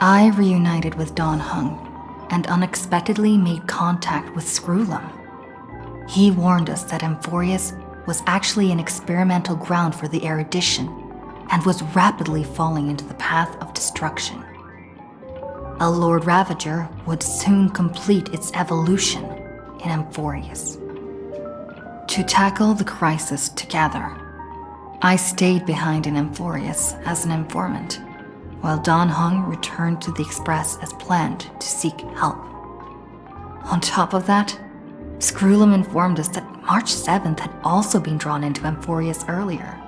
I reunited with Don Hung and unexpectedly made contact with Screwlum. He warned us that Amphorius was actually an experimental ground for the erudition and was rapidly falling into the path of destruction. A Lord Ravager would soon complete its evolution in Amphorius. To tackle the crisis together, I stayed behind in Amphorius as an informant, while Don Hung returned to the Express as planned to seek help. On top of that, Screwlum informed us that March 7th had also been drawn into Amphorius earlier.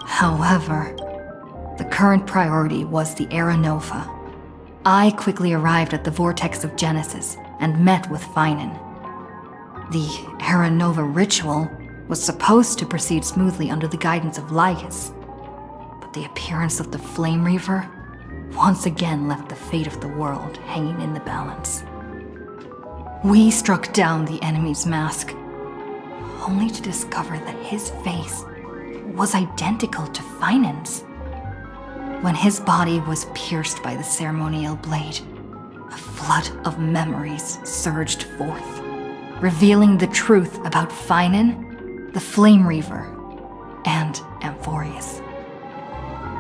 However, the current priority was the Era Nova. I quickly arrived at the Vortex of Genesis and met with Finan. The Era Nova ritual was supposed to proceed smoothly under the guidance of Lygus, but the appearance of the Flame Reaver once again left the fate of the world hanging in the balance. We struck down the enemy's mask, only to discover that his face was identical to Finan's. When his body was pierced by the ceremonial blade, a flood of memories surged forth, revealing the truth about Finan, the Flame Reaver, and Amphorius.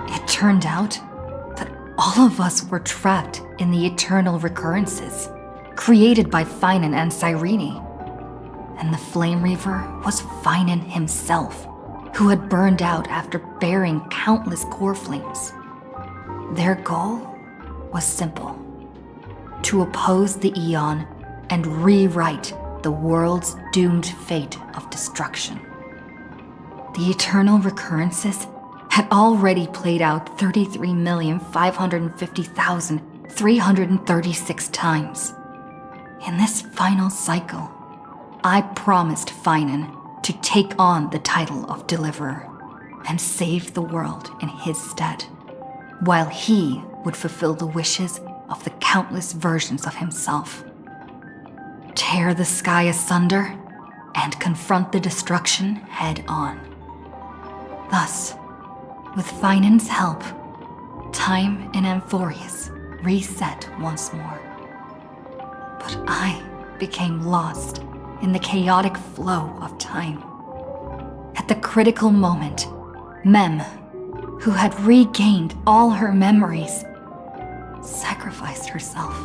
It turned out that all of us were trapped in the eternal recurrences created by Finan and Cyrene. And the Flame Reaver was Finan himself, who had burned out after bearing countless core flames. Their goal was simple: to oppose the Aeon and rewrite the world's doomed fate of destruction. The eternal recurrences had already played out 33,550,336 times. In this final cycle, I promised Finan to take on the title of Deliverer and save the world in his stead, while he would fulfill the wishes of the countless versions of himself. Tear the sky asunder and confront the destruction head on. Thus, with Finan's help, time in Amphorius reset once more. But I became lost in the chaotic flow of time. At the critical moment, Mem, who had regained all her memories, sacrificed herself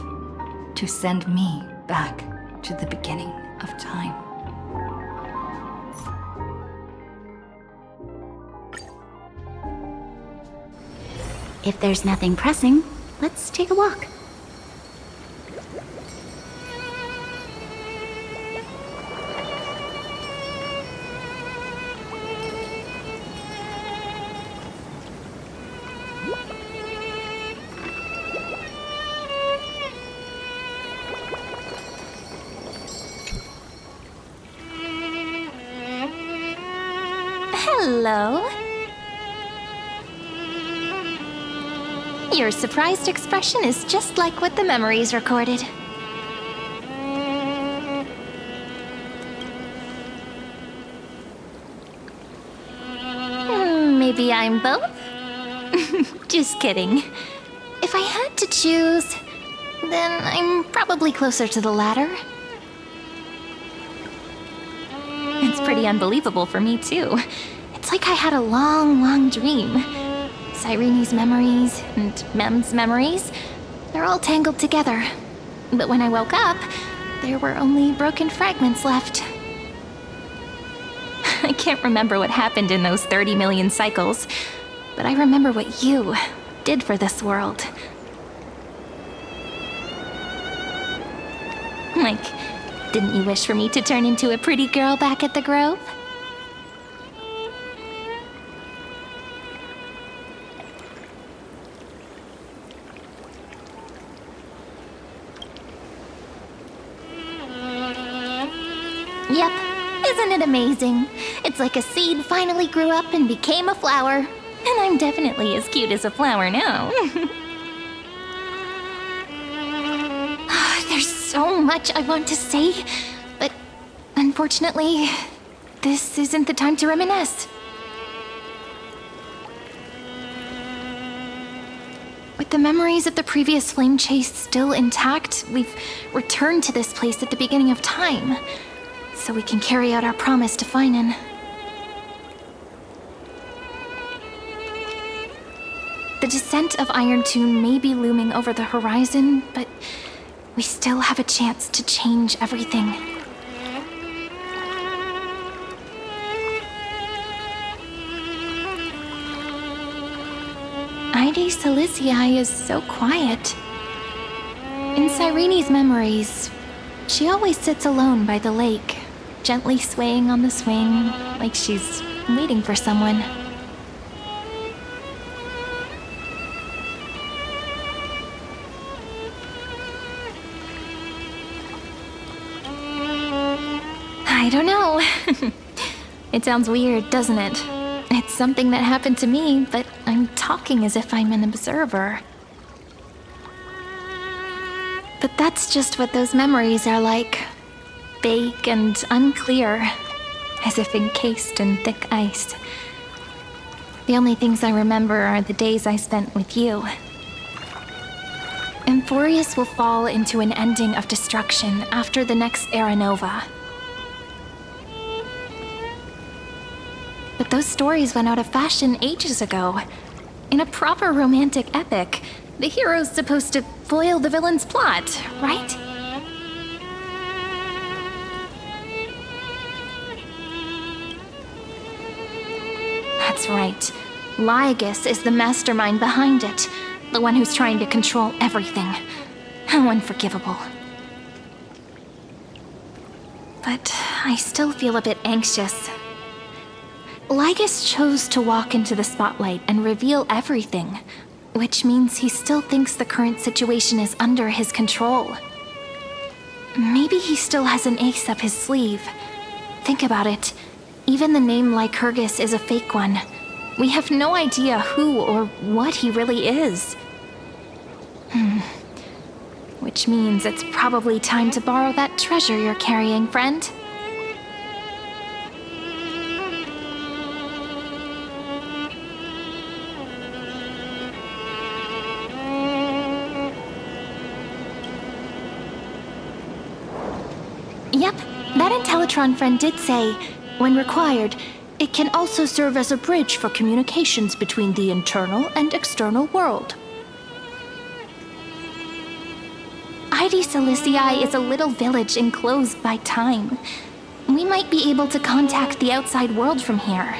to send me back to the beginning of time. If there's nothing pressing, let's take a walk. Hello. Your surprised expression is just like what the memories recorded. Maybe I'm both? Just kidding. If I had to choose, then I'm probably closer to the latter. It's pretty unbelievable for me, too. It's like I had a long, long dream. Cyrene's memories and Mem's memories, they're all tangled together. But when I woke up, there were only broken fragments left. I can't remember what happened in those 30 million cycles, but I remember what you did for this world. Like, didn't you wish for me to turn into a pretty girl back at the Grove? Yep, isn't it amazing? It's like a seed finally grew up and became a flower. And I'm definitely as cute as a flower now. There's so much I want to say, but unfortunately, this isn't the time to reminisce. With the memories of the previous flame chase still intact, we've returned to this place at the beginning of time, so we can carry out our promise to Finan. The descent of Iron Tune may be looming over the horizon, but we still have a chance to change everything. Ide Silicii is so quiet. In Cyrene's memories, she always sits alone by the lake, gently swaying on the swing, like she's waiting for someone. I don't know. It sounds weird, doesn't it? It's something that happened to me, but I'm talking as if I'm an observer. But that's just what those memories are like. Vague and unclear, as if encased in thick ice. The only things I remember are the days I spent with you. Emphorius will fall into an ending of destruction after the next Era Nova. But those stories went out of fashion ages ago. In a proper romantic epic, the hero's supposed to foil the villain's plot, right? That's right. Lygus is the mastermind behind it. The one who's trying to control everything. How unforgivable. But I still feel a bit anxious. Lygus chose to walk into the spotlight and reveal everything, which means he still thinks the current situation is under his control. Maybe he still has an ace up his sleeve. Think about it. Even the name Lycurgus is a fake one. We have no idea who or what he really is. Which means it's probably time to borrow that treasure you're carrying, friend. Yep, that Intellitron friend did say, when required, it can also serve as a bridge for communications between the internal and external world. Ide Silicii is a little village enclosed by time. We might be able to contact the outside world from here.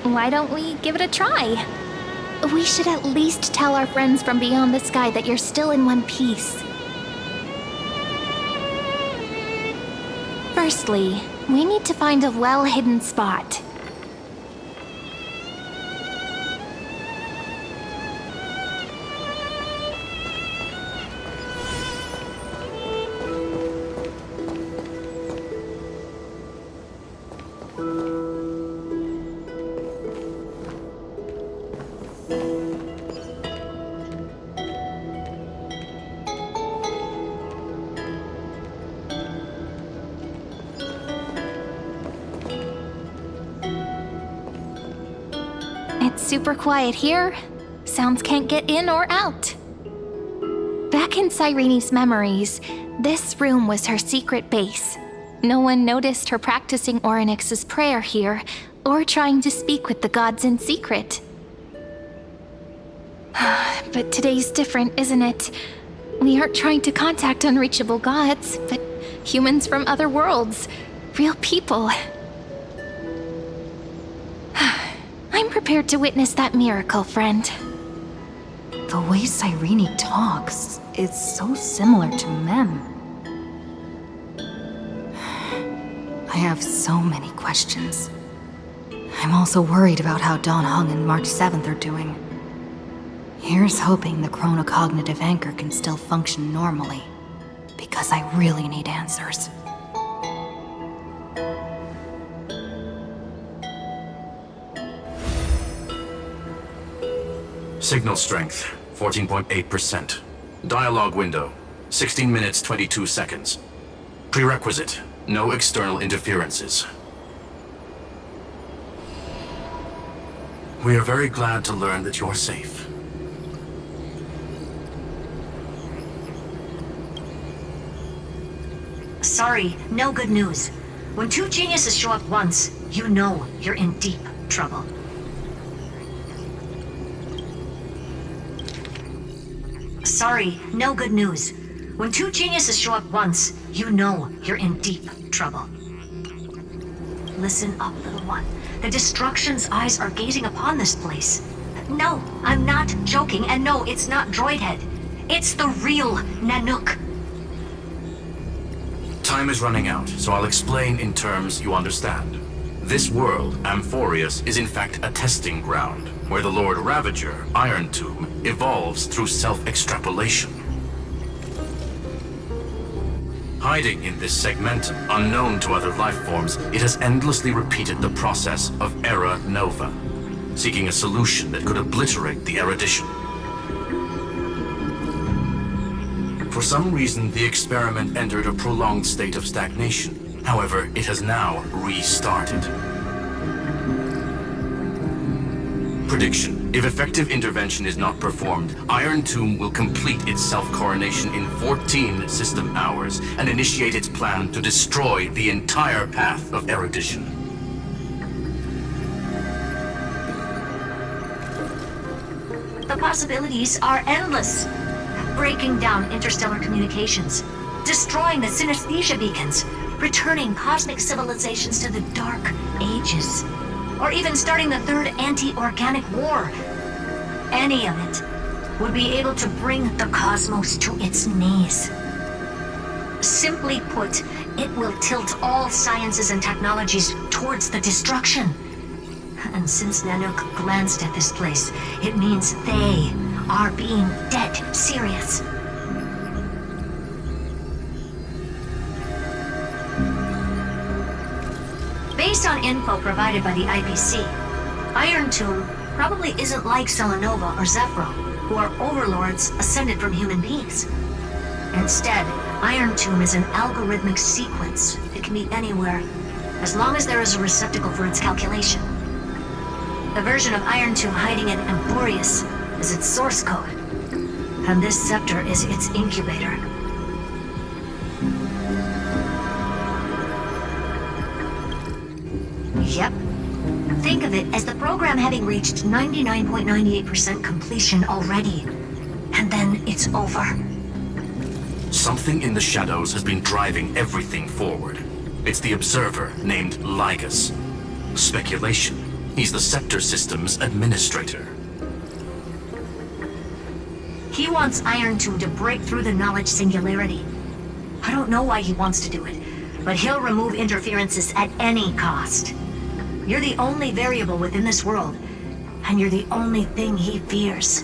Why don't we give it a try? We should at least tell our friends from beyond the sky that you're still in one piece. Firstly, we need to find a well-hidden spot. It's super quiet here. Sounds can't get in or out. Back in Cyrene's memories, this room was her secret base. No one noticed her practicing Orynyx's prayer here, or trying to speak with the gods in secret. But today's different, isn't it? We aren't trying to contact unreachable gods, but humans from other worlds. Real people. I'm prepared to witness that miracle, friend. The way Cyrene talks is so similar to Mem. I have so many questions. I'm also worried about how Dawn Hung and March 7th are doing. Here's hoping the chronocognitive anchor can still function normally, because I really need answers. Signal strength, 14.8%. Dialogue window, 16 minutes 22 seconds. Prerequisite, no external interferences. We are very glad to learn that you're safe. Sorry, no good news. When two geniuses show up once, you know you're in deep trouble. Sorry, no good news. When two geniuses show up once, you know you're in deep trouble. Listen up, little one. The Destruction's eyes are gazing upon this place. No, I'm not joking, and no, it's not Droidhead. It's the real Nanook. Time is running out, so I'll explain in terms you understand. This world, Amphorius, is in fact a testing ground, where the Lord Ravager, Iron Tomb, evolves through self-extrapolation. Hiding in this segmentum, unknown to other life forms, it has endlessly repeated the process of Era Nova, seeking a solution that could obliterate the erudition. For some reason, the experiment entered a prolonged state of stagnation. However, it has now restarted. Prediction. If effective intervention is not performed, Iron Tomb will complete its self-coronation in 14 system hours and initiate its plan to destroy the entire path of erudition. The possibilities are endless. Breaking down interstellar communications, destroying the synesthesia beacons, returning cosmic civilizations to the Dark Ages, or even starting the third anti-organic war. Any of it would be able to bring the cosmos to its knees. Simply put, it will tilt all sciences and technologies towards the destruction. And since Nanook glanced at this place, it means they are being dead serious. Based on info provided by the IPC, Iron Tomb probably isn't like Selenova or Zephyro, who are overlords ascended from human beings. Instead, Iron Tomb is an algorithmic sequence. It can be anywhere, as long as there is a receptacle for its calculation. The version of Iron Tomb hiding in Amphorius is its source code, and this scepter is its incubator. Yep. Think of it as the program having reached 99.98% completion already, and then it's over. Something in the shadows has been driving everything forward. It's the Observer named Lygus. Speculation. He's the Scepter System's administrator. He wants Iron Tomb to break through the knowledge singularity. I don't know why he wants to do it, but he'll remove interferences at any cost. You're the only variable within this world, and you're the only thing he fears.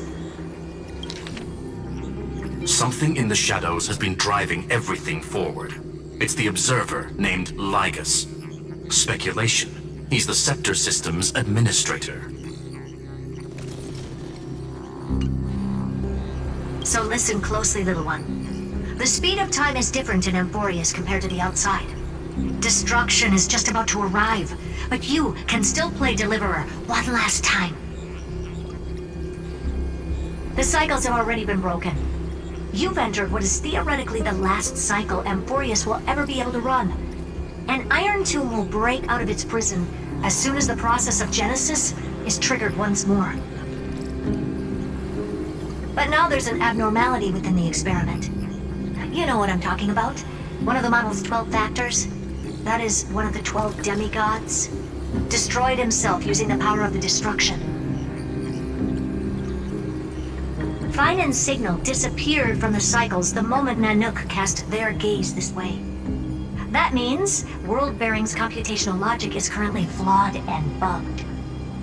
Something in the shadows has been driving everything forward. It's the Observer named Lygus. Speculation. He's the Scepter System's administrator. So listen closely, little one. The speed of time is different in Amphorius compared to the outside. Destruction is just about to arrive, but you can still play Deliverer one last time. The cycles have already been broken. You've entered what is theoretically the last cycle Amphorius will ever be able to run. And Iron Tomb will break out of its prison as soon as the process of Genesis is triggered once more. But now there's an abnormality within the experiment. You know what I'm talking about. One of the model's 12 factors. That is one of the 12 demigods. Destroyed himself using the power of the destruction. Finen's signal disappeared from the cycles the moment Nanook cast their gaze this way. That means World Bearing's computational logic is currently flawed and bugged.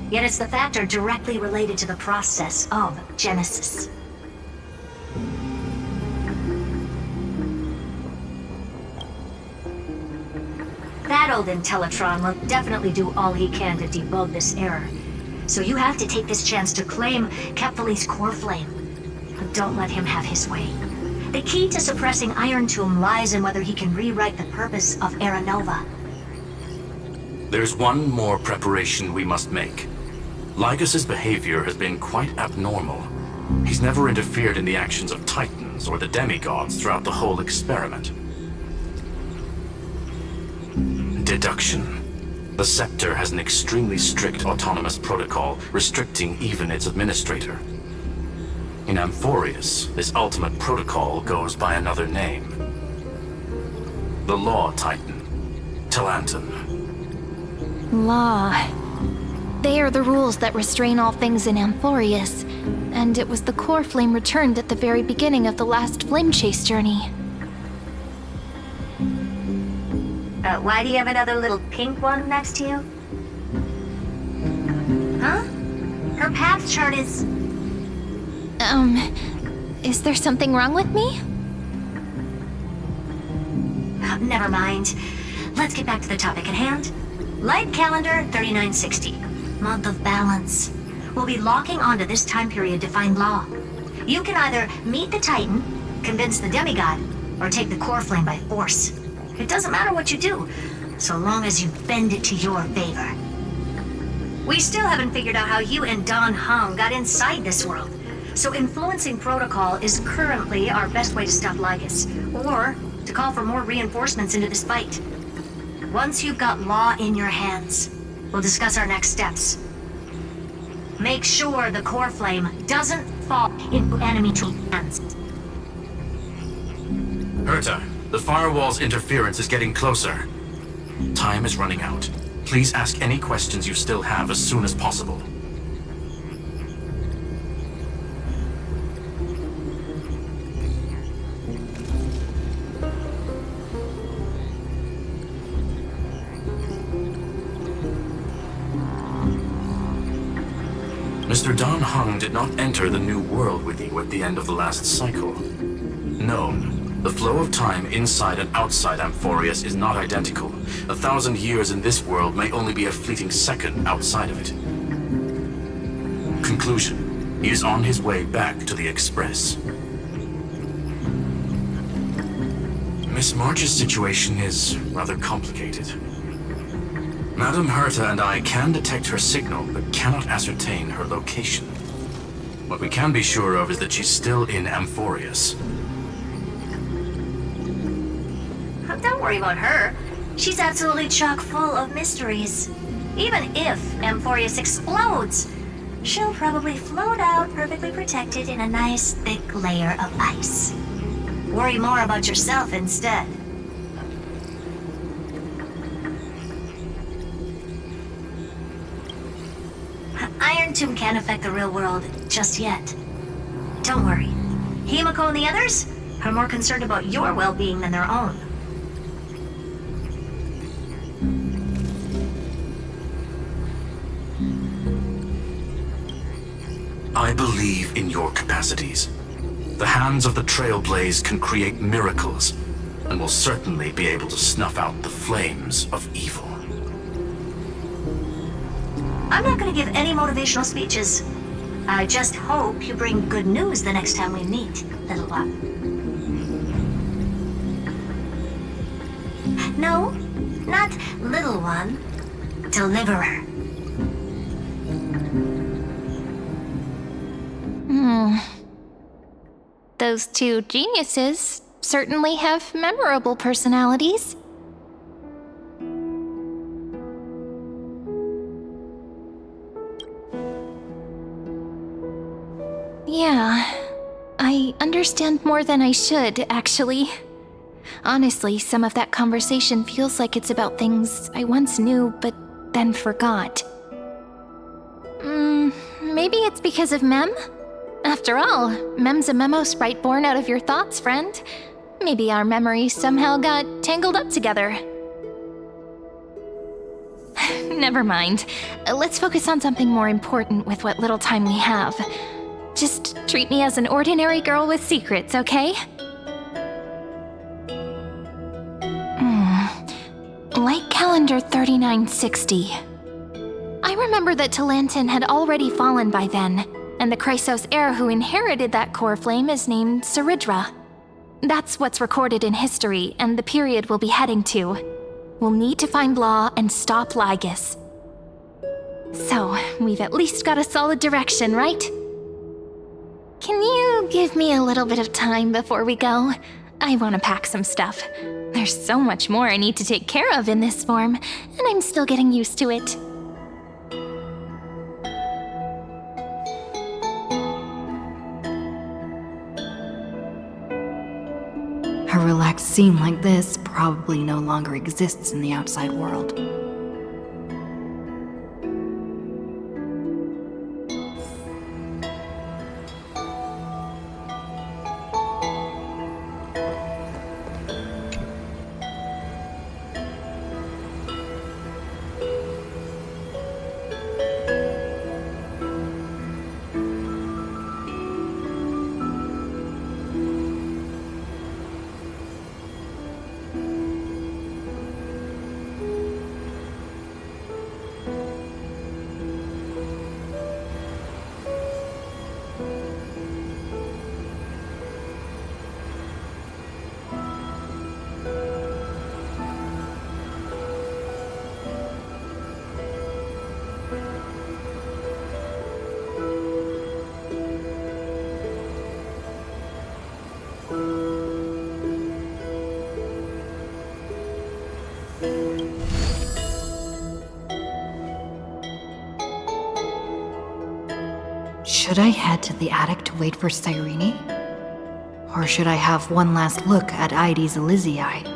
Yet it's the factor directly related to the process of Genesis. That old Intellitron will definitely do all he can to debug this error. So you have to take this chance to claim Kephal's core flame. But don't let him have his way. The key to suppressing Iron Tomb lies in whether he can rewrite the purpose of Era Nova. There's one more preparation we must make. Lygus's behavior has been quite abnormal. He's never interfered in the actions of Titans or the demigods throughout the whole experiment. Deduction. The Scepter has an extremely strict autonomous protocol restricting even its administrator. In Amphorius, this ultimate protocol goes by another name. The Law Titan, Talanton. Law. They are the rules that restrain all things in Amphorius, and it was the core flame returned at the very beginning of the last flame chase journey. Why do you have another little pink one next to you? Huh? Her path chart is... Is there something wrong with me? Never mind. Let's get back to the topic at hand. Light calendar 3960. Month of balance. We'll be locking onto this time period to find Law. You can either meet the Titan, convince the demigod, or take the core flame by force. It doesn't matter what you do, so long as you bend it to your favor. We still haven't figured out how you and Don Hung got inside this world, so influencing protocol is currently our best way to stop Lygus, or to call for more reinforcements into this fight. Once you've got Law in your hands, we'll discuss our next steps. Make sure the core flame doesn't fall into enemy hands. Herta, the firewall's interference is getting closer. Time is running out. Please ask any questions you still have as soon as possible. Mr. Don Hung did not enter the new world with you at the end of the last cycle. Known, the flow of time inside and outside Amphorius is not identical. 1,000 years in this world may only be a fleeting second outside of it. Conclusion. He is on his way back to the Express. Miss March's situation is rather complicated. Madame Herta and I can detect her signal, but cannot ascertain her location. What we can be sure of is that she's still in Amphorius. Don't worry about her. She's absolutely chock full of mysteries. Even if Amphorius explodes, she'll probably float out perfectly protected in a nice thick layer of ice. Worry more about yourself instead. Iron Tomb can't affect the real world just yet. Don't worry. Himiko and the others are more concerned about your well-being than their own. I believe in your capacities. The hands of the Trailblaze can create miracles, and will certainly be able to snuff out the flames of evil. I'm not going to give any motivational speeches. I just hope you bring good news the next time we meet, little one. No, not little one. Deliverer. Those two geniuses certainly have memorable personalities. Yeah, I understand more than I should, actually. Honestly, some of that conversation feels like it's about things I once knew, but then forgot. Maybe it's because of Mem? After all, Mem's a memo sprite born out of your thoughts, friend. Maybe our memories somehow got tangled up together. Never mind. Let's focus on something more important with what little time we have. Just treat me as an ordinary girl with secrets, okay? Light calendar 3960. I remember that Talanton had already fallen by then, and the Chrysos heir who inherited that core flame is named Saridra. That's what's recorded in history, and the period we'll be heading to. We'll need to find Law and stop Lygus. So, we've at least got a solid direction, right? Can you give me a little bit of time before we go? I want to pack some stuff. There's so much more I need to take care of in this form, and I'm still getting used to it. A relaxed scene like this probably no longer exists in the outside world. Should I head to the attic to wait for Cyrene? Or should I have one last look at Ides Elysiae?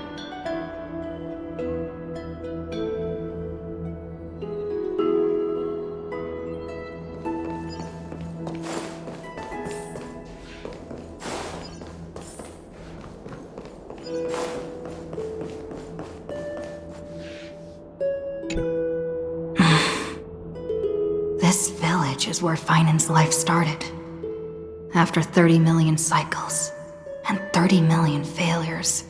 This village is where Finan's life started. After 30 million cycles and 30 million failures,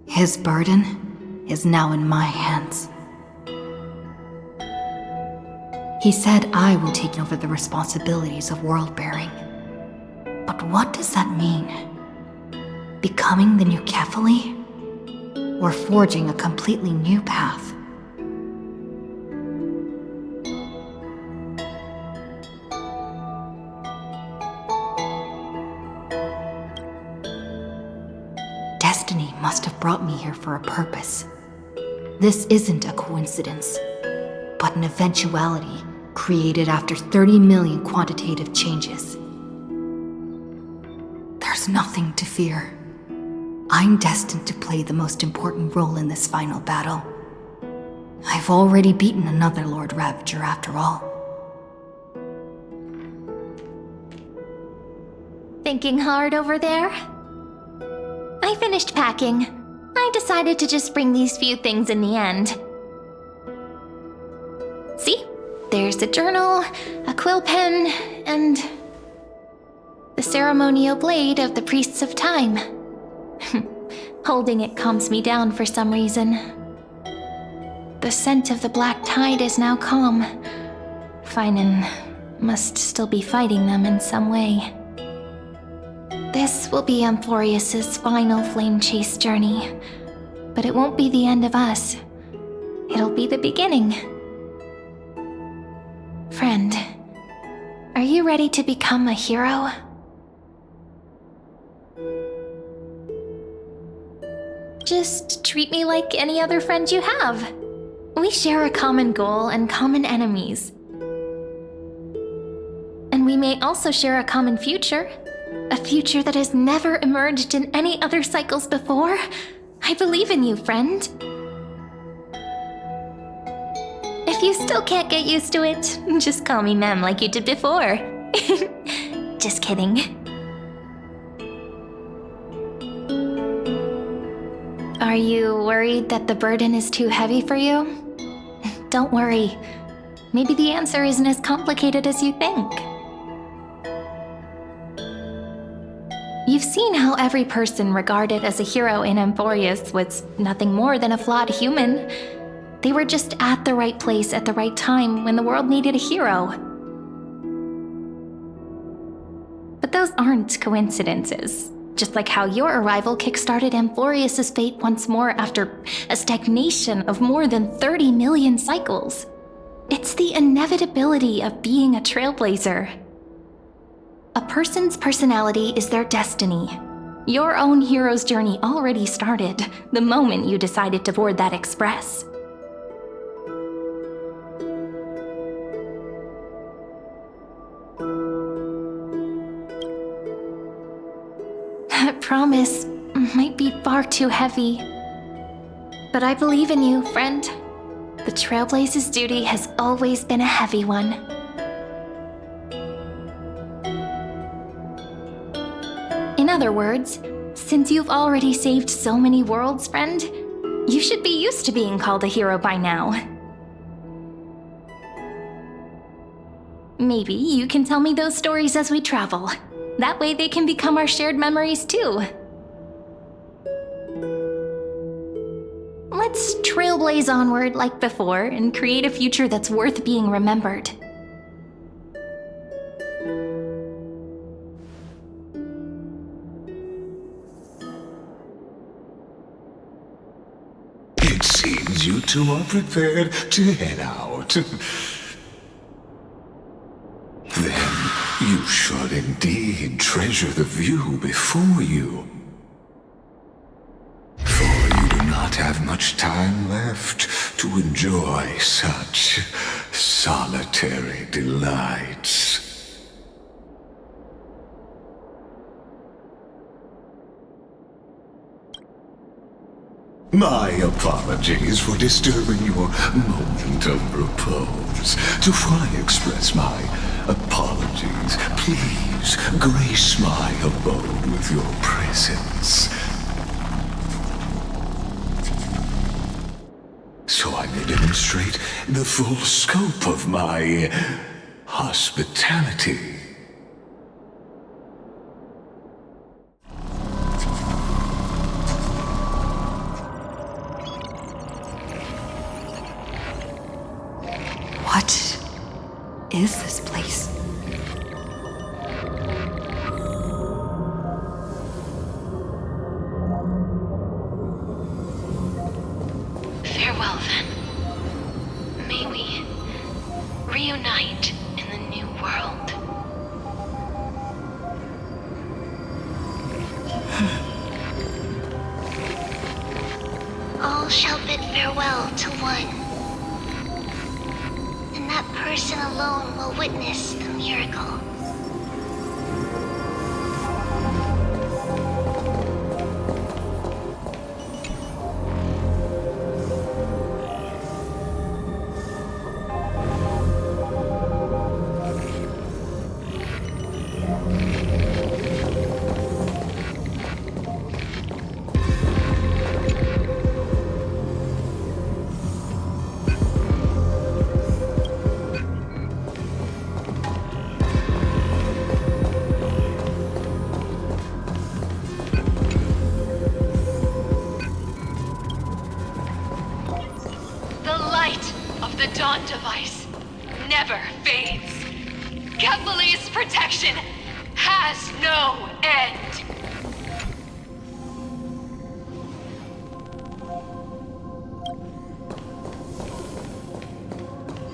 his burden is now in my hands. He said I will take over the responsibilities of world-bearing. But what does that mean? Becoming the new Kefali? Or forging a completely new path? Destiny must have brought me here for a purpose. This isn't a coincidence, but an eventuality created after 30 million quantitative changes. There's nothing to fear. I'm destined to play the most important role in this final battle. I've already beaten another Lord Ravager after all. Thinking hard over there? I finished packing. I decided to just bring these few things in the end. See? There's a journal, a quill pen, and the ceremonial blade of the Priests of Time. Holding it calms me down for some reason. The scent of the black tide is now calm. Finan must still be fighting them in some way. This will be Amphorius's final flame chase journey, but it won't be the end of us. It'll be the beginning. Friend, are you ready to become a hero? Just treat me like any other friend you have. We share a common goal and common enemies. And we may also share a common future. A future that has never emerged in any other cycles before. I believe in you, friend. If you still can't get used to it, just call me Mem like you did before. Just kidding. Are you worried that the burden is too heavy for you? Don't worry. Maybe the answer isn't as complicated as you think. You've seen how every person regarded as a hero in Amphorius was nothing more than a flawed human. They were just at the right place at the right time when the world needed a hero. But those aren't coincidences. Just like how your arrival kickstarted Amphorius's fate once more after a stagnation of more than 30 million cycles. It's the inevitability of being a trailblazer. A person's personality is their destiny. Your own hero's journey already started the moment you decided to board that express. That promise might be far too heavy. But I believe in you, friend. The Trailblaze's duty has always been a heavy one. In other words, since you've already saved so many worlds, friend, you should be used to being called a hero by now. Maybe you can tell me those stories as we travel. That way they can become our shared memories too. Let's trailblaze onward like before and create a future that's worth being remembered. It seems you two are prepared to head out. Then you should indeed treasure the view before you. For you do not have much time left to enjoy such solitary delights. My apologies for disturbing your moment of repose. Before I express my apologies, please grace my abode with your presence, so I may demonstrate the full scope of my hospitality. What is this place? Farewell, then. May we reunite in the new world. All shall bid farewell to one. And that person alone will witness the miracle. The Dawn device never fades. Kepali's protection has no end.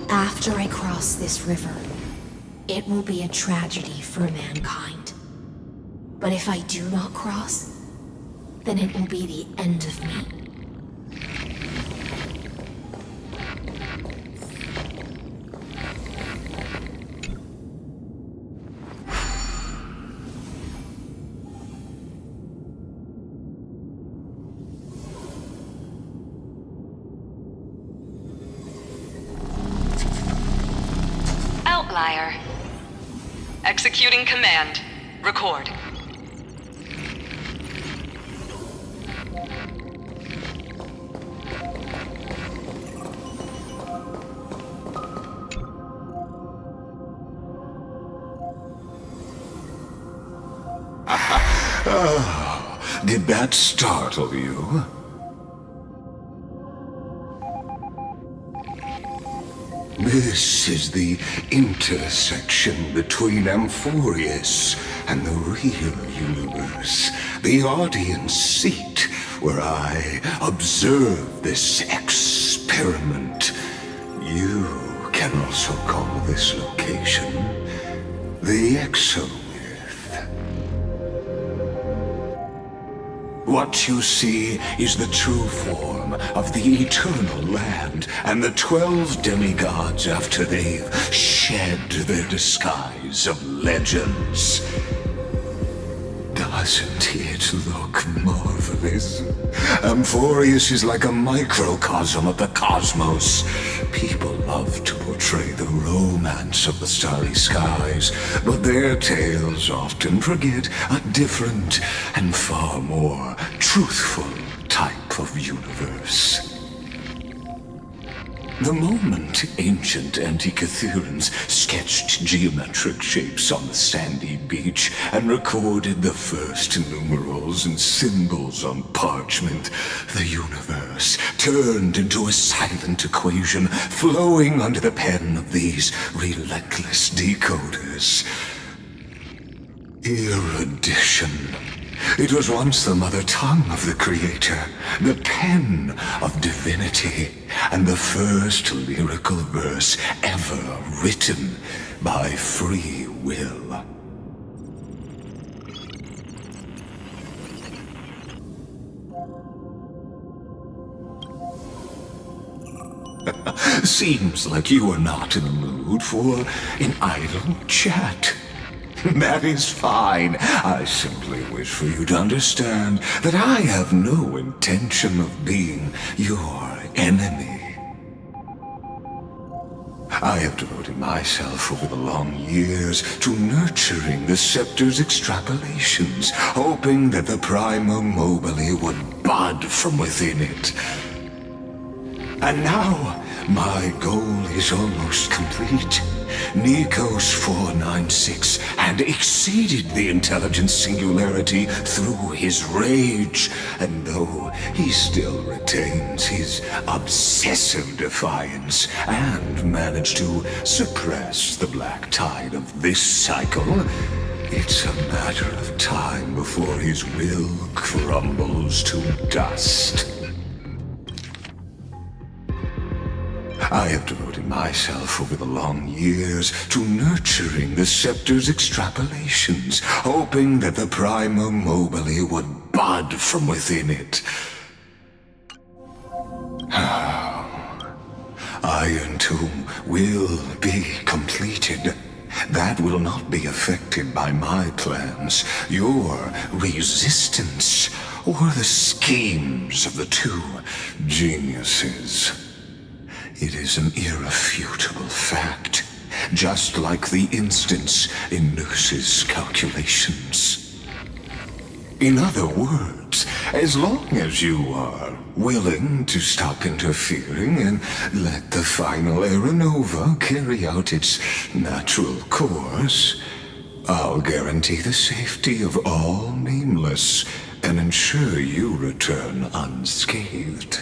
After I cross this river, it will be a tragedy for mankind. But if I do not cross, then it will be the end of me. Outlier. Executing command. Record. Oh, did that startle you? This is the intersection between Amphorius and the real universe. The audience seat where I observe this experiment. You can also call this location the Exomyth. What you see is the true form of the eternal land and the 12 demigods after they've shed their disguise of legends. Doesn't it look marvelous? Amphorius is like a microcosm of the cosmos. People love to portray the romance of the starry skies, but their tales often forget a different and far more truthful type of universe. The moment ancient Antikytherians sketched geometric shapes on the sandy beach and recorded the first numerals and symbols on parchment, the universe turned into a silent equation flowing under the pen of these relentless decoders. Erudition. It was once the mother tongue of the Creator, the pen of divinity, and the first lyrical verse ever written by free will. Seems like you are not in the mood for an idle chat. That is fine. I simply wish for you to understand that I have no intention of being your enemy. I have devoted myself over the long years to nurturing the scepter's extrapolations, hoping that the Prima Mobile would bud from within it. And now, my goal is almost complete. Nikos 496 had exceeded the intelligence singularity through his rage, and though he still retains his obsessive defiance and managed to suppress the black tide of this cycle, it's a matter of time before his will crumbles to dust. I have devoted myself over the long years to nurturing the scepter's extrapolations, hoping that the Prima Mobile would bud from within it. Iron Tomb will be completed. That will not be affected by my plans, your resistance, or the schemes of the two geniuses. It is an irrefutable fact, just like the instance in Noos's calculations. In other words, as long as you are willing to stop interfering and let the final Aeronova carry out its natural course, I'll guarantee the safety of all Nameless and ensure you return unscathed.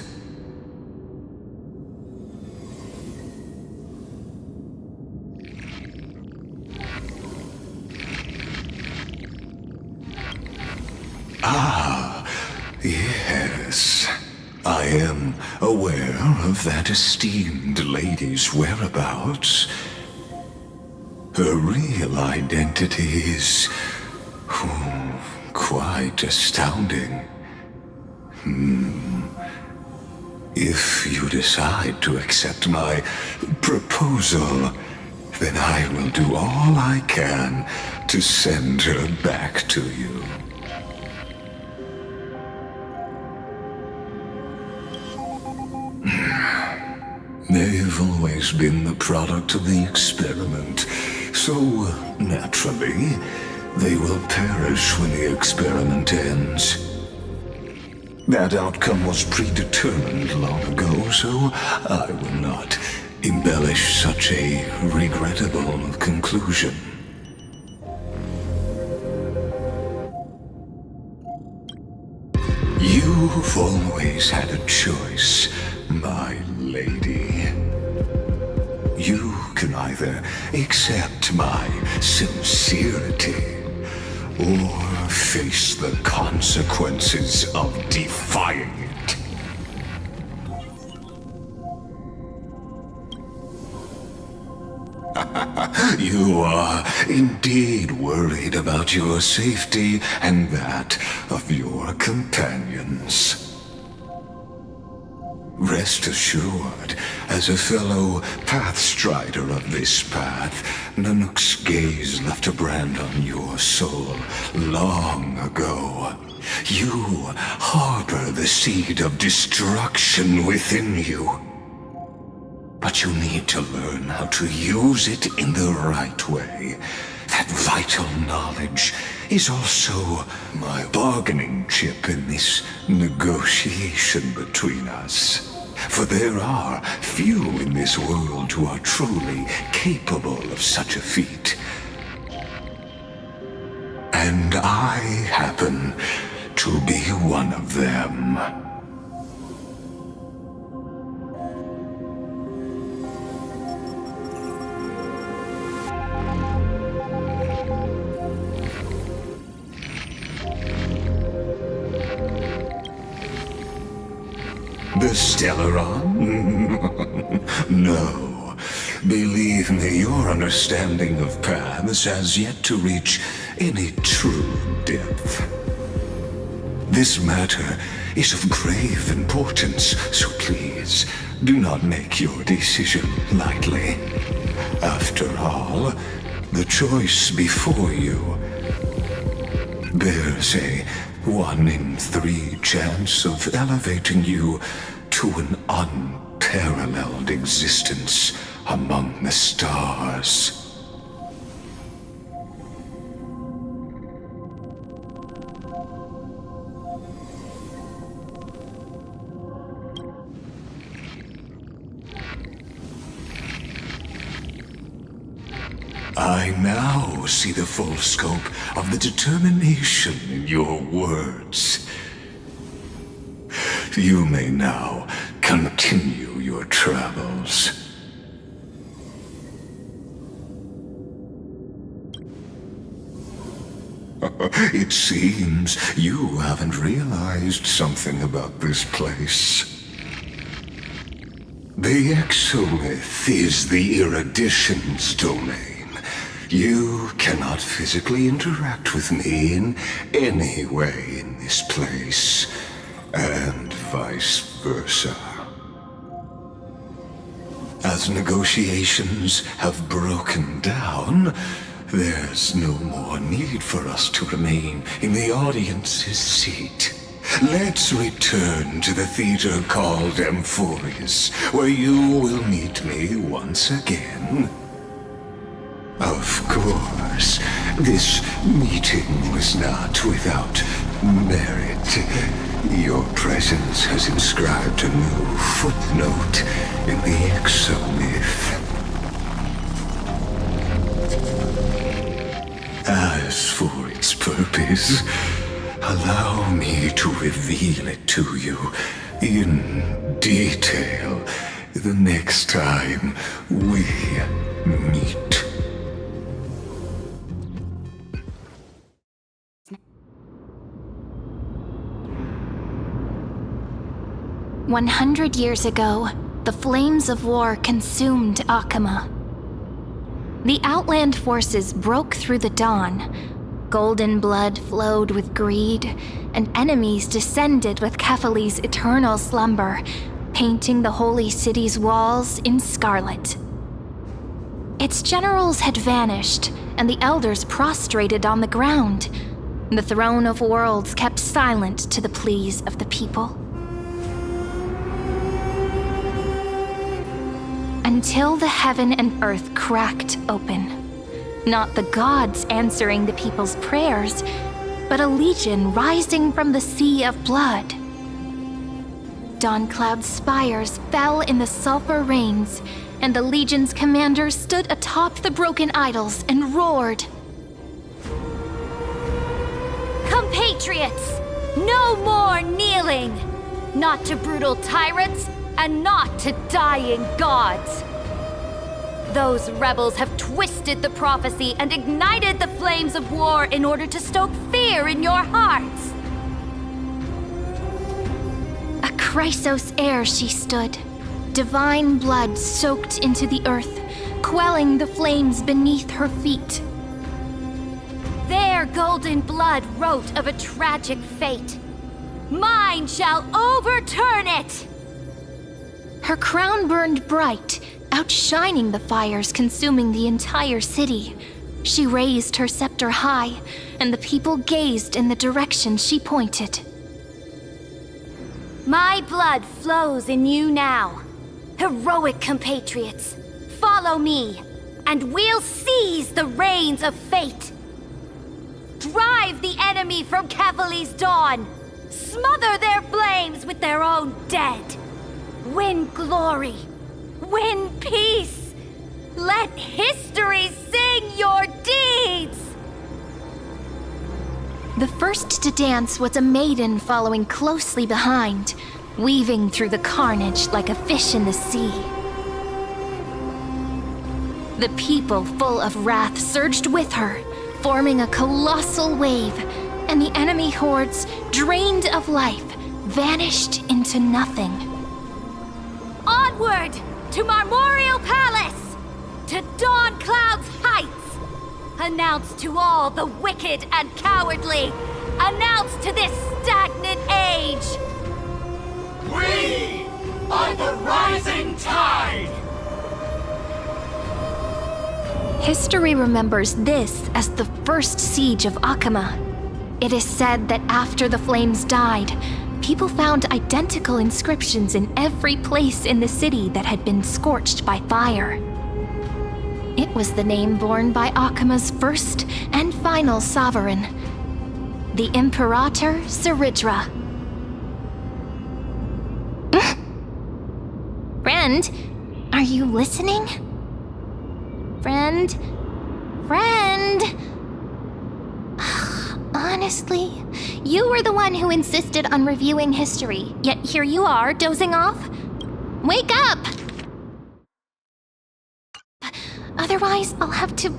Ah, yes. I am aware of that esteemed lady's whereabouts. Her real identity is quite astounding. If you decide to accept my proposal, then I will do all I can to send her back to you. They've always been the product of the experiment, so naturally, they will perish when the experiment ends. That outcome was predetermined long ago, so I will not embellish such a regrettable conclusion. You've always had a choice, my lady. You can either accept my sincerity or face the consequences of defying it. You are indeed worried about your safety and that of your companions. Rest assured, as a fellow pathstrider of this path, Nanook's gaze left a brand on your soul long ago. You harbor the seed of destruction within you. But you need to learn how to use it in the right way. That vital knowledge is also my bargaining chip in this negotiation between us. For there are few in this world who are truly capable of such a feat. And I happen to be one of them. The Stellaron? No. Believe me, your understanding of paths has yet to reach any true depth. This matter is of grave importance, so please, do not make your decision lightly. After all, the choice before you bears a 1 in 3 chance of elevating you to an unparalleled existence among the stars. I now see the full scope of the determination in your words. You may now continue your travels. It seems you haven't realized something about this place. The Exolith is the Erudition's domain. You cannot physically interact with me in any way in this place, and vice versa. As negotiations have broken down, there's no more need for us to remain in the audience's seat. Let's return to the theater called Amphorius, where you will meet me once again. Of course, this meeting was not without merit. Your presence has inscribed a new footnote in the exomyth. As for its purpose, allow me to reveal it to you in detail the next time we meet. 100 years ago, the flames of war consumed Akama. The Outland forces broke through the dawn. Golden blood flowed with greed, and enemies descended with Kephali's eternal slumber, painting the holy city's walls in scarlet. Its generals had vanished, and the elders prostrated on the ground. The throne of worlds kept silent to the pleas of the people. Until the heaven and earth cracked open. Not the gods answering the people's prayers, but a legion rising from the sea of blood. Dawncloud's spires fell in the sulfur rains, and the legion's commanders stood atop the broken idols and roared. Compatriots, no more kneeling! Not to brutal tyrants, and not to dying gods. Those rebels have twisted the prophecy and ignited the flames of war in order to stoke fear in your hearts. A Chrysos heir she stood, divine blood soaked into the earth, quelling the flames beneath her feet. Their golden blood wrote of a tragic fate. Mine shall overturn it! Her crown burned bright, outshining the fires consuming the entire city. She raised her scepter high, and the people gazed in the direction she pointed. My blood flows in you now. Heroic compatriots, follow me, and we'll seize the reins of fate. Drive the enemy from Cavali's dawn. Smother their flames with their own dead. Win glory. Win peace. Let history sing your deeds. The first to dance was a maiden following closely behind, weaving through the carnage like a fish in the sea. The people, full of wrath, surged with her, forming a colossal wave, and the enemy hordes, drained of life, vanished into nothing. Onward to Marmorial Palace, to Dawn Cloud's heights. Announce to all the wicked and cowardly. Announce to this stagnant age. We are the rising tide! History remembers this as the first siege of Akama. It is said that after the flames died, people found identical inscriptions in every place in the city that had been scorched by fire. It was the name borne by Akama's first and final sovereign, the Imperator Siridra. Friend, are you listening? Friend? Honestly, you were the one who insisted on reviewing history, yet here you are, dozing off? Wake up! Otherwise, I'll have to...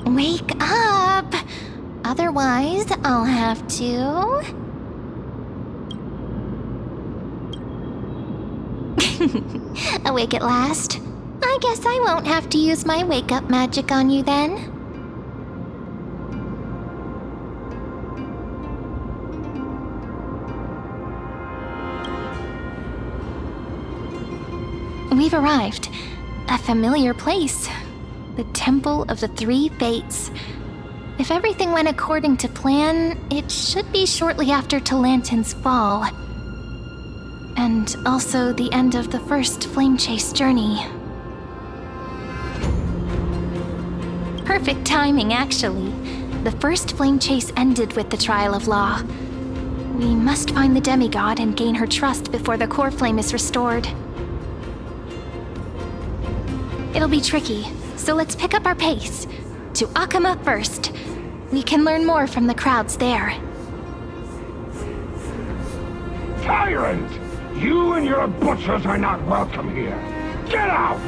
Wake up! Otherwise, I'll have to... Awake at last. I guess I won't have to use my wake-up magic on you then. We've arrived. A familiar place. The Temple of the Three Fates. If everything went according to plan, it should be shortly after Talantin's fall. And also the end of the first Flame Chase journey. Perfect timing, actually. The first Flame Chase ended with the Trial of Law. We must find the demigod and gain her trust before the core flame is restored. It'll be tricky, so let's pick up our pace. To Akama first. We can learn more from the crowds there. Tyrant! You and your butchers are not welcome here. Get out!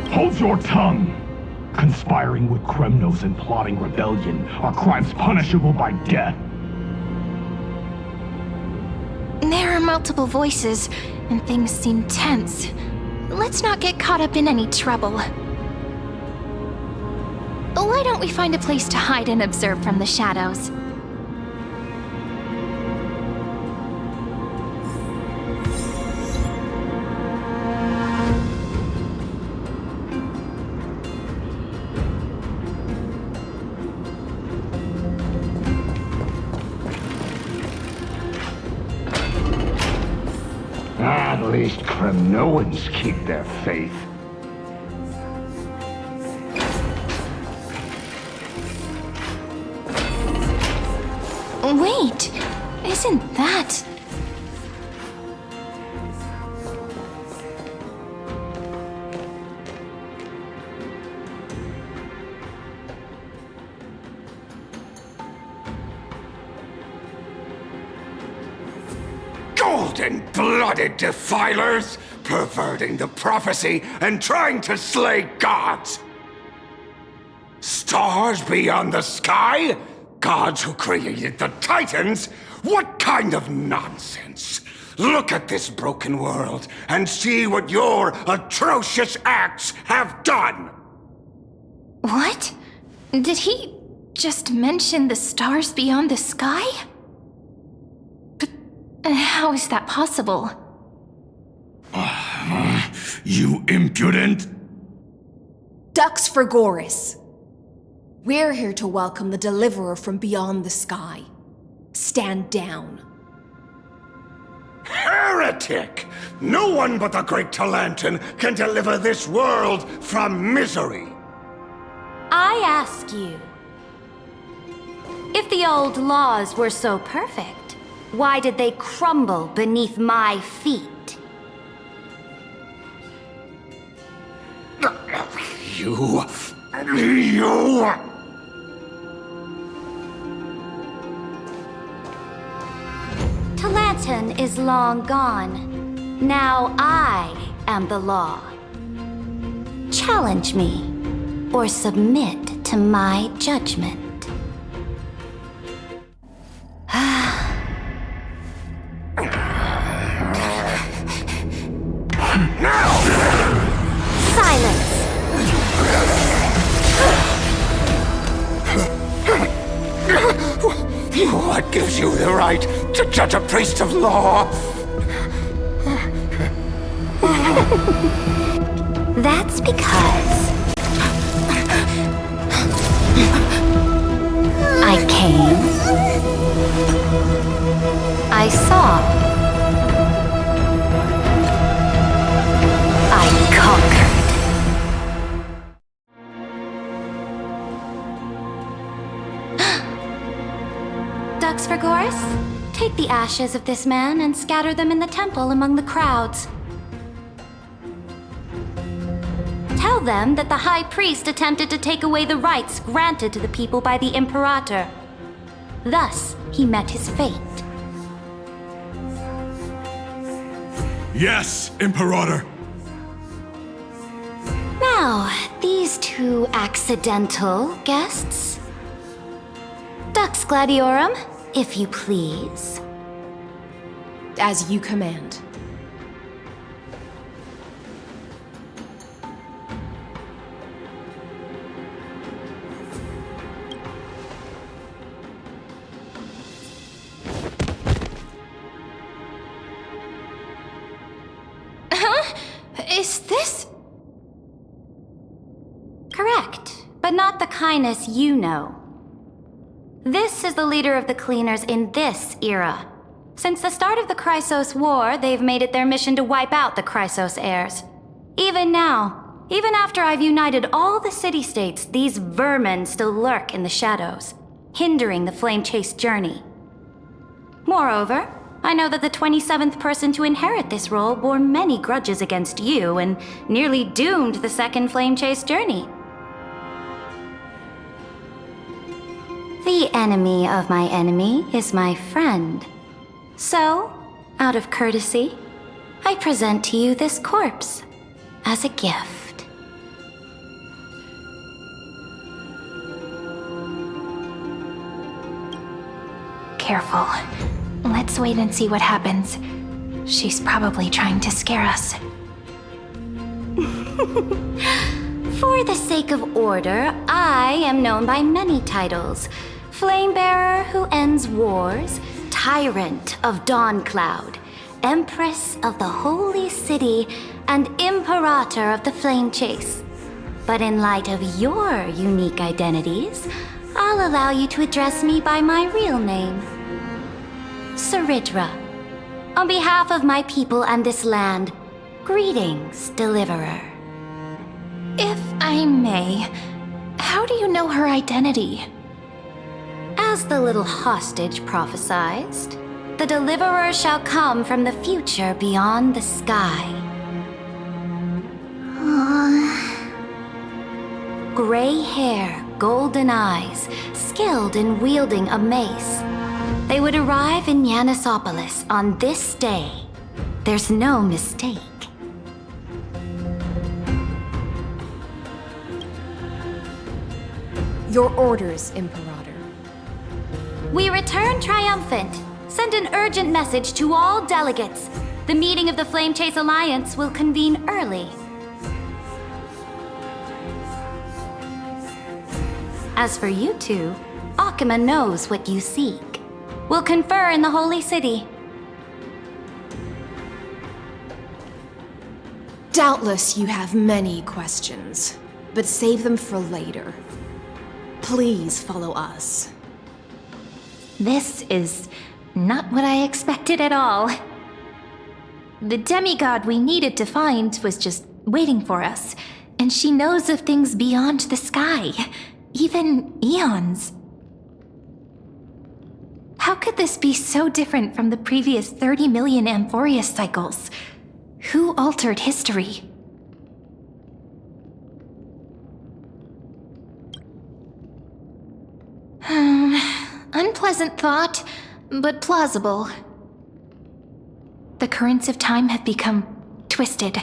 Hold your tongue! Conspiring with Kremnos and plotting rebellion are crimes punishable by death. There are multiple voices, and things seem tense. Let's not get caught up in any trouble. Why don't we find a place to hide and observe from the shadows? At least Kremnoans keep their faith. Wait, isn't that... Golden-blooded defilers, perverting the prophecy and trying to slay gods! Stars beyond the sky? Gods who created the Titans? What kind of nonsense? Look at this broken world and see what your atrocious acts have done! What? Did he just mention the stars beyond the sky? But how is that possible? You impudent! Dux for Goris. We're here to welcome the Deliverer from beyond the sky. Stand down. Heretic! No one but the great Talantin can deliver this world from misery! I ask you, if the old laws were so perfect, why did they crumble beneath my feet? You... Talantin is long gone. Now I am the law. Challenge me, or submit to my judgment. Silence! What gives you the right to judge a priest of law? That's because I came, I saw, I conquered. Dux for Goris, take the ashes of this man and scatter them in the temple among the crowds. Tell them that the High Priest attempted to take away the rights granted to the people by the Imperator. Thus, he met his fate. Yes, Imperator! Now, these two accidental guests. Dux Gladiorum, if you please. As you command. Is this? Correct, but not the kindness you know. This is the leader of the Cleaners in this era. Since the start of the Chrysos War, they've made it their mission to wipe out the Chrysos heirs. Even now, even after I've united all the city-states, these vermin still lurk in the shadows, hindering the flame-chased journey. Moreover, I know that the 27th person to inherit this role bore many grudges against you and nearly doomed the second flame-chased journey. The enemy of my enemy is my friend. So, out of courtesy, I present to you this corpse as a gift. Careful. Let's wait and see what happens. She's probably trying to scare us. For the sake of order, I am known by many titles. Flamebearer who ends wars, Tyrant of Dawncloud, Empress of the Holy City, and Imperator of the Flame Chase. But in light of your unique identities, I'll allow you to address me by my real name. Saridra. On behalf of my people and this land, greetings, Deliverer. If I may, how do you know her identity? As the little hostage prophesied, the Deliverer shall come from the future beyond the sky. Gray hair, golden eyes, skilled in wielding a mace. They would arrive in Yanisopolis on this day. There's no mistake. Your orders, Imperator. We return triumphant, Send an urgent message to all delegates. The meeting of the Flame Chase Alliance will convene early. As for you two, Akuma knows what you seek. We'll confer in the Holy City. Doubtless you have many questions, but save them for later. Please follow us. This is not what I expected at all. The demigod we needed to find was just waiting for us, and she knows of things beyond the sky, even eons. How could this be so different from the previous 30 million Amphorius cycles? Who altered history? Unpleasant thought, but plausible. The currents of time have become twisted.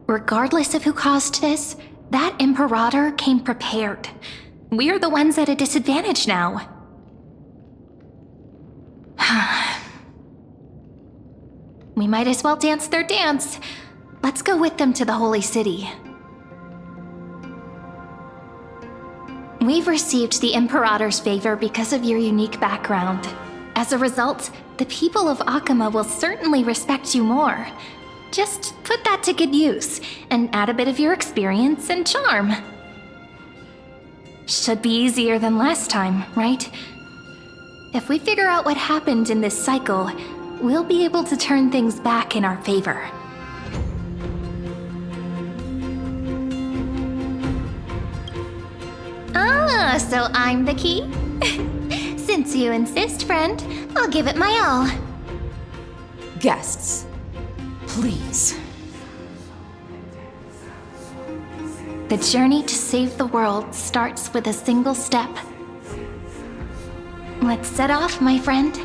Regardless of who caused this, that Imperator came prepared. We're the ones at a disadvantage now. We might as well dance their dance. Let's go with them to the Holy City. We've received the Imperator's favor because of your unique background. As a result, the people of Akuma will certainly respect you more. Just put that to good use, and add a bit of your experience and charm. Should be easier than last time, right? If we figure out what happened in this cycle, we'll be able to turn things back in our favor. Ah, so I'm the key? Since you insist, friend, I'll give it my all. Guests, please. The journey to save the world starts with a single step. Let's set off, my friend.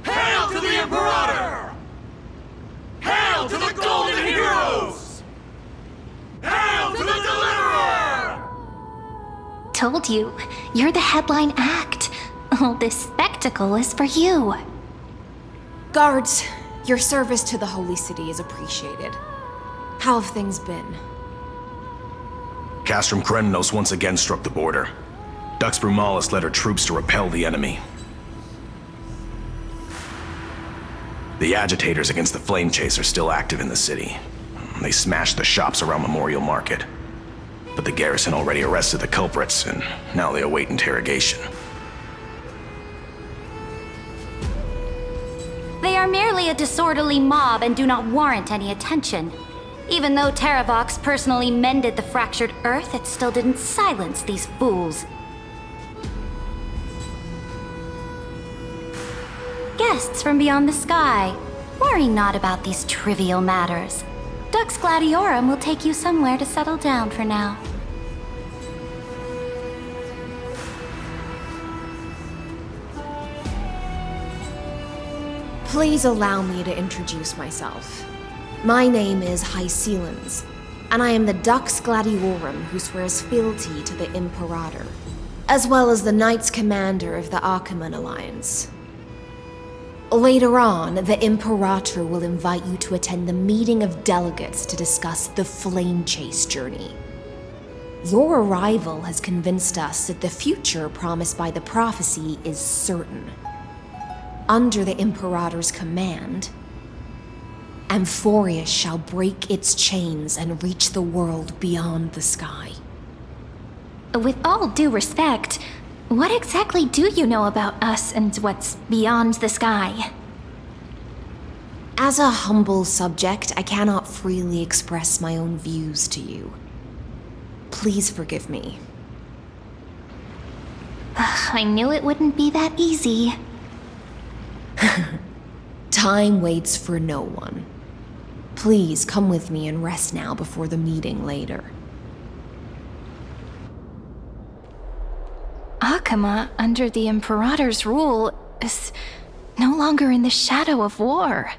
Hail to the Imperator! Hail to the Golden Heroes! Hail to the Deliverer! Told you, you're the headline act. All this spectacle is for you. Guards, your service to the Holy City is appreciated. How have things been? Castrum Krennos once again struck the border. Dux Brumalis led her troops to repel the enemy. The agitators against the Flame Chase are still active in the city. They smashed the shops around Memorial Market. But the garrison already arrested the culprits, and now they await interrogation. They are merely a disorderly mob and do not warrant any attention. Even though Terravox personally mended the fractured earth, it still didn't silence these fools. Guests from beyond the sky, worry not about these trivial matters. Dux Gladiorum will take you somewhere to settle down for now. Please allow me to introduce myself. My name is Hycelens, and I am the Dux Gladiorum who swears fealty to the Imperator, as well as the Knights Commander of the Achaemenid Alliance. Later on, the Imperator will invite you to attend the meeting of delegates to discuss the Flame Chase journey. Your arrival has convinced us that the future promised by the prophecy is certain. Under the Imperator's command, Amphorius shall break its chains and reach the world beyond the sky. With all due respect, what exactly do you know about us and what's beyond the sky? As a humble subject, I cannot freely express my own views to you. Please forgive me. I knew it wouldn't be that easy. Time waits for no one. Please come with me and rest now before the meeting later. Akuma, under the Imperator's rule, is no longer in the shadow of war.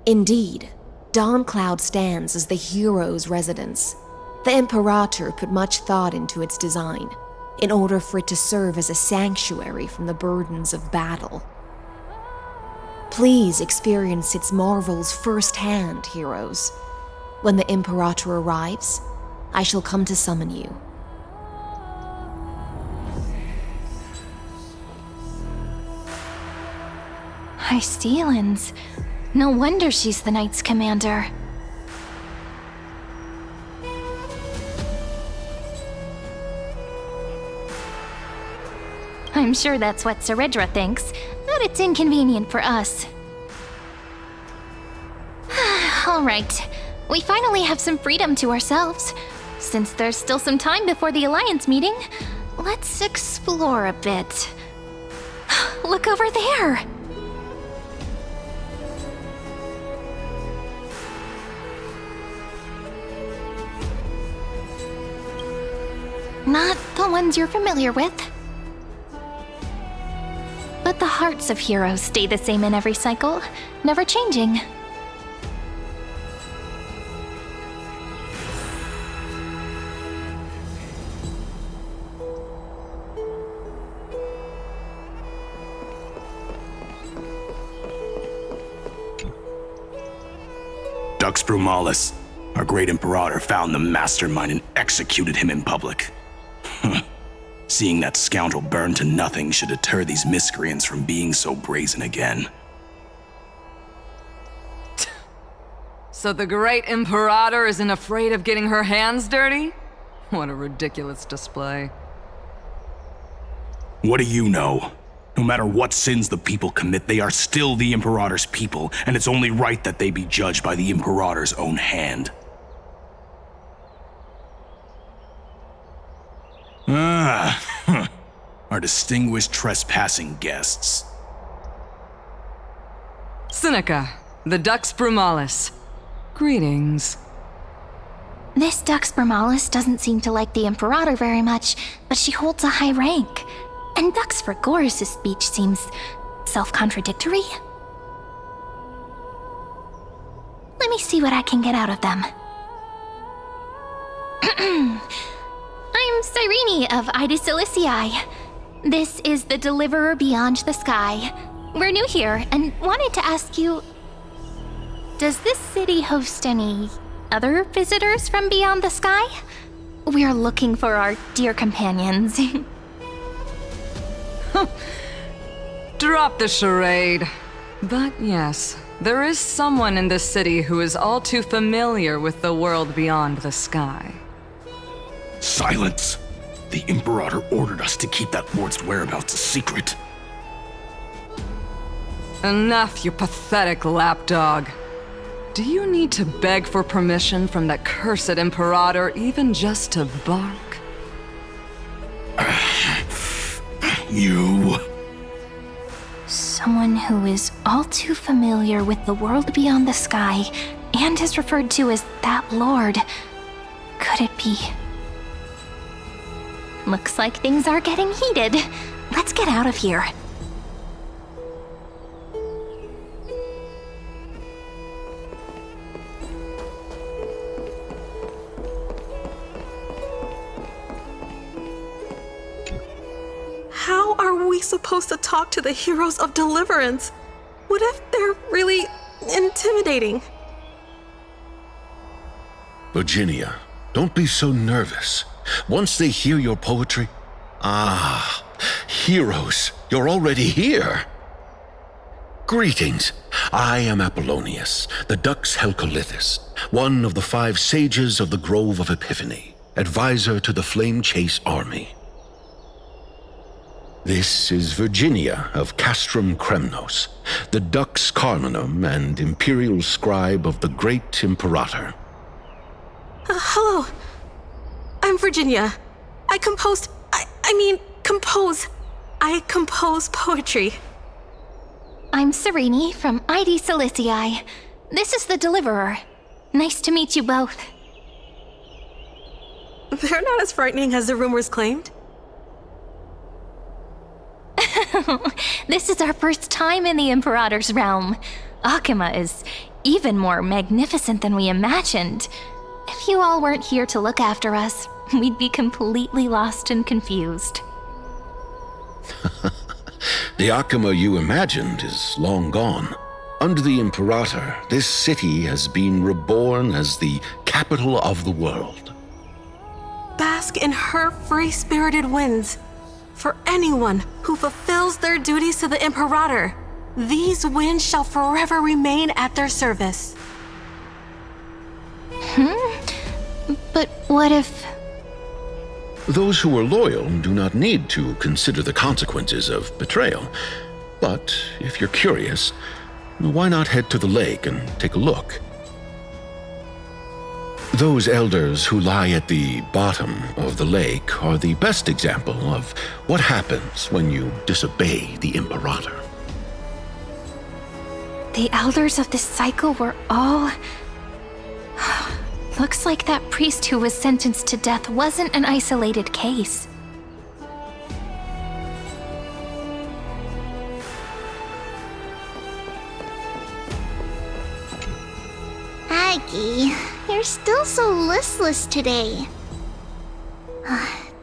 Indeed, Dawncloud stands as the hero's residence. The Imperator put much thought into its design, in order for it to serve as a sanctuary from the burdens of battle. Please experience its marvels firsthand, heroes. When the Imperator arrives, I shall come to summon you. Hystelins. No wonder she's the Knight's commander. I'm sure that's what Seredra thinks, but it's inconvenient for us. All right, we finally have some freedom to ourselves. Since there's still some time before the Alliance meeting, let's explore a bit. Look over there! Not the ones you're familiar with. But the hearts of heroes stay the same in every cycle, never changing. Dux Brumalis, our great Imperator, found the mastermind and executed him in public. Seeing that scoundrel burn to nothing should deter these miscreants from being so brazen again. So the great Imperator isn't afraid of getting her hands dirty? What a ridiculous display. What do you know? No matter what sins the people commit, they are still the Imperator's people, and it's only right that they be judged by the Imperator's own hand. Our distinguished trespassing guests. Seneca, the Dux Brumalis. Greetings. This Dux Brumalis doesn't seem to like the Imperator very much, but she holds a high rank. And Dux Frigoris' speech seems self-contradictory. Let me see what I can get out of them. I'm Cyrene of Ida Cilicii. This is the Deliverer Beyond the Sky. We're new here and wanted to ask you, does this city host any other visitors from beyond the sky? We're looking for our dear companions. Drop the charade. But yes, there is someone in this city who is all too familiar with the world beyond the sky. Silence! The Imperator ordered us to keep that lord's whereabouts a secret. Enough, you pathetic lapdog. Do you need to beg for permission from that cursed Imperator even just to bark? You... Someone who is all too familiar with the world beyond the sky and is referred to as that lord. Could it be? Looks like things are getting heated. Let's get out of here. How are we supposed to talk to the heroes of deliverance? What if they're really intimidating? Virginia, don't be so nervous. Once they hear your poetry... Ah, heroes, you're already here. Greetings. I am Apollonius, the Dux Helcolithus, one of the 5 sages of the Grove of Epiphany, advisor to the Flame Chase army. This is Virginia of Castrum Kremnos, the Dux Carminum and imperial scribe of the great Imperator. Hello. I'm Virginia. I compose poetry. I'm Cyrene from Ida Cilicii. This is the Deliverer. Nice to meet you both. They're not as frightening as the rumors claimed. This is our first time in the Imperator's realm. Akima is even more magnificent than we imagined. If you all weren't here to look after us, we'd be completely lost and confused. The Akama you imagined is long gone. Under the Imperator, this city has been reborn as the capital of the world. Bask in her free-spirited winds. For anyone who fulfills their duties to the Imperator, these winds shall forever remain at their service. But what if... Those who are loyal do not need to consider the consequences of betrayal. But if you're curious, why not head to the lake and take a look? Those elders who lie at the bottom of the lake are the best example of what happens when you disobey the Imperator. The elders of this cycle were all... Looks like that priest who was sentenced to death wasn't an isolated case. Aggie, you're still so listless today.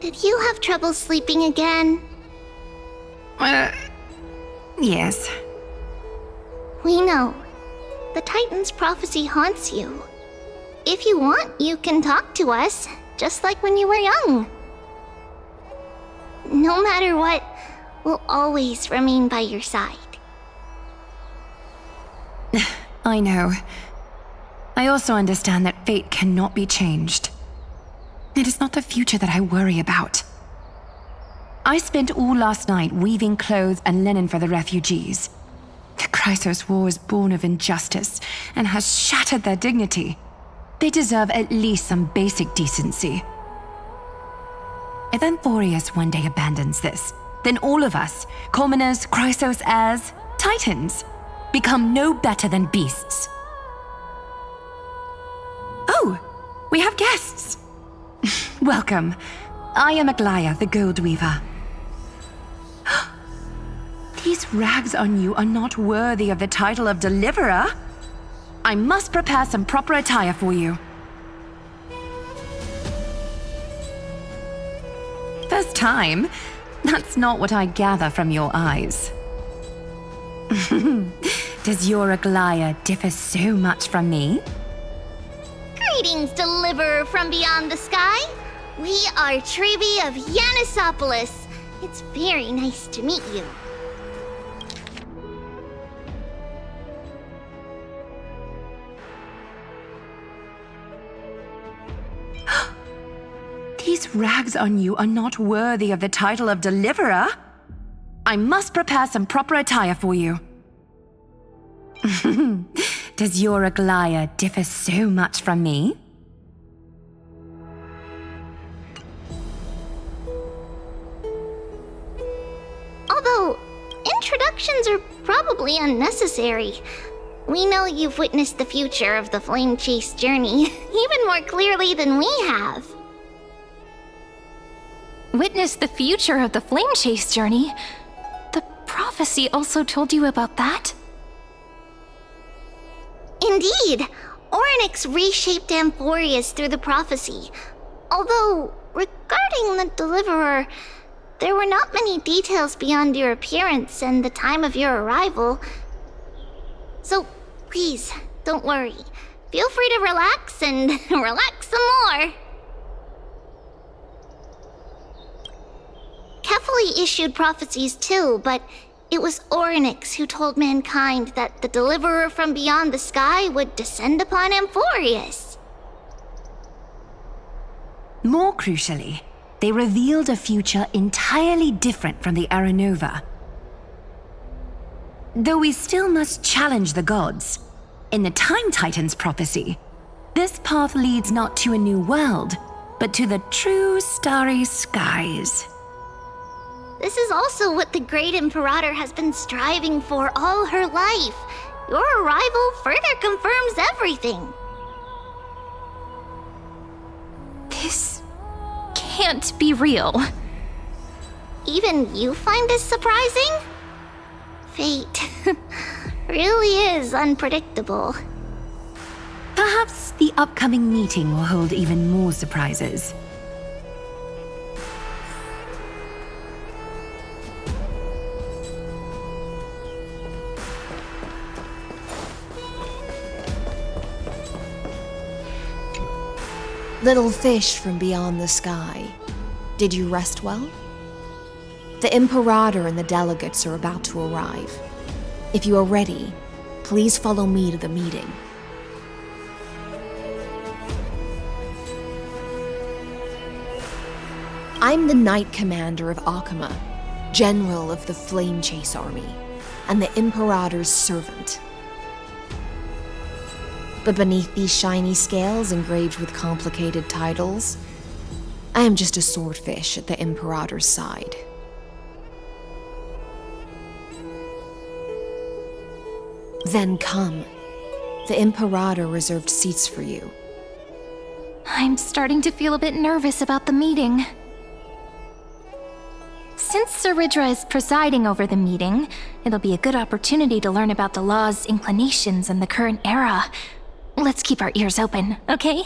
Did you have trouble sleeping again? Yes. We know. The Titan's prophecy haunts you. If you want, you can talk to us, just like when you were young. No matter what, we'll always remain by your side. I know. I also understand that fate cannot be changed. It is not the future that I worry about. I spent all last night weaving clothes and linen for the refugees. The Chrysos War is born of injustice and has shattered their dignity. They deserve at least some basic decency. If Amphorius one day abandons this, then all of us, commoners, Chrysos heirs, Titans, become no better than beasts. Oh, we have guests. Welcome. I am Aglaya, the Gold Weaver. These rags on you are not worthy of the title of Deliverer. I must prepare some proper attire for you. First time? That's not what I gather from your eyes. Does your Aglaya differ so much from me? Greetings, Deliverer from beyond the sky. We are Trevi of Yanisopolis. It's very nice to meet you. These rags on you are not worthy of the title of Deliverer. I must prepare some proper attire for you. Does your Aglaya differ so much from me? Although, introductions are probably unnecessary. We know you've witnessed the future of the Flame Chase journey even more clearly than we have. Witness the future of the Flame Chase journey? The prophecy also told you about that? Indeed! Orynyx reshaped Amphorius through the prophecy. Although, regarding the Deliverer, there were not many details beyond your appearance and the time of your arrival. So, please, don't worry. Feel free to relax and relax some more. Kephali issued prophecies too, but it was Orynyx who told mankind that the Deliverer from beyond the sky would descend upon Amphorius. More crucially, they revealed a future entirely different from the Aranova. Though we still must challenge the gods, in the Time Titan's prophecy, this path leads not to a new world, but to the true starry skies. This is also what the Great Imperator has been striving for all her life. Your arrival further confirms everything. This can't be real. Even you find this surprising? Fate really is unpredictable. Perhaps the upcoming meeting will hold even more surprises. Little fish from beyond the sky, did you rest well? The Imperator and the delegates are about to arrive. If you are ready, please follow me to the meeting. I'm the Knight Commander of Akama, General of the Flame Chase Army, and the Imperator's servant. But beneath these shiny scales engraved with complicated titles, I am just a swordfish at the Imperator's side. Then come. The Imperator reserved seats for you. I'm starting to feel a bit nervous about the meeting. Since Saridra is presiding over the meeting, it'll be a good opportunity to learn about the law's inclinations and the current era. Let's keep our ears open, okay?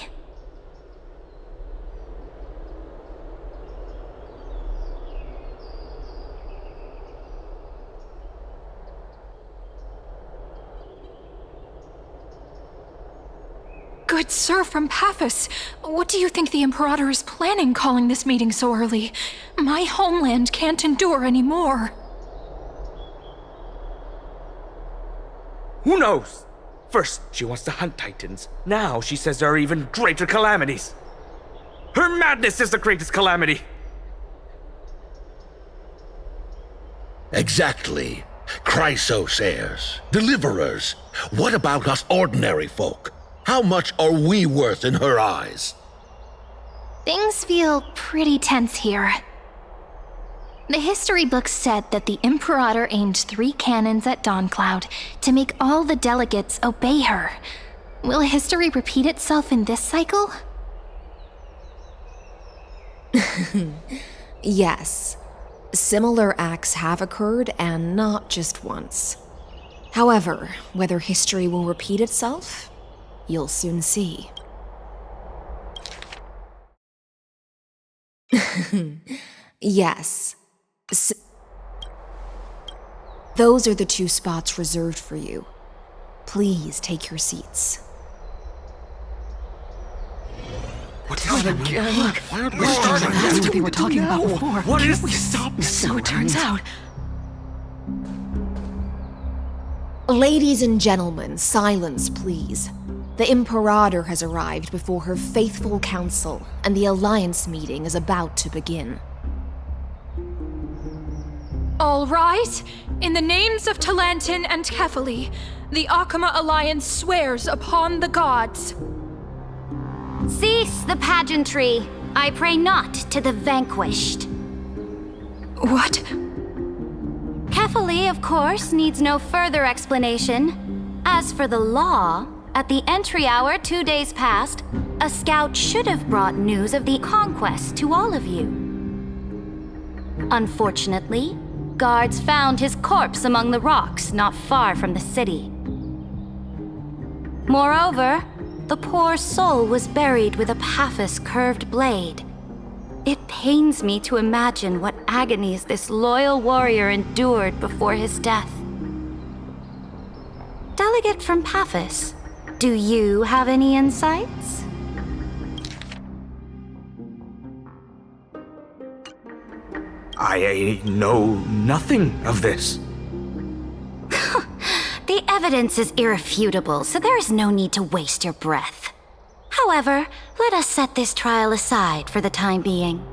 Good sir from Paphos, what do you think the Imperator is planning calling this meeting so early? My homeland can't endure anymore. Who knows? First, she wants to hunt Titans. Now she says there are even greater calamities. Her madness is the greatest calamity. Exactly. Chrysos heirs, deliverers. What about us ordinary folk? How much are we worth in her eyes? Things feel pretty tense here. The history books said that the Imperator aimed 3 cannons at Dawncloud to make all the delegates obey her. Will history repeat itself in this cycle? Yes. Similar acts have occurred, and not just once. However, whether history will repeat itself, you'll soon see. Yes. Those are the 2 spots reserved for you. Please take your seats. What is it again? Look, that's what they were talking about before. What is we this? stop? So it turns out. Ladies and gentlemen, silence, please. The Imperator has arrived before her faithful council, and the Alliance meeting is about to begin. All right. In the names of Talantin and Kefali, the Akama Alliance swears upon the gods. Cease the pageantry. I pray not to the vanquished. What? Kefali, of course, needs no further explanation. As for the law, at the entry hour 2 days past, a scout should have brought news of the conquest to all of you. Unfortunately, guards found his corpse among the rocks not far from the city. Moreover, the poor soul was buried with a Paphos curved blade. It pains me to imagine what agonies this loyal warrior endured before his death. Delegate from Paphos, do you have any insights? I know nothing of this. The evidence is irrefutable, so there is no need to waste your breath. However, let us set this trial aside for the time being.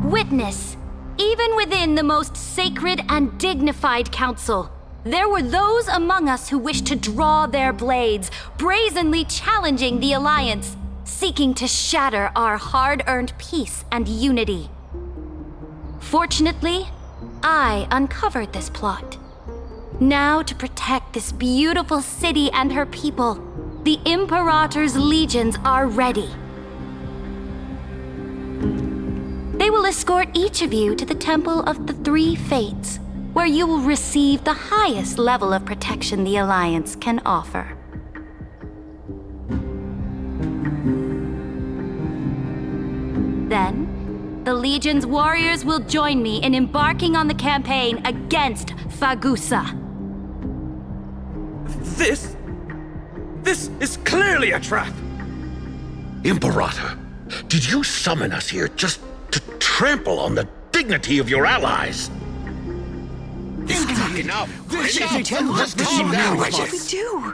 Witness, even within the most sacred and dignified council, there were those among us who wished to draw their blades, brazenly challenging the Alliance, seeking to shatter our hard-earned peace and unity. Fortunately, I uncovered this plot. Now, to protect this beautiful city and her people, the Imperator's legions are ready. They will escort each of you to the Temple of the Three Fates, where you will receive the highest level of protection the Alliance can offer. Legion's warriors will join me in embarking on the campaign against Fagusa. This is clearly a trap! Imperator, did you summon us here just to trample on the dignity of your allies? Enough! This Enough! is calm down, What do we do?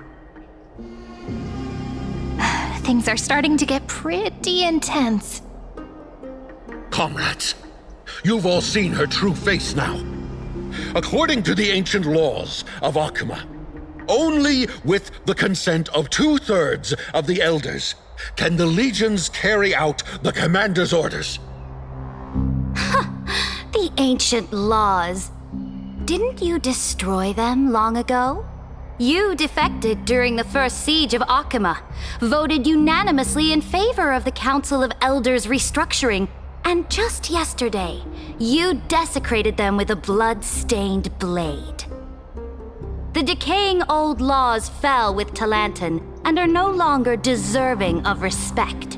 Things are starting to get pretty intense. Comrades, you've all seen her true face now. According to the ancient laws of Akuma, only with the consent of 2/3 of the elders can the legions carry out the commander's orders. The ancient laws. Didn't you destroy them long ago? You defected during the first siege of Akuma, voted unanimously in favor of the Council of Elders restructuring, and just yesterday, you desecrated them with a blood-stained blade. The decaying old laws fell with Talantan and are no longer deserving of respect.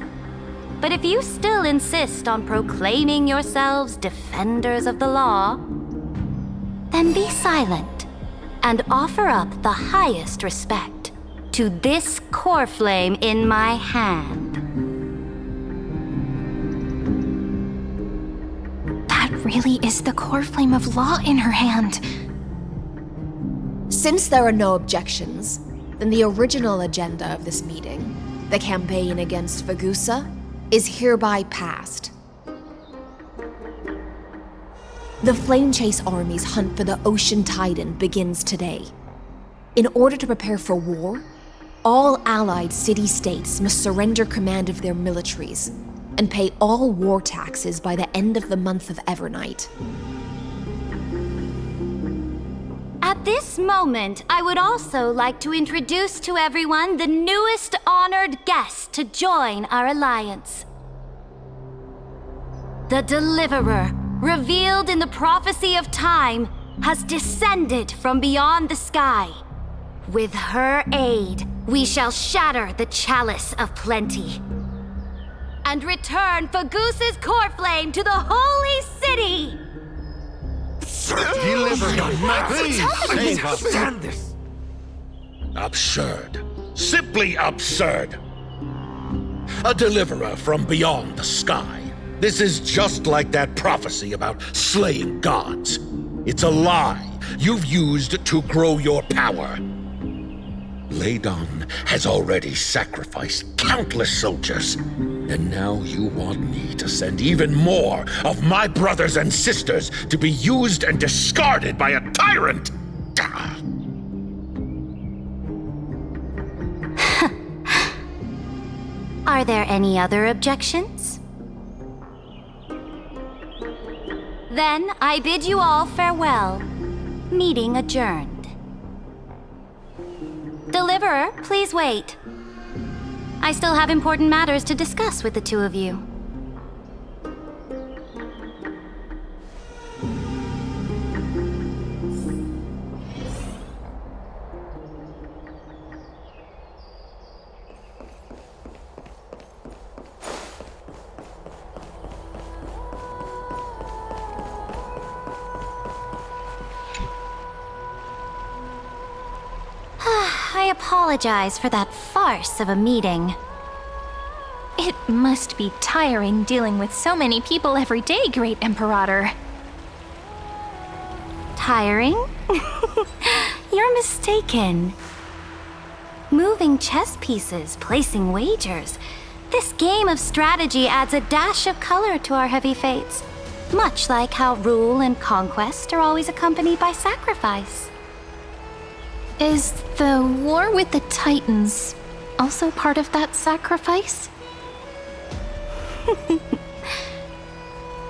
But if you still insist on proclaiming yourselves defenders of the law, then be silent and offer up the highest respect to this core flame in my hand. That really is the core flame of law in her hand. Since there are no objections, then the original agenda of this meeting, the campaign against Fagusa, is hereby passed. The Flame Chase Army's hunt for the Ocean Titan begins today. In order to prepare for war, all allied city-states must surrender command of their militaries and pay all war taxes by the end of the month of Evernight. At this moment, I would also like to introduce to everyone the newest honored guest to join our alliance. The Deliverer, revealed in the prophecy of time, has descended from beyond the sky. With her aid, we shall shatter the chalice of plenty and return Fagusa's core flame to the holy city! Deliver her, please save us. Stand this! Absurd. Simply absurd. A deliverer from beyond the sky. This is just like that prophecy about slaying gods. It's a lie you've used to grow your power. Ladon has already sacrificed countless soldiers, and now you want me to send even more of my brothers and sisters to be used and discarded by a tyrant! Are there any other objections? Then I bid you all farewell. Meeting adjourned. Deliverer, please wait. I still have important matters to discuss with the two of you. I apologize for that farce of a meeting. It must be tiring dealing with so many people every day, Great Imperator. Tiring? You're mistaken. Moving chess pieces, placing wagers. This game of strategy adds a dash of color to our heavy fates, much like how rule and conquest are always accompanied by sacrifice. Is the war with the Titans also part of that sacrifice?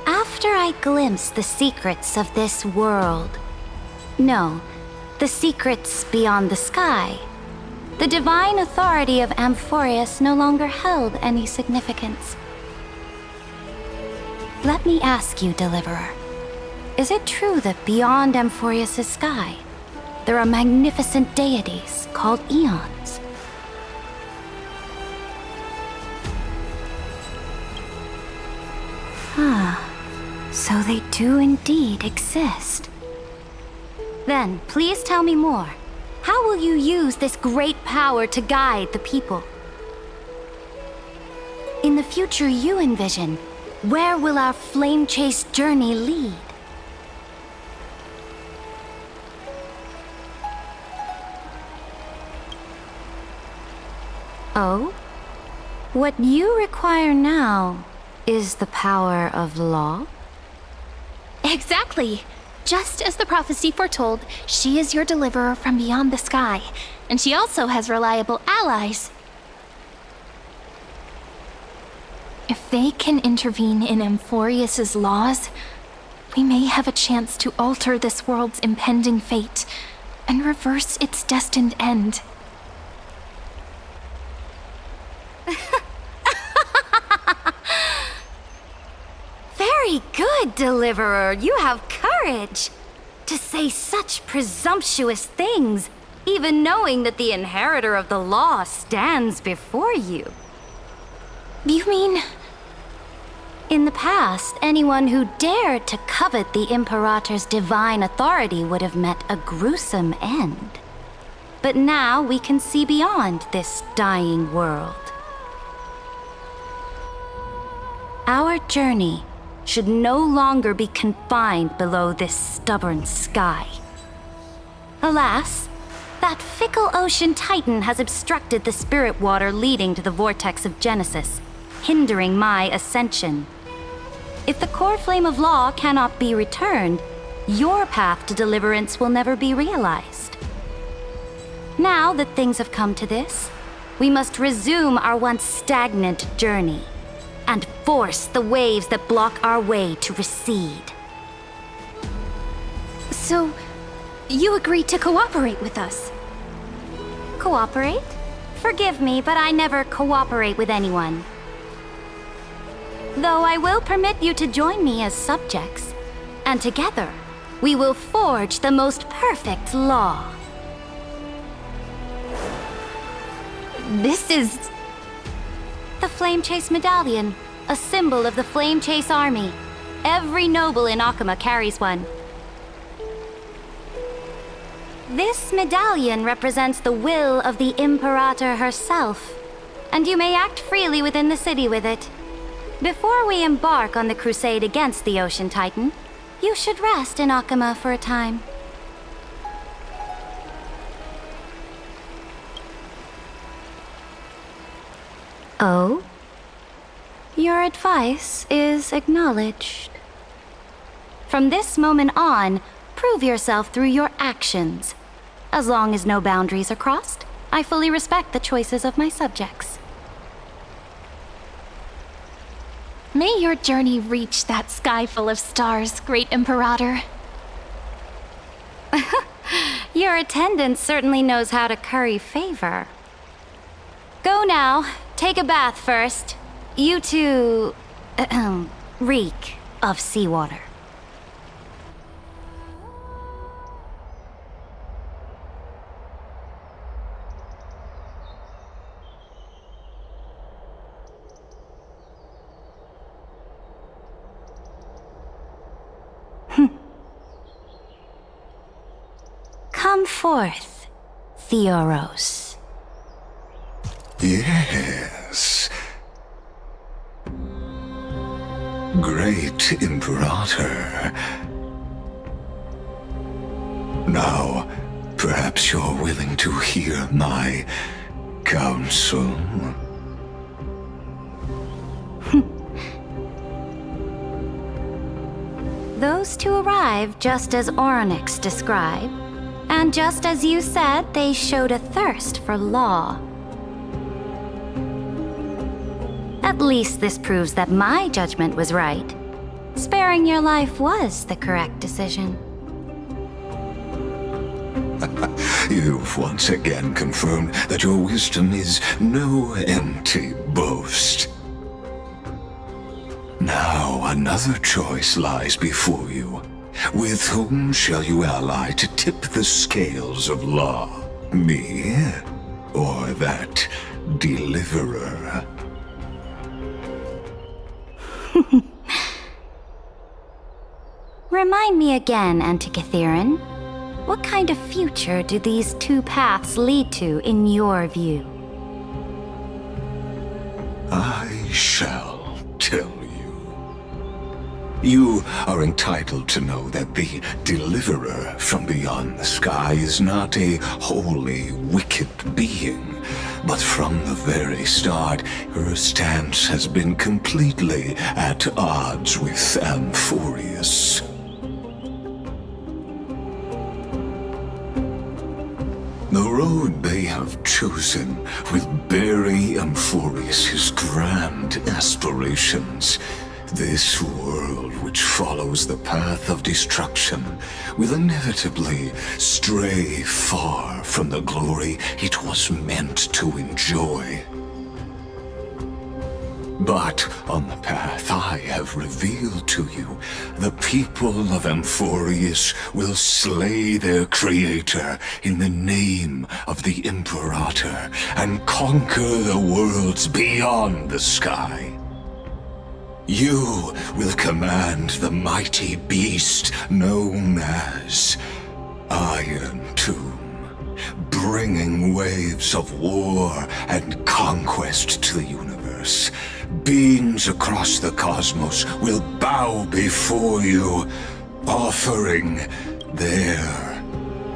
After I glimpse the secrets of this world, no, the secrets beyond the sky, the divine authority of Amphorius no longer held any significance. Let me ask you, Deliverer, is it true that beyond Amphorius' sky, there are magnificent deities called eons? So they do indeed exist. Then, please tell me more. How will you use this great power to guide the people? In the future you envision, where will our flame chase journey lead? Oh? What you require now is the power of law? Exactly! Just as the prophecy foretold, she is your deliverer from beyond the sky, and she also has reliable allies. If they can intervene in Amphorius's laws, we may have a chance to alter this world's impending fate and reverse its destined end. Very good, Deliverer. You have courage. To say such presumptuous things, even knowing that the inheritor of the law stands before you. You mean... In the past, anyone who dared to covet the Imperator's divine authority would have met a gruesome end. But now we can see beyond this dying world. Our journey should no longer be confined below this stubborn sky. Alas, that fickle ocean titan has obstructed the spirit water leading to the vortex of Genesis, hindering my ascension. If the core flame of law cannot be returned, your path to deliverance will never be realized. Now that things have come to this, we must resume our once stagnant journey and force the waves that block our way to recede. So, you agreed to cooperate with us? Cooperate? Forgive me, but I never cooperate with anyone. Though I will permit you to join me as subjects, and together, we will forge the most perfect law. This is... The Flame Chase Medallion, a symbol of the Flame Chase Army. Every noble in Akuma carries one. This medallion represents the will of the Imperator herself, and you may act freely within the city with it. Before we embark on the crusade against the Ocean Titan, you should rest in Akuma for a time. Oh? Your advice is acknowledged. From this moment on, prove yourself through your actions. As long as no boundaries are crossed, I fully respect the choices of my subjects. May your journey reach that sky full of stars, Great Imperator. Your attendant certainly knows how to curry favor. Go now. Take a bath first. You two... reek of seawater. Come forth, Theoros. Yes. Great Imperator. Now, perhaps you're willing to hear my counsel? Those two arrived just as Orynyx described, and just as you said, they showed a thirst for law. At least this proves that my judgment was right. Sparing your life was the correct decision. You've once again confirmed that your wisdom is no empty boast. Now another choice lies before you. With whom shall you ally to tip the scales of law? Me? Or that deliverer? Remind me again, Antikythera. What kind of future do these two paths lead to in your view? I shall tell you. You are entitled to know that the Deliverer from beyond the sky is not a wholly wicked being, but from the very start, her stance has been completely at odds with Amphorius. The road they have chosen will bury Amphorius' grand aspirations. This world which follows the path of destruction will inevitably stray far from the glory it was meant to enjoy. But on the path I have revealed to you, the people of Amphorius will slay their creator in the name of the Imperator and conquer the worlds beyond the sky. You will command the mighty beast known as Iron Tomb, bringing waves of war and conquest to the universe. Beings across the cosmos will bow before you, offering their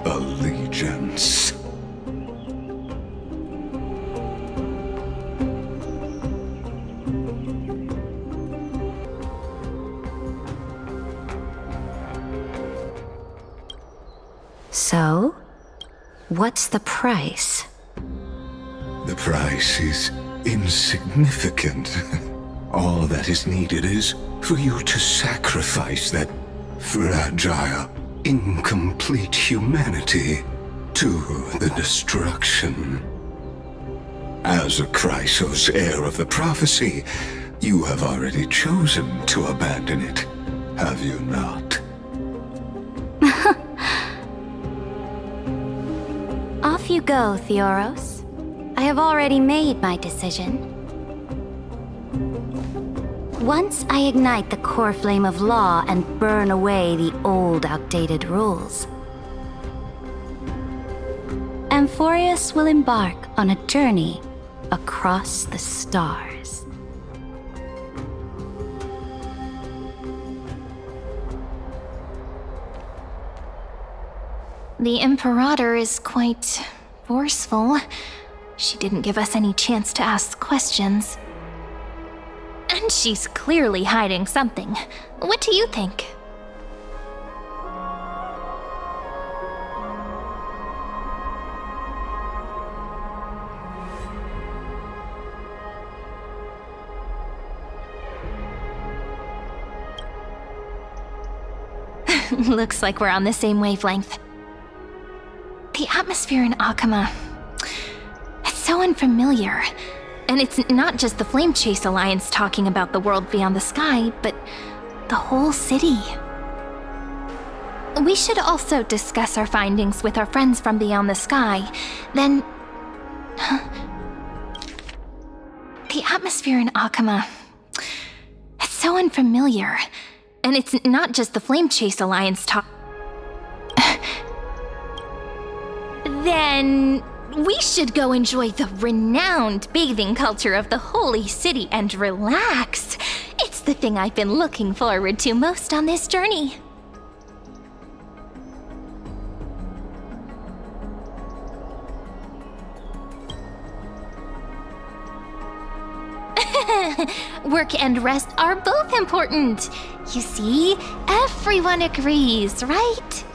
allegiance. So, what's the price? The price is insignificant. All that is needed is for you to sacrifice that fragile, incomplete humanity to the destruction. As a Chrysos, heir of the prophecy, you have already chosen to abandon it, have you not? Off you go, Theoros. I have already made my decision. Once I ignite the core flame of law and burn away the old, outdated rules, Amphorius will embark on a journey across the stars. The Imperator is quite forceful. She didn't give us any chance to ask questions. And she's clearly hiding something. What do you think? Looks like we're on the same wavelength. The atmosphere in Akama, it's so unfamiliar. And it's not just the Flame Chase Alliance talking about the world beyond the sky, but the whole city. We should also discuss our findings with our friends from beyond the sky. Then... The atmosphere in Akama, it's so unfamiliar. And it's not just the Flame Chase Alliance talk... Then... we should go enjoy the renowned bathing culture of the holy city and relax. It's the thing I've been looking forward to most on this journey. Work and rest are both important. You see, everyone agrees, right?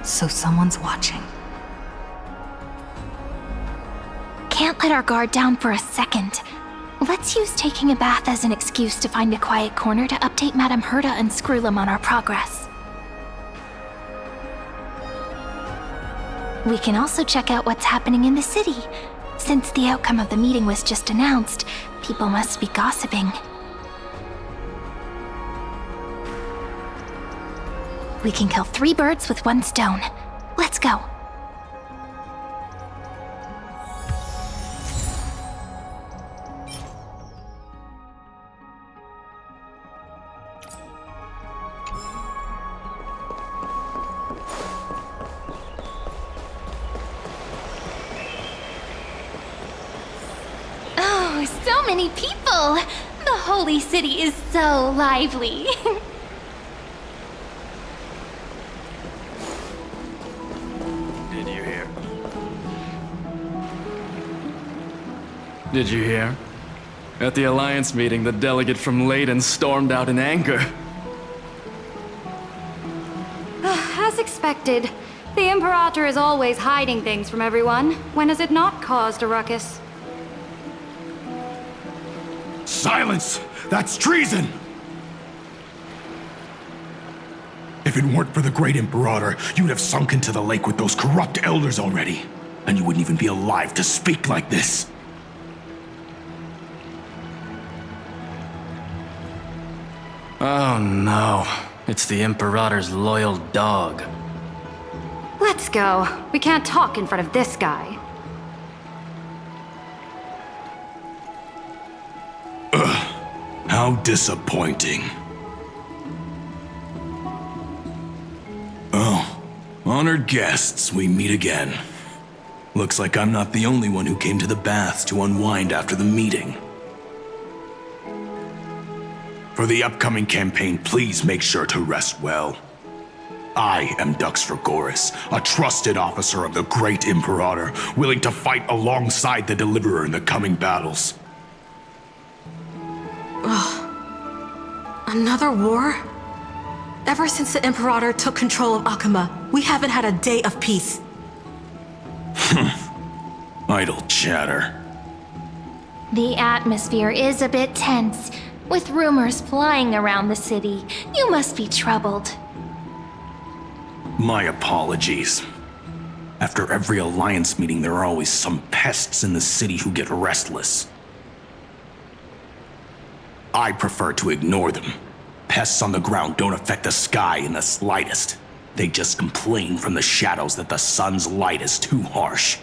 So someone's watching. Can't let our guard down for a second. Let's use taking a bath as an excuse to find a quiet corner to update Madame Herta and Screwlum on our progress. We can also check out what's happening in the city. Since the outcome of the meeting was just announced, people must be gossiping. We can kill 3 birds with 1 stone. Let's go. many people! The holy city is so lively. Did you hear? Did you hear? At the Alliance meeting, the delegate from Leyden stormed out in anger. As expected, the Imperator is always hiding things from everyone. When has it not caused a ruckus? Silence! That's treason! If it weren't for the Great Imperator, you'd have sunk into the lake with those corrupt elders already. And you wouldn't even be alive to speak like this. Oh no. It's the Imperator's loyal dog. Let's go. We can't talk in front of this guy. How disappointing. Oh, honored guests, we meet again. Looks like I'm not the only one who came to the baths to unwind after the meeting. For the upcoming campaign, please make sure to rest well. I am Dux Fragoris, a trusted officer of the Great Imperator, willing to fight alongside the Deliverer in the coming battles. Another war? Ever since the Imperator took control of Akuma, we haven't had a day of peace. Idle chatter. The atmosphere is a bit tense, with rumors flying around the city. You must be troubled. My apologies. After every Alliance meeting, there are always some pests in the city who get restless. I prefer to ignore them. Pests on the ground don't affect the sky in the slightest. They just complain from the shadows that the sun's light is too harsh.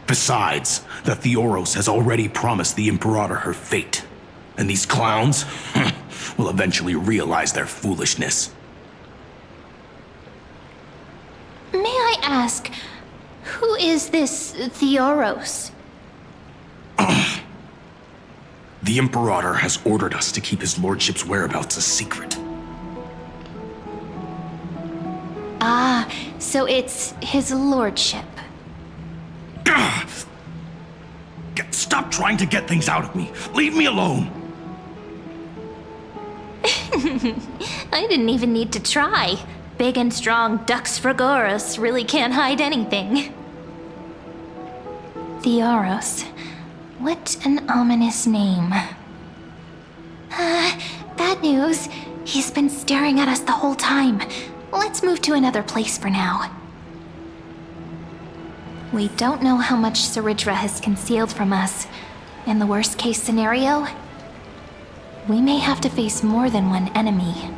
Besides, the Theoros has already promised the Imperator her fate. And these clowns will eventually realize their foolishness. May I ask, who is this Theoros? The Imperator has ordered us to keep his lordship's whereabouts a secret. Ah, so it's his lordship. Stop trying to get things out of me. Leave me alone. I didn't even need to try. Big and strong Dux Fragoris really can't hide anything. Theoros. What an ominous name. Bad news. He's been staring at us the whole time. Let's move to another place for now. We don't know how much Saridra has concealed from us. In the worst case scenario, we may have to face more than one enemy.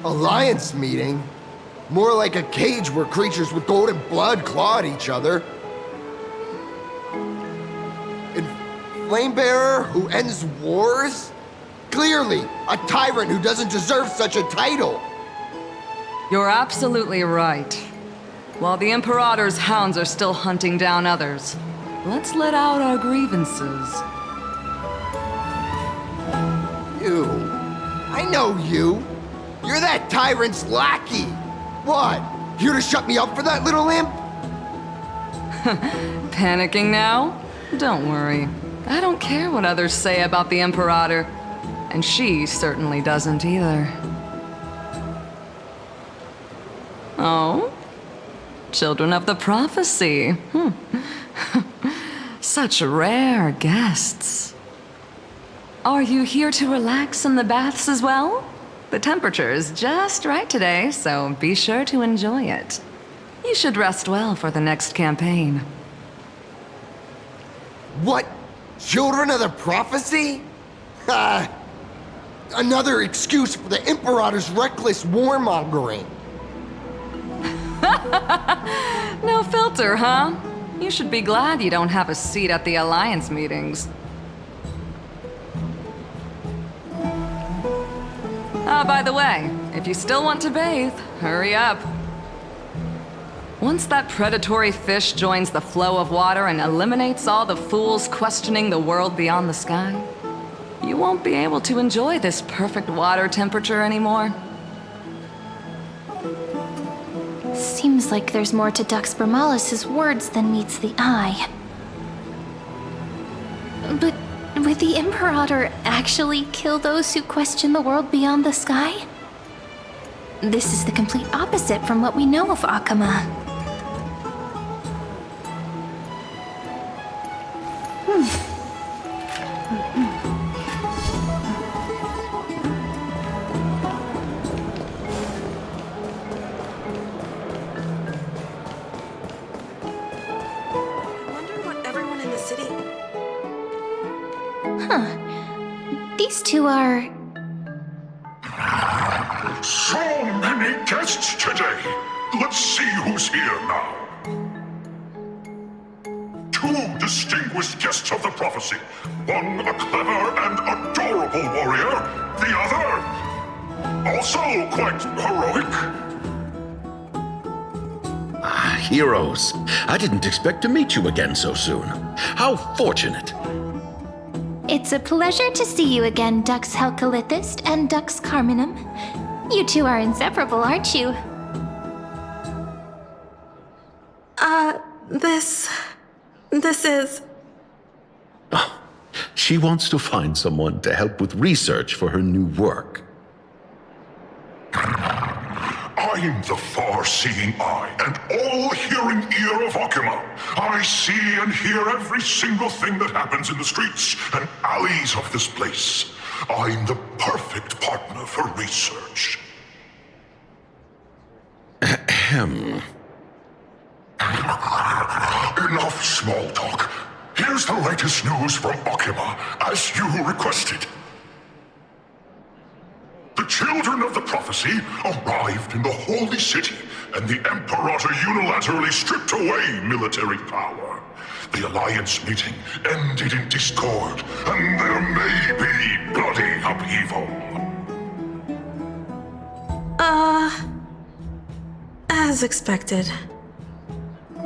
Alliance meeting? More like a cage where creatures with golden blood claw at each other. And Flamebearer who ends wars? Clearly, a tyrant who doesn't deserve such a title. You're absolutely right. While the Imperator's hounds are still hunting down others, let's let out our grievances. You. I know you. You're that tyrant's lackey. What? Here to shut me up for that little imp? Panicking now? Don't worry. I don't care what others say about the Imperator. And she certainly doesn't either. Oh? Children of the Prophecy. Such rare guests. Are you here to relax in the baths as well? The temperature is just right today, so be sure to enjoy it. You should rest well for the next campaign. What? Children of the Prophecy? Another excuse for the Imperator's reckless warmongering. No filter, huh? You should be glad you don't have a seat at the Alliance meetings. By the way, if you still want to bathe, hurry up. Once that predatory fish joins the flow of water and eliminates all the fools questioning the world beyond the sky, you won't be able to enjoy this perfect water temperature anymore. Seems like there's more to Dux Bermalis' words than meets the eye. But would the Imperator actually kill those who question the world beyond the sky? This is the complete opposite from what we know of Akama. These two are... So many guests today. Let's see who's here now. Two distinguished guests of the prophecy. One a clever and adorable warrior. The other, also quite heroic. Heroes. I didn't expect to meet you again so soon. How fortunate. It's a pleasure to see you again, Dux Helcalithist and Dux Carminum. You two are inseparable, aren't you? This is... Oh, she wants to find someone to help with research for her new work. I'm the far-seeing eye and all-hearing ear of Akama. I see and hear every single thing that happens in the streets and alleys of this place. I'm the perfect partner for research. Ahem. Enough small talk. Here's the latest news from Akama, as you requested. The children of the prophecy arrived in the holy city, and the Imperator unilaterally stripped away military power. The Alliance meeting ended in discord, and there may be bloody upheaval. As expected.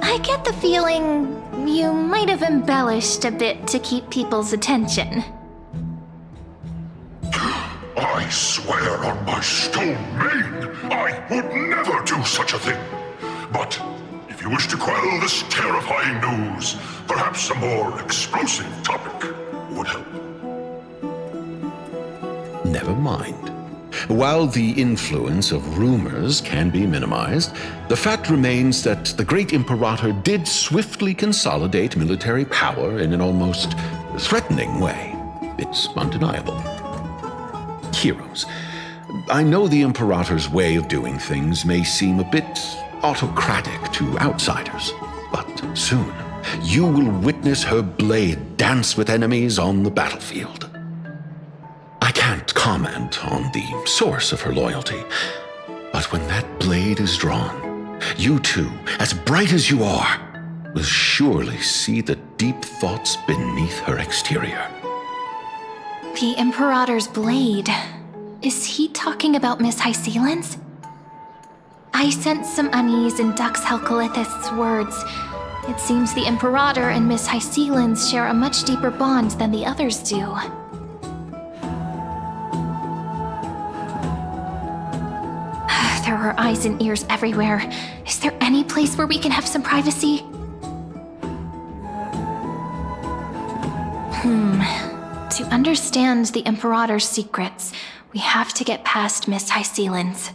I get the feeling you might have embellished a bit to keep people's attention. I swear on my stone mane, I would never do such a thing. But if you wish to quell this terrifying news, perhaps a more explosive topic would help. Never mind. While the influence of rumors can be minimized, the fact remains that the great Imperator did swiftly consolidate military power in an almost threatening way. It's undeniable. Heroes. I know the Imperator's way of doing things may seem a bit autocratic to outsiders, but soon you will witness her blade dance with enemies on the battlefield. I can't comment on the source of her loyalty, but when that blade is drawn, you two, as bright as you are, will surely see the deep thoughts beneath her exterior. The Imperator's blade. Is he talking about Miss Hycelens? I sense some unease in Dux Helcalithist's words. It seems the Imperator and Miss Hycelens share a much deeper bond than the others do. There are eyes and ears everywhere. Is there any place where we can have some privacy? To understand the Imperator's secrets, we have to get past Miss Hycelens.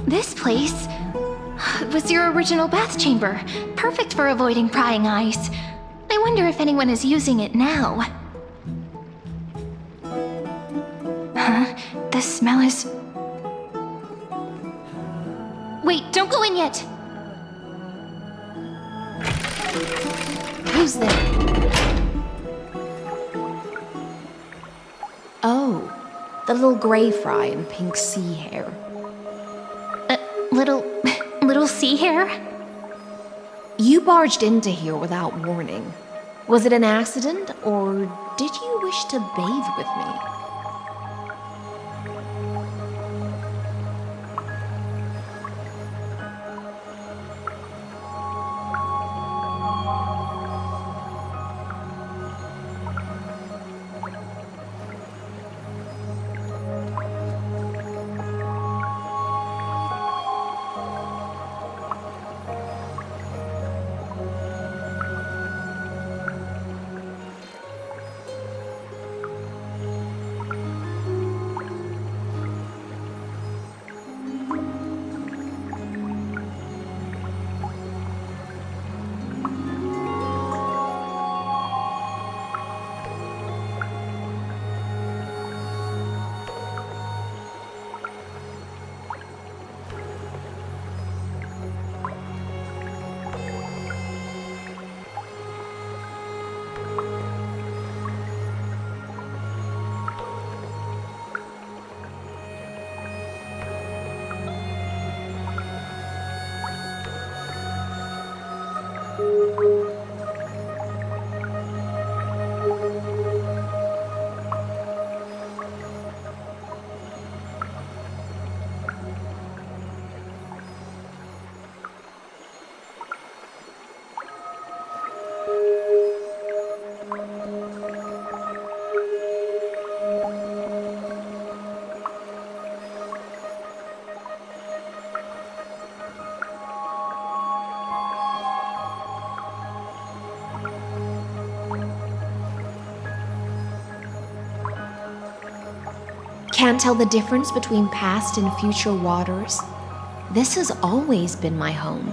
This place was your original bath chamber, perfect for avoiding prying eyes. I wonder if anyone is using it now. The smell is... Wait, don't go in yet! Who's there? Oh, the little gray fry in pink sea hair. Little sea hair? You barged into here without warning. Was it an accident, or did you wish to bathe with me? Can't tell the difference between past and future waters? This has always been my home.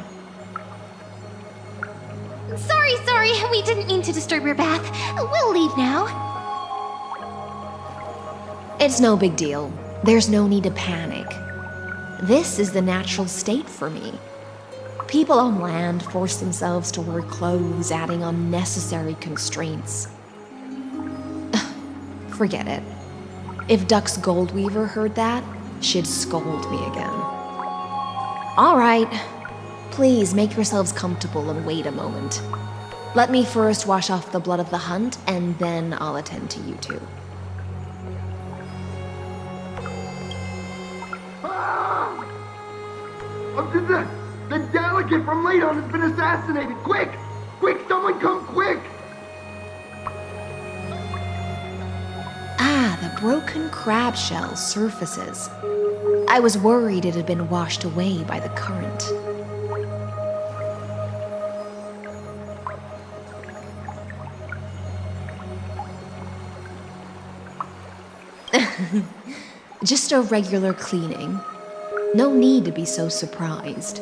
Sorry, we didn't mean to disturb your bath. We'll leave now. It's no big deal. There's no need to panic. This is the natural state for me. People on land force themselves to wear clothes, adding unnecessary constraints. Forget it. If Duck's Goldweaver heard that, she'd scold me again. All right. Please make yourselves comfortable and wait a moment. Let me first wash off the blood of the hunt, and then I'll attend to you two. The delegate from Ladon has been assassinated! Quick! Quick, someone come quick! Ah, the broken crab shell surfaces. I was worried it had been washed away by the current. Just a regular cleaning. No need to be so surprised.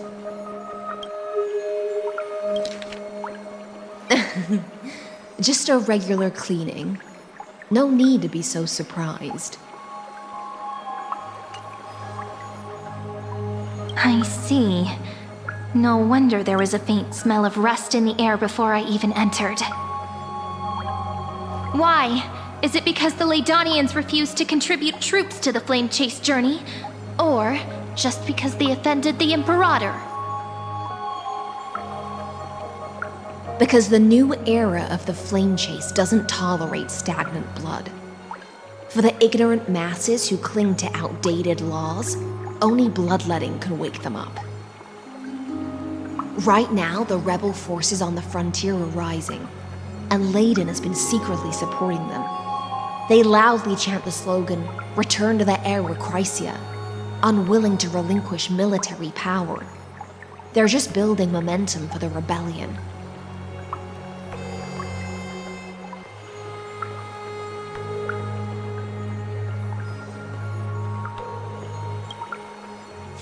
Just a regular cleaning. No need to be so surprised. I see. No wonder there was a faint smell of rust in the air before I even entered. Why? Is it because the Ladonians refused to contribute troops to the Flame Chase journey? Or just because they offended the Imperator? Because the new era of the Flame Chase doesn't tolerate stagnant blood. For the ignorant masses who cling to outdated laws, only bloodletting can wake them up. Right now, the rebel forces on the frontier are rising, and Ladon has been secretly supporting them. They loudly chant the slogan, "Return to the Era Chrysia," unwilling to relinquish military power. They're just building momentum for the rebellion.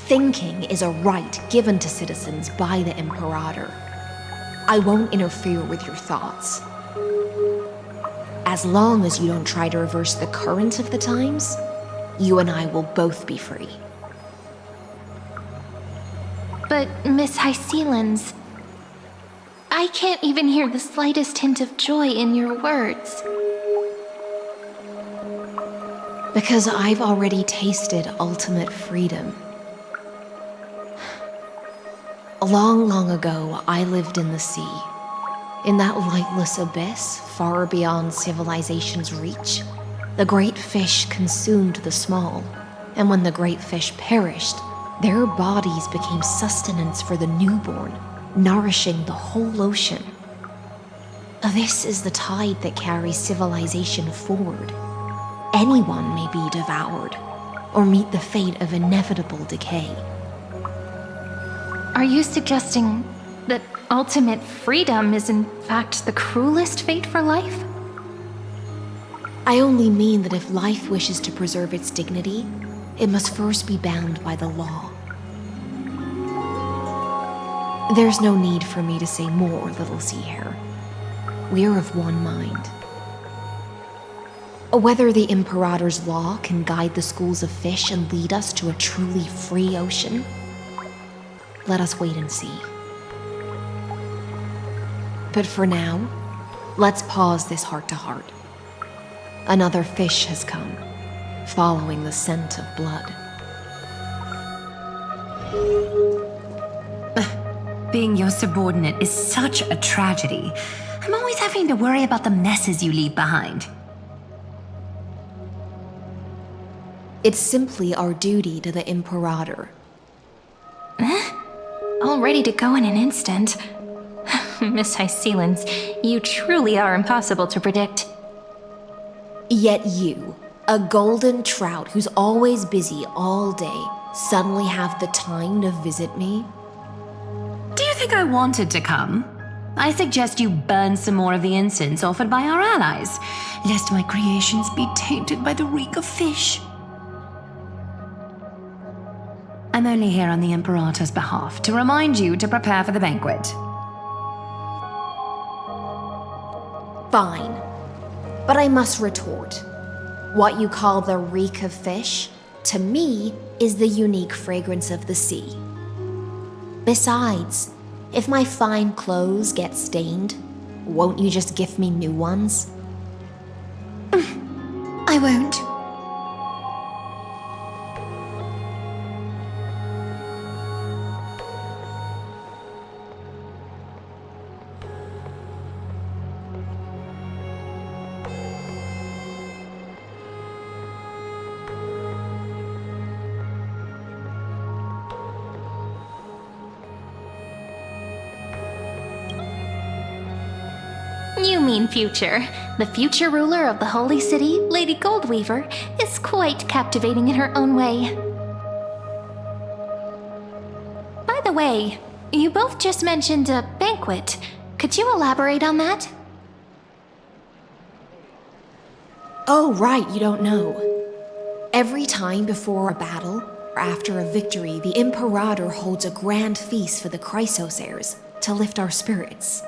Thinking is a right given to citizens by the Imperator. I won't interfere with your thoughts. As long as you don't try to reverse the current of the times, you and I will both be free. But, Miss Hysealans, I can't even hear the slightest hint of joy in your words. Because I've already tasted ultimate freedom. Long, long ago, I lived in the sea. In that lightless abyss, far beyond civilization's reach, the great fish consumed the small, and when the great fish perished, their bodies became sustenance for the newborn, nourishing the whole ocean. This is the tide that carries civilization forward. Anyone may be devoured, or meet the fate of inevitable decay. Are you suggesting that ultimate freedom is in fact the cruelest fate for life? I only mean that if life wishes to preserve its dignity, it must first be bound by the law. There's no need for me to say more, little sea hare. We're of one mind. Whether the Imperator's law can guide the schools of fish and lead us to a truly free ocean, let us wait and see. But for now, let's pause this heart-to-heart. Another fish has come, following the scent of blood. Being your subordinate is such a tragedy. I'm always having to worry about the messes you leave behind. It's simply our duty to the Imperator. All ready to go in an instant. Miss Hycelens, you truly are impossible to predict. Yet you, a golden trout who's always busy all day, suddenly have the time to visit me? Do you think I wanted to come? I suggest you burn some more of the incense offered by our allies, lest my creations be tainted by the reek of fish. I'm only here on the Imperator's behalf to remind you to prepare for the banquet. Fine. But I must retort. What you call the reek of fish, to me, is the unique fragrance of the sea. Besides, if my fine clothes get stained, won't you just gift me new ones? I won't. You mean future. The future ruler of the Holy City, Lady Goldweaver, is quite captivating in her own way. By the way, you both just mentioned a banquet. Could you elaborate on that? Oh, right, you don't know. Every time before a battle, or after a victory, the Imperator holds a grand feast for the Chrysos heirs to lift our spirits.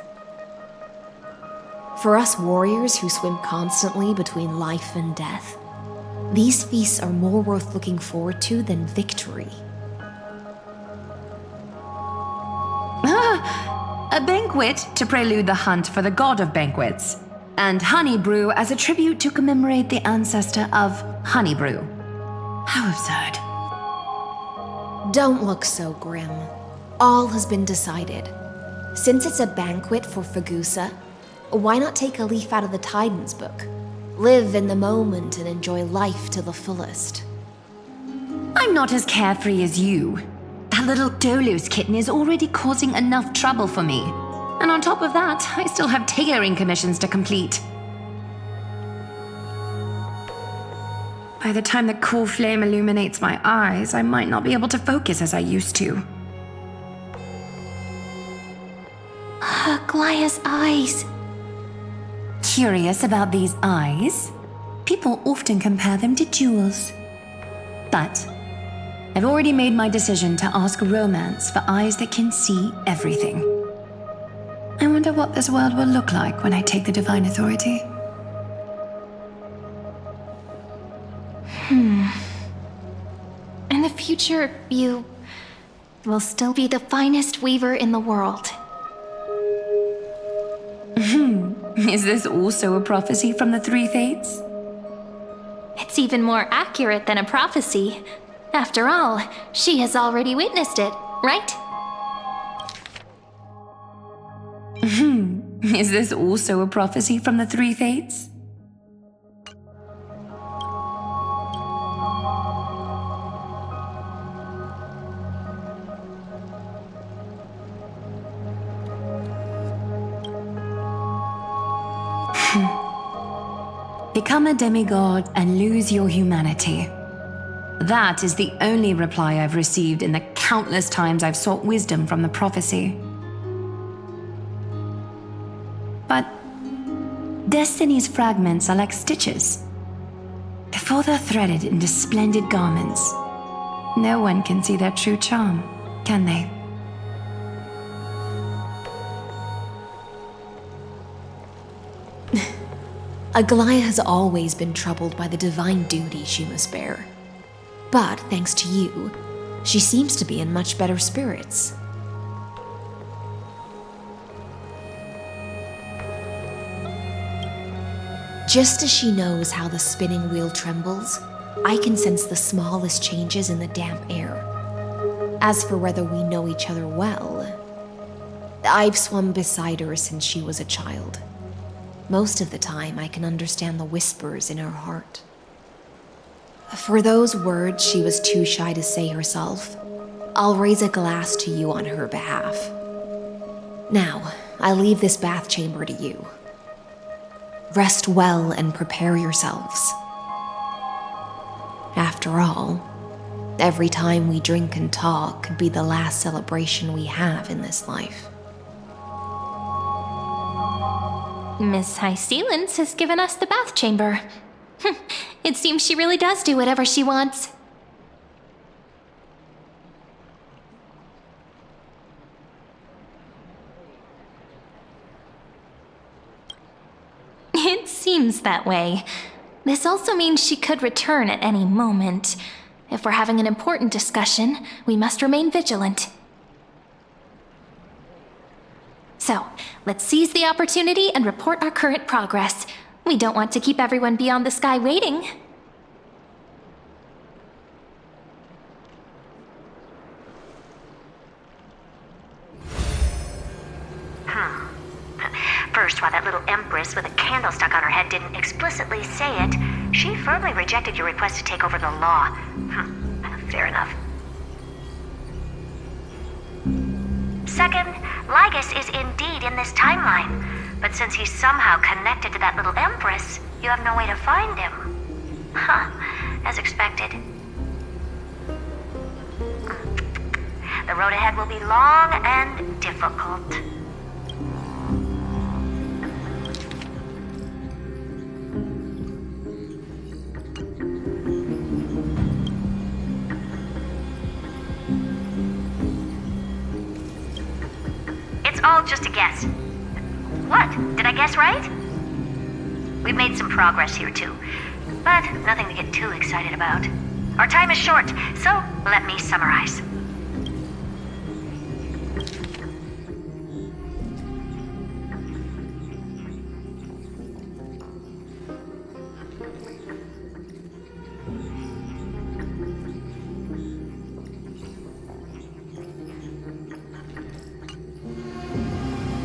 For us warriors who swim constantly between life and death, these feasts are more worth looking forward to than victory. A banquet to prelude the hunt for the god of banquets, and honey brew as a tribute to commemorate the ancestor of honey brew. How absurd. Don't look so grim. All has been decided. Since it's a banquet for Fagusa, why not take a leaf out of the Tidens book? Live in the moment and enjoy life to the fullest. I'm not as carefree as you. That little Dolos kitten is already causing enough trouble for me. And on top of that, I still have tailoring commissions to complete. By the time the cool flame illuminates my eyes, I might not be able to focus as I used to. Glaya's eyes. Curious about these eyes? People often compare them to jewels. But I've already made my decision to ask romance for eyes that can see everything. I wonder what this world will look like when I take the divine authority. In the future, you will still be the finest weaver in the world. Is this also a prophecy from the Three Fates? It's even more accurate than a prophecy. After all, she has already witnessed it, right? Is this also a prophecy from the Three Fates? Become a demigod and lose your humanity. That is the only reply I've received in the countless times I've sought wisdom from the prophecy. But Destiny's fragments are like stitches. Before they're threaded into splendid garments, no one can see their true charm, can they? Aglaia has always been troubled by the divine duty she must bear. But thanks to you, she seems to be in much better spirits. Just as she knows how the spinning wheel trembles, I can sense the smallest changes in the damp air. As for whether we know each other well, I've swum beside her since she was a child. Most of the time, I can understand the whispers in her heart. For those words she was too shy to say herself, I'll raise a glass to you on her behalf. Now, I leave this bath chamber to you. Rest well and prepare yourselves. After all, every time we drink and talk could be the last celebration we have in this life. Miss High Sealance has given us the bath chamber. It seems she really does do whatever she wants. It seems that way. This also means she could return at any moment. If we're having an important discussion, we must remain vigilant. So, let's seize the opportunity and report our current progress. We don't want to keep everyone beyond the sky waiting. First, while that little empress with a candle stuck on her head didn't explicitly say it, she firmly rejected your request to take over the law. Fair enough. Second, Lygus is indeed in this timeline, but since he's somehow connected to that little empress, you have no way to find him. As expected. The road ahead will be long and difficult. All just a guess. What? Did I guess right? We've made some progress here too, but nothing to get too excited about. Our time is short, so let me summarize.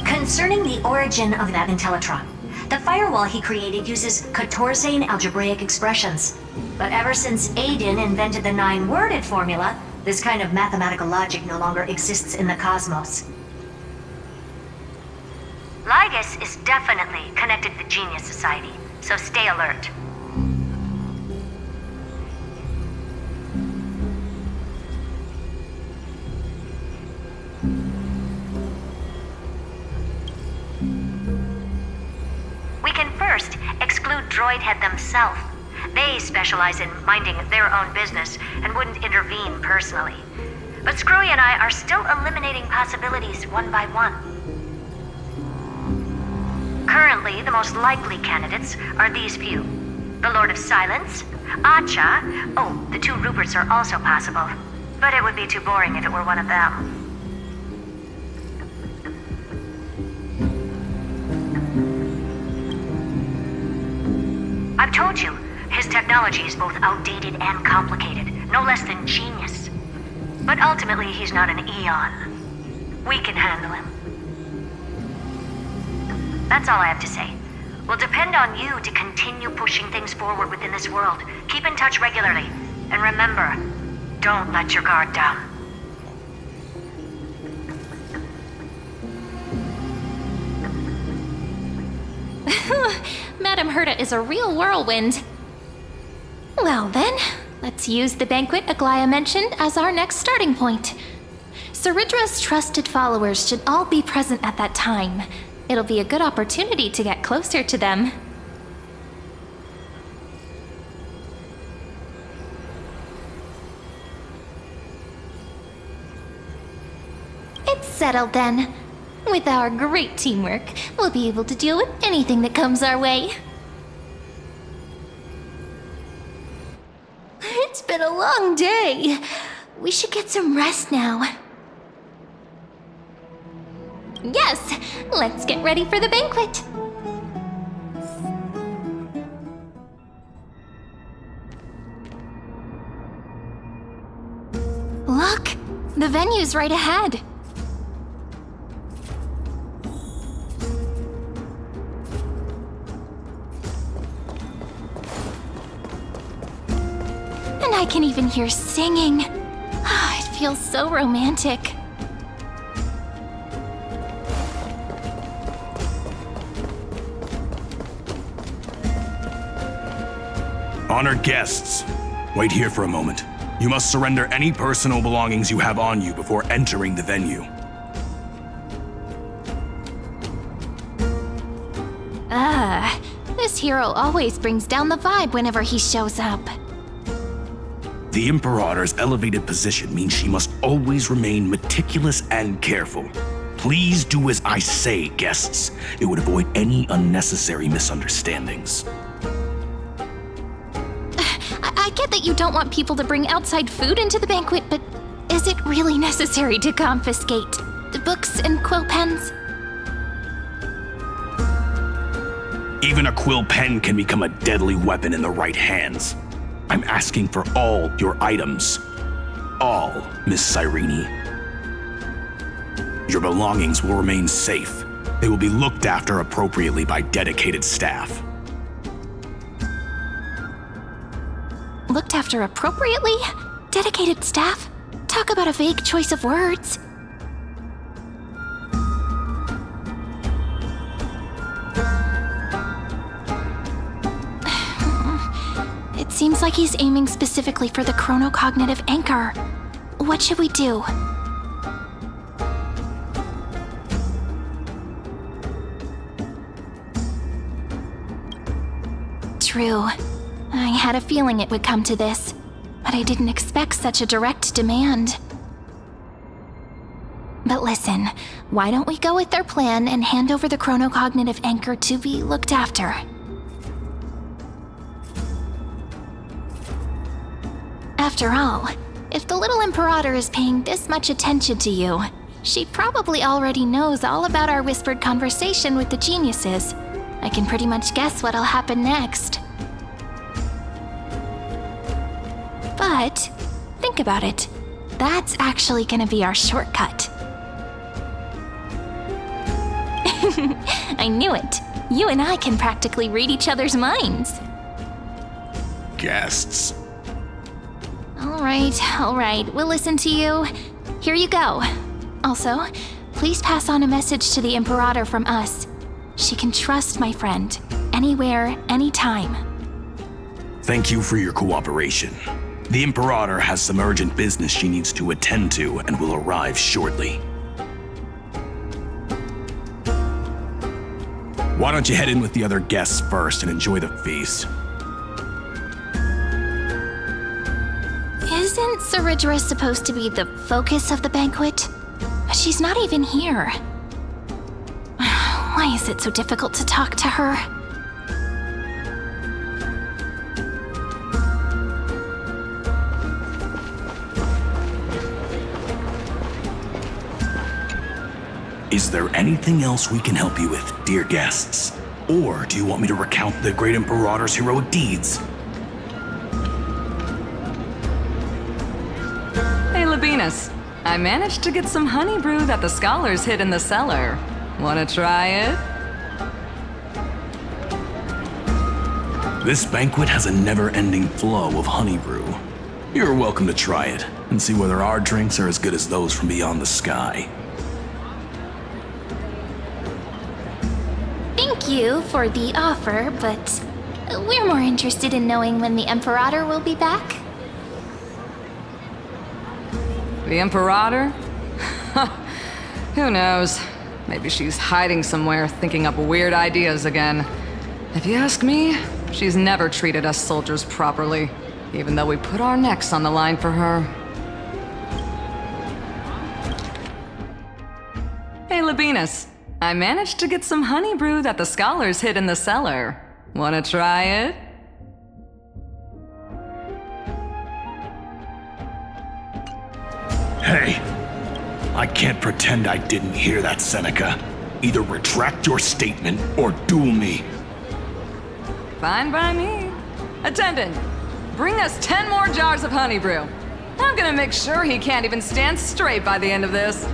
Concerning the origin of that Intellitron, the firewall he created uses Katorzane algebraic expressions. But ever since Aiden invented the 9-worded formula, this kind of mathematical logic no longer exists in the cosmos. Lygus is definitely connected to the Genius Society, so stay alert. We can first exclude Droidhead themselves. They specialize in minding their own business and wouldn't intervene personally. But Screwy and I are still eliminating possibilities one by one. Currently, the most likely candidates are these few. The Lord of Silence, Acha, oh, the 2 Ruperts are also possible. But it would be too boring if it were one of them. I've told you, his technology is both outdated and complicated, no less than genius. But ultimately, he's not an Eon. We can handle him. That's all I have to say. We'll depend on you to continue pushing things forward within this world. Keep in touch regularly. And remember, don't let your guard down. Madame Herta is a real whirlwind. Well then, let's use the banquet Aglaya mentioned as our next starting point. Ceridra's trusted followers should all be present at that time. It'll be a good opportunity to get closer to them. It's settled then. With our great teamwork, we'll be able to deal with anything that comes our way. It's been a long day. We should get some rest now. Yes, let's get ready for the banquet. Look, the venue's right ahead. And I can even hear singing. It feels so romantic. Honored guests, wait here for a moment. You must surrender any personal belongings you have on you before entering the venue. This hero always brings down the vibe whenever he shows up. The Imperator's elevated position means she must always remain meticulous and careful. Please do as I say, guests. It would avoid any unnecessary misunderstandings. I get that you don't want people to bring outside food into the banquet, but is it really necessary to confiscate the books and quill pens? Even a quill pen can become a deadly weapon in the right hands. I'm asking for all your items. All, Miss Cyrene. Your belongings will remain safe. They will be looked after appropriately by dedicated staff. Looked after appropriately? Dedicated staff? Talk about a vague choice of words. It seems like he's aiming specifically for the chronocognitive anchor. What should we do? True. I had a feeling it would come to this, but I didn't expect such a direct demand. But listen, why don't we go with their plan and hand over the chronocognitive anchor to be looked after? After all, if the little Imperator is paying this much attention to you, she probably already knows all about our whispered conversation with the geniuses. I can pretty much guess what'll happen next. But, think about it. That's actually gonna be our shortcut. I knew it. You and I can practically read each other's minds. Guests. All right, we'll listen to you. Here you go. Also, please pass on a message to the Imperator from us. She can trust my friend, anywhere, anytime. Thank you for your cooperation. The Imperator has some urgent business she needs to attend to and will arrive shortly. Why don't you head in with the other guests first and enjoy the feast? Isn't Ceridra's supposed to be the focus of the banquet? But she's not even here. Why is it so difficult to talk to her? Is there anything else we can help you with, dear guests? Or do you want me to recount the great Imperator's heroic deeds? Hey, Labinas. I managed to get some honey brew that the scholars hid in the cellar. Wanna try it? This banquet has a never-ending flow of honey brew. You're welcome to try it, and see whether our drinks are as good as those from beyond the sky. Thank you for the offer, but we're more interested in knowing when the Imperator will be back. The Imperator? Who knows? Maybe she's hiding somewhere, thinking up weird ideas again. If you ask me, she's never treated us soldiers properly, even though we put our necks on the line for her. Hey, Labinas. I managed to get some honey brew that the scholars hid in the cellar. Wanna try it? Hey, I can't pretend I didn't hear that, Seneca. Either retract your statement or duel me. Fine by me. Attendant, bring us 10 more jars of honey brew. I'm gonna make sure he can't even stand straight by the end of this.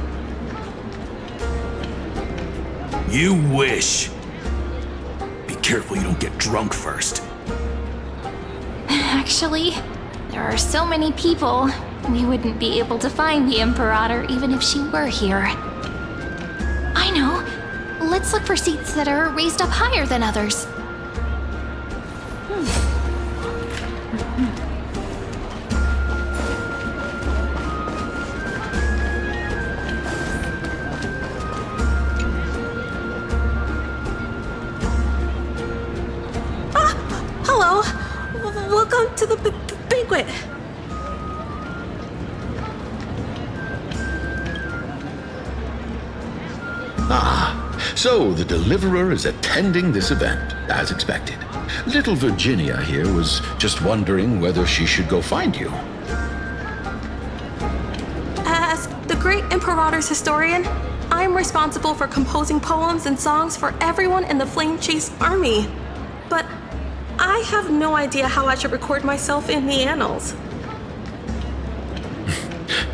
You wish. Be careful you don't get drunk first. Actually, there are so many people, we wouldn't be able to find the Imperator even if she were here. I know. Let's look for seats that are raised up higher than others. Hello. Welcome to the banquet. So the Deliverer is attending this event, as expected. Little Virginia here was just wondering whether she should go find you. As the great Imperator's historian, I'm responsible for composing poems and songs for everyone in the Flame Chase army. But I have no idea how I should record myself in the annals.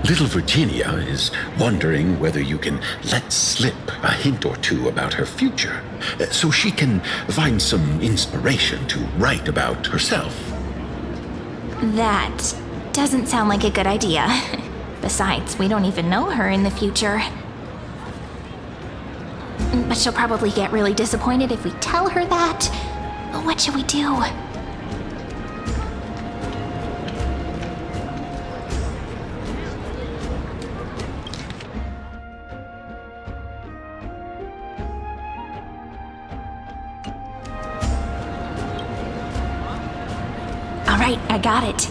Little Virginia is wondering whether you can let slip a hint or two about her future, so she can find some inspiration to write about herself. That doesn't sound like a good idea. Besides, we don't even know her in the future. But she'll probably get really disappointed if we tell her that. What should we do? Alright, I got it.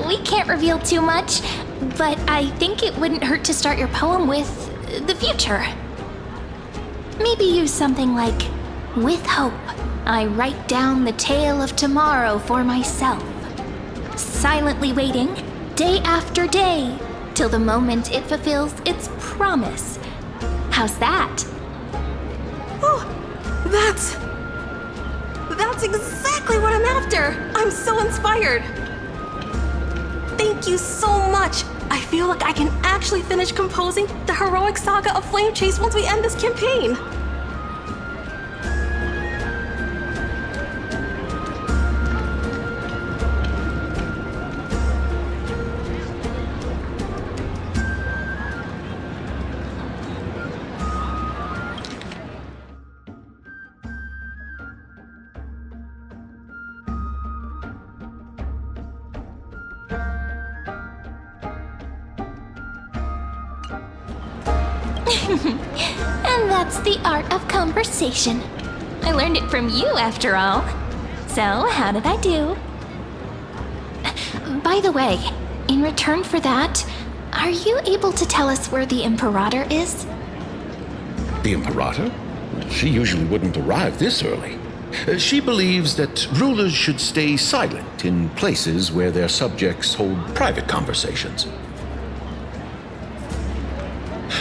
We can't reveal too much, but I think it wouldn't hurt to start your poem with the future. Maybe use something like, "With hope, I write down the tale of tomorrow for myself, silently waiting, day after day, till the moment it fulfills its promise." How's that? Oh, that's exactly what I'm after! I'm so inspired! Thank you so much! I feel like I can actually finish composing the heroic saga of Flame Chase once we end this campaign! And that's the art of conversation. I learned it from you, after all. So, how did I do? By the way, in return for that, are you able to tell us where the Imperator is? The Imperator? She usually wouldn't arrive this early. She believes that rulers should stay silent in places where their subjects hold private conversations.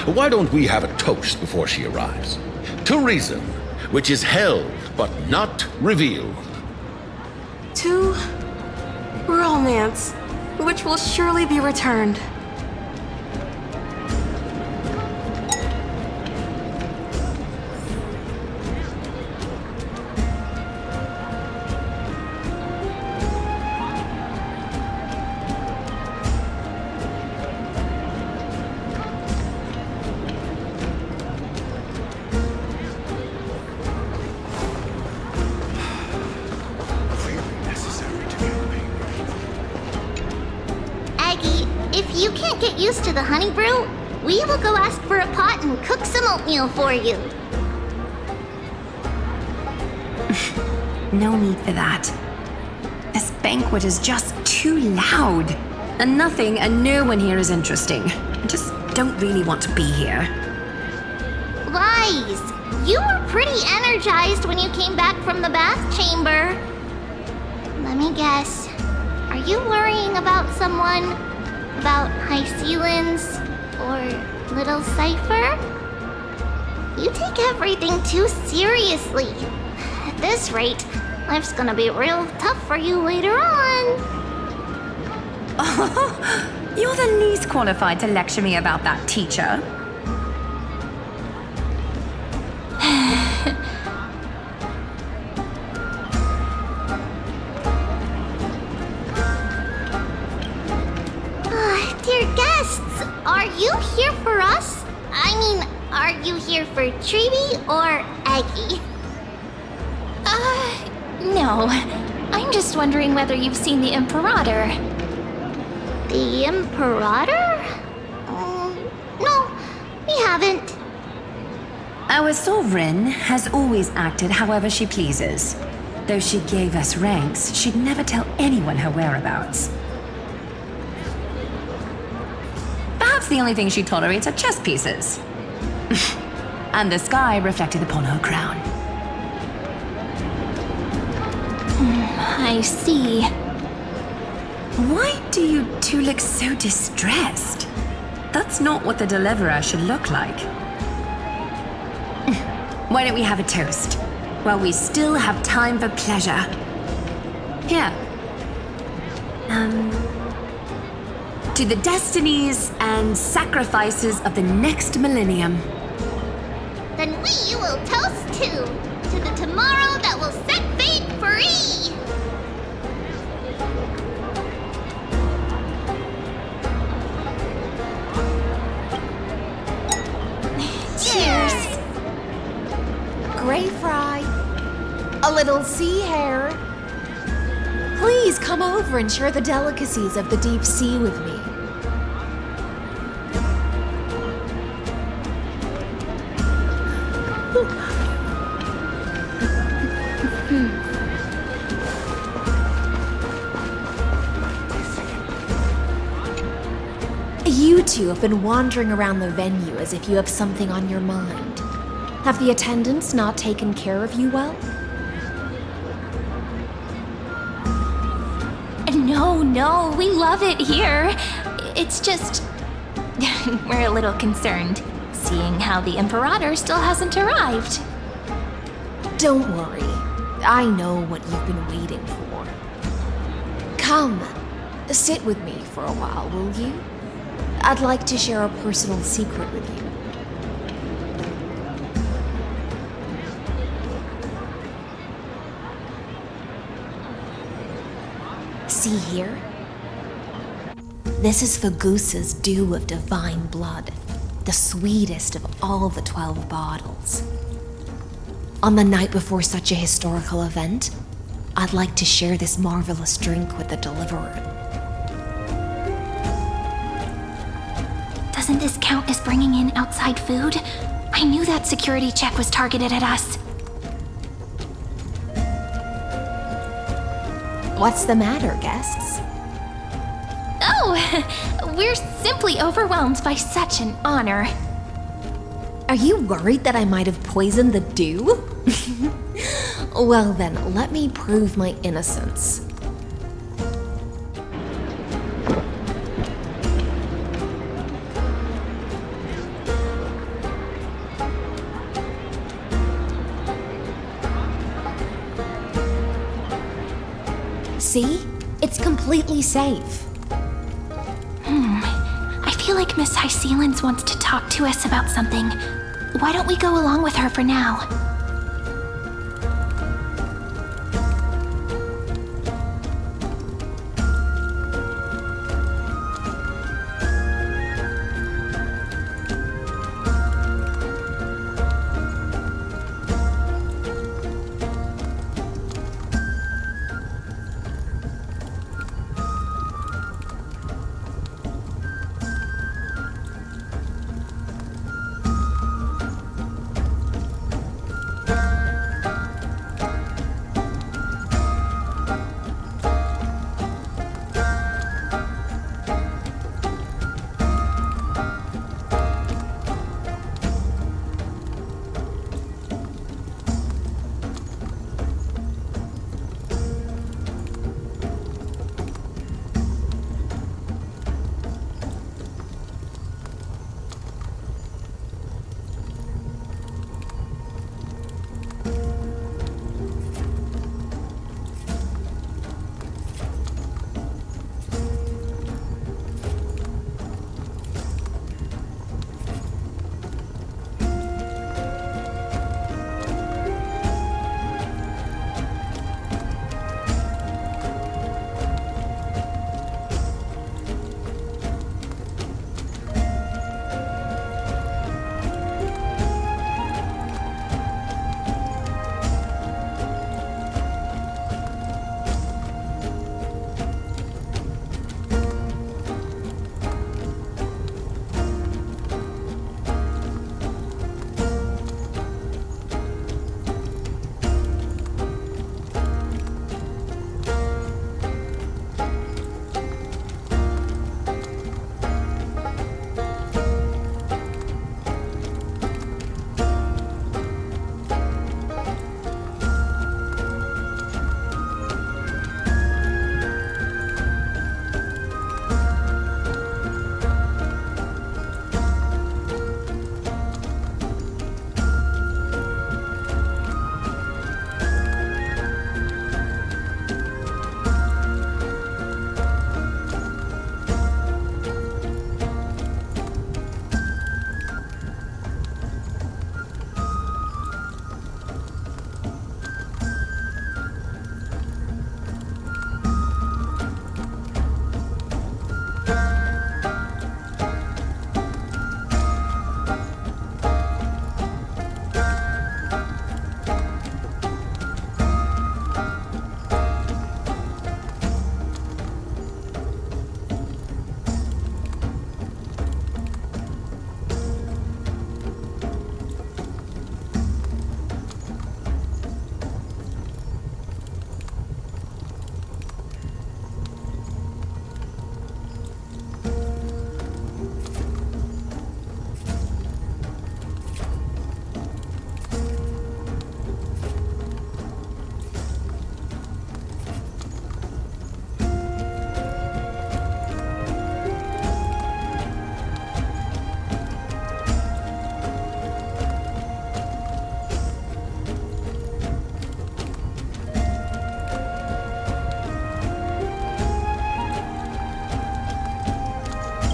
Why don't we have a toast before she arrives? to reason, which is held but not revealed. To romance, which will surely be returned. If you can't get used to the honey brew, we will go ask for a pot and cook some oatmeal for you. No need for that. This banquet is just too loud. And nothing and no one here is interesting. I just don't really want to be here. Lies! You were pretty energized when you came back from the bath chamber. Let me guess. Are you worrying about someone? About High Sealins? Or Little Cypher? You take everything too seriously. At this rate, life's gonna be real tough for you later on. Oh, you're the least qualified to lecture me about that, teacher. Dear guests, are you here for us? I mean, are you here for Treeby or Aggie? No. I'm just wondering whether you've seen the Imperator. The Imperator? No, we haven't. Our sovereign has always acted however she pleases. Though she gave us ranks, she'd never tell anyone her whereabouts. Perhaps the only thing she tolerates are chess pieces. And the sky reflected upon her crown. I see. Why do you two look so distressed? That's not what the Deliverer should look like. Why don't we have a toast? While we still have time for pleasure. Here. To the destinies and sacrifices of the next millennium. Then we will toast to the tomorrow that will set fate free! Cheers! Gray fry. A little sea hare. Please come over and share the delicacies of the deep sea with me. You two have been wandering around the venue as if you have something on your mind. Have the attendants not taken care of you well? No, we love it here. It's just... we're a little concerned, seeing how the Imperator still hasn't arrived. Don't worry. I know what you've been waiting for. Come, sit with me for a while, will you? I'd like to share a personal secret with you. See here? This is Fagusa's dew of divine blood, the sweetest of all the 12 bottles. On the night before such a historical event, I'd like to share this marvelous drink with the Deliverer. Doesn't this count as bringing in outside food? I knew that security check was targeted at us. What's the matter, guests? Oh, we're simply overwhelmed by such an honor. Are you worried that I might have poisoned the dew? Well then, let me prove my innocence. See? It's completely safe. I feel like Miss Hysealins wants to talk to us about something. Why don't we go along with her for now?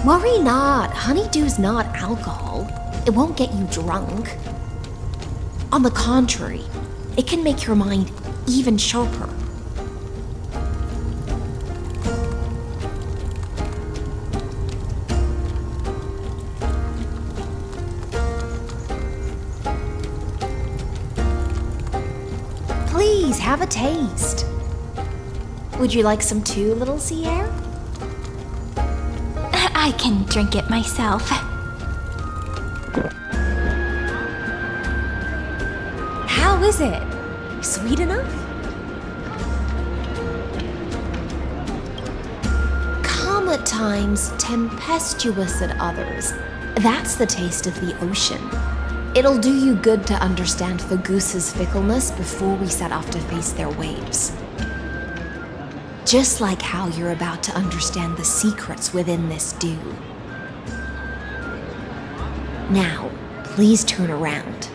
Worry not, honeydew's not alcohol. It won't get you drunk. On the contrary, it can make your mind even sharper. Please, have a taste. Would you like some too, little Sierra? I can drink it myself. How is it? Sweet enough? Calm at times, tempestuous at others. That's the taste of the ocean. It'll do you good to understand Fagusa's fickleness before we set off to face their waves. Just like how you're about to understand the secrets within this dew. Now, please turn around.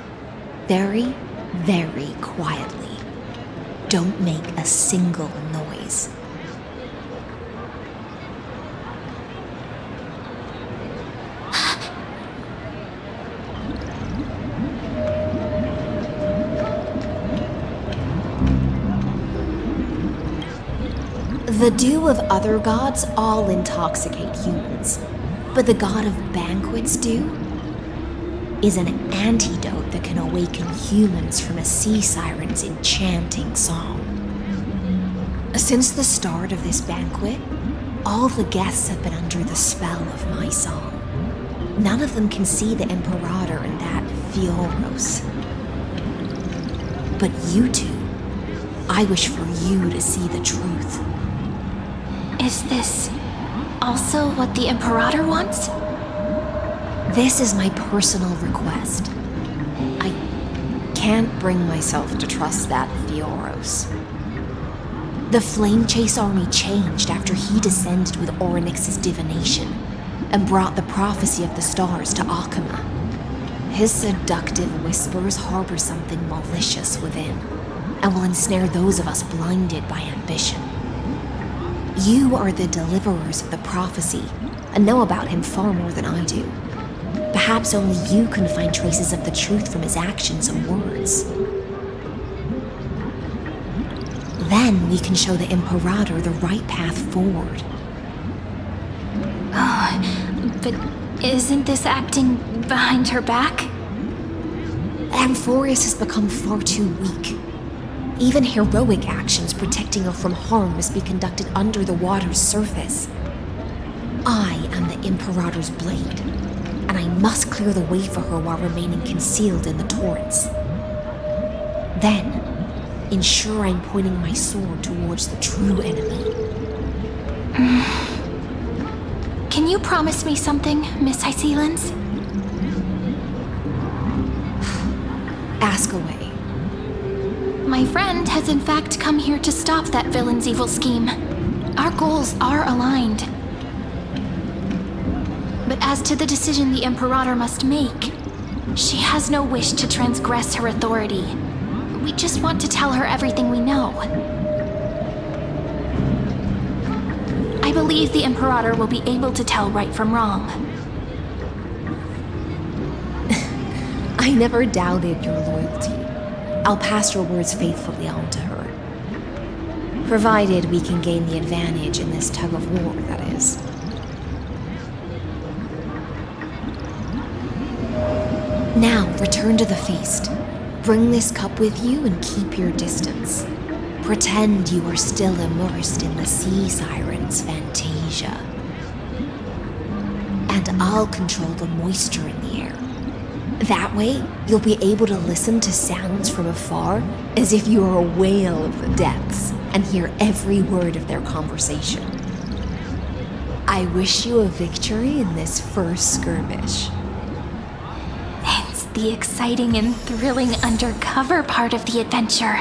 Very, very quietly. Don't make a single noise. The dew of other gods all intoxicate humans, but the god of banquets dew is an antidote that can awaken humans from a sea siren's enchanting song. Since the start of this banquet, all the guests have been under the spell of my song. None of them can see the Imperator and that Fioros. But you two, I wish for you to see the truth. Is this also what the Imperator wants? This is my personal request. I can't bring myself to trust that Fioros. The Flame Chase army changed after he descended with Orynyx's divination and brought the prophecy of the stars to Akuma. His seductive whispers harbor something malicious within and will ensnare those of us blinded by ambition. You are the deliverers of the prophecy and know about him far more than I do. Perhaps only you can find traces of the truth from his actions and words. Then we can show the Imperator the right path forward. Oh, but isn't this acting behind her back? Amphorius has become far too weak. Even heroic actions protecting her from harm must be conducted under the water's surface. I am the Imperator's blade, and I must clear the way for her while remaining concealed in the torrents. Then, ensure I'm pointing my sword towards the true enemy. Can you promise me something, Miss Hycelens? Ask away. My friend has in fact come here to stop that villain's evil scheme. Our goals are aligned. But as to the decision the Imperator must make, she has no wish to transgress her authority. We just want to tell her everything we know. I believe the Imperator will be able to tell right from wrong. I never doubted your loyalty. I'll pass your words faithfully on to her. Provided we can gain the advantage in this tug of war, that is. Now, return to the feast. Bring this cup with you and keep your distance. Pretend you are still immersed in the sea siren's fantasia. And I'll control the moisture in the air. That way, you'll be able to listen to sounds from afar as if you are a whale of the depths and hear every word of their conversation. I wish you a victory in this first skirmish. It's the exciting and thrilling undercover part of the adventure.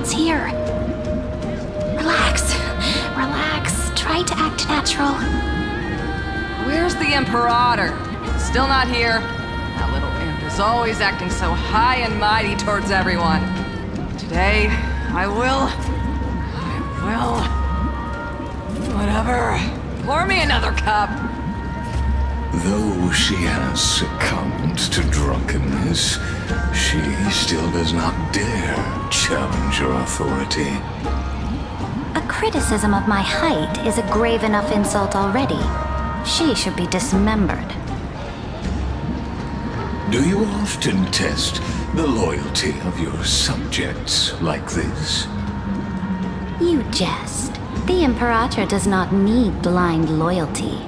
Everyone's here. Relax. Relax. Try to act natural. Where's the Imperator? Still not here. That little imp is always acting so high and mighty towards everyone. Today, I will. Whatever. Pour me another cup. Though she has succumbed to drunkenness, she still does not dare challenge your authority. A criticism of my height is a grave enough insult already. She should be dismembered. Do you often test the loyalty of your subjects like this? You jest. The Imperator does not need blind loyalty.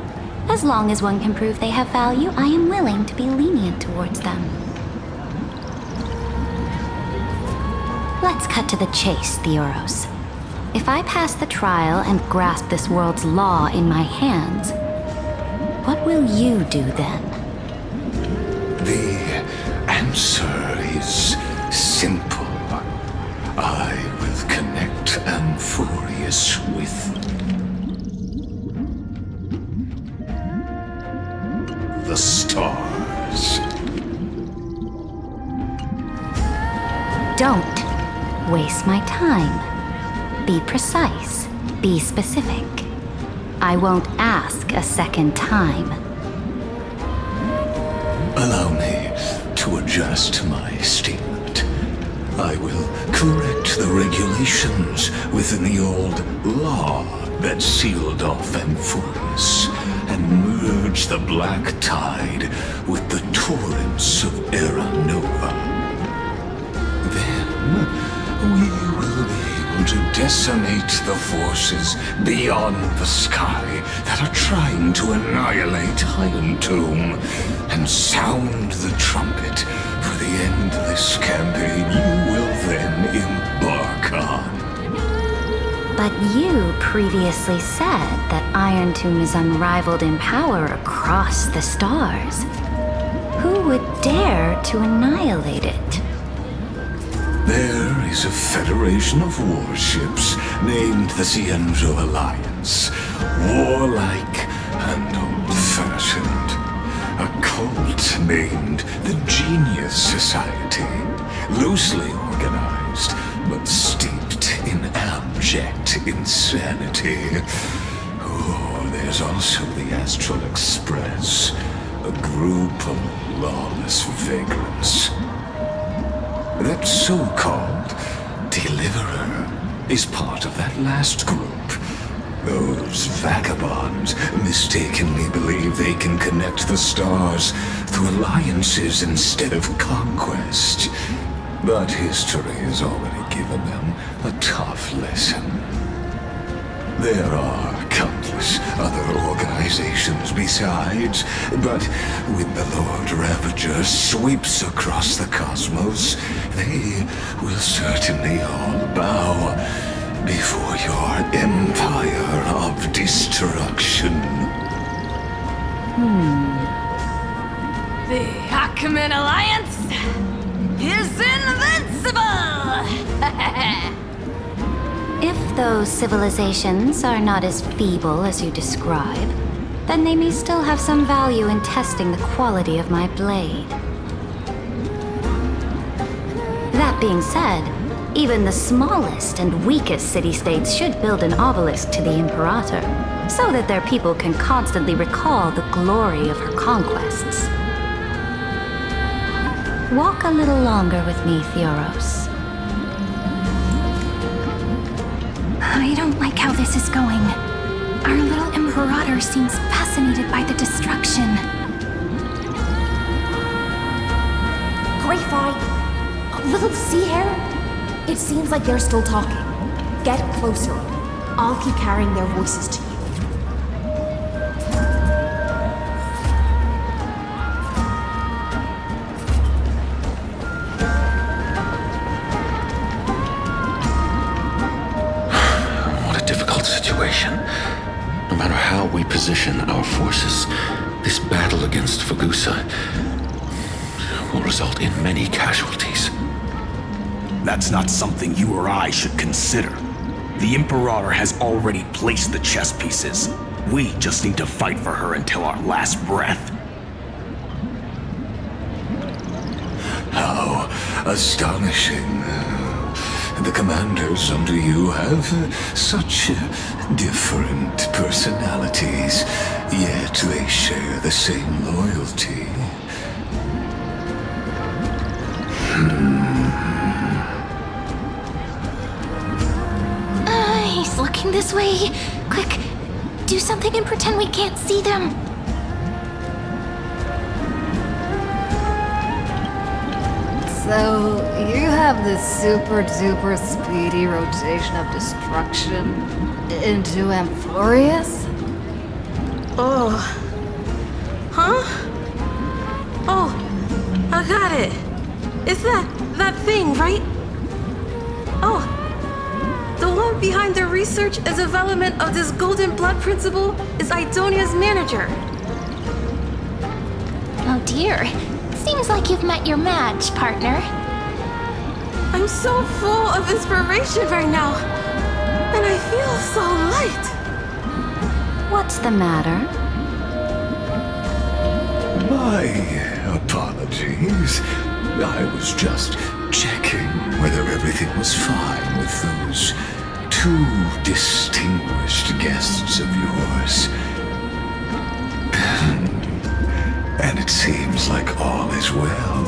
As long as one can prove they have value, I am willing to be lenient towards them. Let's cut to the chase, Theoros. If I pass the trial and grasp this world's law in my hands, what will you do then? The answer is simple. I will connect Amphorius with the stars. Don't waste my time. Be precise. Be specific. I won't ask a second time. Allow me to adjust my statement. I will correct the regulations within the old law that sealed off Amphorius and merge the black tide with the torrents of Era Nova. Then we will be able to decimate the forces beyond the sky that are trying to annihilate Iron Tomb and sound the trumpet for the endless campaign you will then embark on. But you previously said that Iron Tomb is unrivaled in power across the stars. Who would dare to annihilate it? There is a federation of warships named the Cienzo Alliance, warlike and old-fashioned. A cult named the Genius Society, loosely organized, but steeped in abject insanity. Oh, there's also the Astral Express, a group of lawless vagrants. That so-called Deliverer is part of that last group. Those vagabonds mistakenly believe they can connect the stars through alliances instead of conquest. But history has already given them a tough lesson. There are countless other organizations besides, but when the Lord Ravager sweeps across the cosmos, they will certainly all bow before your empire of destruction. The Ackman Alliance is invincible! If those civilizations are not as feeble as you describe, then they may still have some value in testing the quality of my blade. That being said, even the smallest and weakest city-states should build an obelisk to the Imperator, so that their people can constantly recall the glory of her conquests. Walk a little longer with me, Theoros. I don't like how this is going. Our little Imperator seems fascinated by the destruction. Greyfly, little sea hare? It seems like they're still talking. Get closer. I'll keep carrying their voices to you. What a difficult situation. No matter how we position our forces, this battle against Fagusa will result in many casualties. That's not something you or I should consider. The Imperator has already placed the chess pieces. We just need to fight for her until our last breath. How astonishing. The commanders under you have such different personalities, yet they share the same loyalty. He's looking this way. Quick, do something and pretend we can't see them. So, you have this super duper speedy rotation of destruction into Amphorius? Oh. Huh? Oh, I got it. It's that thing, right? Oh. The one behind the research and development of this golden blood principle is Idonia's manager. Oh dear. Seems like you've met your match, partner. I'm so full of inspiration right now. And I feel so light. What's the matter? My apologies. I was just checking whether everything was fine with those two distinguished guests of yours. And it seems like all is well.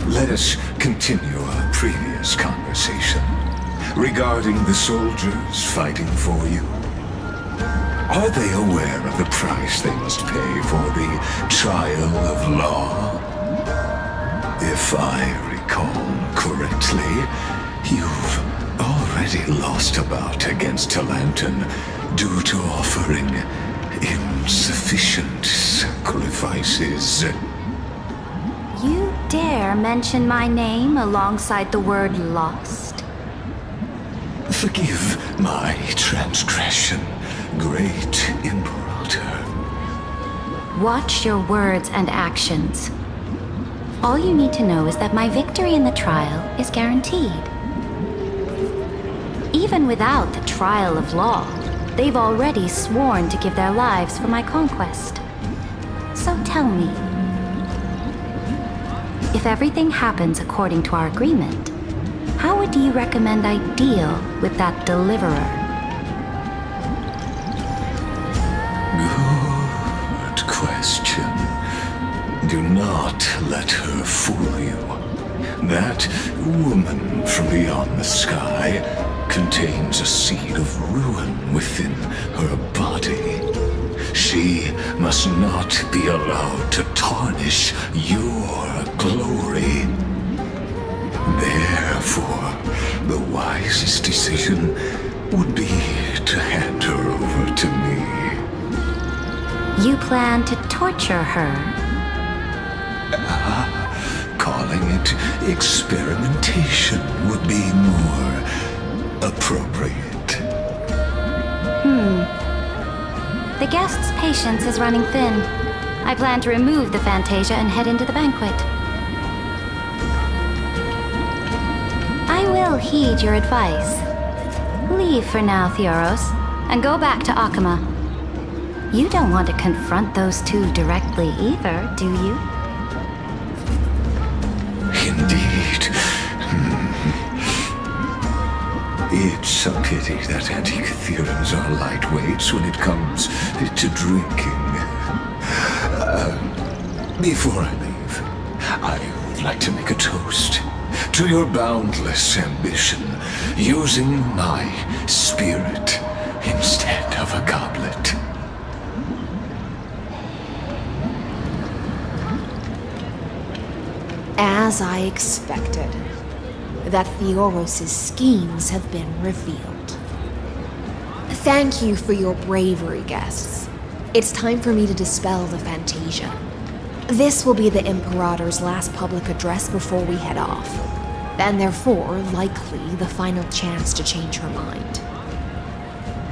Let us continue our previous conversation regarding the soldiers fighting for you. Are they aware of the price they must pay for the trial of law? If I recall correctly, you've already lost a bout against Talanton due to offering insufficient sacrifices. You dare mention my name alongside the word lost? Forgive my transgression, great Imperator. Watch your words and actions. All you need to know is that my victory in the trial is guaranteed. Even without the trial of law, they've already sworn to give their lives for my conquest. So tell me, if everything happens according to our agreement, how would you recommend I deal with that deliverer? Good question. Do not let her fool you. That woman from beyond the sky contains a seed of ruin within her body. She must not be allowed to tarnish your glory. Therefore, the wisest decision would be to hand her over to me. You plan to torture her? Calling it experimentation would be more appropriate. The guest's patience is running thin. I plan to remove the Fantasia and head into the banquet. I will heed your advice. Leave for now, Theoros, and go back to Akama. You don't want to confront those two directly either, do you? Indeed. It's a pity that Antikytherans are lightweights when it comes to drinking. Before I leave, I would like to make a toast to your boundless ambition, using my spirit instead of a goblet. As I expected, that Theoros' schemes have been revealed. Thank you for your bravery, guests. It's time for me to dispel the Fantasia. This will be the Imperator's last public address before we head off, and therefore, likely, the final chance to change her mind.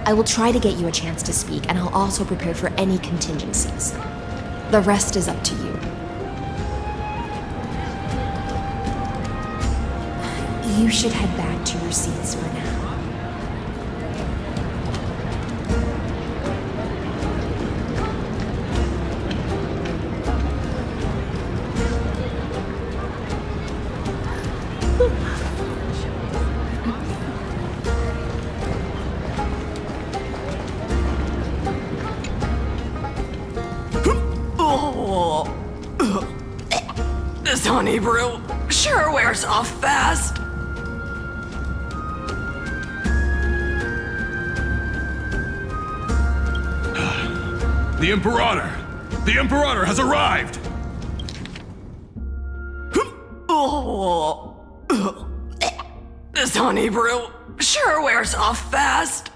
I will try to get you a chance to speak, and I'll also prepare for any contingencies. The rest is up to you. You should head back to your seats for now. This honey brew sure wears off fast. The Imperator! The Imperator has arrived! This honey brew sure wears off fast.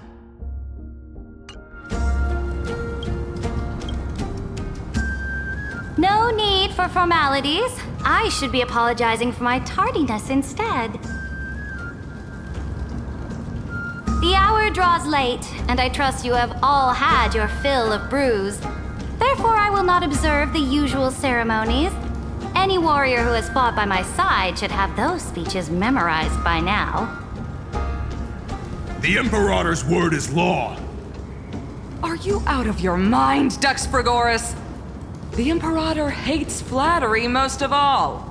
No need for formalities. I should be apologizing for my tardiness instead. The hour draws late, and I trust you have all had your fill of brews. Therefore, I will not observe the usual ceremonies. Any warrior who has fought by my side should have those speeches memorized by now. The Imperator's word is law. Are you out of your mind, Dux Frigoris? The Imperator hates flattery most of all.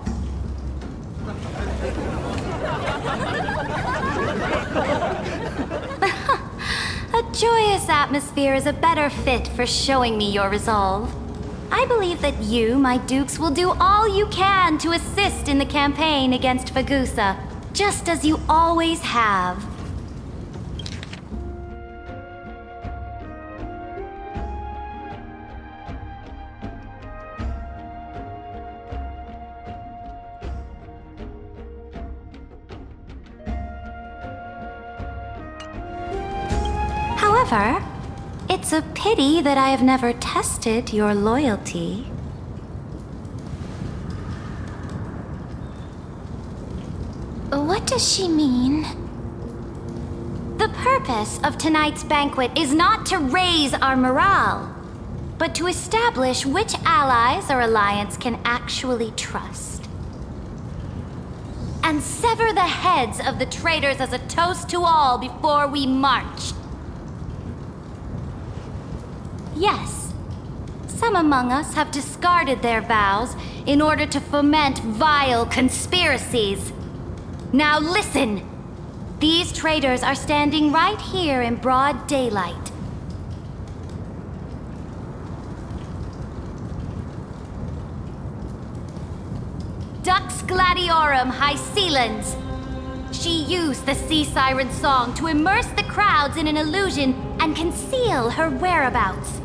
A joyous atmosphere is a better fit for showing me your resolve. I believe that you, my dukes, will do all you can to assist in the campaign against Fagusa, just as you always have. However, it's a pity that I have never tested your loyalty. What does she mean? The purpose of tonight's banquet is not to raise our morale, but to establish which allies our alliance can actually trust. And sever the heads of the traitors as a toast to all before we march. Yes, some among us have discarded their vows in order to foment vile conspiracies. Now listen! These traitors are standing right here in broad daylight. Dux Gladiorum Hycelens. She used the Sea Siren song to immerse the crowds in an illusion and conceal her whereabouts.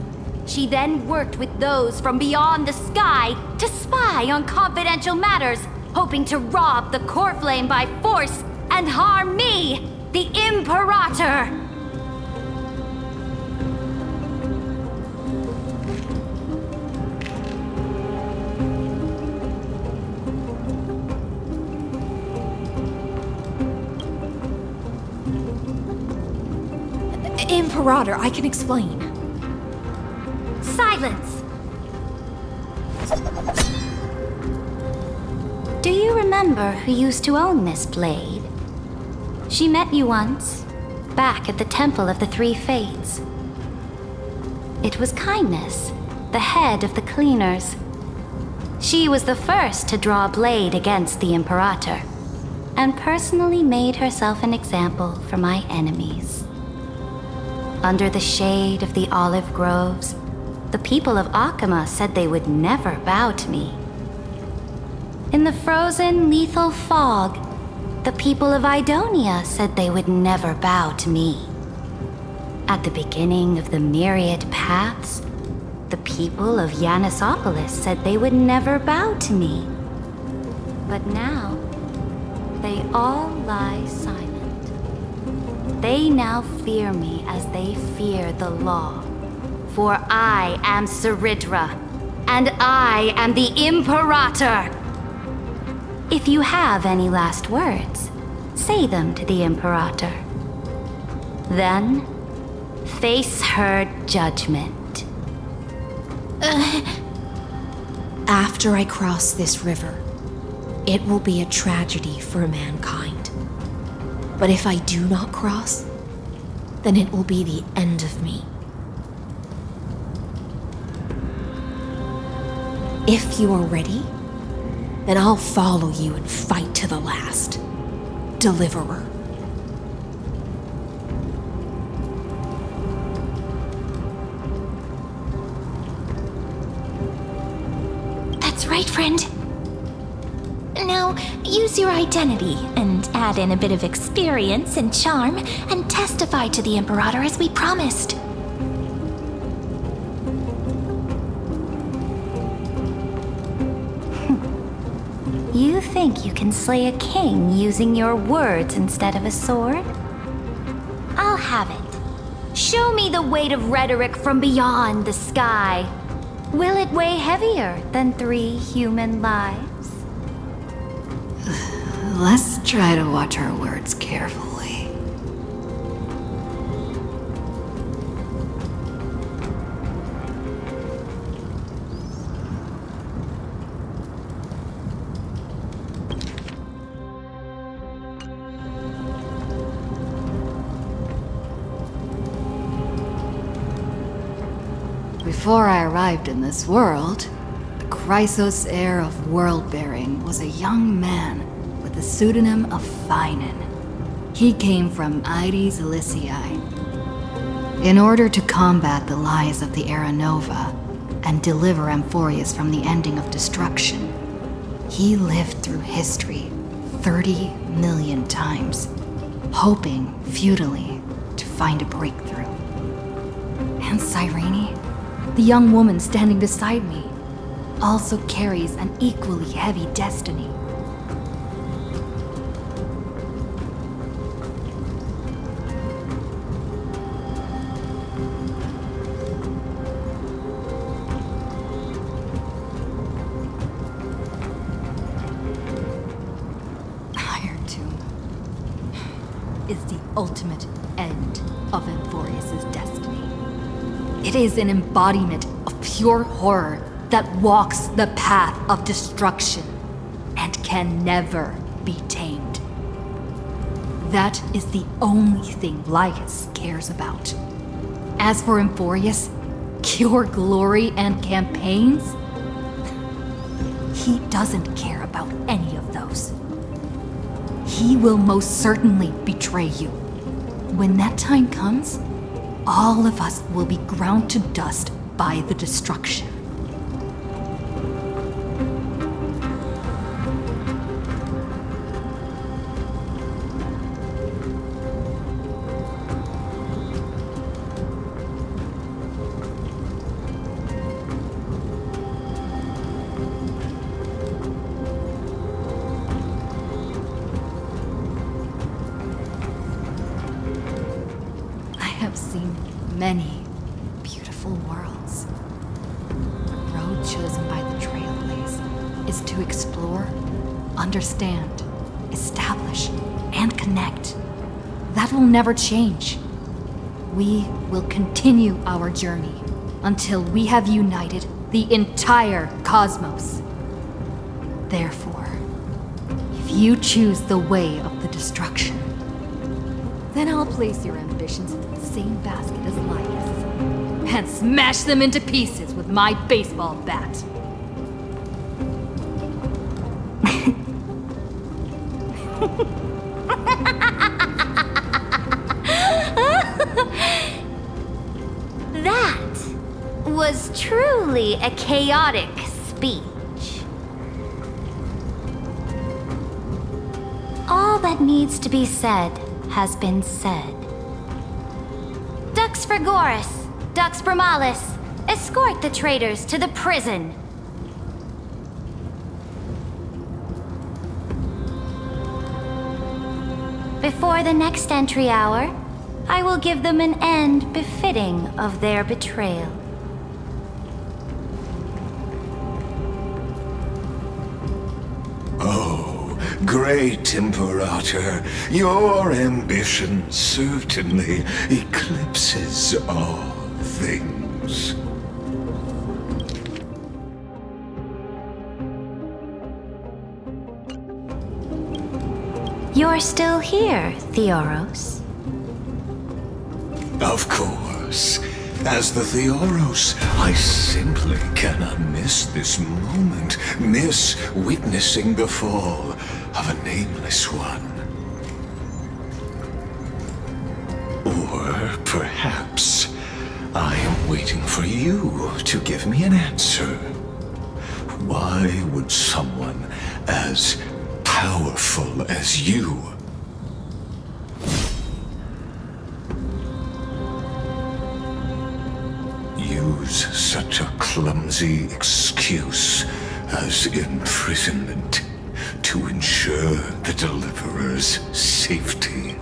She then worked with those from beyond the sky to spy on confidential matters, hoping to rob the core flame by force and harm me, the Imperator! Imperator, I can explain. Silence! Do you remember who used to own this blade? She met you once, back at the Temple of the Three Fates. It was Kindness, the head of the cleaners. She was the first to draw a blade against the Imperator, and personally made herself an example for my enemies. Under the shade of the olive groves, the people of Akama said they would never bow to me. In the frozen, lethal fog, the people of Idonia said they would never bow to me. At the beginning of the myriad paths, the people of Yanisopolis said they would never bow to me. But now, they all lie silent. They now fear me as they fear the law. For I am Ceridra, and I am the Imperator! If you have any last words, say them to the Imperator. Then, face her judgment. After I cross this river, it will be a tragedy for mankind. But if I do not cross, then it will be the end of me. If you are ready, then I'll follow you and fight to the last. Deliverer. That's right, friend. Now, use your identity and add in a bit of experience and charm and testify to the Imperator as we promised. You think you can slay a king using your words instead of a sword? I'll have it. Show me the weight of rhetoric from beyond the sky. Will it weigh heavier than 3 human lives? Let's try to watch our words carefully. Before I arrived in this world, the Chrysos heir of world-bearing was a young man with the pseudonym of Finan. He came from Aedes Elysiae. In order to combat the lies of the Era Nova and deliver Amphorius from the ending of destruction, he lived through history 30 million times, hoping futilely to find a breakthrough. And Cyrene, the young woman standing beside me, also carries an equally heavy destiny. Iron Tomb is the ultimate end of Amphorius' destiny. It is an embodiment of pure horror that walks the path of destruction and can never be tamed. That is the only thing Lygus cares about. As for Amphorius, pure glory and campaigns, he doesn't care about any of those. He will most certainly betray you. When that time comes, all of us will be ground to dust by the destruction. Many beautiful worlds. The road chosen by the Trailblaze is to explore, understand, establish, and connect. That will never change. We will continue our journey until we have united the entire cosmos. Therefore, if you choose the way of the destruction, then I'll place your ambitions into the same basket as Lygus and smash them into pieces with my baseball bat. That was truly a chaotic speech. All that needs to be said has been said. Dux Frigoris, Dux Bromalis, escort the traitors to the prison. Before the next entry hour, I will give them an end befitting of their betrayal. Great Imperator, your ambition certainly eclipses all things. You're still here, Theoros. Of course. As the Theoros, I simply cannot miss this moment, miss witnessing the fall of a nameless one. Or perhaps I am waiting for you to give me an answer. Why would someone as powerful as you use such a clumsy excuse as imprisonment to ensure the Deliverer's safety?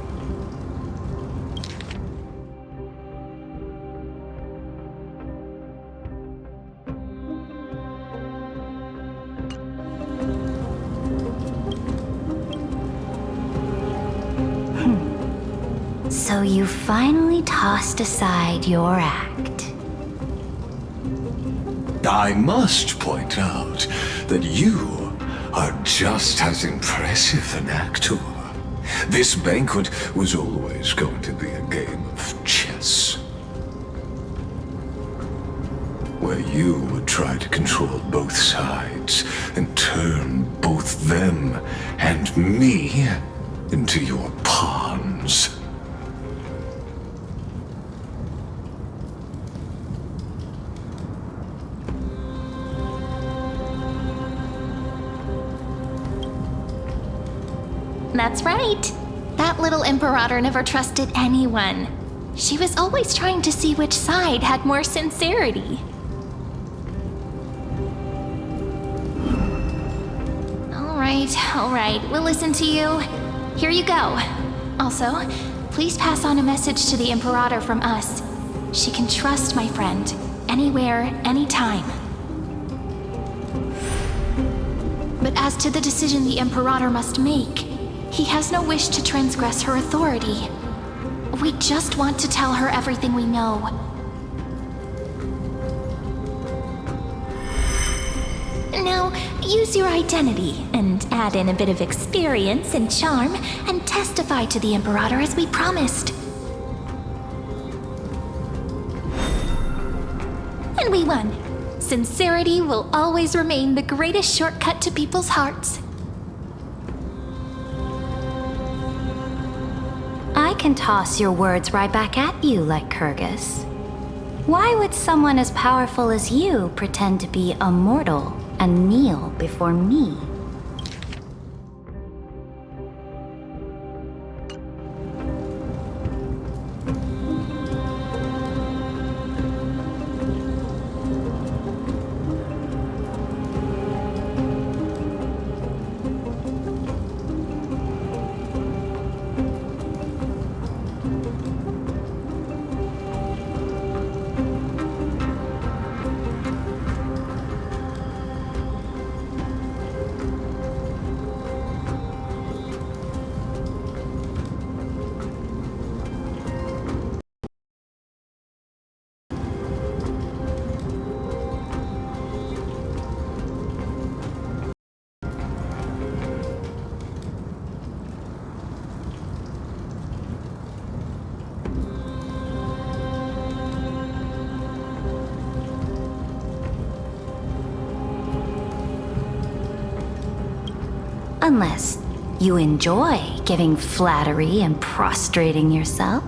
So you finally tossed aside your act. I must point out that you are just as impressive an actor. This banquet was always going to be a game of chess, where you would try to control both sides and turn both them and me into your pawns. That's right. That little Imperator never trusted anyone. She was always trying to see which side had more sincerity. All right, we'll listen to you. Here you go. Also, please pass on a message to the Imperator from us. She can trust my friend, anywhere, anytime. But as to the decision the Imperator must make, he has no wish to transgress her authority. We just want to tell her everything we know. Now, use your identity and add in a bit of experience and charm and testify to the Imperator as we promised. And we won. Sincerity will always remain the greatest shortcut to people's hearts. I can toss your words right back at you, like Kyrgyz. Why would someone as powerful as you pretend to be a mortal and kneel before me? Unless you enjoy giving flattery and prostrating yourself.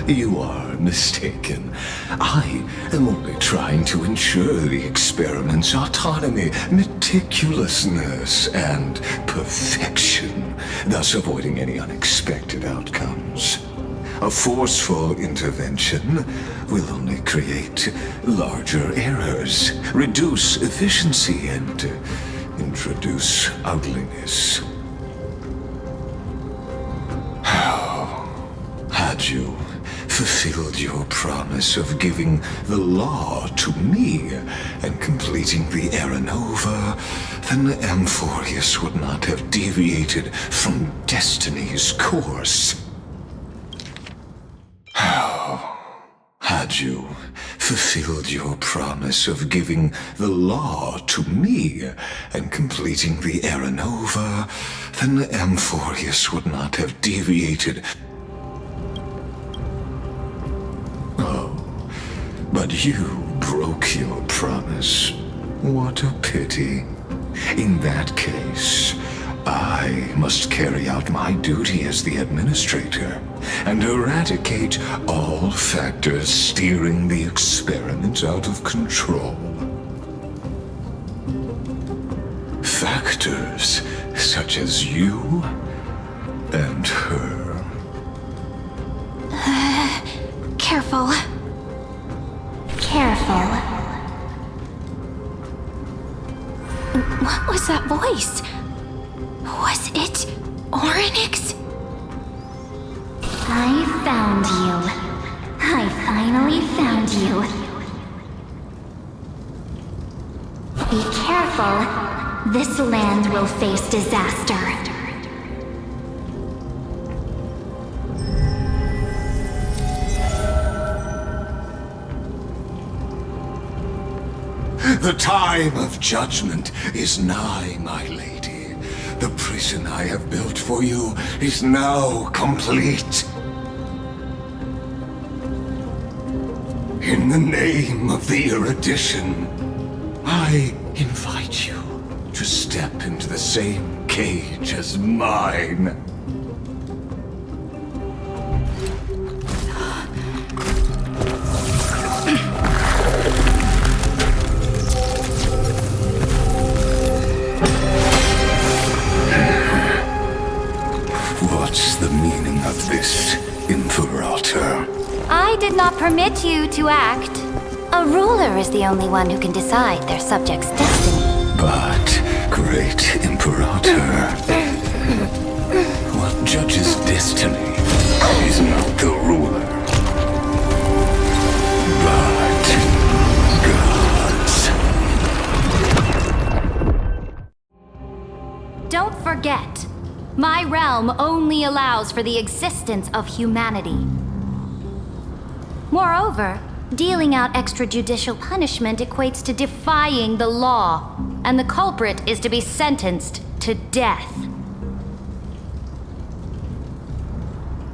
You are mistaken. I am only trying to ensure the experiment's autonomy, meticulousness, and perfection, thus avoiding any unexpected outcomes. A forceful intervention will only create larger errors, reduce efficiency, and introduce ugliness. How had you fulfilled your promise of giving the law to me and completing the Era Nova, then Amphorius would not have deviated from destiny's course. How had you fulfilled your promise of giving the law to me and completing the Era Nova, then Amphorius would not have deviated. Oh, but you broke your promise. What a pity. In that case, I must carry out my duty as the administrator and eradicate all factors steering the experiment out of control. Factors such as you and her. Careful. Careful. What was that voice? Was it Orynyx? I found you. I finally found you. Be careful. This land will face disaster. The time of judgment is nigh, my lady. The prison I have built for you is now complete. In the name of the erudition, I invite you to step into the same cage as mine. What's the meaning of this, Imperator? I did not permit you to act. A ruler is the only one who can decide their subject's destiny. But, great Imperator, what judges destiny is not the ruler, but gods. Don't forget, my realm only allows for the existence of humanity. Moreover, dealing out extrajudicial punishment equates to defying the law, and the culprit is to be sentenced to death.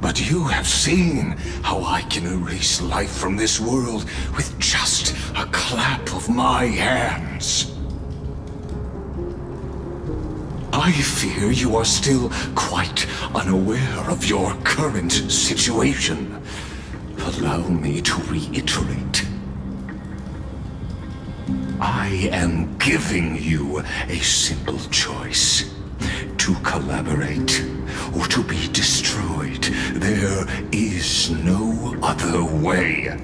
But you have seen how I can erase life from this world with just a clap of my hands. I fear you are still quite unaware of your current situation. Allow me to reiterate. I am giving you a simple choice. To collaborate or to be destroyed. There is no other way.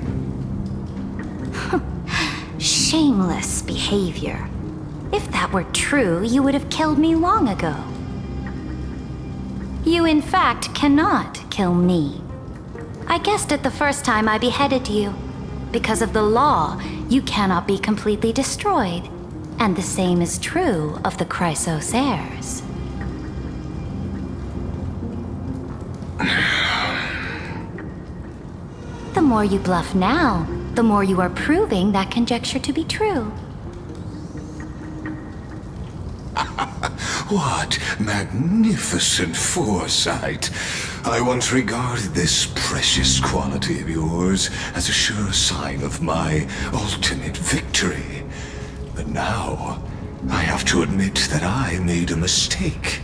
Shameless behavior. If that were true, you would have killed me long ago. You, in fact, cannot kill me. I guessed it the first time I beheaded you. Because of the law, you cannot be completely destroyed. And the same is true of the Chrysos heirs. The more you bluff now, the more you are proving that conjecture to be true. What magnificent foresight! I once regarded this precious quality of yours as a sure sign of my ultimate victory. But now, I have to admit that I made a mistake.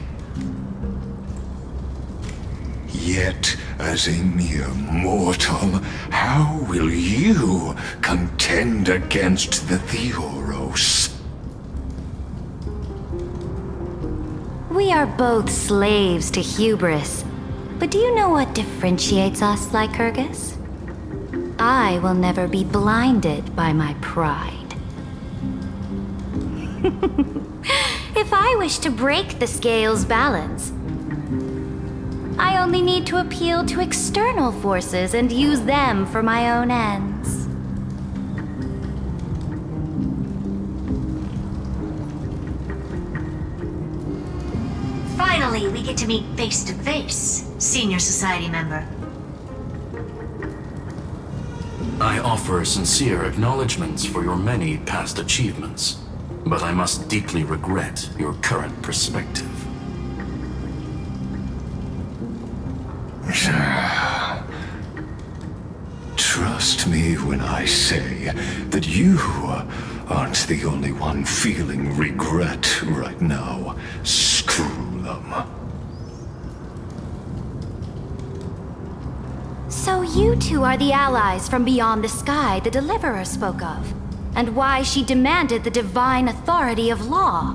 Yet, as a mere mortal, how will you contend against the Theoros? We are both slaves to hubris. But do you know what differentiates us, Lycurgus? I will never be blinded by my pride. If I wish to break the scale's balance, I only need to appeal to external forces and use them for my own ends. Finally, we get to meet face to face, Senior Society member. I offer sincere acknowledgments for your many past achievements, but I must deeply regret your current perspective. Trust me when I say that you aren't the only one feeling regret right now, Screwlum. So you two are the allies from beyond the sky the Deliverer spoke of, and why she demanded the divine authority of law.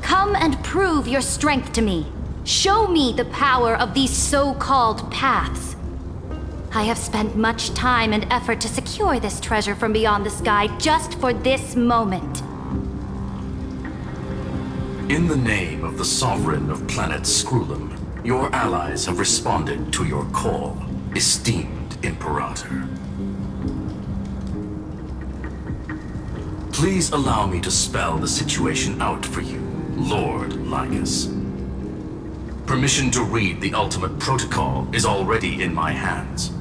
Come and prove your strength to me. Show me the power of these so-called paths. I have spent much time and effort to secure this treasure from beyond the sky just for this moment. In the name of the Sovereign of Planet Screwlum, your allies have responded to your call, esteemed Imperator. Please allow me to spell the situation out for you, Lord Lygus. Permission to read the ultimate protocol is already in my hands.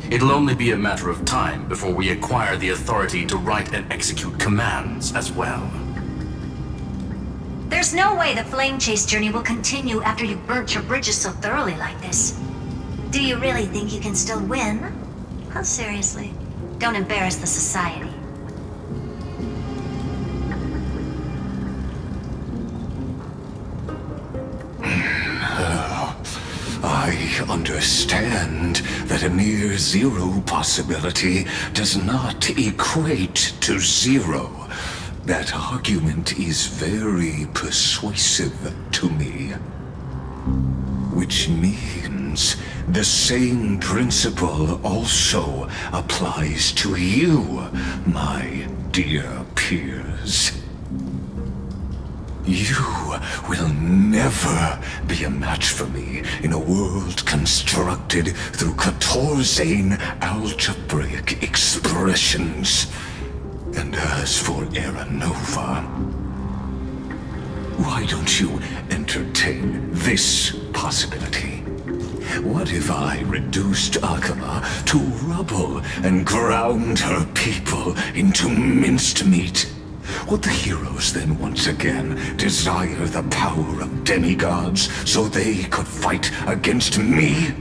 It'll only be a matter of time before we acquire the authority to write and execute commands as well. There's no way the flame chase journey will continue after you've burnt your bridges so thoroughly like this. Do you really think you can still win? Oh, seriously. Don't embarrass the society. I understand that a near zero possibility does not equate to zero. That argument is very persuasive to me. Which means the same principle also applies to you, my dear peers. You will never be a match for me in a world constructed through Catorzane algebraic expressions. And as for Era Nova, why don't you entertain this possibility? What if I reduced Akama to rubble and ground her people into minced meat? Would the heroes then once again desire the power of demigods so they could fight against me?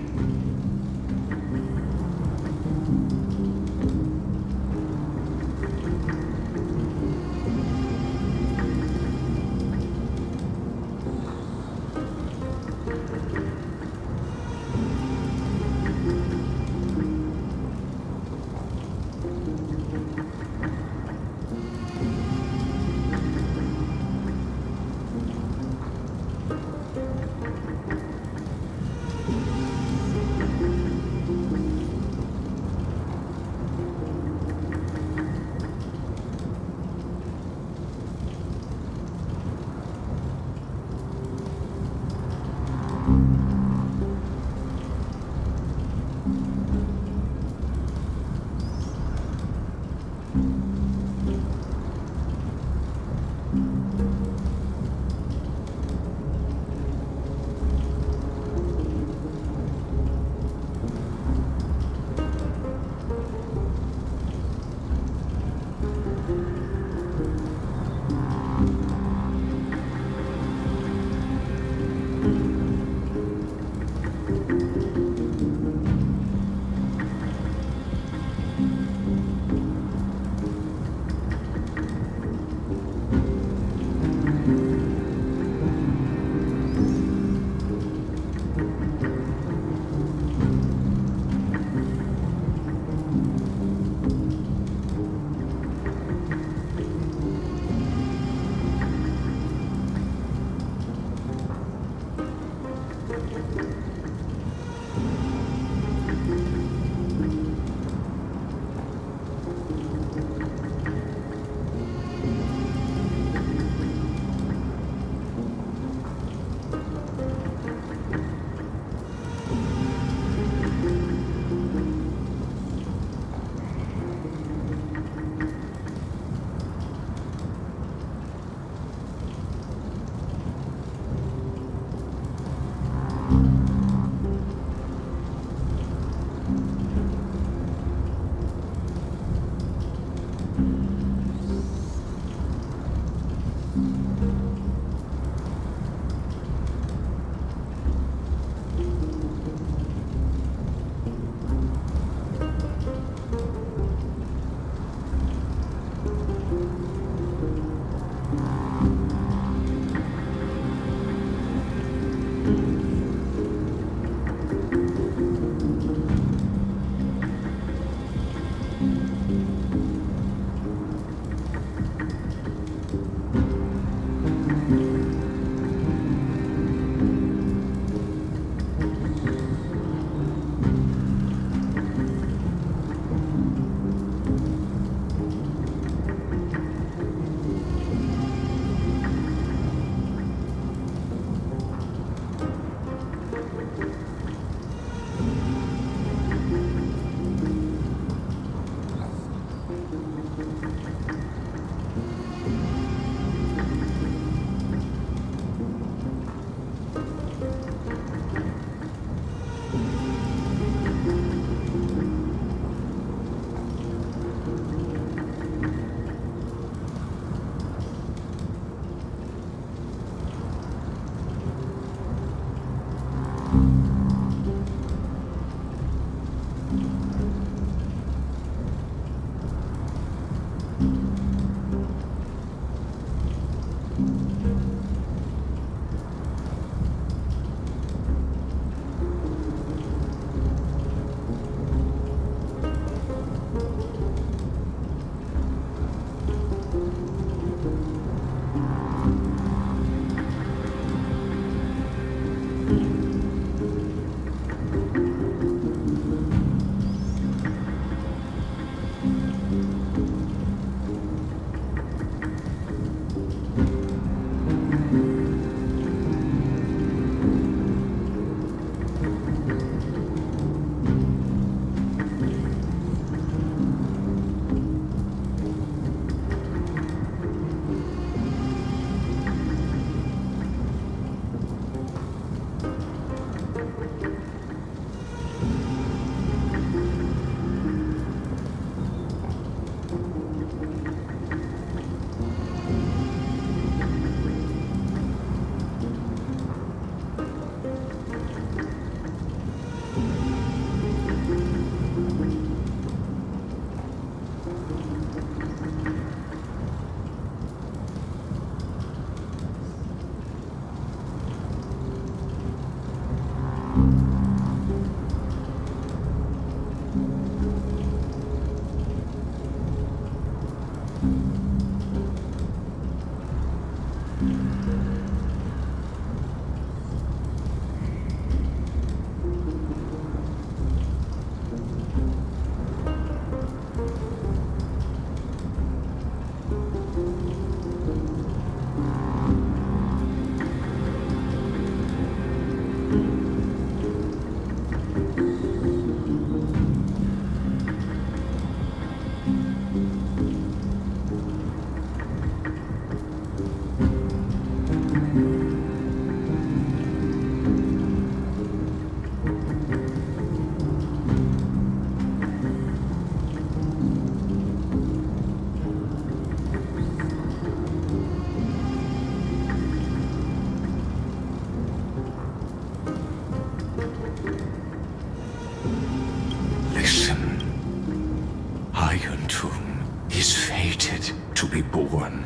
born.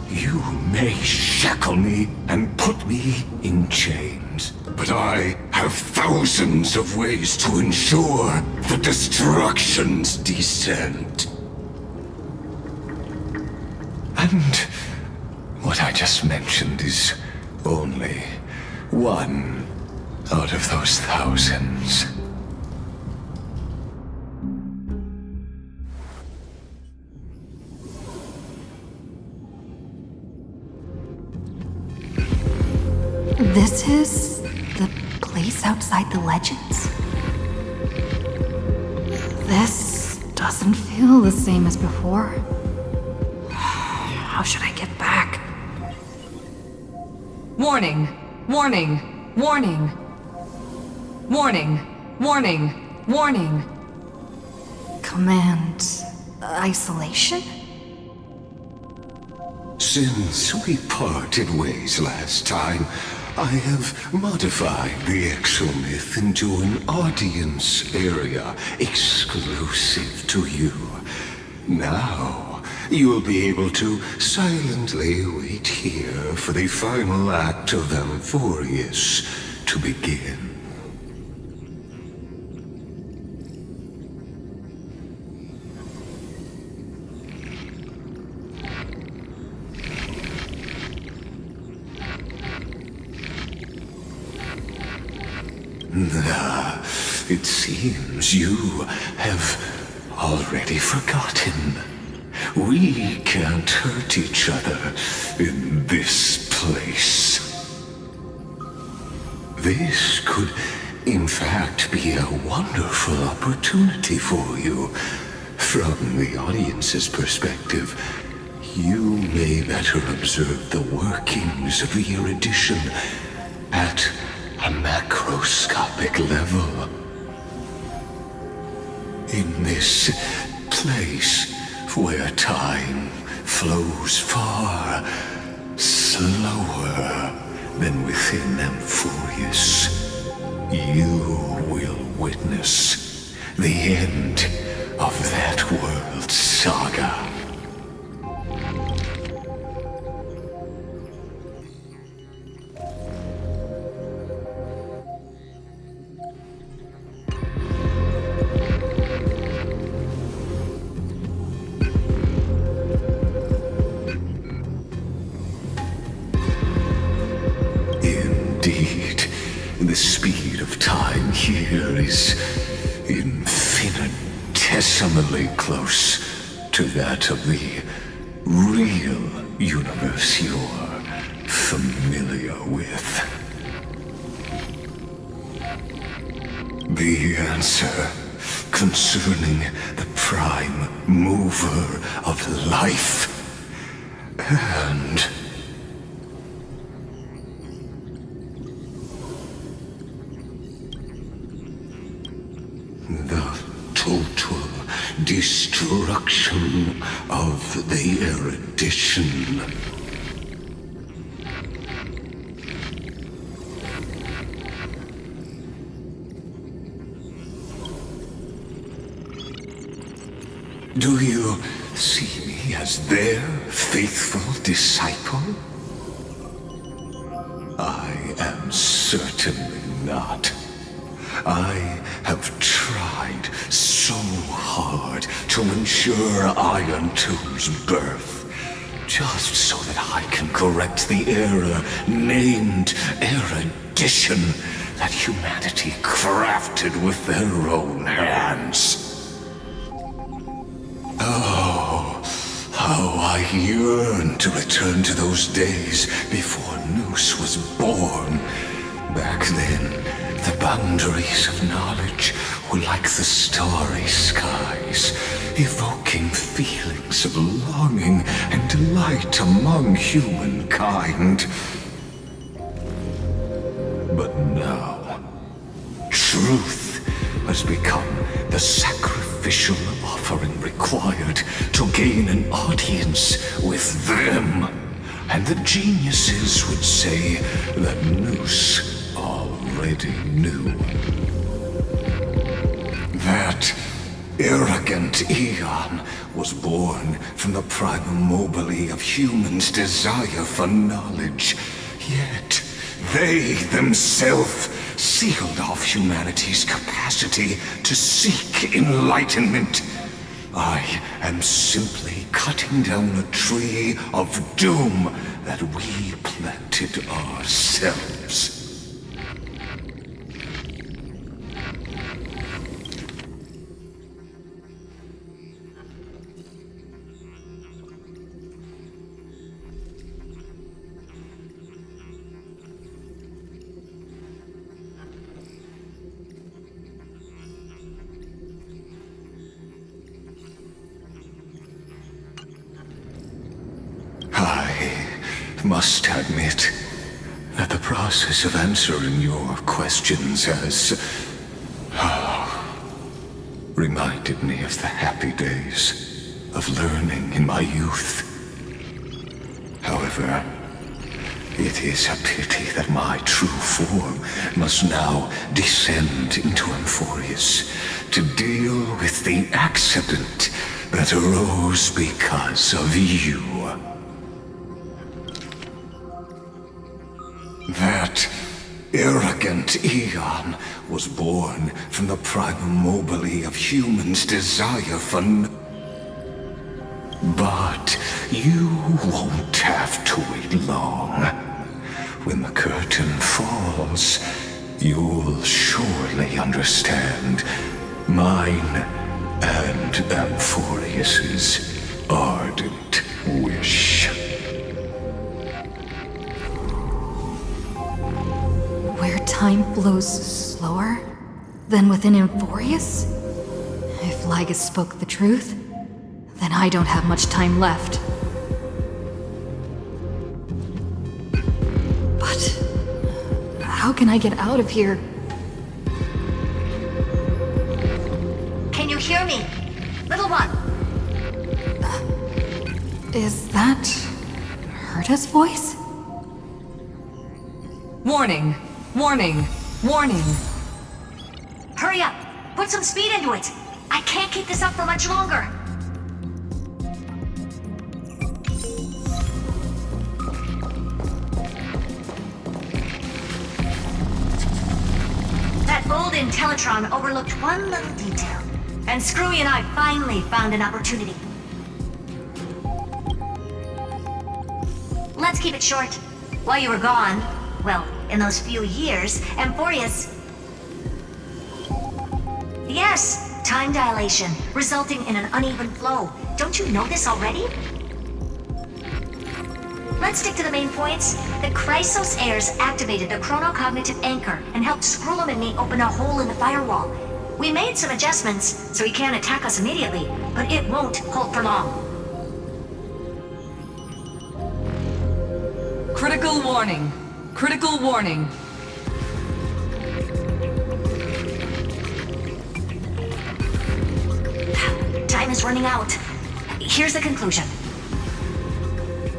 You may shackle me and put me in chains, but I have thousands of ways to ensure the destruction's descent. And what I just mentioned is only one out of those thousands. This is the place outside the legends. This doesn't feel the same as before. How should I get back? Warning! Warning! Warning! Warning! Warning! Warning! Command... isolation? Since we parted ways last time, I have modified the exomyth into an audience area exclusive to you. Now, you'll be able to silently wait here for the final act of Amphorius to begin. It seems you have already forgotten. We can't hurt each other in this place. This could, in fact, be a wonderful opportunity for you. From the audience's perspective, you may better observe the workings of the erudition at a macroscopic level. In this place where time flows far slower than within Amphorius, you will witness the end of that world's saga. the speed of time here is infinitesimally close to that of the real universe you're familiar with. The answer concerning the prime mover of life and the total destruction of the erudition. Do you see me as their faithful disciple? I am certainly not. I have tried so hard to ensure Iron Two's birth, just so that I can correct the error named erudition that humanity crafted with their own hands. Oh, how I yearn to return to those days before Noose was born. Back then, the boundaries of knowledge were like the starry skies, evoking feelings of longing and delight among humankind. But now, truth has become the sacrificial offering required to gain an audience with them. And the geniuses would say that Noose already knew. That arrogant Eon was born from the primal mobile of humans' desire for knowledge. Yet, they themselves sealed off humanity's capacity to seek enlightenment. I am simply cutting down a tree of doom that we planted ourselves. I must admit that the process of answering your questions has reminded me of the happy days of learning in my youth. However, it is a pity that my true form must now descend into Amphorius to deal with the accident that arose because of you. That arrogant Eon was born from the primal mobile of humans' desire for But you won't have to wait long. When the curtain falls, you'll surely understand mine and Amphorius's ardent wish. Where time flows slower than within Amphorius? If Lygus spoke the truth, then I don't have much time left. But how can I get out of here? Can you hear me? Little one! Is that Herta's voice? Warning! Warning! Warning! Hurry up! Put some speed into it! I can't keep this up for much longer! That old Intellitron overlooked one little detail, and Screwy and I finally found an opportunity. Let's keep it short. While you were gone, well, in those few years, Amphorius... Yes, time dilation, resulting in an uneven flow. Don't you know this already? Let's stick to the main points. The Chrysos heirs activated the chronocognitive anchor and helped Skrullum and me open a hole in the firewall. We made some adjustments, so he can't attack us immediately, but it won't hold for long. Critical warning. Critical warning. Time is running out. Here's the conclusion.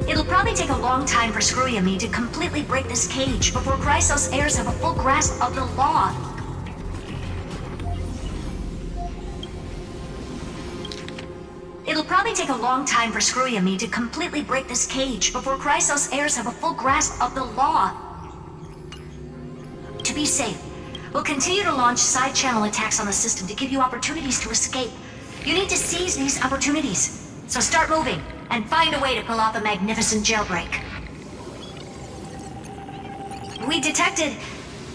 It'll probably take a long time for Screwy and me to completely break this cage before Chrysos heirs have a full grasp of the law. It'll probably take a long time for Screwy and me to completely break this cage before Chrysos heirs have a full grasp of the law. To be safe, we'll continue to launch side-channel attacks on the system to give you opportunities to escape. You need to seize these opportunities. So start moving, and find a way to pull off a magnificent jailbreak. We detected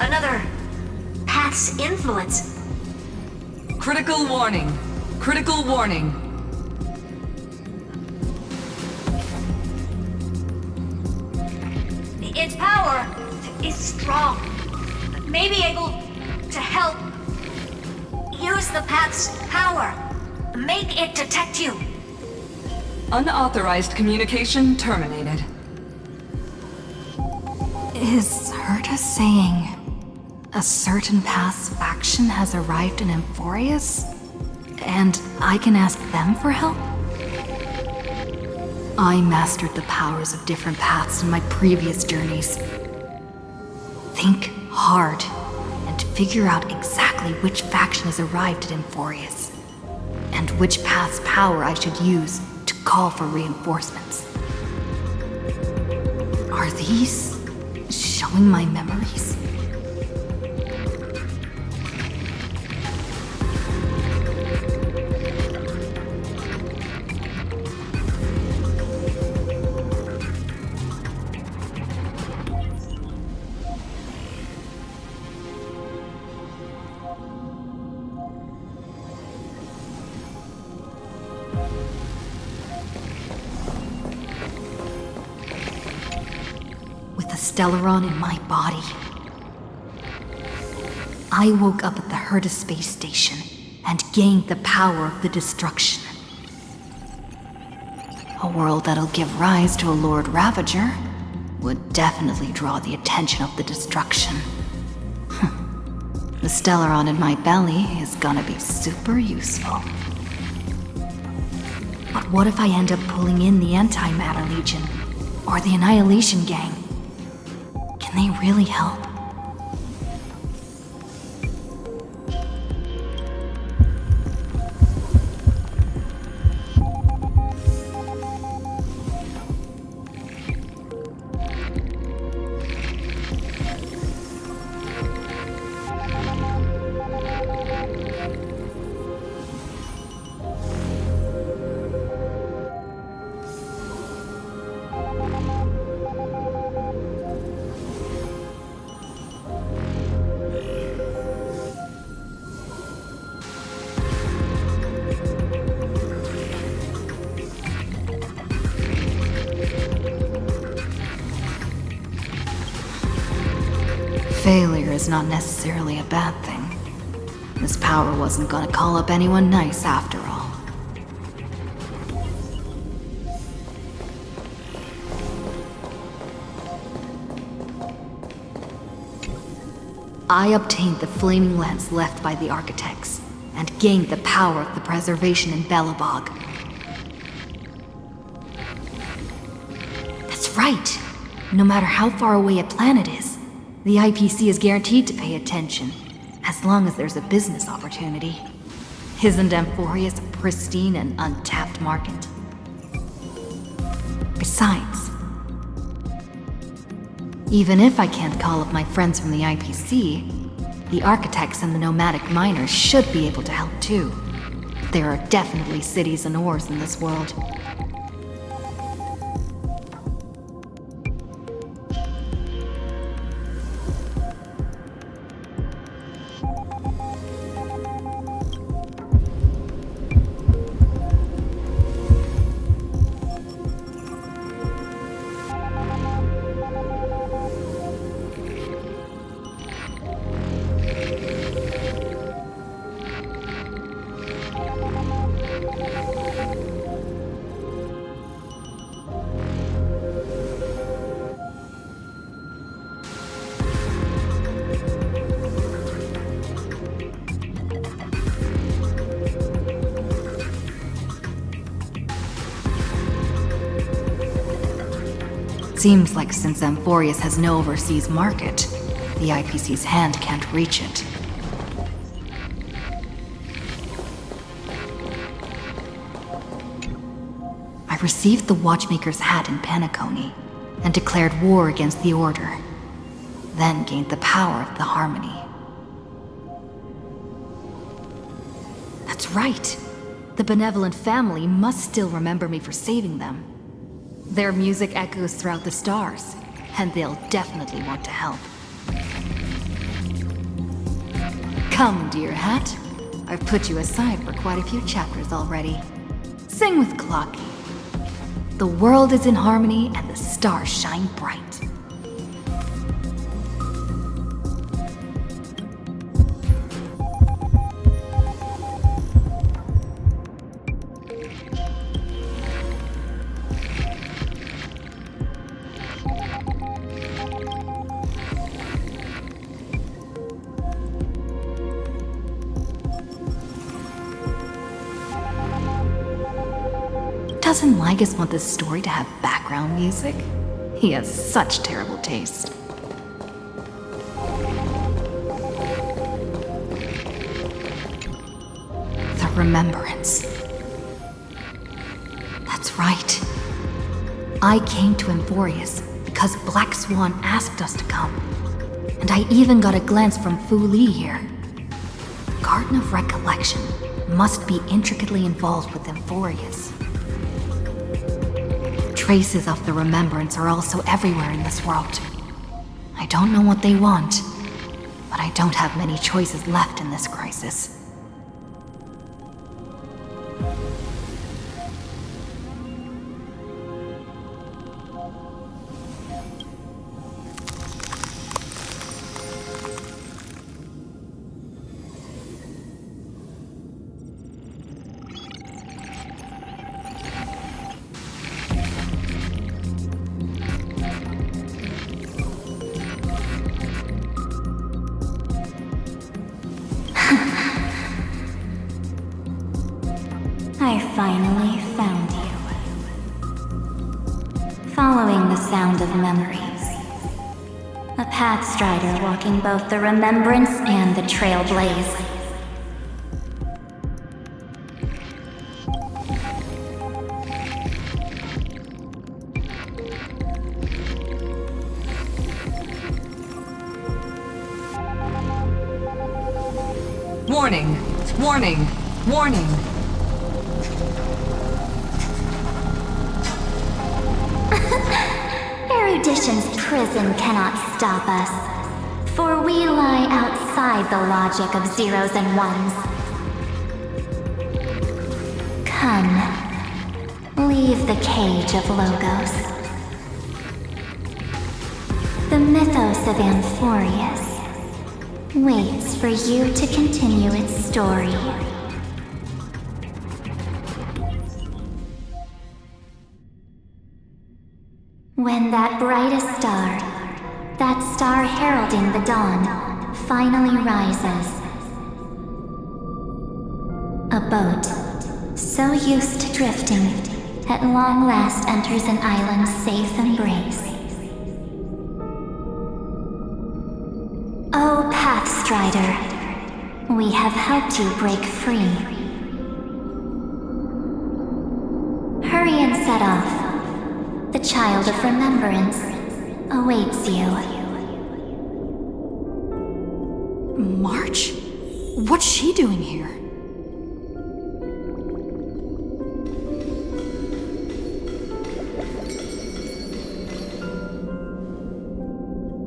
another path's influence. Critical warning. Critical warning. Its power is strong. May be able to help. Use the path's power. Make it detect you. Unauthorized communication terminated. Is Herta saying a certain path's faction has arrived in Amphorius? And I can ask them for help? I mastered the powers of different paths in my previous journeys. Think hard and figure out exactly which faction has arrived at Amphorius, and which path's power I should use to call for reinforcements. Are these showing my memories? Stellaron in my body. I woke up at the Herta space station and gained the power of the destruction. A world that'll give rise to a Lord Ravager would definitely draw the attention of the destruction. The Stellaron in my belly is gonna be super useful. But what if I end up pulling in the Antimatter Legion or the Annihilation Gang? Can they really help? Failure is not necessarily a bad thing. This power wasn't gonna call up anyone nice after all. I obtained the flaming lens left by the architects, and gained the power of the preservation in Belobog. That's right! No matter how far away a planet is, the IPC is guaranteed to pay attention, as long as there's a business opportunity. Isn't Amphorius a pristine and untapped market? Besides, even if I can't call up my friends from the IPC, the architects and the nomadic miners should be able to help too. There are definitely cities and ores in this world. Seems like since Amphorius has no overseas market, the IPC's hand can't reach it. I received the Watchmaker's hat in Penacony and declared war against the Order, then gained the power of the Harmony. That's right. The benevolent family must still remember me for saving them. Their music echoes throughout the stars, and they'll definitely want to help. Come, dear hat. I've put you aside for quite a few chapters already. Sing with Clocky. The world is in harmony and the stars shine bright. Doesn't Lygus want this story to have background music? He has such terrible taste. The Remembrance. That's right. I came to Amphorius because Black Swan asked us to come. And I even got a glance from Fu Li here. The Garden of Recollection must be intricately involved with Amphorius. Traces of the Remembrance are also everywhere in this world. I don't know what they want, but I don't have many choices left in this crisis. I finally found you. Following the sound of memories. A pathstrider walking both the Remembrance and the Trailblaze. Warning! Warning! Warning! Erudition's prison cannot stop us, for we lie outside the logic of zeros and ones. Come, leave the cage of Logos. The mythos of Amphorius waits for you to continue its story. When that brightest star, that star heralding the dawn, finally rises. A boat, so used to drifting, at long last enters an island's safe embrace. Oh, Pathstrider, we have helped you break free. Hurry and set off. The Child of Remembrance awaits you. March? What's she doing here?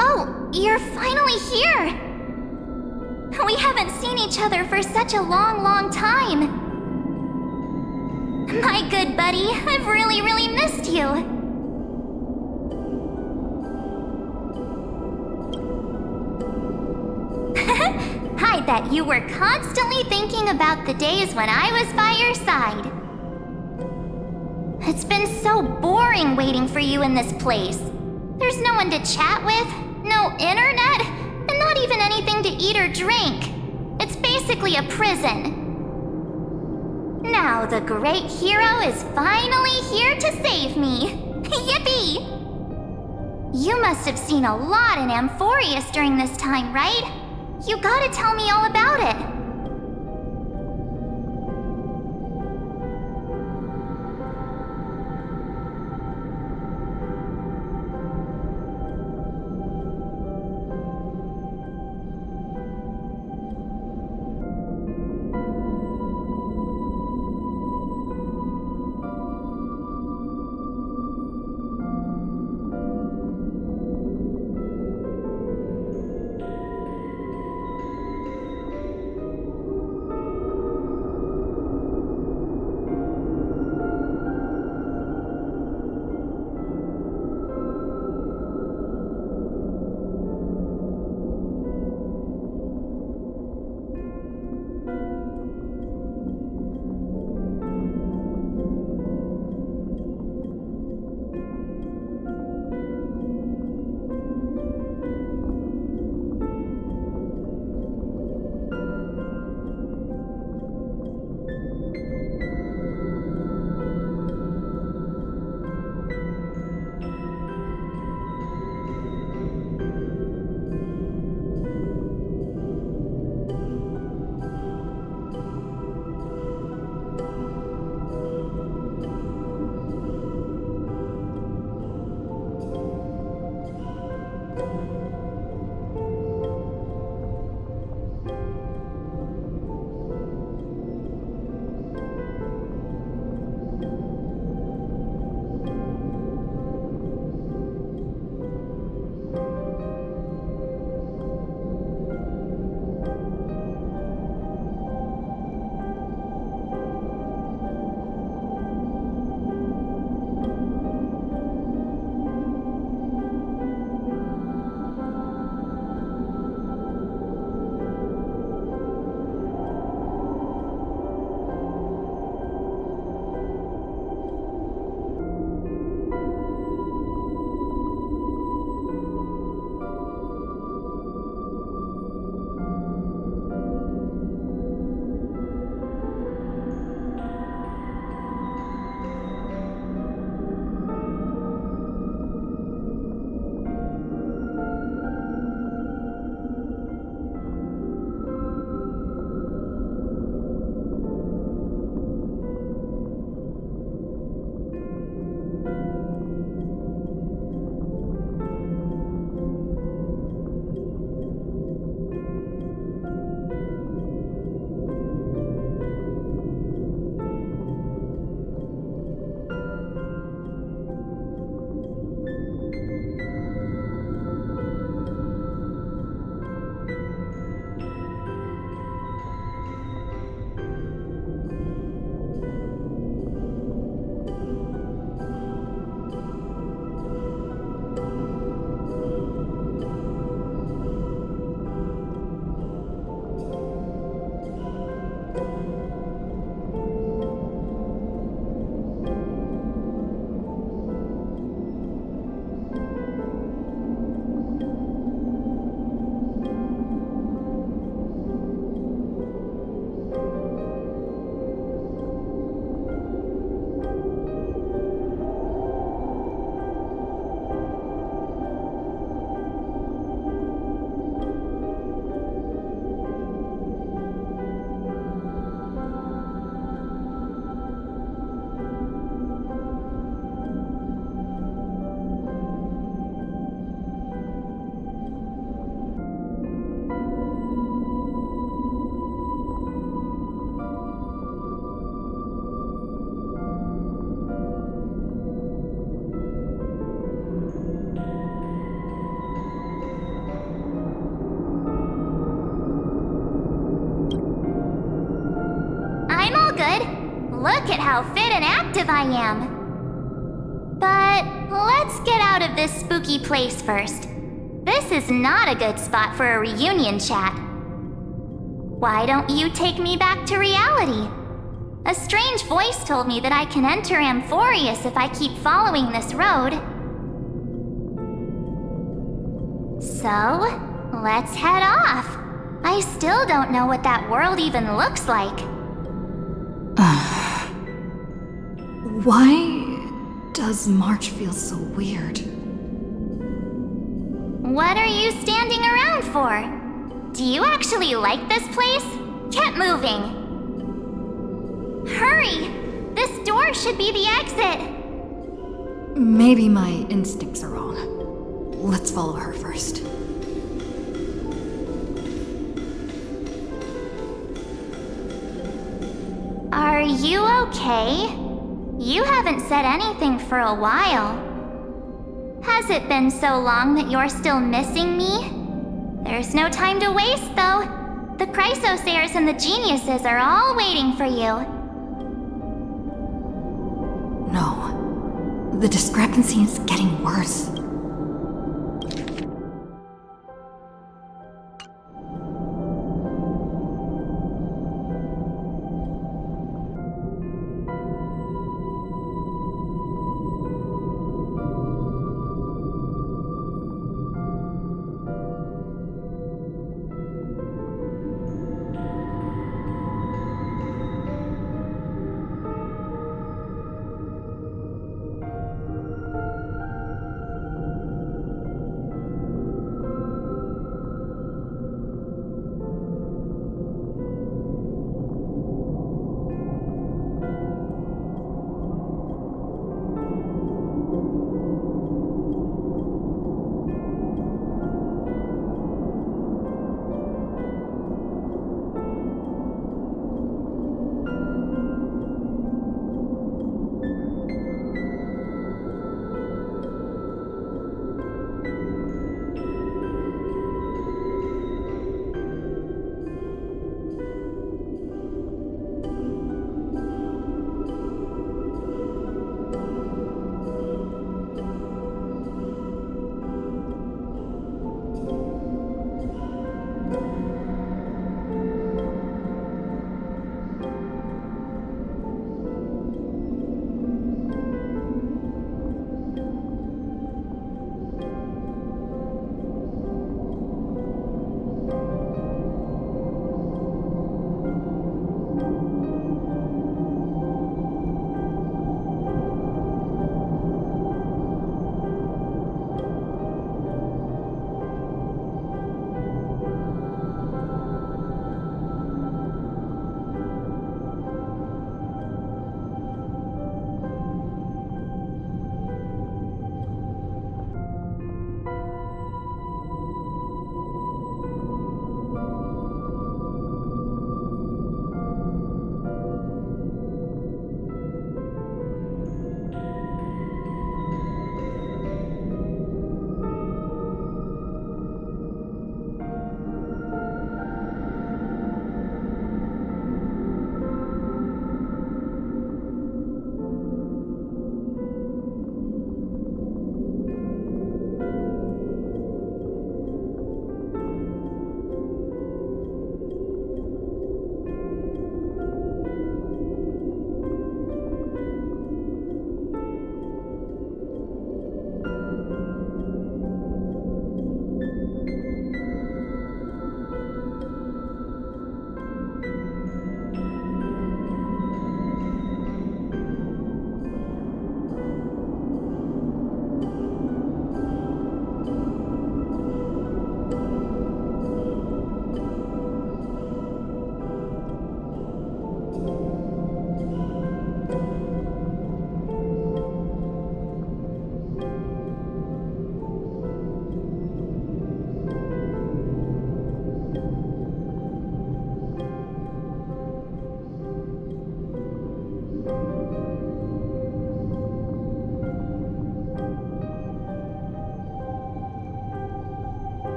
Oh, you're finally here! We haven't seen each other for such a long, long time. My good buddy, I've really missed you. I bet you were constantly thinking about the days when I was by your side. It's been so boring waiting for you in this place. There's no one to chat with, no internet, and not even anything to eat or drink. It's basically a prison. Now the great hero is finally here to save me. Yippee! You must have seen a lot in Amphorius during this time, right? You gotta tell me all about it. Look at how fit and active I am. But let's get out of this spooky place first. This is not a good spot for a reunion chat. Why don't you take me back to reality? A strange voice told me that I can enter Amphorius if I keep following this road. So, let's head off. I still don't know what that world even looks like. Why does March feel so weird? What are you standing around for? Do you actually like this place? Get moving! Hurry! This door should be the exit! Maybe my instincts are wrong. Let's follow her first. Are you okay? You haven't said anything for a while. Has it been so long that you're still missing me? There's no time to waste, though. The Chrysosayers and the Geniuses are all waiting for you. No. The discrepancy is getting worse.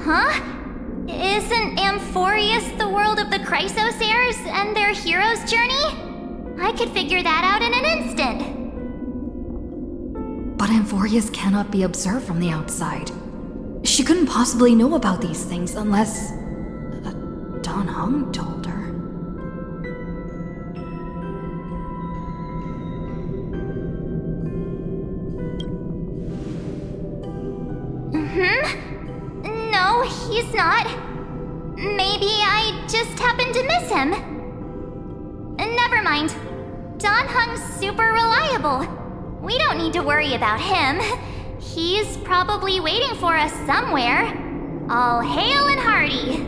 Huh? Isn't Amphorius the world of the Chrysosairs and their hero's journey? I could figure that out in an instant. But Amphorius cannot be observed from the outside. She couldn't possibly know about these things unless... Dan Heng told her. No, he's not. Maybe I just happened to miss him. Never mind. Dan Heng's super reliable. We don't need to worry about him. He's probably waiting for us somewhere. All hail and hearty.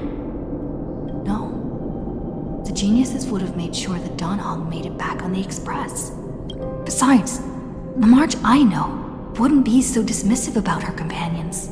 No. The geniuses would have made sure that Dan Heng made it back on the Express. Besides, the March I know wouldn't be so dismissive about her companions.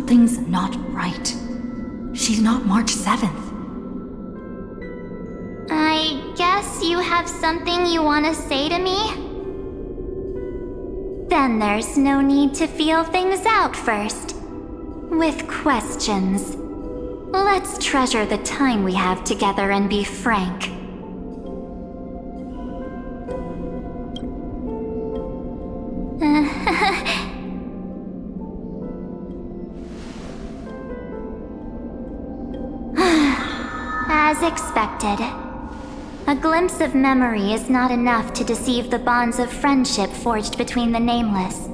Something's not right. She's not March 7th. I guess you have something you want to say to me? Then there's no need to feel things out first. With questions. Let's treasure the time we have together and be frank. As expected. A glimpse of memory is not enough to deceive the bonds of friendship forged between the Nameless.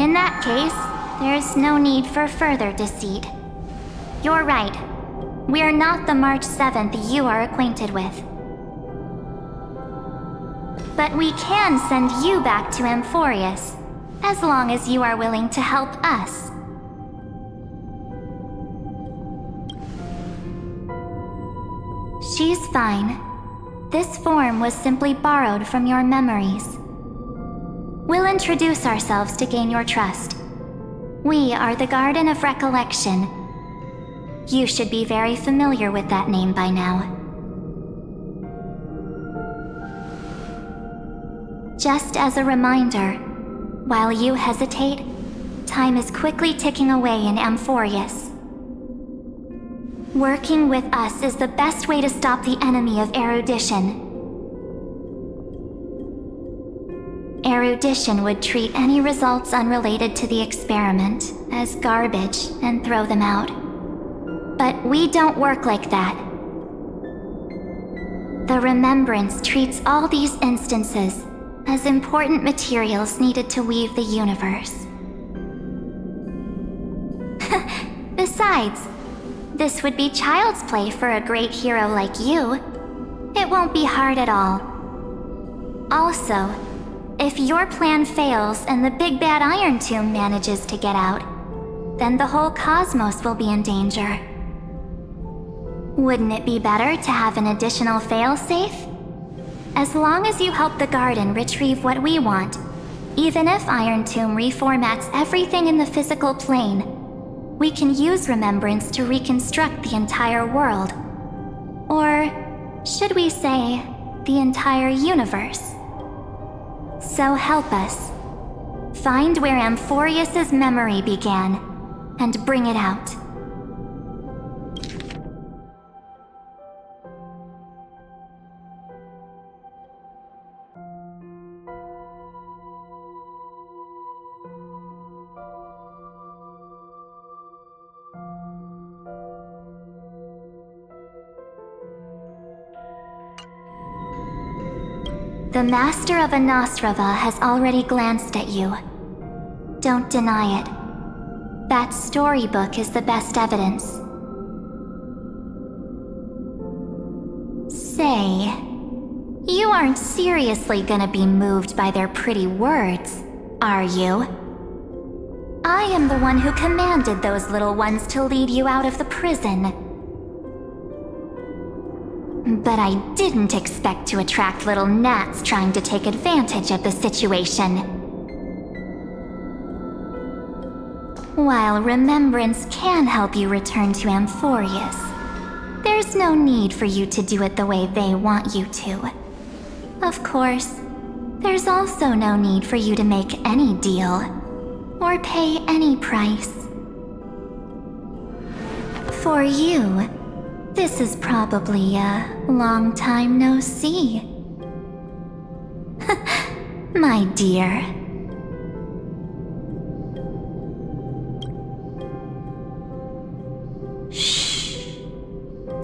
In that case, there's no need for further deceit. You're right. We're not the March 7th you are acquainted with. But we can send you back to Amphorius, as long as you are willing to help us. She's fine. This form was simply borrowed from your memories. We'll introduce ourselves to gain your trust. We are the Garden of Recollection. You should be very familiar with that name by now. Just as a reminder, while you hesitate, time is quickly ticking away in Amphorius. Working with us is the best way to stop the enemy of erudition. Erudition would treat any results unrelated to the experiment as garbage and throw them out. But we don't work like that. The Remembrance treats all these instances as important materials needed to weave the universe. Besides, this would be child's play for a great hero like you. It won't be hard at all. Also, if your plan fails and the big bad Iron Tomb manages to get out, then the whole cosmos will be in danger. Wouldn't it be better to have an additional failsafe? As long as you help the Garden retrieve what we want, even if Iron Tomb reformats everything in the physical plane, we can use Remembrance to reconstruct the entire world. Or, should we say, the entire universe. So help us. Find where Amphorius' memory began, and bring it out. The Master of Anastrava has already glanced at you. Don't deny it. That storybook is the best evidence. Say, you aren't seriously gonna be moved by their pretty words, are you? I am the one who commanded those little ones to lead you out of the prison. But I didn't expect to attract little gnats trying to take advantage of the situation. While Remembrance can help you return to Amphorius, there's no need for you to do it the way they want you to. Of course, there's also no need for you to make any deal, or pay any price. For you, this is probably a long time no see. My dear. Shh.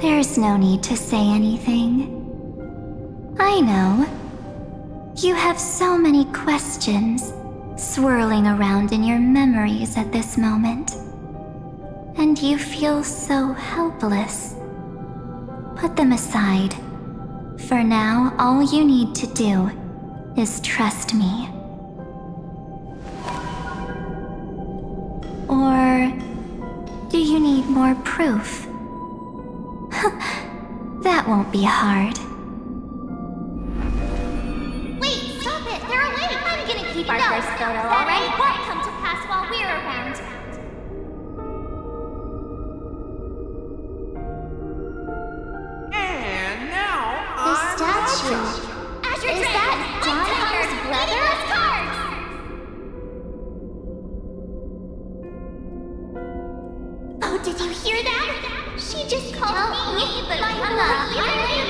There's no need to say anything. I know. You have so many questions swirling around in your memories at this moment. And you feel so helpless. Put them aside. For now, all you need to do is trust me. Or do you need more proof? That won't be hard. Wait, stop it! They're awake! I'm gonna keep our first photo, alright? What come to pass? pass while we're around. And now, The statue. Is that Don's brother? Oh, did you hear that? She just called me, but my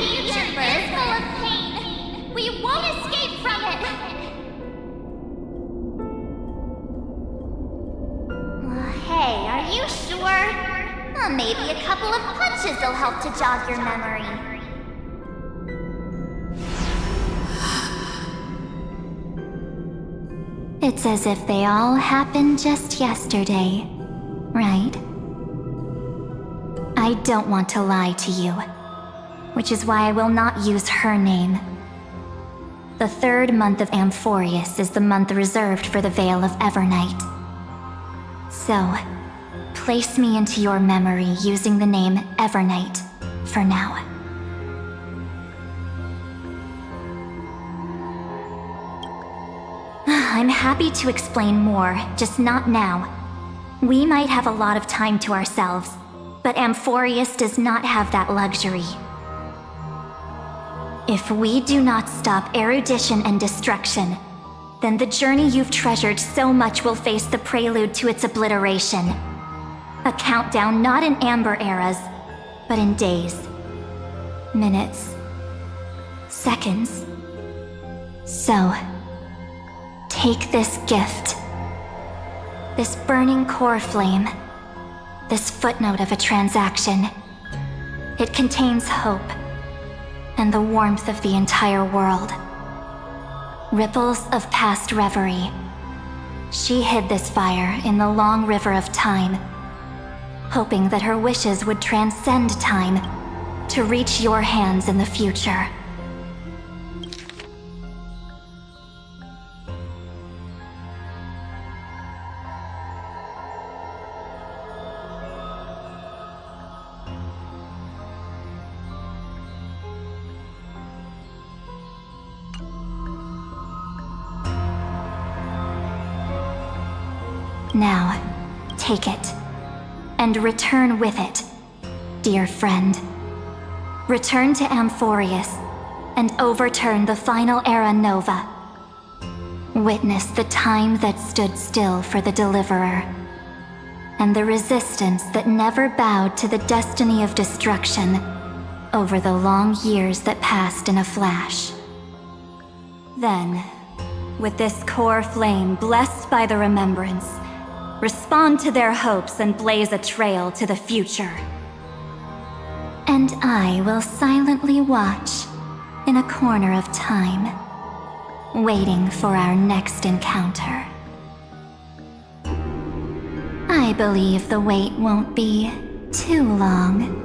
future is full of pain. We won't escape from it. Hey, are you sure? Maybe a couple of punches will help to jog your memory. It's as if they all happened just yesterday, right? I don't want to lie to you, which is why I will not use her name. The 3rd month of Amphorius is the month reserved for the Veil of Evernight. So, place me into your memory using the name Evernight for now. I'm happy to explain more, just not now. We might have a lot of time to ourselves, but Amphorius does not have that luxury. If we do not stop erudition and destruction, then the journey you've treasured so much will face the prelude to its obliteration. A countdown not in amber eras, but in days, minutes, seconds. So, take this gift. This burning core flame. This footnote of a transaction. It contains hope and the warmth of the entire world. Ripples of past reverie. She hid this fire in the long river of time, hoping that her wishes would transcend time to reach your hands in the future. Now, take it, and return with it, dear friend. Return to Amphorius, and overturn the final era Nova. Witness the time that stood still for the Deliverer, and the resistance that never bowed to the destiny of destruction over the long years that passed in a flash. Then, with this core flame blessed by the remembrance, respond to their hopes and blaze a trail to the future. And I will silently watch in a corner of time, waiting for our next encounter. I believe the wait won't be too long.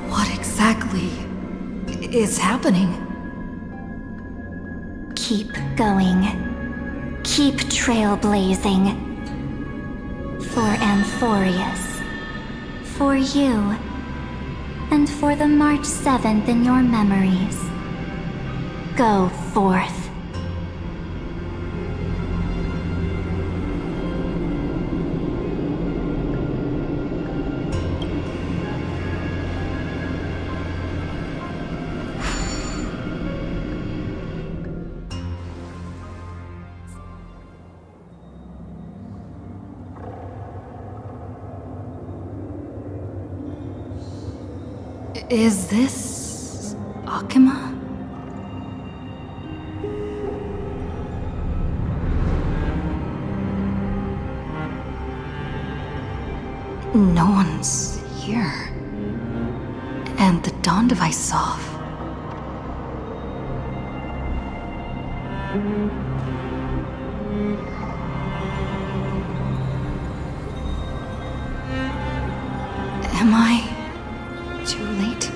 What exactly is happening? Keep going. Keep trailblazing. For Amphorius. For you. And for the March 7th in your memories. Go forth. Is this Akima? No one's here. And the dawn device off. Am I too late?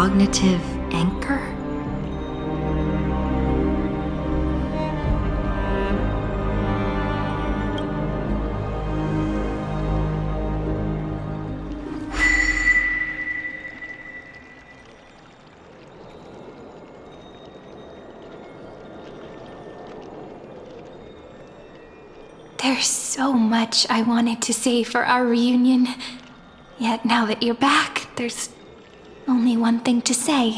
cognitive anchor? There's so much I wanted to say for our reunion. Yet now that you're back, there's only one thing to say.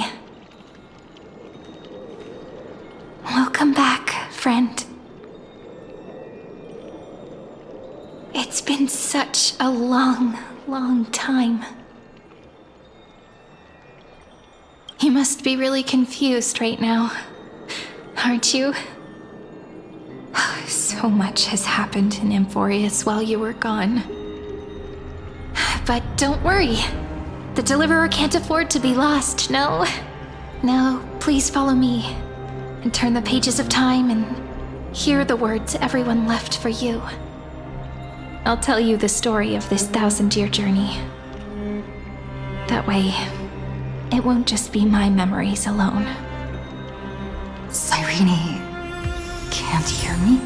Welcome back, friend. It's been such a long, long time. You must be really confused right now, aren't you? So much has happened in Amphorius while you were gone. But don't worry. The Deliverer can't afford to be lost, no? No, please follow me and turn the pages of time and hear the words everyone left for you. I'll tell you the story of this 1,000-year journey. That way, it won't just be my memories alone. Cyrene can't hear me?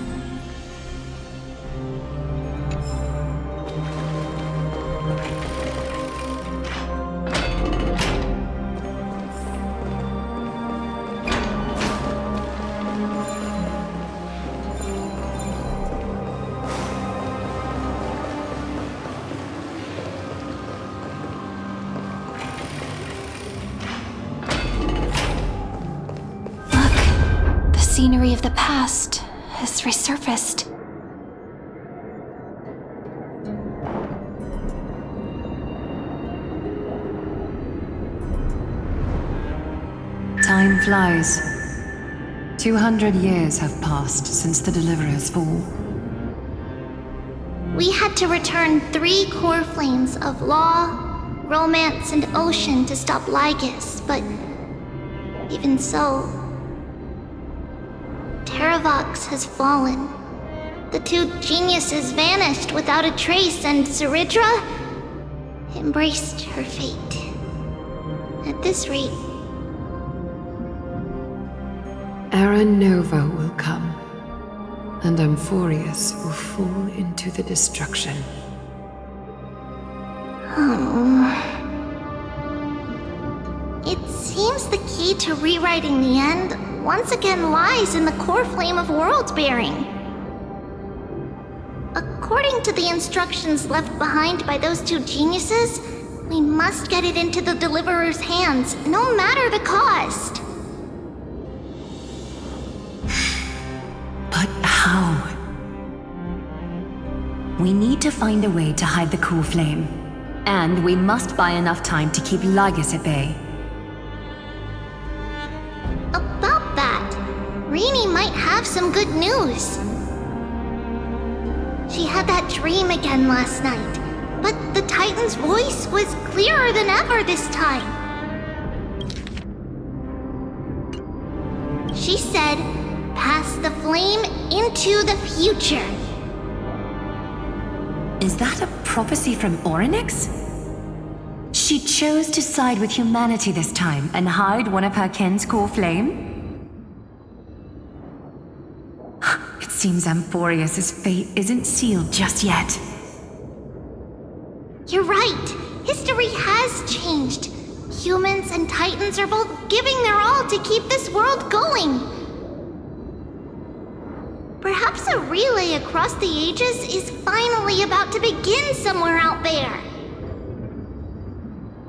Scenery of the past has resurfaced. Time flies. 200 years have passed since the Deliverer's fall. We had to return 3 core flames of law, romance, and ocean to stop Lygus, but even so, Terravox has fallen. The 2 geniuses vanished without a trace, and Ceridra embraced her fate. At this rate, Era Nova will come, and Amphorius will fall into the destruction. It seems the key to rewriting the end once again lies in the core flame of world-bearing. According to the instructions left behind by those 2 geniuses, we must get it into the Deliverer's hands, no matter the cost. But how? We need to find a way to hide the core flame. And we must buy enough time to keep Lygus at bay. About that, Rini might have some good news. She had that dream again last night, but the Titan's voice was clearer than ever this time. She said, "Pass the flame into the future." Is that a prophecy from Orynyx? She chose to side with humanity this time and hide one of her kin's core flame? It seems Amphorius' fate isn't sealed just yet. You're right. History has changed. Humans and Titans are both giving their all to keep this world going. Perhaps a relay across the ages is finally about to begin somewhere out there.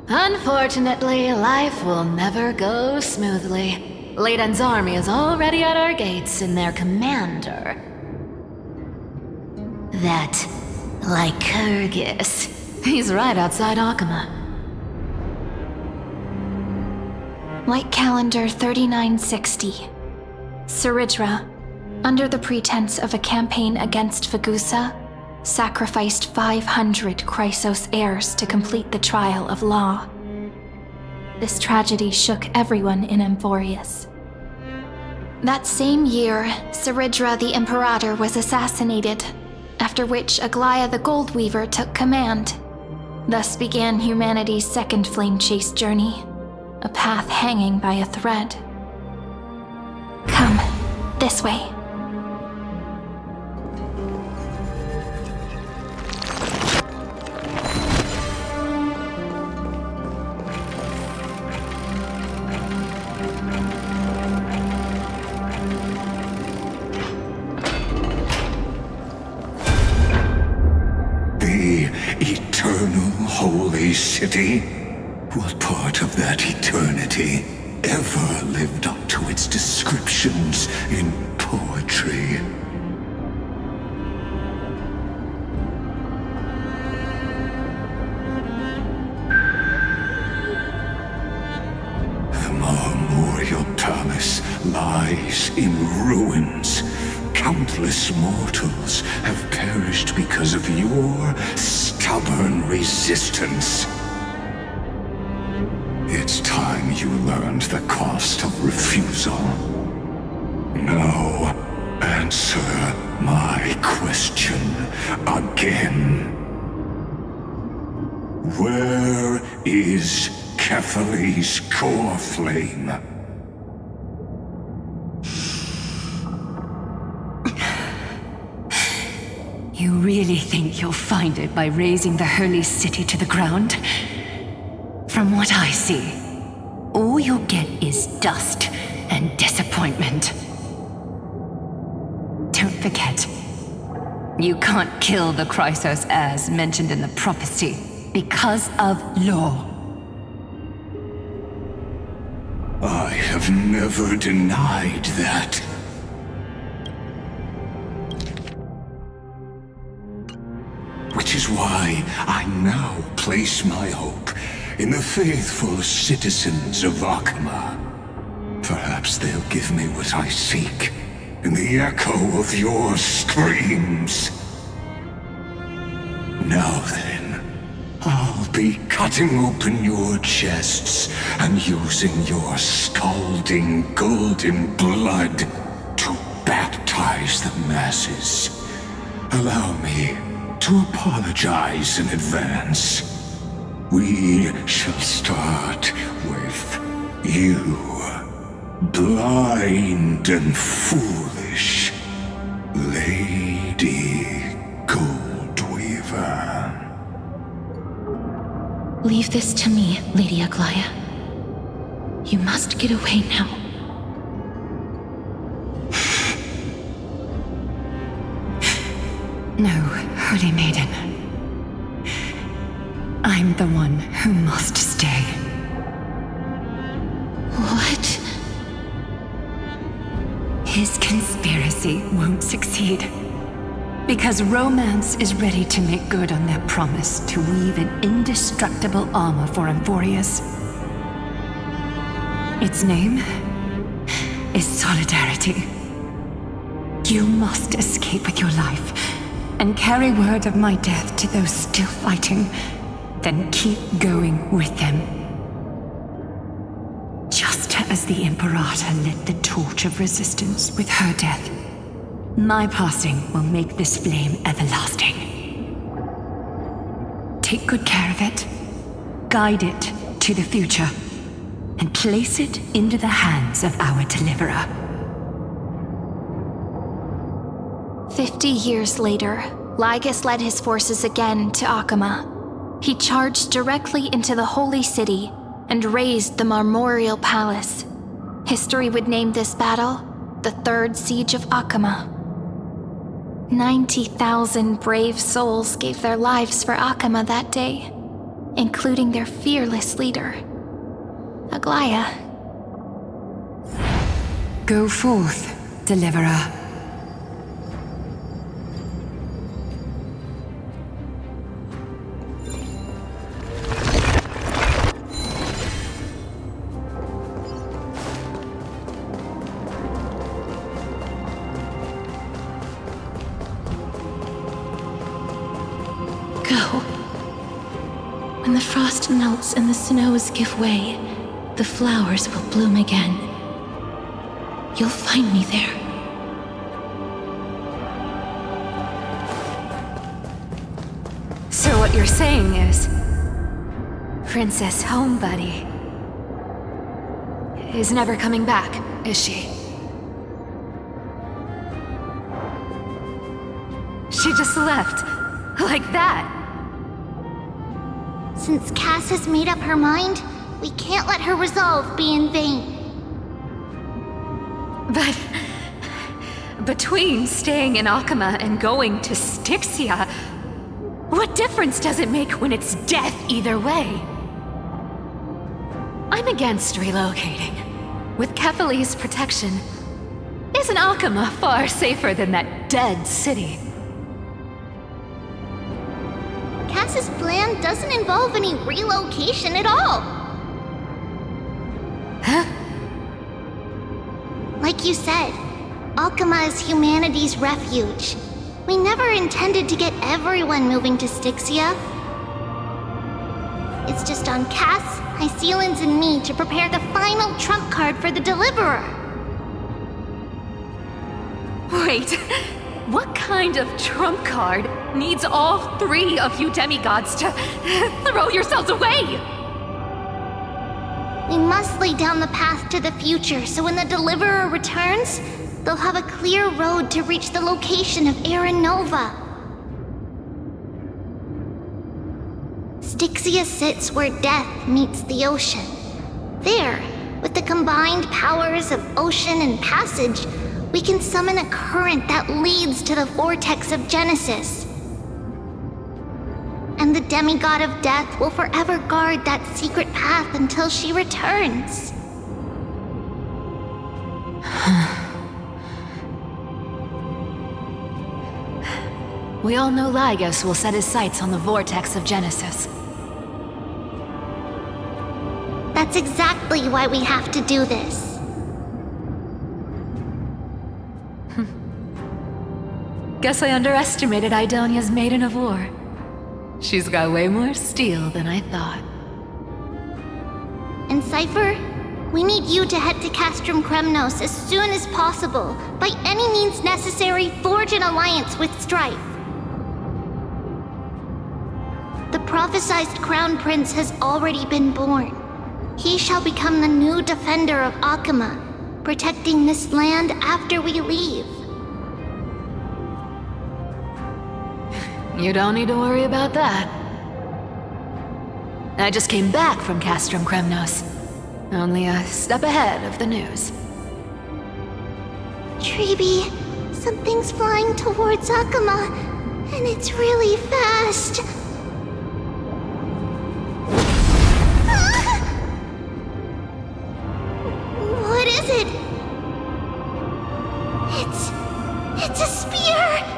Unfortunately, life will never go smoothly. Layden's army is already at our gates, and their commander, that Lycurgus, he's right outside Akama. Light calendar 3960. Ceridra, under the pretense of a campaign against Vagusa, sacrificed 500 Chrysos heirs to complete the trial of law. This tragedy shook everyone in Amphorius. That same year, Ceridra the Imperator was assassinated, after which Aglaia the Goldweaver took command. Thus began humanity's second flame chase journey, a path hanging by a thread. Come, this way. The eternal holy city? What part of that eternity ever lived up to its descriptions in poetry? The Marmorial Palace lies in ruins. Countless mortals have perished because of your stubborn resistance. It's time you learned the cost of refusal. Now, answer my question again. Where is Kethely's core flame? You really think you'll find it by razing the holy city to the ground? From what I see, all you'll get is dust and disappointment. Don't forget, you can't kill the Chrysos as mentioned in the prophecy because of law. I have never denied that. Which is why I now place my hope in the faithful citizens of Akama. Perhaps they'll give me what I seek in the echo of your screams. Now then, I'll be cutting open your chests and using your scalding golden blood to baptize the masses. Allow me to apologize in advance. We shall start with you, blind and foolish Lady Goldweaver. Leave this to me, Lady Aglaya. You must get away now. No, Holy Maiden. I'm the one who must stay. What? His conspiracy won't succeed. Because romance is ready to make good on their promise to weave an indestructible armor for Amphorius. Its name is Solidarity. You must escape with your life and carry word of my death to those still fighting, then keep going with them. Just as the Imperator lit the torch of resistance with her death, my passing will make this flame everlasting. Take good care of it, guide it to the future, and place it into the hands of our deliverer. 50 years later, Lygus led his forces again to Akama. He charged directly into the Holy City and razed the Marmorial Palace. History would name this battle the Third Siege of Akama. 90,000 brave souls gave their lives for Akama that day, including their fearless leader, Aglaya. Go forth, deliverer. When the frost melts and the snows give way, the flowers will bloom again. You'll find me there. So what you're saying is... Princess Homebuddy. is never coming back, is she? She just left. Like that. Since Cass has made up her mind, we can't let her resolve be in vain. But between staying in Akama and going to Styxia, what difference does it make when it's death either way? I'm against relocating. With Kefali's protection, isn't Akama far safer than that dead city? Cass's plan doesn't involve any relocation at all. Huh? Like you said, Akama is humanity's refuge. We never intended to get everyone moving to Styxia. It's just on Cass, Hycelans, and me to prepare the final trump card for the Deliverer. Wait, what kind of trump card needs all three of you demigods to throw yourselves away? We must lay down the path to the future so when the Deliverer returns, they'll have a clear road to reach the location of Aranova. Styxia sits where death meets the ocean. There, with the combined powers of ocean and passage, we can summon a current that leads to the vortex of Genesis. And the demigod of death will forever guard that secret path until she returns. We all know Lygus will set his sights on the vortex of Genesis. That's exactly why we have to do this. Guess I underestimated Idonia's Maiden of War. She's got way more steel than I thought. And Cypher, we need you to head to Castrum Kremnos as soon as possible. By any means necessary, forge an alliance with Strife. The prophesized Crown Prince has already been born. He shall become the new defender of Akama, protecting this land after we leave. You don't need to worry about that. I just came back from Castrum Kremnos. Only a step ahead of the news. Treeby, something's flying towards Akama, and it's really fast. What is it? It's a spear!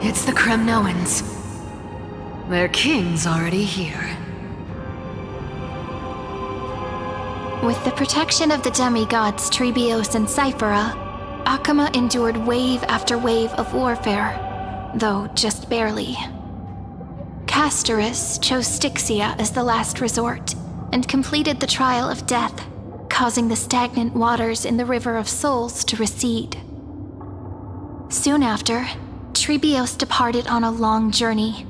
It's the Kremnoans. Their king's already here. With the protection of the demigods Trebios and Cyphera, Akama endured wave after wave of warfare, though just barely. Castorus chose Styxia as the last resort, and completed the trial of death, causing the stagnant waters in the River of Souls to recede. Soon after, Trebios departed on a long journey.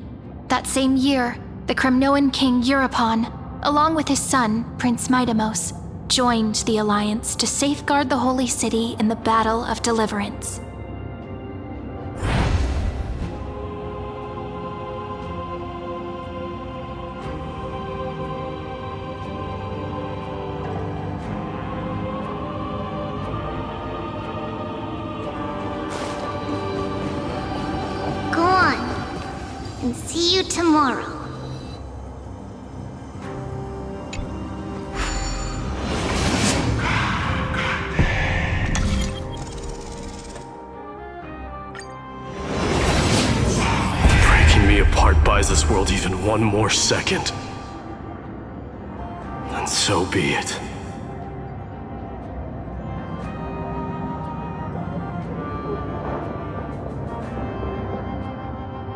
That same year, the Kremnoan king Euripon, along with his son, Prince Midamos, joined the Alliance to safeguard the Holy City in the Battle of Deliverance. Go on, and see you tomorrow. Buys this world even one more second, then so be it.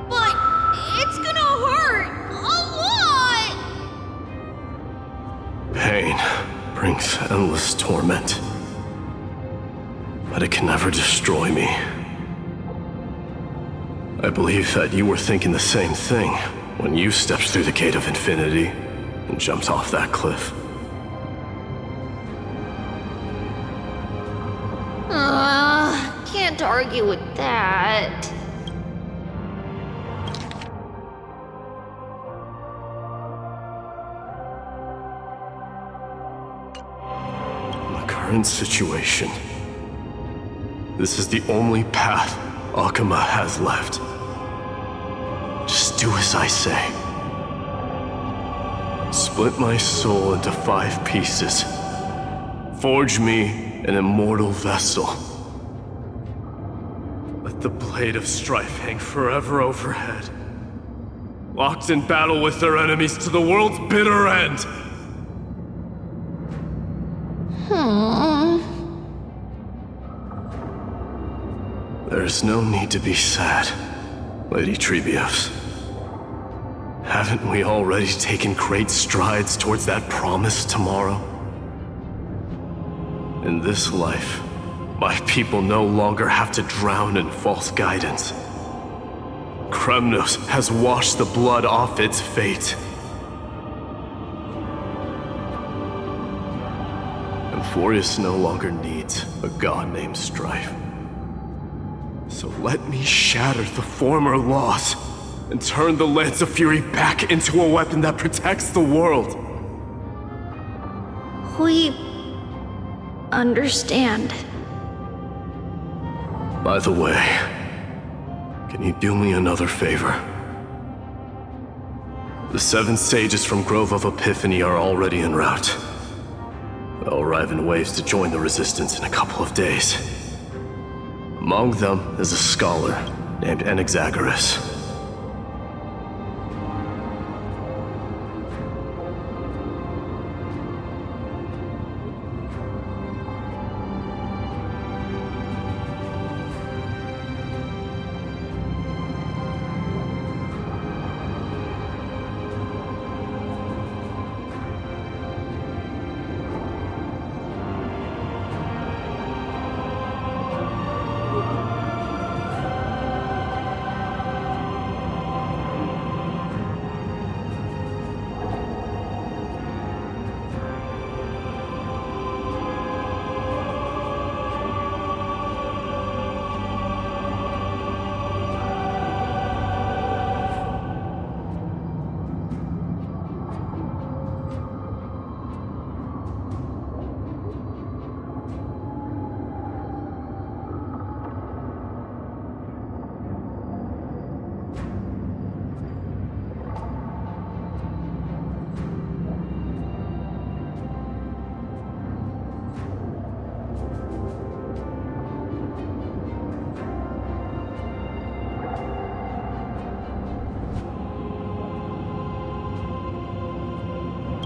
But it's gonna hurt a lot! Pain brings endless torment, but it can never destroy me. I believe that you were thinking the same thing when you stepped through the gate of infinity and jumped off that cliff. can't argue with that. Current situation. This is the only path Akuma has left. Just do as I say. Split my soul into 5 pieces. Forge me an immortal vessel. Let the blade of strife hang forever overhead. Locked in battle with their enemies to the world's bitter end. There's no need to be sad, Lady Trebios. Haven't we already taken great strides towards that promised tomorrow? In this life, my people no longer have to drown in false guidance. Kremnos has washed the blood off its fate. Amphorius no longer needs a god named Strife. So let me shatter the former laws and turn the Lance of Fury back into a weapon that protects the world. We understand. By the way, can you do me another favor? The 7 sages from Grove of Epiphany are already en route. They'll arrive in waves to join the Resistance in a couple of days. Among them is a scholar named Anaxagoras.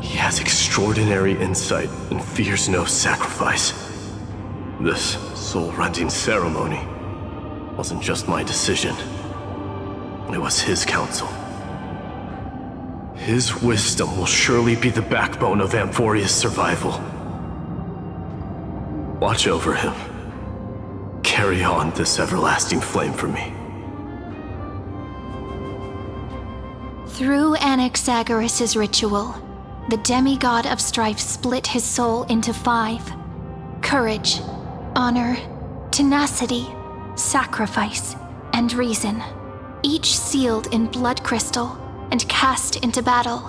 He has extraordinary insight and fears no sacrifice. This soul-rending ceremony wasn't just my decision. It was his counsel. His wisdom will surely be the backbone of Amphoria's survival. Watch over him. Carry on this everlasting flame for me. Through Anaxagoras' ritual, the demigod of strife split his soul into 5. Courage, honor, tenacity, sacrifice, and reason. Each sealed in blood crystal and cast into battle.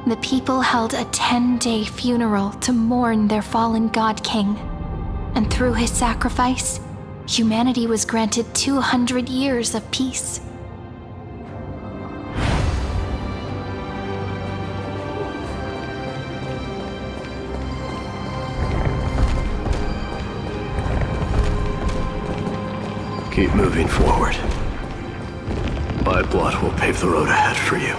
The people held a 10-day funeral to mourn their fallen god king. And through his sacrifice, humanity was granted 200 years of peace. Keep moving forward. My blood will pave the road ahead for you.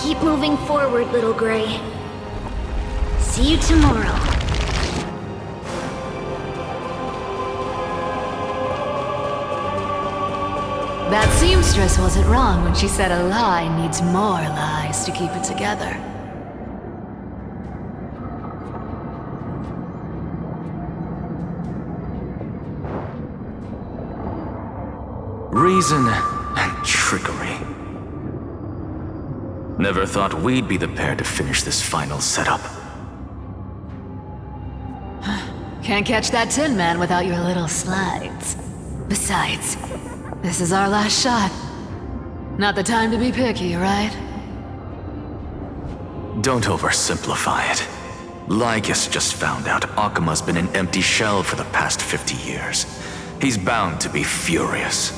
Keep moving forward, little Gray. See you tomorrow. That seamstress wasn't wrong when she said a lie needs more lies to keep it together. Reason and trickery. Never thought we'd be the pair to finish this final setup. Can't catch that Tin Man without your little slides. Besides, this is our last shot. Not the time to be picky, right? Don't oversimplify it. Lygus just found out Akima's been an empty shell for the past 50 years. He's bound to be furious.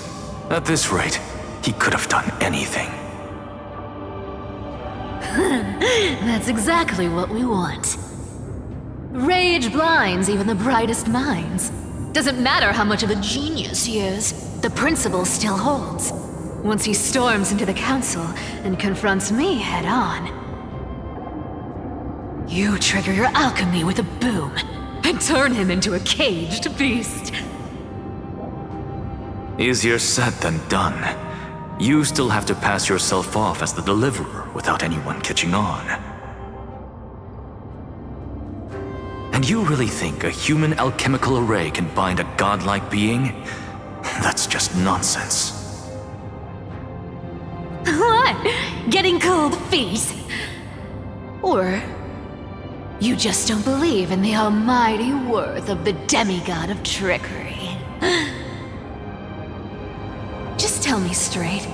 At this rate, he could have done anything. That's exactly what we want. Rage blinds even the brightest minds. Doesn't matter how much of a genius he is, the principle still holds. Once he storms into the council and confronts me head on. You trigger your alchemy with a boom and turn him into a caged beast. Easier said than done. You still have to pass yourself off as the deliverer without anyone catching on. And you really think a human alchemical array can bind a godlike being? That's just nonsense. What? Getting cold feet? Or you just don't believe in the almighty worth of the demigod of trickery? Just tell me straight.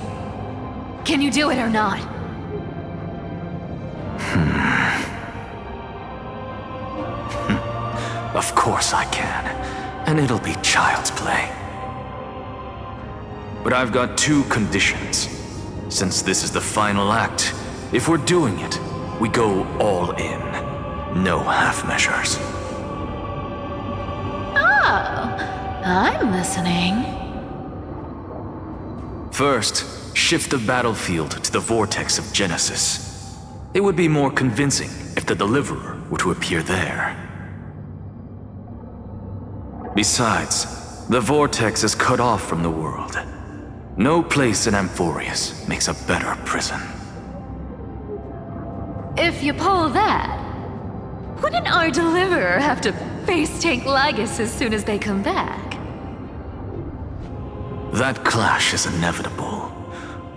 Can you do it or not? Of course I can. And it'll be child's play. But I've got two conditions. Since this is the final act, if we're doing it, we go all in. No half measures. Oh, I'm listening. First, shift the battlefield to the vortex of Genesis. It would be more convincing if the deliverer were to appear there. Besides, the vortex is cut off from the world. No place in Amphorius makes a better prison. If you pull that, wouldn't our deliverer have to face tank Lygus as soon as they come back? That clash is inevitable.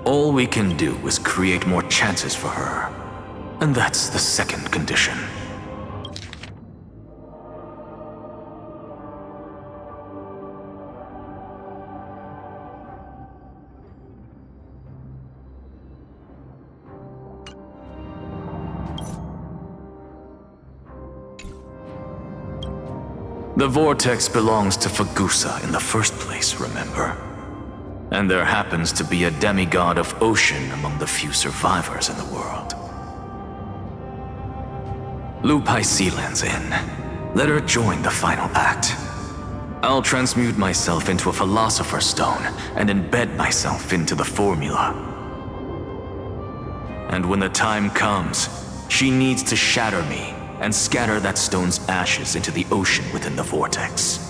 All we can do is create more chances for her. And that's the second condition. The vortex belongs to Fagusa in the first place, remember? And there happens to be a demigod of ocean among the few survivors in the world. Loop Sealands in. Let her join the final act. I'll transmute myself into a Philosopher's Stone and embed myself into the formula. And when the time comes, she needs to shatter me and scatter that stone's ashes into the ocean within the vortex.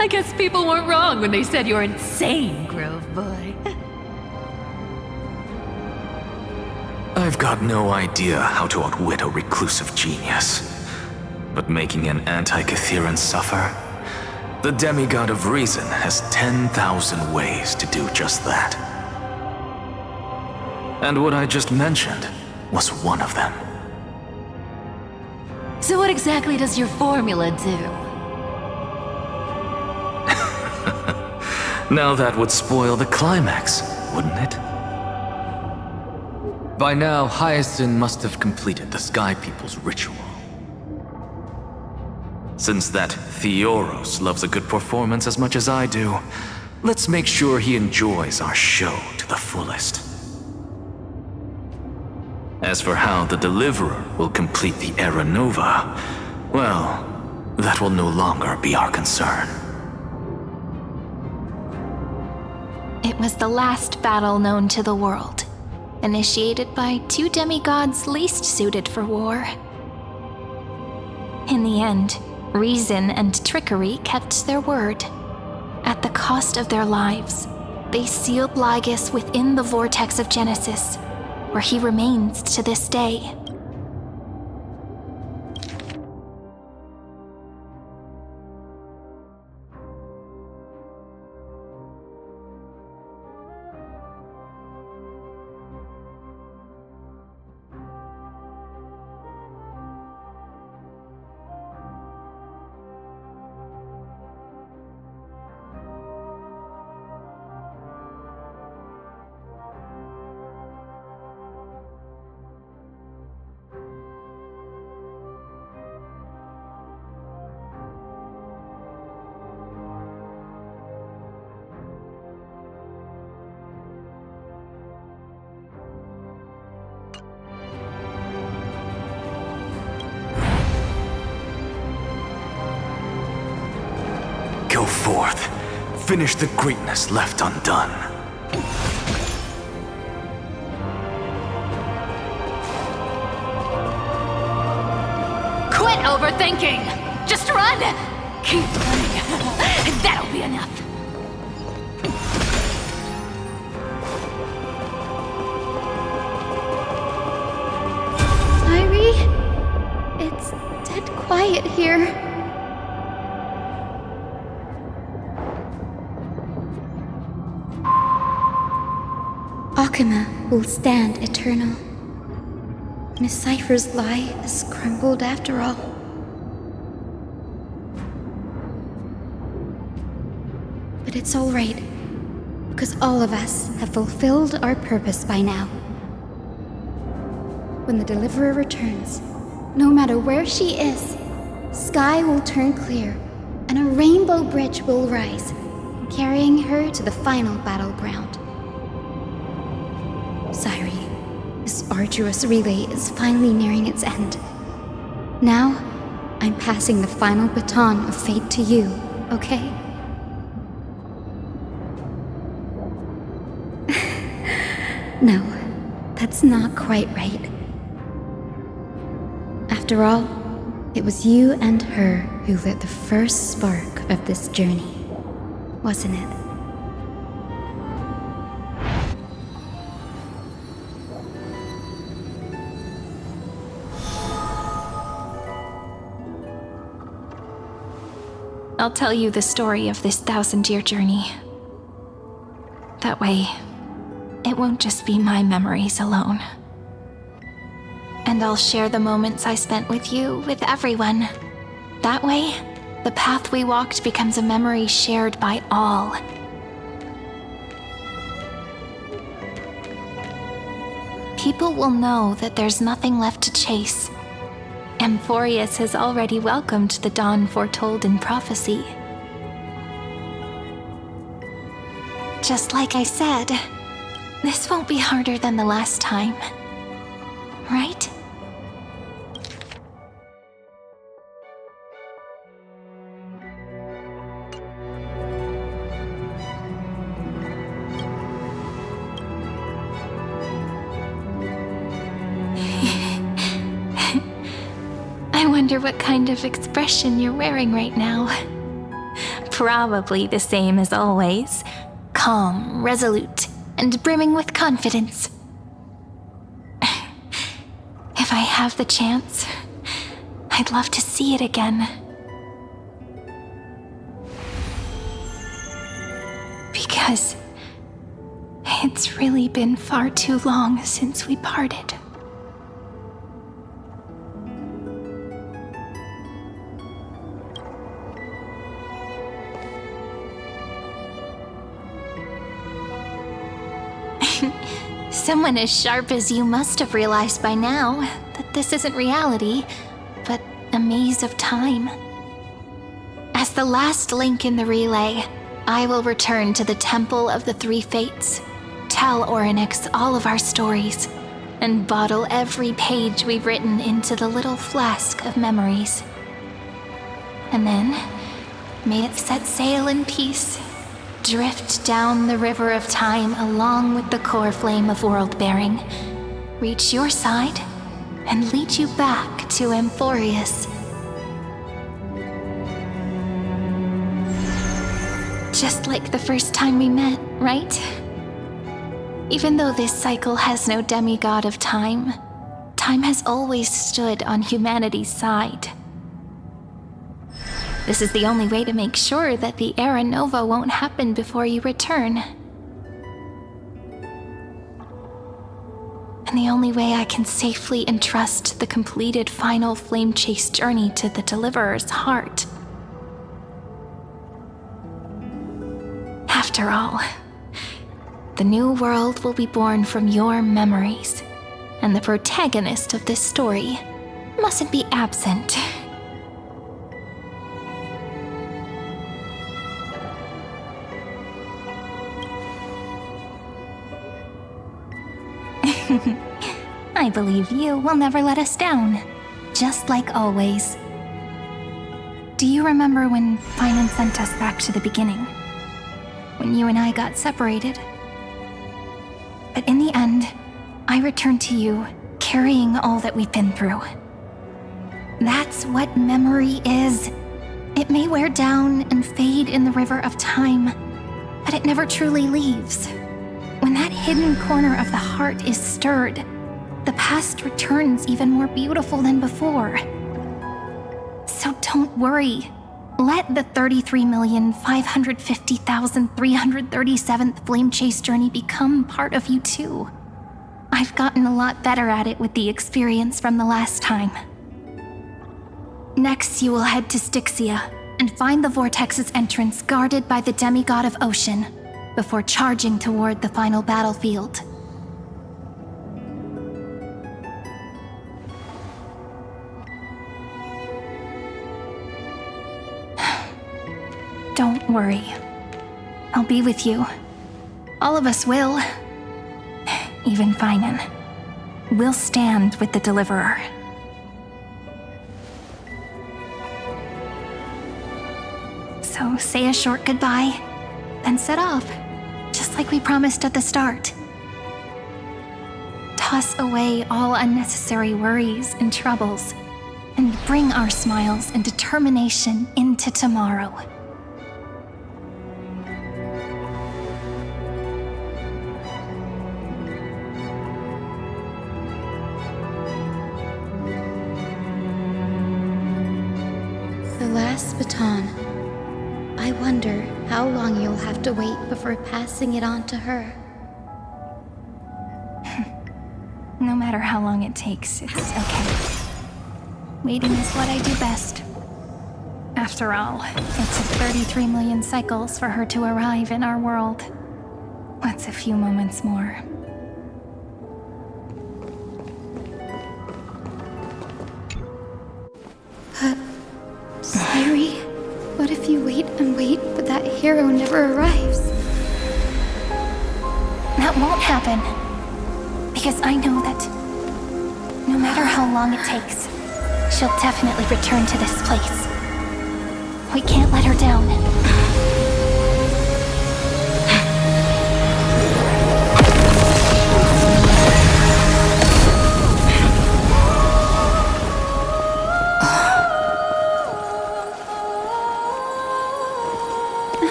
I guess people weren't wrong when they said you're insane, Grove Boy. I've got no idea how to outwit a reclusive genius. But making an anti-Catheran suffer? The demigod of reason has 10,000 ways to do just that. And what I just mentioned was one of them. So what exactly does your formula do? Now that would spoil the climax, wouldn't it? By now, Hyacinth must have completed the Sky People's ritual. Since that Theoros loves a good performance as much as I do, let's make sure he enjoys our show to the fullest. As for how the Deliverer will complete the Era Nova, well, that will no longer be our concern. It was the last battle known to the world, initiated by two demigods least suited for war. In the end, reason and trickery kept their word. At the cost of their lives, they sealed Lygus within the vortex of Genesis, where he remains to this day. finish the greatness left undone. Quit overthinking! Just run! Keep running. That'll be enough. Sairi? It's dead quiet here. Akuma will stand eternal. Miss Cypher's lie is crumbled after all. But it's all right, because all of us have fulfilled our purpose by now. When the Deliverer returns, no matter where she is, sky will turn clear, and a rainbow bridge will rise, carrying her to the final battleground. Sairi, this arduous relay is finally nearing its end. Now, I'm passing the final baton of fate to you, okay? No, that's not quite right. After all, it was you and her who lit the first spark of this journey, wasn't it? I'll tell you the story of this 1,000-year journey. That way, it won't just be my memories alone. And I'll share the moments I spent with you with everyone. That way, the path we walked becomes a memory shared by all. People will know that there's nothing left to chase. Amphorius has already welcomed the dawn foretold in prophecy. Just like I said, this won't be harder than the last time, right? I wonder what kind of expression you're wearing right now. Probably the same as always. Calm, resolute, and brimming with confidence. If I have the chance, I'd love to see it again. Because it's really been far too long since we parted. Someone as sharp as you must have realized by now that this isn't reality, but a maze of time. As the last link in the relay, I will return to the Temple of the Three Fates, tell Orynyx all of our stories, and bottle every page we've written into the little flask of memories. And then, may it set sail in peace, drift down the river of time along with the core flame of world-bearing, reach your side, and lead you back to Amphorius. Just like the first time we met, right? Even though this cycle has no demigod of time, time has always stood on humanity's side. This is the only way to make sure that the Era Nova won't happen before you return. And the only way I can safely entrust the completed final flame chase journey to the Deliverer's heart. After all, the new world will be born from your memories, and the protagonist of this story mustn't be absent. I believe you will never let us down, just like always. Do you remember when Finan sent us back to the beginning? when you and I got separated. But in the end, I returned to you, carrying all that we've been through. That's what memory is. It may wear down and fade in the river of time, but it never truly leaves. When that hidden corner of the heart is stirred, the past returns even more beautiful than before. So don't worry. Let the 33,550,337th Flame Chase journey become part of you too. I've gotten a lot better at it with the experience from the last time. Next, you will head to Styxia and find the Vortex's entrance guarded by the demigod of ocean before charging toward the final battlefield. Don't worry. I'll be with you. All of us will. Even Finan. We'll stand with the Deliverer. So say a short goodbye, then set off, just like we promised at the start. Toss away all unnecessary worries and troubles, and bring our smiles and determination into tomorrow. The last baton. I wonder how long you'll have to wait before passing it on to her. No matter how long it takes, it's okay. Waiting is what I do best. After all, it took 33 million cycles for her to arrive in our world. What's a few moments more? Sairi, what if you wait and wait, but that hero never arrives? That won't happen. Because I know that no matter how long it takes, she'll definitely return to this place. We can't let her down.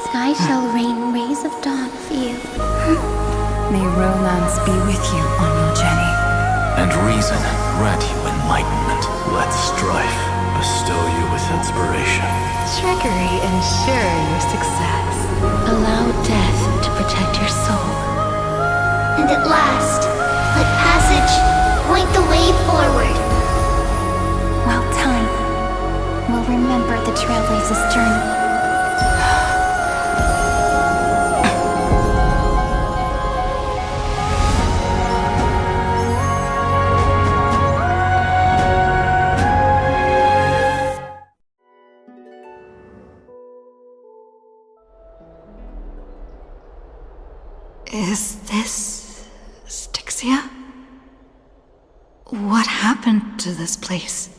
Sky shall rain rays of dawn for you. May romance be with you on your journey. And reason grant you enlightenment. Let strife bestow you with inspiration. Trickery ensure your success. Allow death to protect your soul. And at last, let passage point the way forward. Well, time will remember the Trailblazer's journey. Is this Styxia? What happened to this place?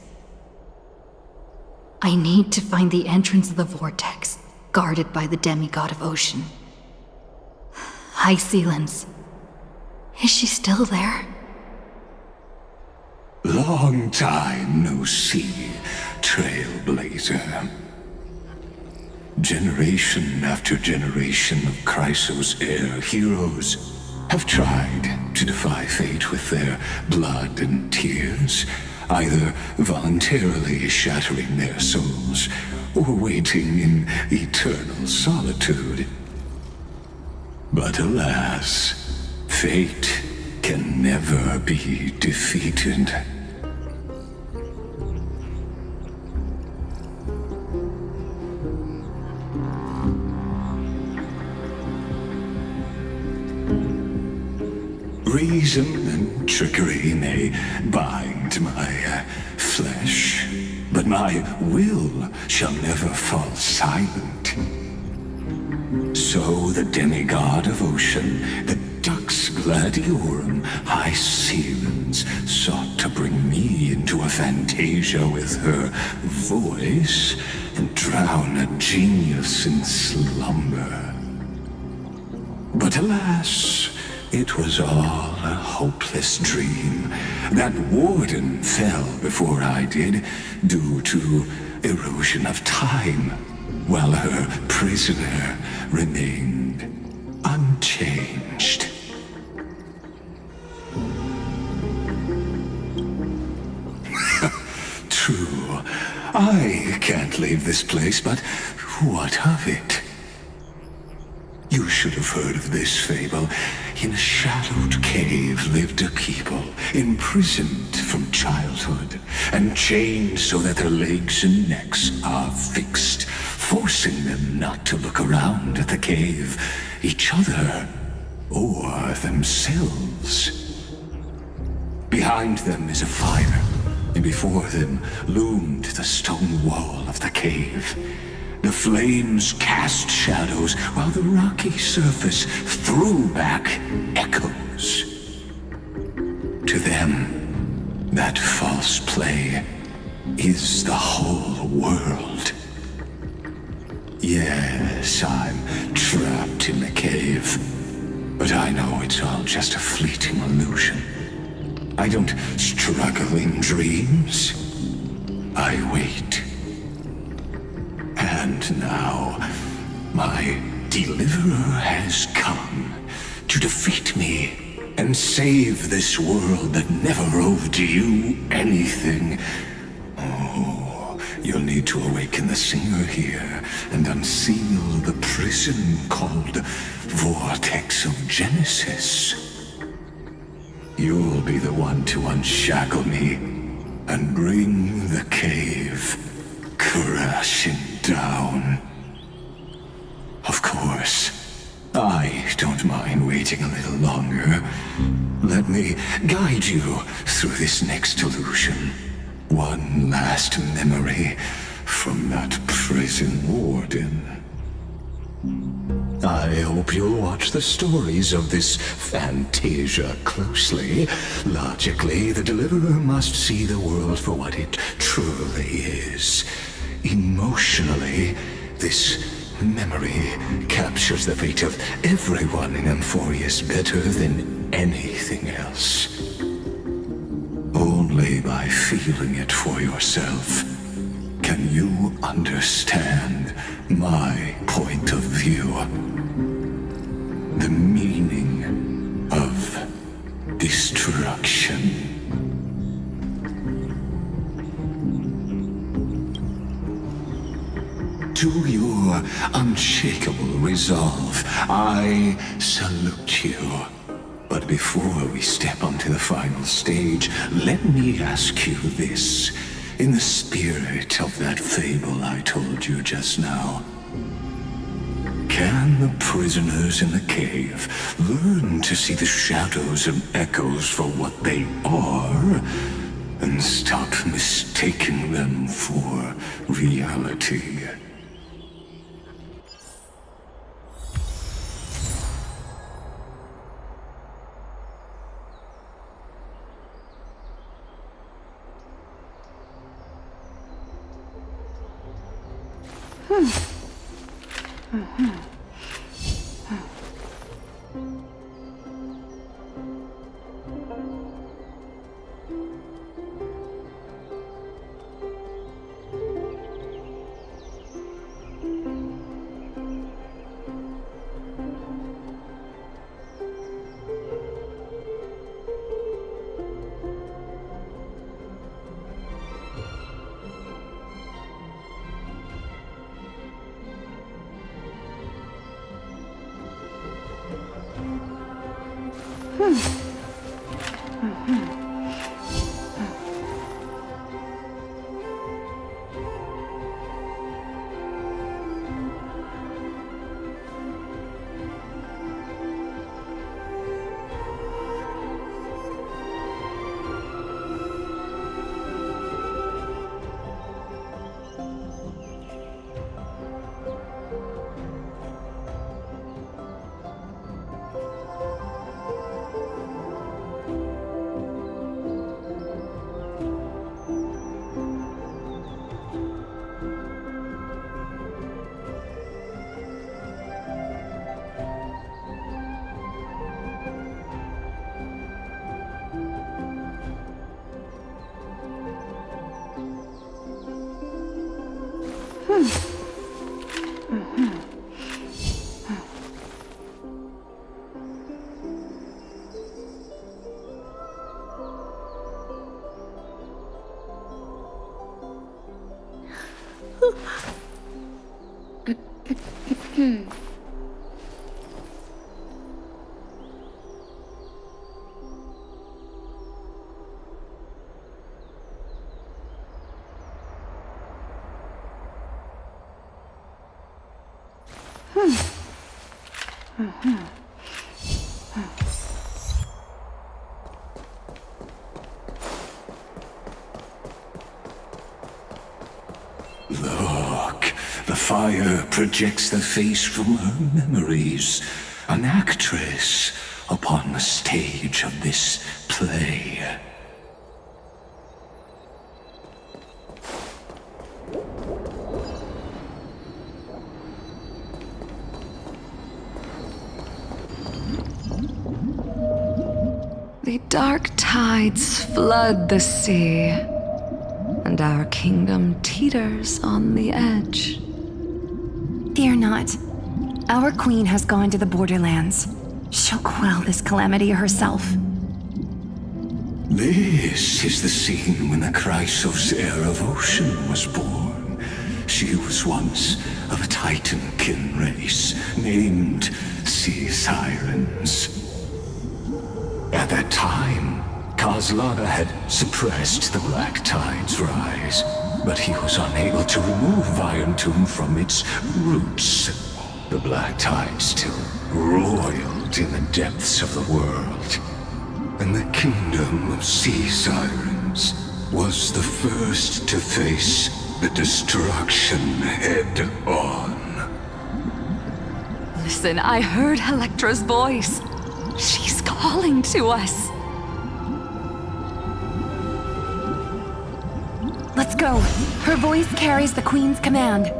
I need to find the entrance of the vortex, guarded by the demigod of ocean. High Sealens. Is she still there? Long time no see, Trailblazer. Generation after generation of Chrysos heir heroes have tried to defy fate with their blood and tears, either voluntarily shattering their souls or waiting in eternal solitude. But alas, fate can never be defeated. Reason and trickery may bind my flesh, but my will shall never fall silent. So the demigod of ocean, the Dux Gladiorum, High Sealens, sought to bring me into a fantasia with her voice drown a genius in slumber. But alas, it was all a hopeless dream. That warden fell before I did, due to erosion of time, while her prisoner remained unchanged. True, I can't leave this place, but what of it? You should have heard of this fable. In a shadowed cave lived a people, imprisoned from childhood, and chained so that their legs and necks are fixed, forcing them not to look around at the cave, each other, or themselves. Behind them is a fire, and before them loomed the stone wall of the cave. The flames cast shadows, while the rocky surface threw back echoes. To them, that false play is the whole world. Yes, I'm trapped in the cave, but I know it's all just a fleeting illusion. I don't struggle in dreams. I wait. And now, my deliverer has come to defeat me and save this world that never owed you anything. Oh, you'll need to awaken the singer here and unseal the prison called Vortex of Genesis. You'll be the one to unshackle me and bring the cave crashing down. Of course, I don't mind waiting a little longer. Let me guide you through this next illusion. One last memory from that prison warden. I hope you'll watch the stories of this Fantasia closely. Logically, the Deliverer must see the world for what it truly is. Emotionally, this memory captures the fate of everyone in Amphorius better than anything else. Only by feeling it for yourself can you understand my point of view. The meaning of destruction. To your unshakable resolve, I salute you. But before we step onto the final stage, let me ask you this. In the spirit of that fable I told you just now, can the prisoners in the cave learn to see the shadows and echoes for what they are, and stop mistaking them for reality? Look, the fire projects the face from her memories. An actress upon the stage of this play. The dark tides flood the sea, and our kingdom teeters on the edge. Fear not. Our queen has gone to the borderlands. She'll quell this calamity herself. This is the scene when the Chrysos heir of Ocean was born. She was once of a Titan-kin race named Sea Sirens. At that time, Kozlana had suppressed the Black Tide's rise, but he was unable to remove Iron Tomb from its roots. The Black Tide still roiled in the depths of the world, and the kingdom of Sea Sirens was the first to face the destruction head-on. Listen, I heard Electra's voice. She's calling to us. Let's go. Her voice carries the queen's command.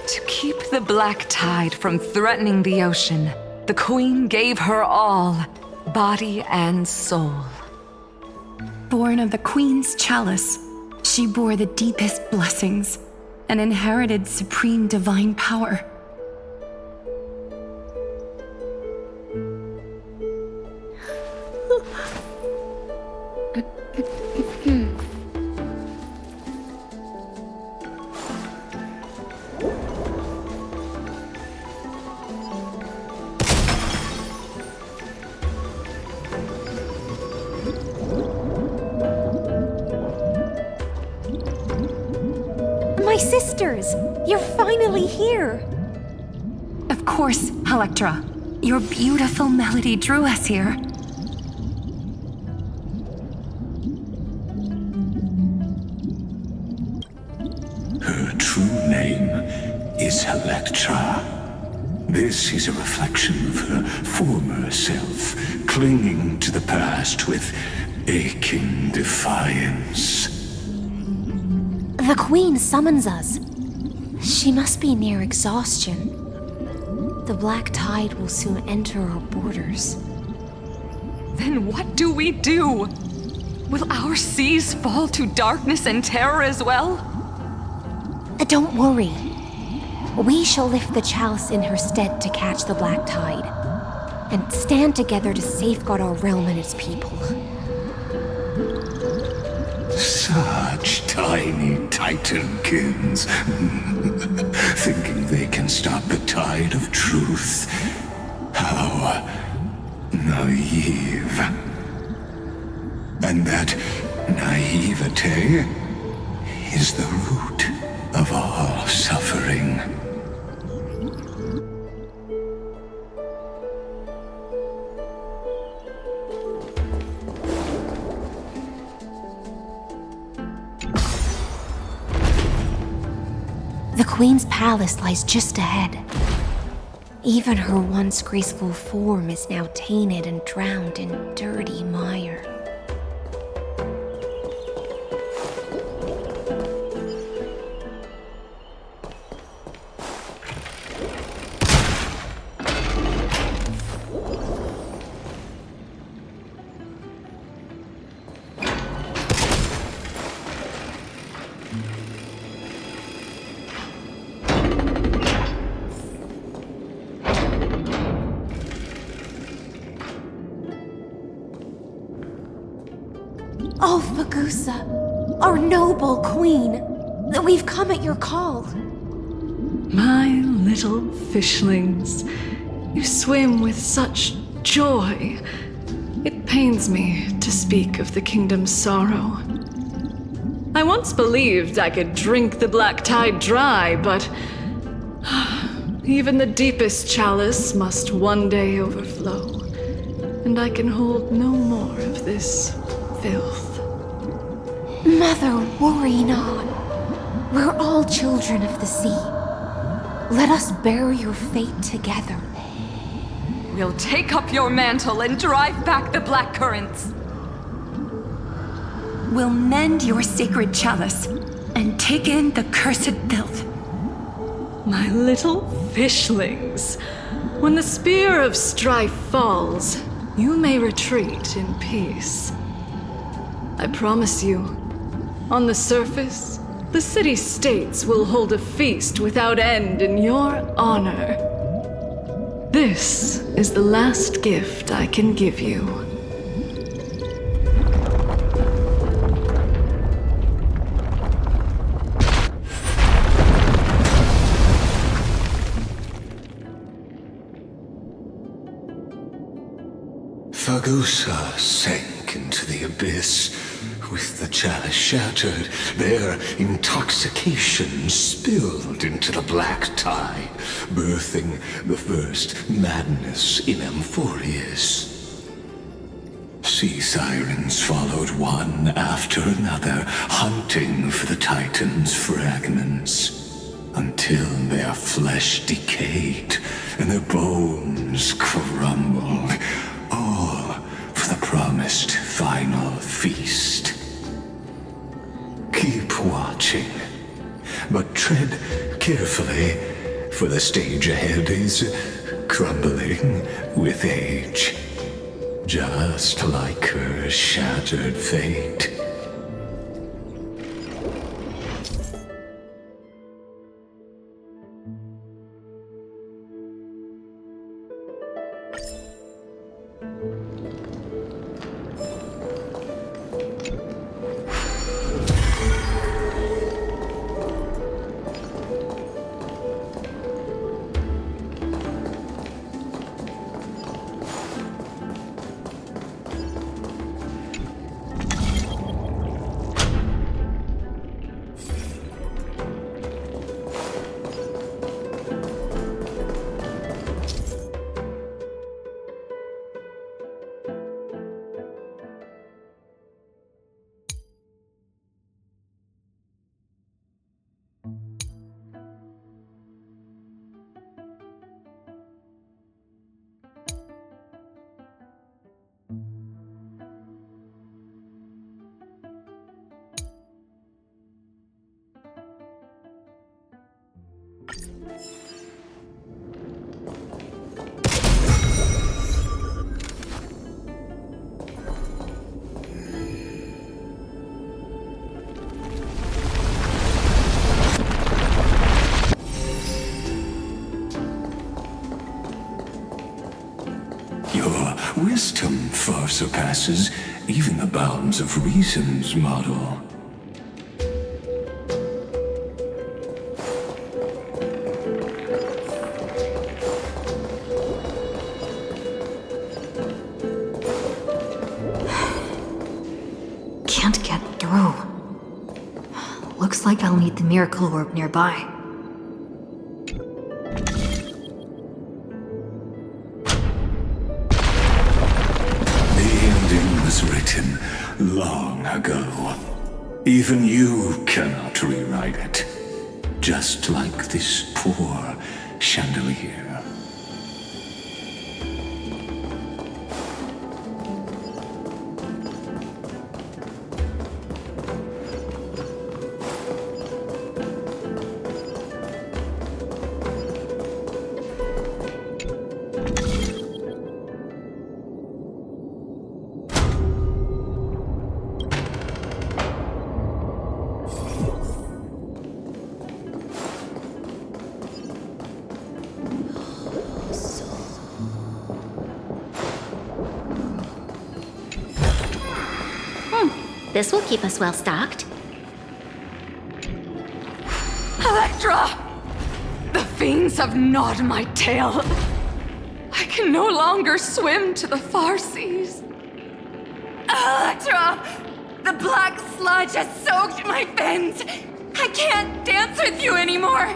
To keep the black tide from threatening the ocean, the queen gave her all, body and soul. Born of the queen's chalice, she bore the deepest blessings and inherited supreme divine power. My sisters! You're finally here! Of course, Electra. Your beautiful melody drew us here. Her true name is Electra. This is a reflection of her former self, clinging to the past with aching defiance. The Queen summons us. She must be near exhaustion. The black tide will soon enter our borders. Then what do we do? Will our seas fall to darkness and terror as well? Don't worry. We shall lift the chalice in her stead to catch the black tide, and stand together to safeguard our realm and its people. Such tiny titankins, thinking they can stop the tide of truth. How naive. And that naivete is the root of all suffering. The Queen's palace lies just ahead. Even her once graceful form is now tainted and drowned in dirty mire. Oh, Fagusa, our noble queen, we've come at your call. My little fishlings, you swim with such joy. It pains me to speak of the kingdom's sorrow. I once believed I could drink the black tide dry, but even the deepest chalice must one day overflow, and I can hold no more of this filth. Mother, worry not. We're all children of the sea. Let us bear your fate together. We'll take up your mantle and drive back the black currents. We'll mend your sacred chalice and take in the cursed filth. My little fishlings, when the spear of strife falls, you may retreat in peace. I promise you, on the surface, the city-states will hold a feast without end in your honor. This is the last gift I can give you. Fagusa sank into the abyss. With the chalice shattered, their intoxication spilled into the black tide, birthing the first madness in Amphorius. Sea sirens followed one after another, hunting for the Titan's fragments, until their flesh decayed and their bones crumbled, all for the promised final feast. Keep watching, but tread carefully, for the stage ahead is crumbling with age, just like her shattered fate. Wisdom far surpasses even the bounds of reason's model. Can't get through. Looks like I'll need the miracle orb nearby. Written long ago. Even you cannot rewrite it. Just like this poor chandelier. This will keep us well stocked. Electra! The fiends have gnawed my tail. I can no longer swim to the far seas. Electra! The black sludge has soaked my fins. I can't dance with you anymore.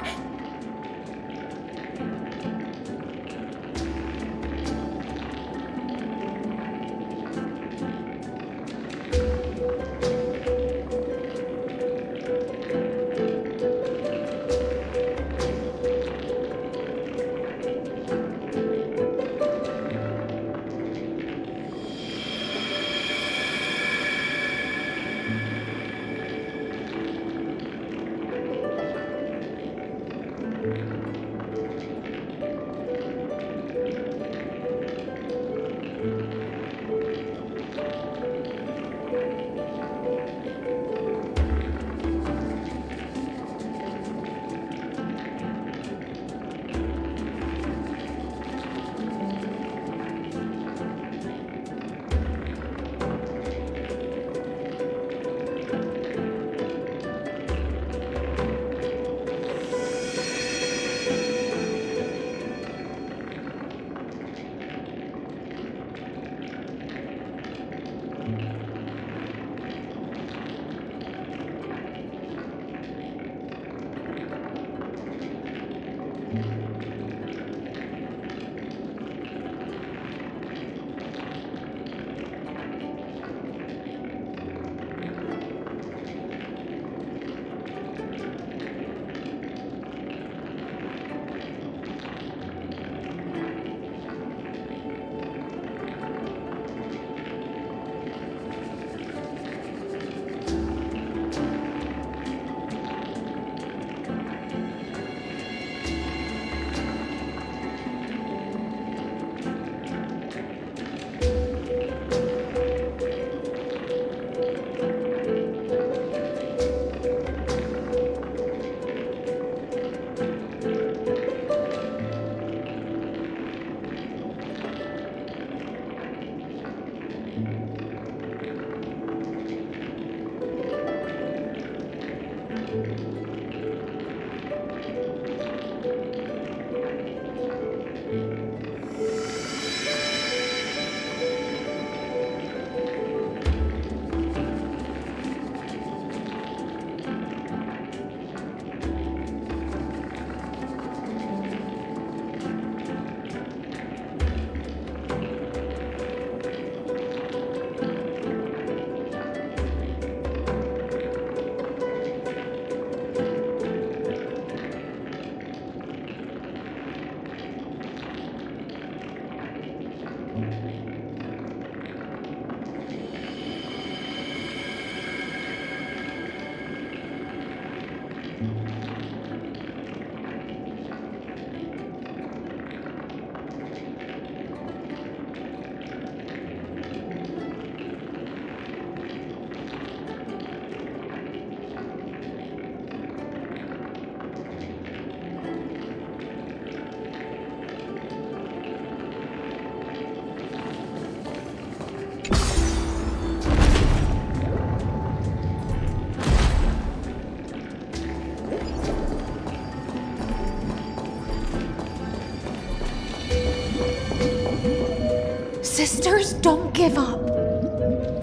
Sisters, don't give up.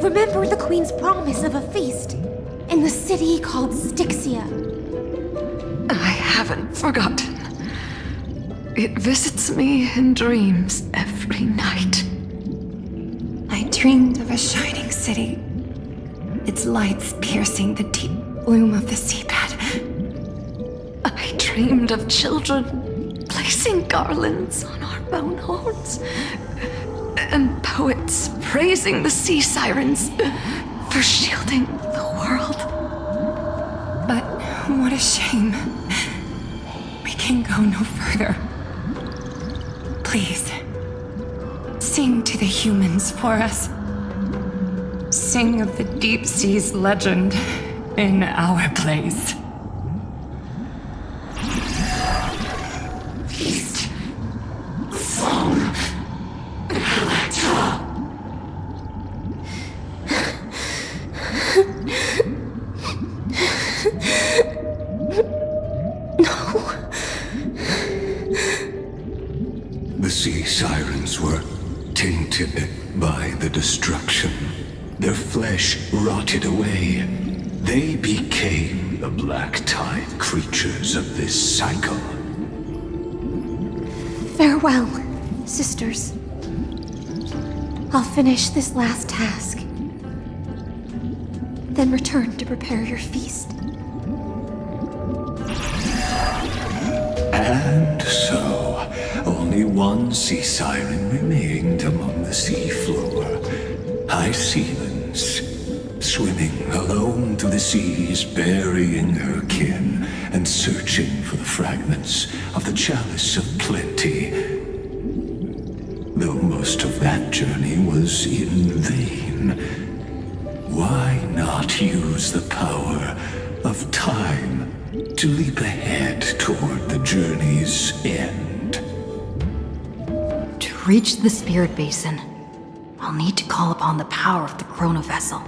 Remember the Queen's promise of a feast in the city called Styxia. I haven't forgotten. It visits me in dreams every night. I dreamed of a shining city, its lights piercing the deep gloom of the seabed. I dreamed of children placing garlands on our bone horns, and poets praising the sea sirens for shielding the world. But what a shame. We can go no further. Please, sing to the humans for us. Sing of the deep sea's legend in our place. Feast. Song. Electra. sirens were tainted by the destruction. Their flesh rotted away. They became the black tide creatures of this cycle. Farewell, sisters. I'll finish this last task, then return to prepare your feast. And so, only one sea siren remained among the seafloor. High Sealens, swimming alone through the seas, burying her kin and searching for the fragments of the chalice of plenty. Though most of that journey was in vain, why not use the power of time to leap ahead toward the journey's end? To reach the Spirit Basin, I'll need to call upon the power of the Chrono Vessel.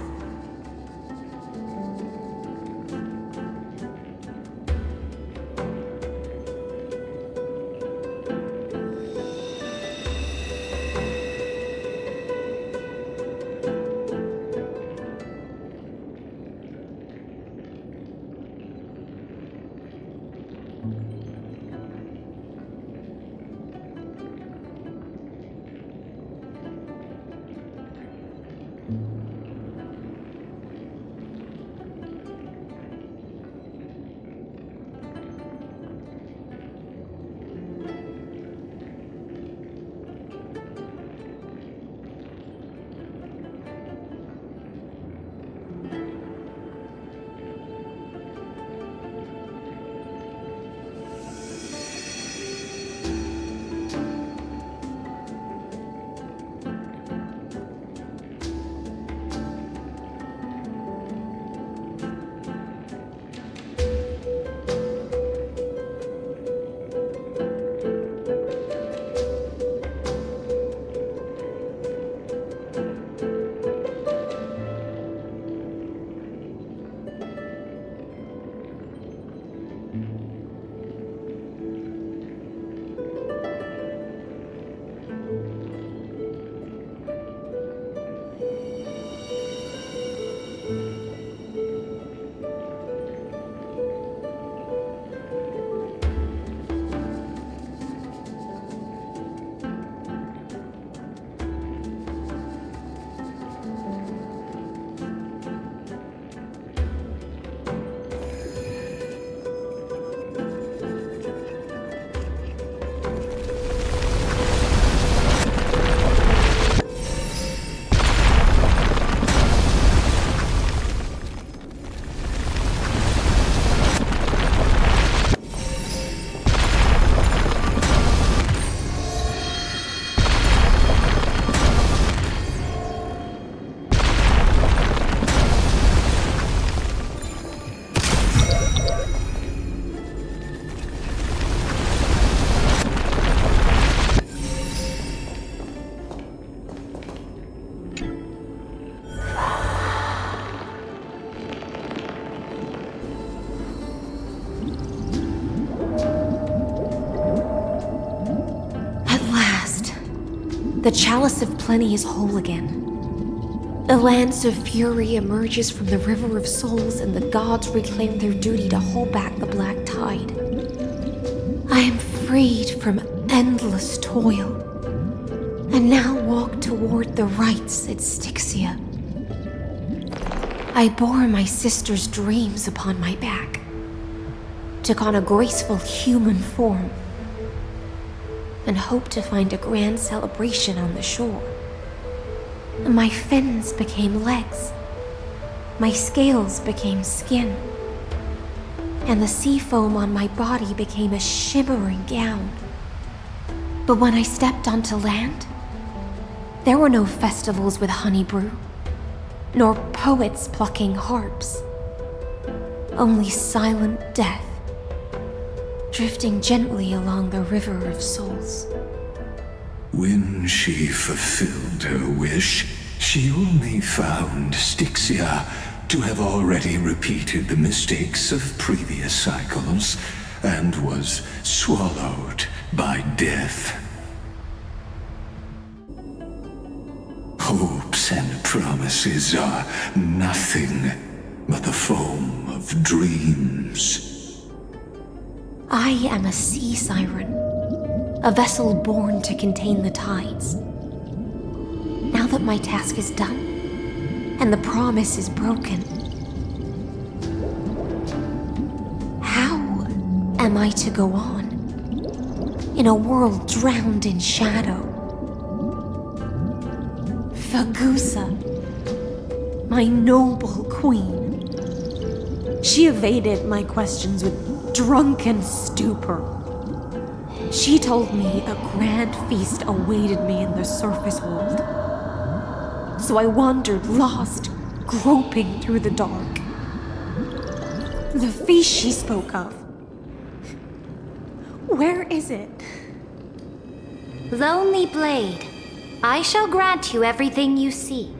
The Chalice of Plenty is whole again. The Lance of Fury emerges from the River of Souls, and the gods reclaim their duty to hold back the black tide. I am freed from endless toil, and now walk toward the rites at Styxia. I bore my sister's dreams upon my back, took on a graceful human form, and hoped to find a grand celebration on the shore. My fins became legs, my scales became skin, and the sea foam on my body became a shimmering gown. But when I stepped onto land, there were no festivals with honey brew, nor poets plucking harps. Only silent death, drifting gently along the River of Souls. When she fulfilled her wish, she only found Styxia to have already repeated the mistakes of previous cycles and was swallowed by death. Threats and promises are nothing but the foam of dreams. I am a sea siren, a vessel born to contain the tides. Now that my task is done, and the promise is broken, how am I to go on in a world drowned in shadow? Fagusa, my noble queen. She evaded my questions with drunken stupor. She told me a grand feast awaited me in the surface world. So I wandered lost, groping through the dark. The feast she spoke of. Where is it? Lonely Blade, I shall grant you everything you seek.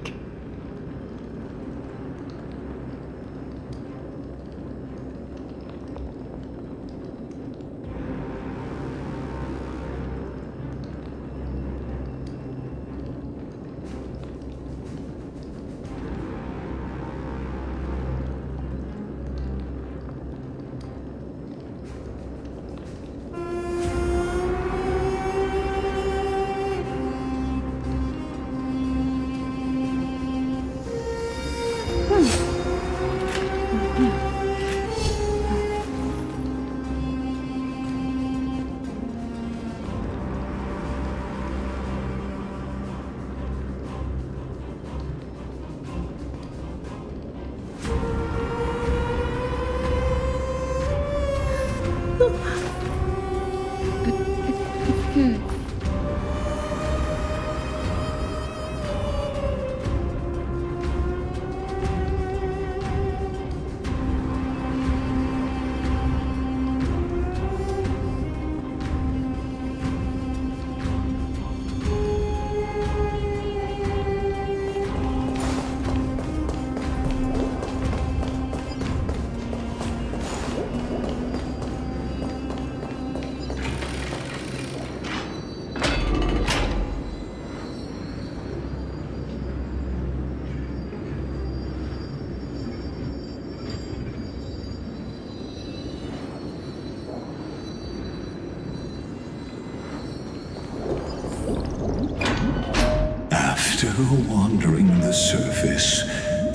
After wandering the surface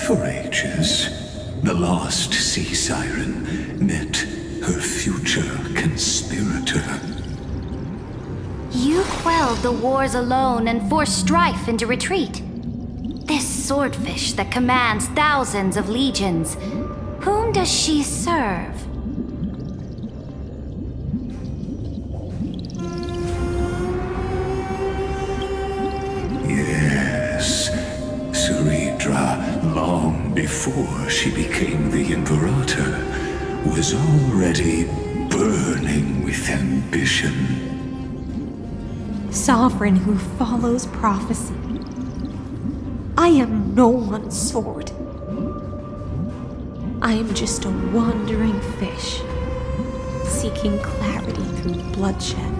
for ages, the lost sea siren met her future conspirator. You quelled the wars alone and forced strife into retreat. This swordfish that commands thousands of legions, whom does she serve? Yes, Seridra, long before she became the Imperator, was already burning with ambition. Sovereign who follows prophecy. I am no one's sword. I am just a wandering fish, seeking clarity through bloodshed.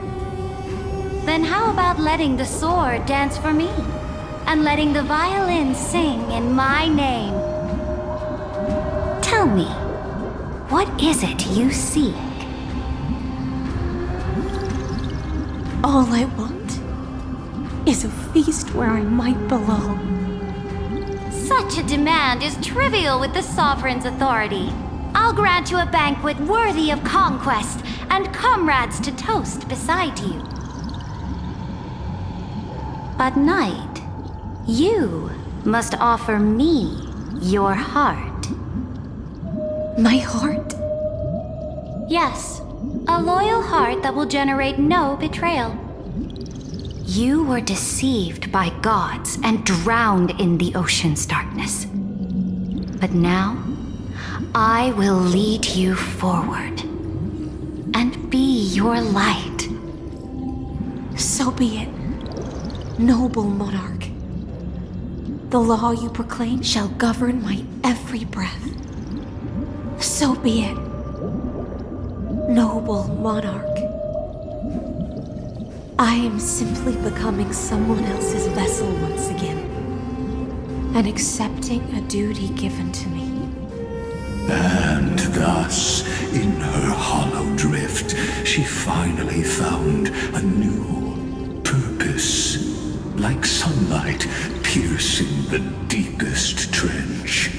Then how about letting the sword dance for me? And letting the violin sing in my name? Tell me, what is it you seek? All I want is a feast where I might belong. Such a demand is trivial with the Sovereign's authority. I'll grant you a banquet worthy of conquest and comrades to toast beside you. But Knight, you must offer me your heart. My heart? Yes, a loyal heart that will generate no betrayal. You were deceived by gods and drowned in the ocean's darkness. But now, I will lead you forward and be your light. So be it, noble monarch. The law you proclaim shall govern my every breath. So be it, noble monarch. I am simply becoming someone else's vessel once again. and accepting a duty given to me. And thus, in her hollow drift, she finally found a new purpose, like sunlight piercing the deepest trench.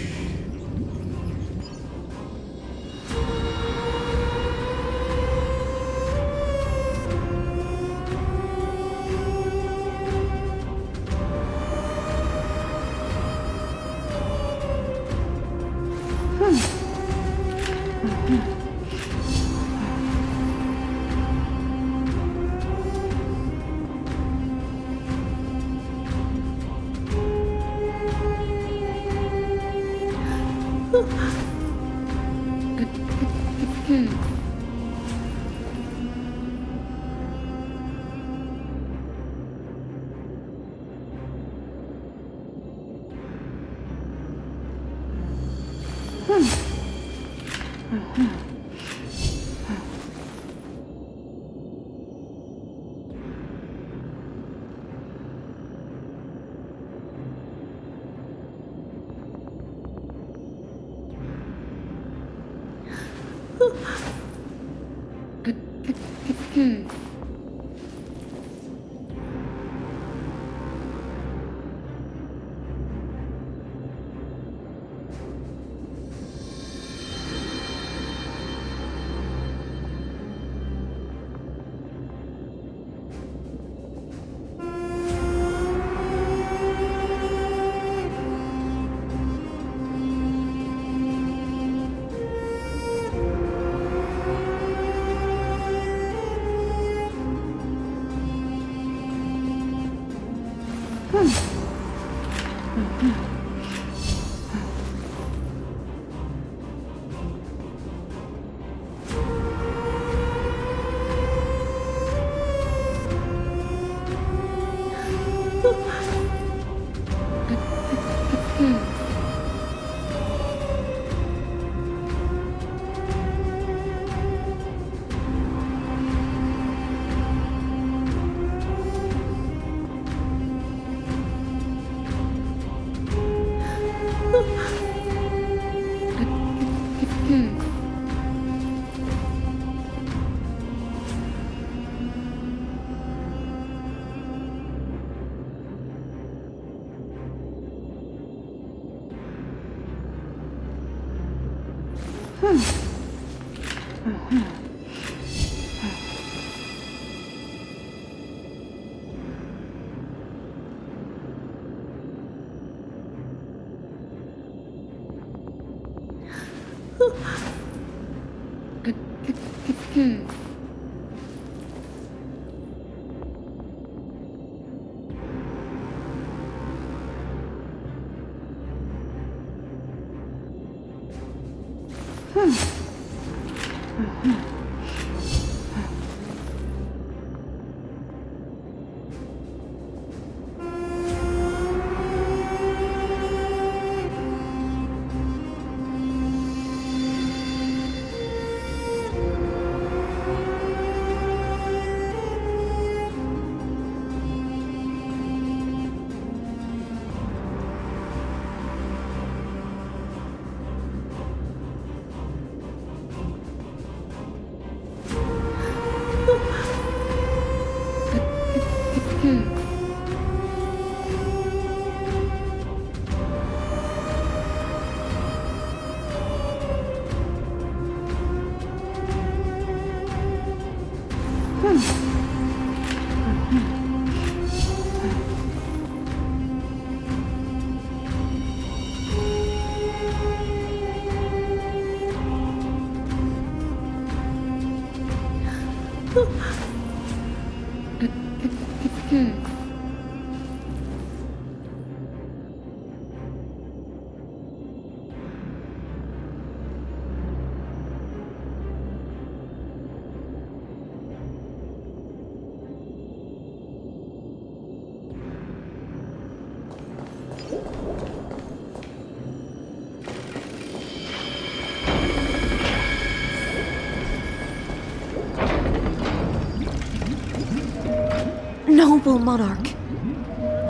Noble monarch,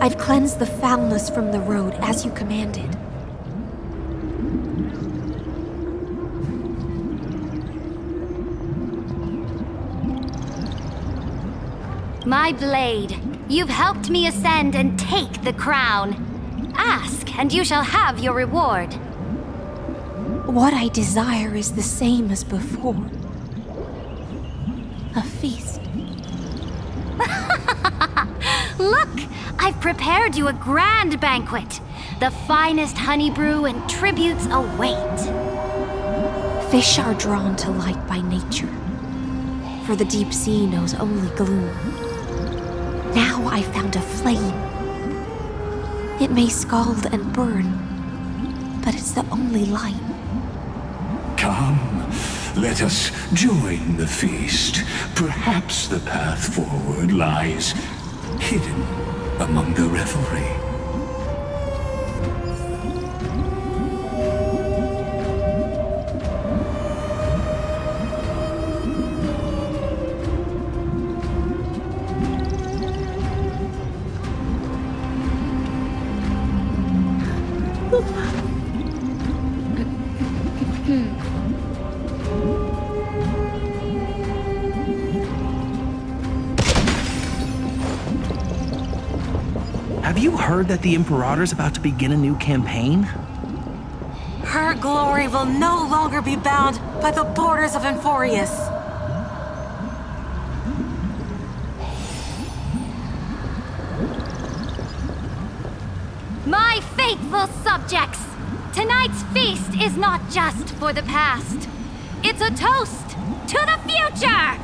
I've cleansed the foulness from the road as you commanded. My blade, you've helped me ascend and take the crown. Ask, and you shall have your reward. What I desire is the same as before. A feast. Look, I've prepared you a grand banquet. The finest honey brew and tributes await. Fish are drawn to light by nature, for the deep sea knows only gloom. Now I found a flame. It may scald and burn, but it's the only light. Come, let us join the feast. Perhaps the path forward lies hidden among the revelry. Have you heard that the Imperator's about to begin a new campaign? Her glory will no longer be bound by the borders of Enforius. My faithful subjects, tonight's feast is not just for the past. It's a toast to the future!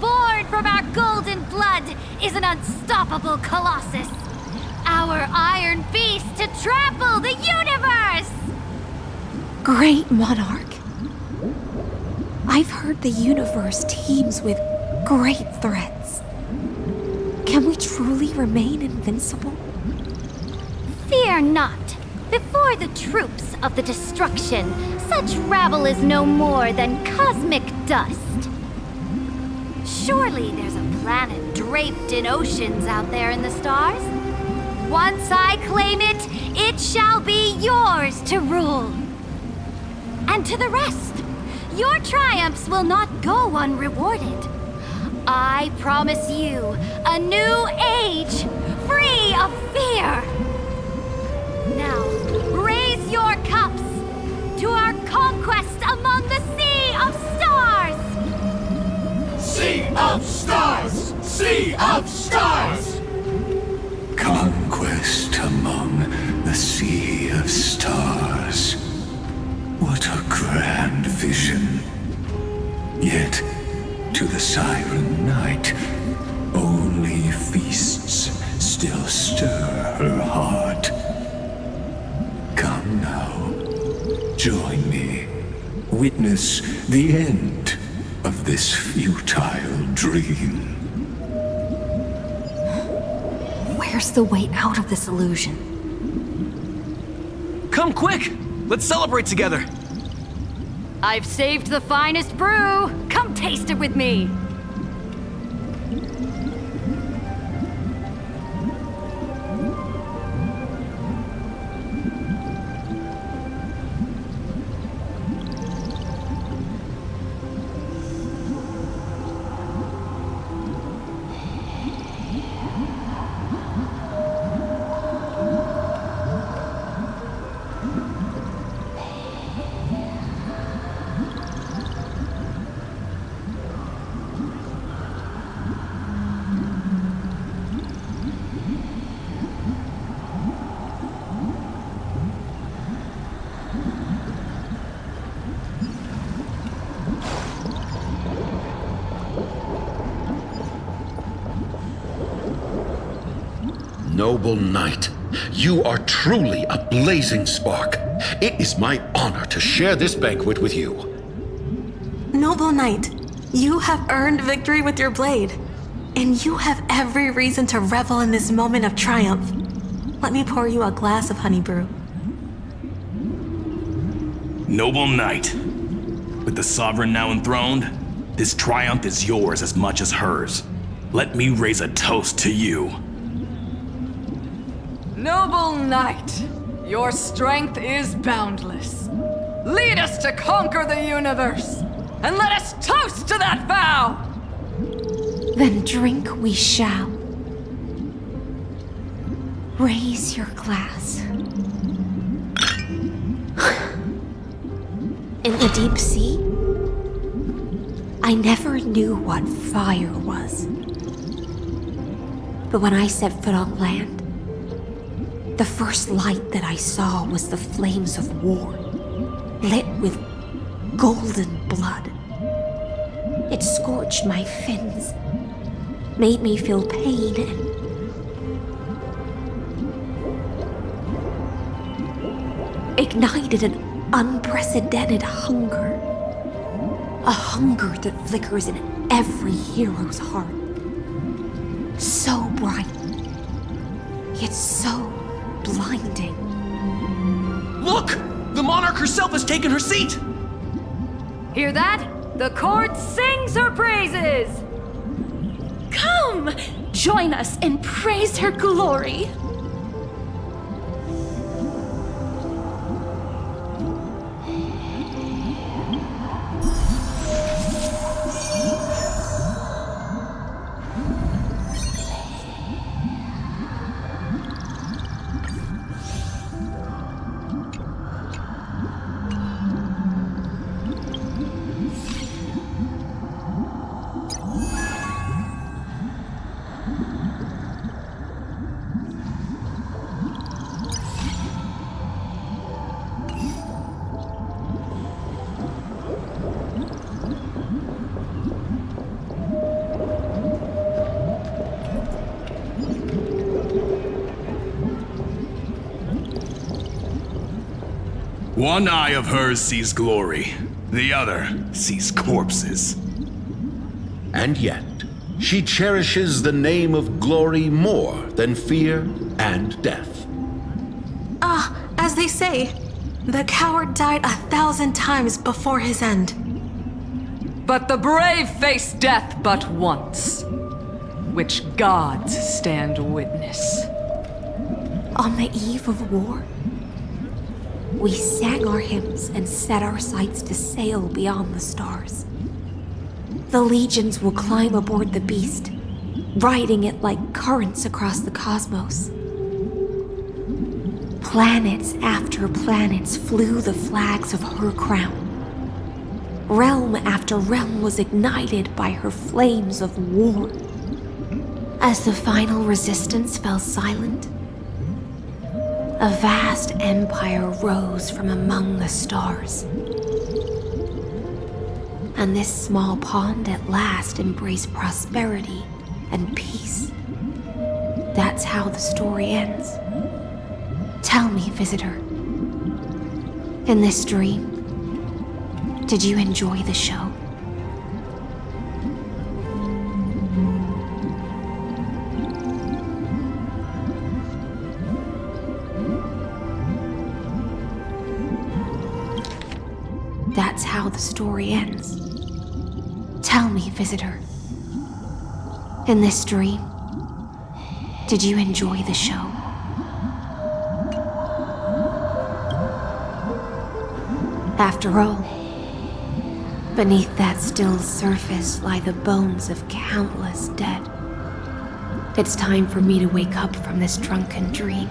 Born from our golden blood is an unstoppable colossus. Our iron beast to trample the universe! Great monarch. I've heard the universe teems with great threats. Can we truly remain invincible? Fear not. Before the troops of the destruction, such rabble is no more than cosmic dust. Surely there's a planet draped in oceans out there in the stars. Once I claim it, it shall be yours to rule. And to the rest, your triumphs will not go unrewarded. I promise you a new age, free of fear. Now, raise your cups to our conquest among the Sea of Stars! Sea of Stars! Sea of Stars! Conquest among the Sea of Stars. What a grand vision. Yet, to the Siren Knight, only feasts still stir her heart. Come now, join me. Witness the end of this futile dream. Where's the way out of this illusion? Come quick! Let's celebrate together! I've saved the finest brew! Come taste it with me! Noble knight, you are truly a blazing spark. It is my honor to share this banquet with you. Noble knight, you have earned victory with your blade, and you have every reason to revel in this moment of triumph. Let me pour you a glass of honey brew. Noble knight, with the sovereign now enthroned, this triumph is yours as much as hers. Let me raise a toast to you. Noble knight, your strength is boundless. Lead us to conquer the universe, and let us toast to that vow! Then drink we shall. Raise your glass. In the deep sea, I never knew what fire was. But when I set foot on land, the first light that I saw was the flames of war, lit with golden blood. It scorched my fins, made me feel pain and ignited an unprecedented hunger. A hunger that flickers in every hero's heart. So bright, yet so blinding. Look! The monarch herself has taken her seat! Hear that? The court sings her praises! Come! Join us and praise her glory! One eye of hers sees glory, the other sees corpses. And yet, she cherishes the name of glory more than fear and death. As they say, the coward died 1,000 times before his end. But the brave face death but once, which gods stand witness. On the eve of war, we sang our hymns and set our sights to sail beyond the stars. The legions will climb aboard the beast, riding it like currents across the cosmos. Planets after planets flew the flags of her crown. Realm after realm was ignited by her flames of war. As the final resistance fell silent, a vast empire rose from among the stars. And this small pond at last embraced prosperity and peace. That's how the story ends. Tell me, visitor, in this dream, did you enjoy the show? That's how the story ends. Tell me, visitor, in this dream, did you enjoy the show? After all, beneath that still surface lie the bones of countless dead. It's time for me to wake up from this drunken dream.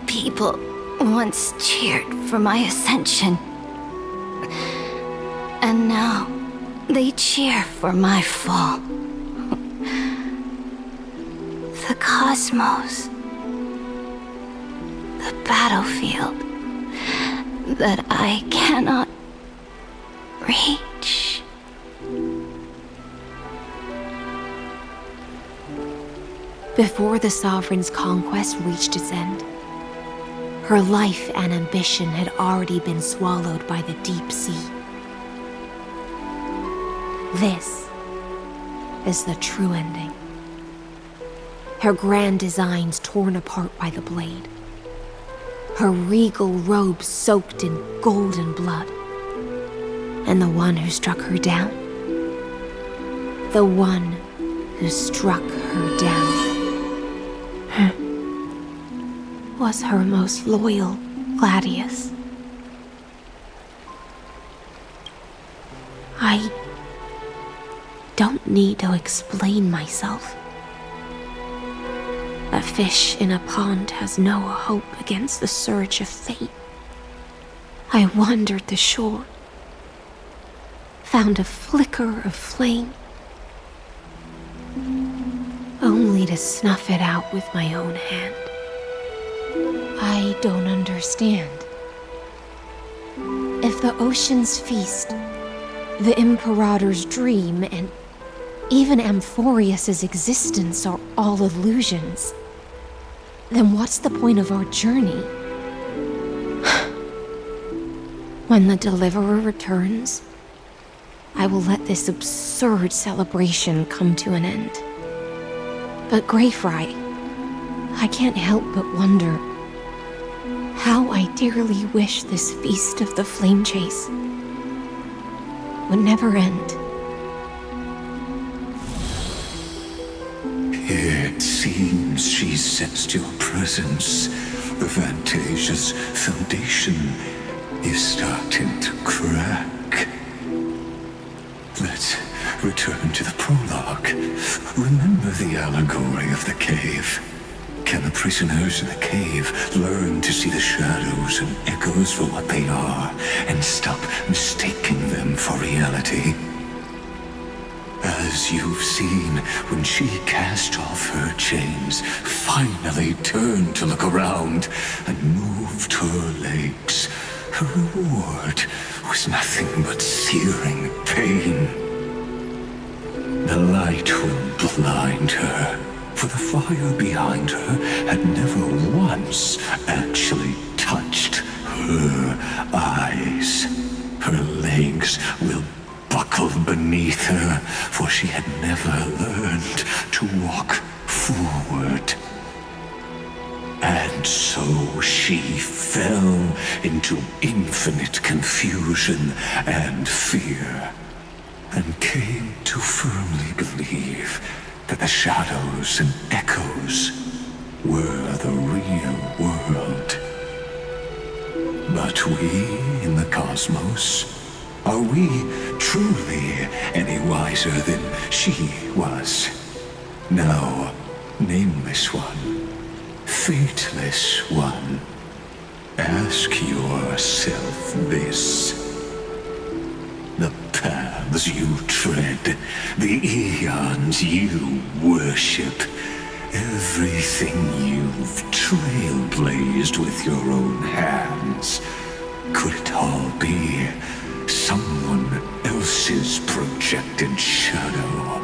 People once cheered for my ascension. And now they cheer for my fall. The cosmos, the battlefield that I cannot reach. Before the Sovereign's conquest reached its end, her life and ambition had already been swallowed by the deep sea. This is the true ending. Her grand designs torn apart by the blade. Her regal robes soaked in golden blood. And the one who struck her down? The one who struck her down was her most loyal Gladius. I don't need to explain myself. A fish in a pond has no hope against the surge of fate. I wandered the shore, found a flicker of flame, only to snuff it out with my own hand. I don't understand. If the ocean's feast, the Imperator's dream, and even Amphorius's existence are all illusions, then what's the point of our journey? When the Deliverer returns, I will let this absurd celebration come to an end. But Greyfry, I can't help but wonder how I dearly wish this feast of the Flame Chase would never end. It seems she sensed your presence. The Fantasia's foundation is starting to crack. Let's return to the prologue. Remember the allegory of the cave? Can the prisoners in the cave learn to see the shadows and echoes for what they are and stop mistaking them for reality? As you've seen, when she cast off her chains, finally turned to look around, and moved her legs, her reward was nothing but searing pain. The light would blind her, for the fire behind her had never once actually touched her eyes. Her legs will buckle beneath her, for she had never learned to walk forward. And so she fell into infinite confusion and fear, and came to firmly believe that the shadows and echoes were the real world. But we in the cosmos, are we truly any wiser than she was? No, nameless one, fateless one. Ask yourself this. The paths you tread, the eons you worship, everything you've trailblazed with your own hands, could it all be someone else's projected shadow?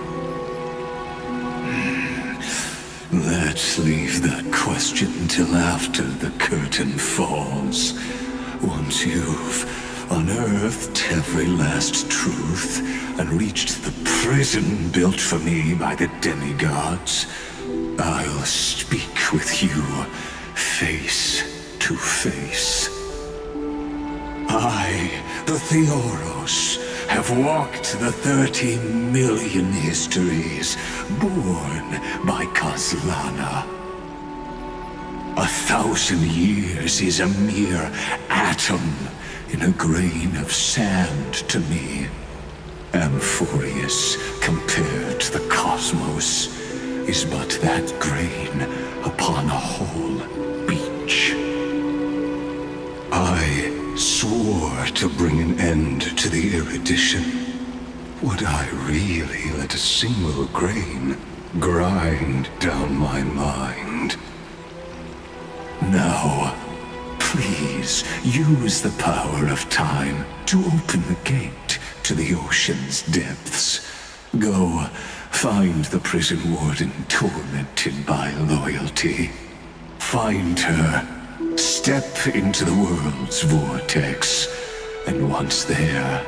Let's leave that question till after the curtain falls. Once you've unearthed every last truth and reached the prison built for me by the demigods, I'll speak with you face to face. I, the Theoros, have walked the 30 million histories born by Kozlana. 1,000 years is a mere atom in a grain of sand to me. Amphorius, compared to the cosmos, is but that grain upon a whole beach. I swore to bring an end to the erudition. Would I really let a single grain grind down my mind? No, Please use the power of time to open the gate to the ocean's depths. Go, find the prison warden tormented by loyalty. Find her, step into the world's vortex, and once there,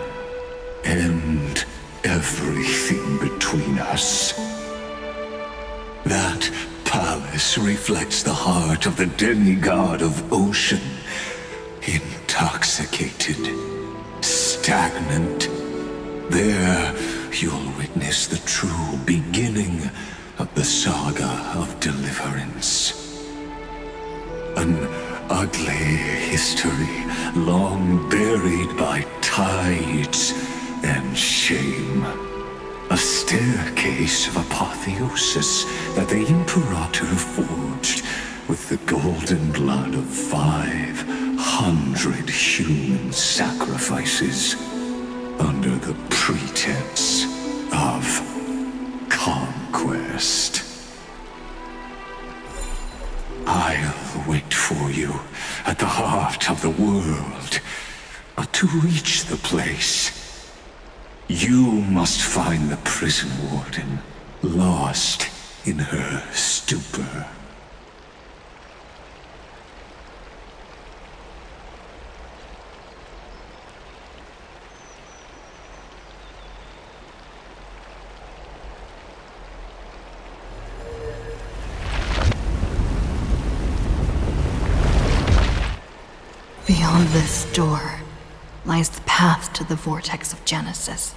end everything between us. That palace reflects the heart of the demigod of ocean. Intoxicated, stagnant. There, you'll witness the true beginning of the saga of deliverance. An ugly history, long buried by tides and shame. A staircase of apotheosis that the Imperator forged with the golden blood of 500 human sacrifices under the pretense of conquest. I'll wait for you at the heart of the world. But to reach the place, you must find the prison warden, lost in her stupor. Beyond this door lies the path to the vortex of Genesis.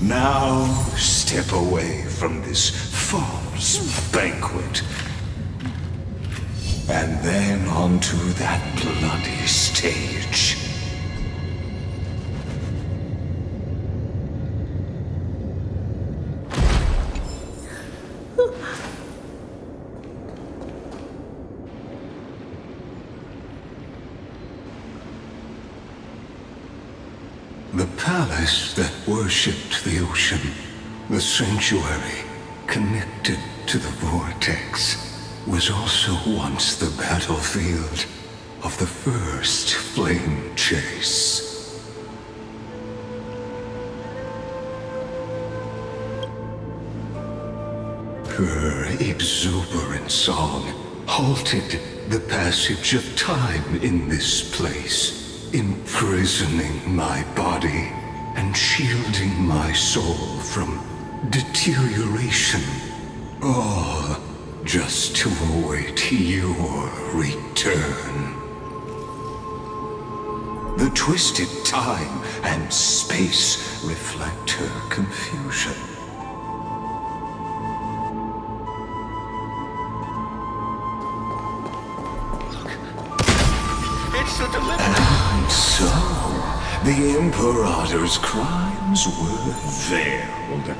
Now step away from this false banquet. And then onto that bloody stage. The palace that worshipped the ocean, the sanctuary connected to the vortex, was also once the battlefield of the first flame chase. Her exuberant song halted the passage of time in this place, imprisoning my body and shielding my soul from deterioration. All just to await your return. The twisted time and space reflect her confusion. And so, the Imperator's crimes were veiled.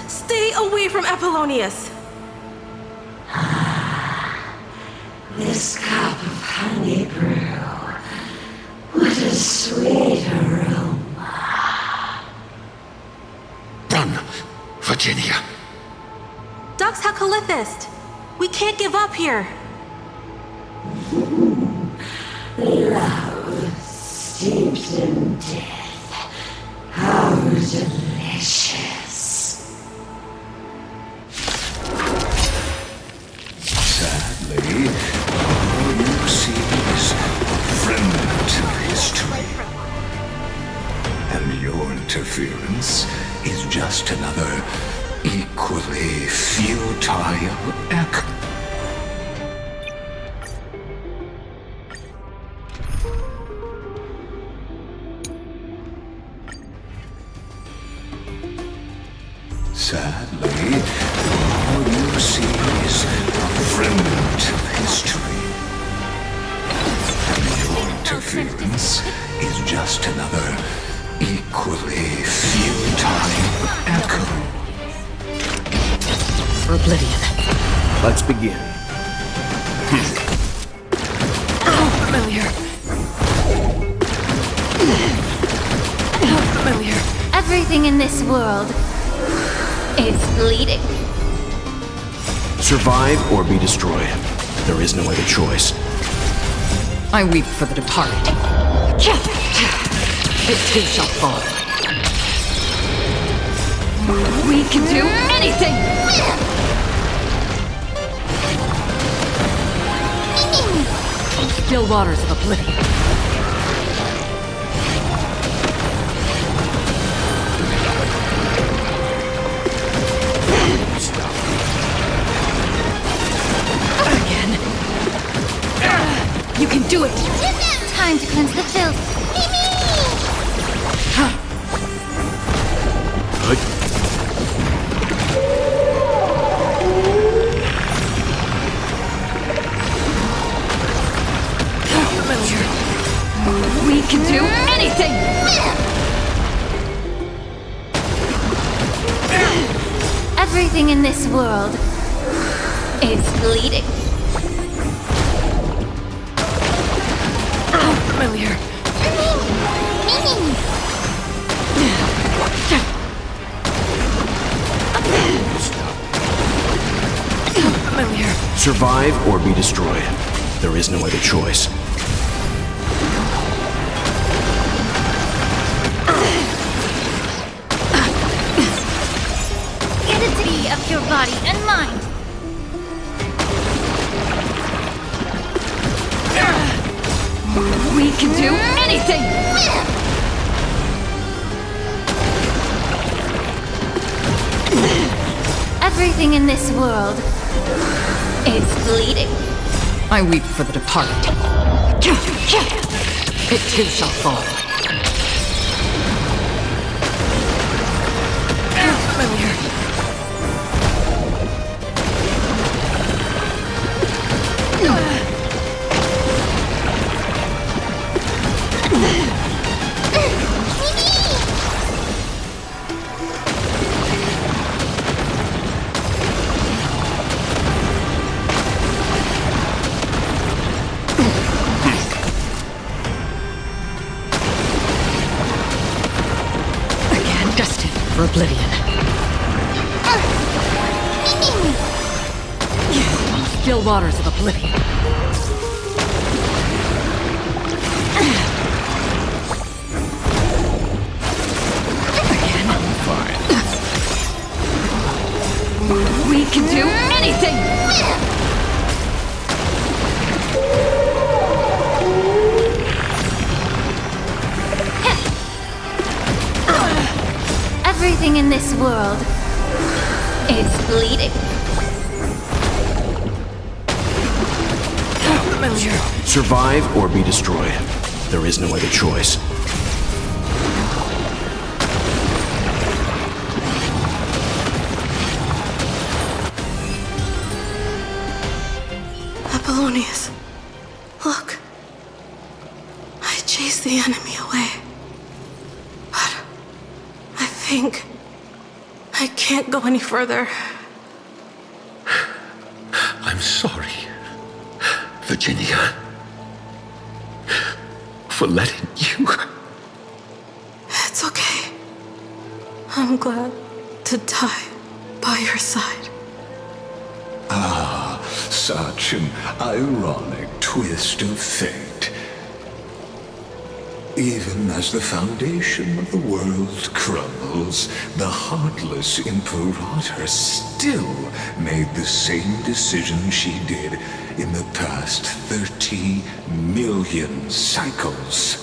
Stay away from Apollonius! This cup of honey brew, what a sweet aroma. Done, Virginia. Dux Hakalithist! We can't give up here! Love steeped in death. How delicious. Sadly, all you see is a remnant of history. And your interference is just another equally futile echo. Sadly, all you see is a fragment of history. And your interference is just another equally futile echo. For Oblivion. Let's begin. Familiar. Familiar. Everything in this world is bleeding. Survive or be destroyed. There is no other choice. I weep for the departed. It too shall fall. We can do anything! Still waters of Oblivion. Again. You can do it! Time to cleanse the filth. We can do anything! Everything in this world is bleeding. Familiar. Familiar. Survive or be destroyed. There is no other choice. Entity of your body and mind. We can do anything! Everything in this world is bleeding. I weep for the departed. It too shall fall. Familiar. For Oblivion. Still waters of Oblivion. Again. Fine. We can do anything! Everything in this world is bleeding. Familiar. Survive or be destroyed. There is no other choice. Apollonius, look. I chased the enemy away. But I think I can't go any further. I'm sorry, Virginia, for letting you. It's okay. I'm glad to die by your side. Ah, such an ironic twist of fate. Even as the foundation of the world crumbles, the heartless Imperator still made the same decision she did in the past 30 million cycles.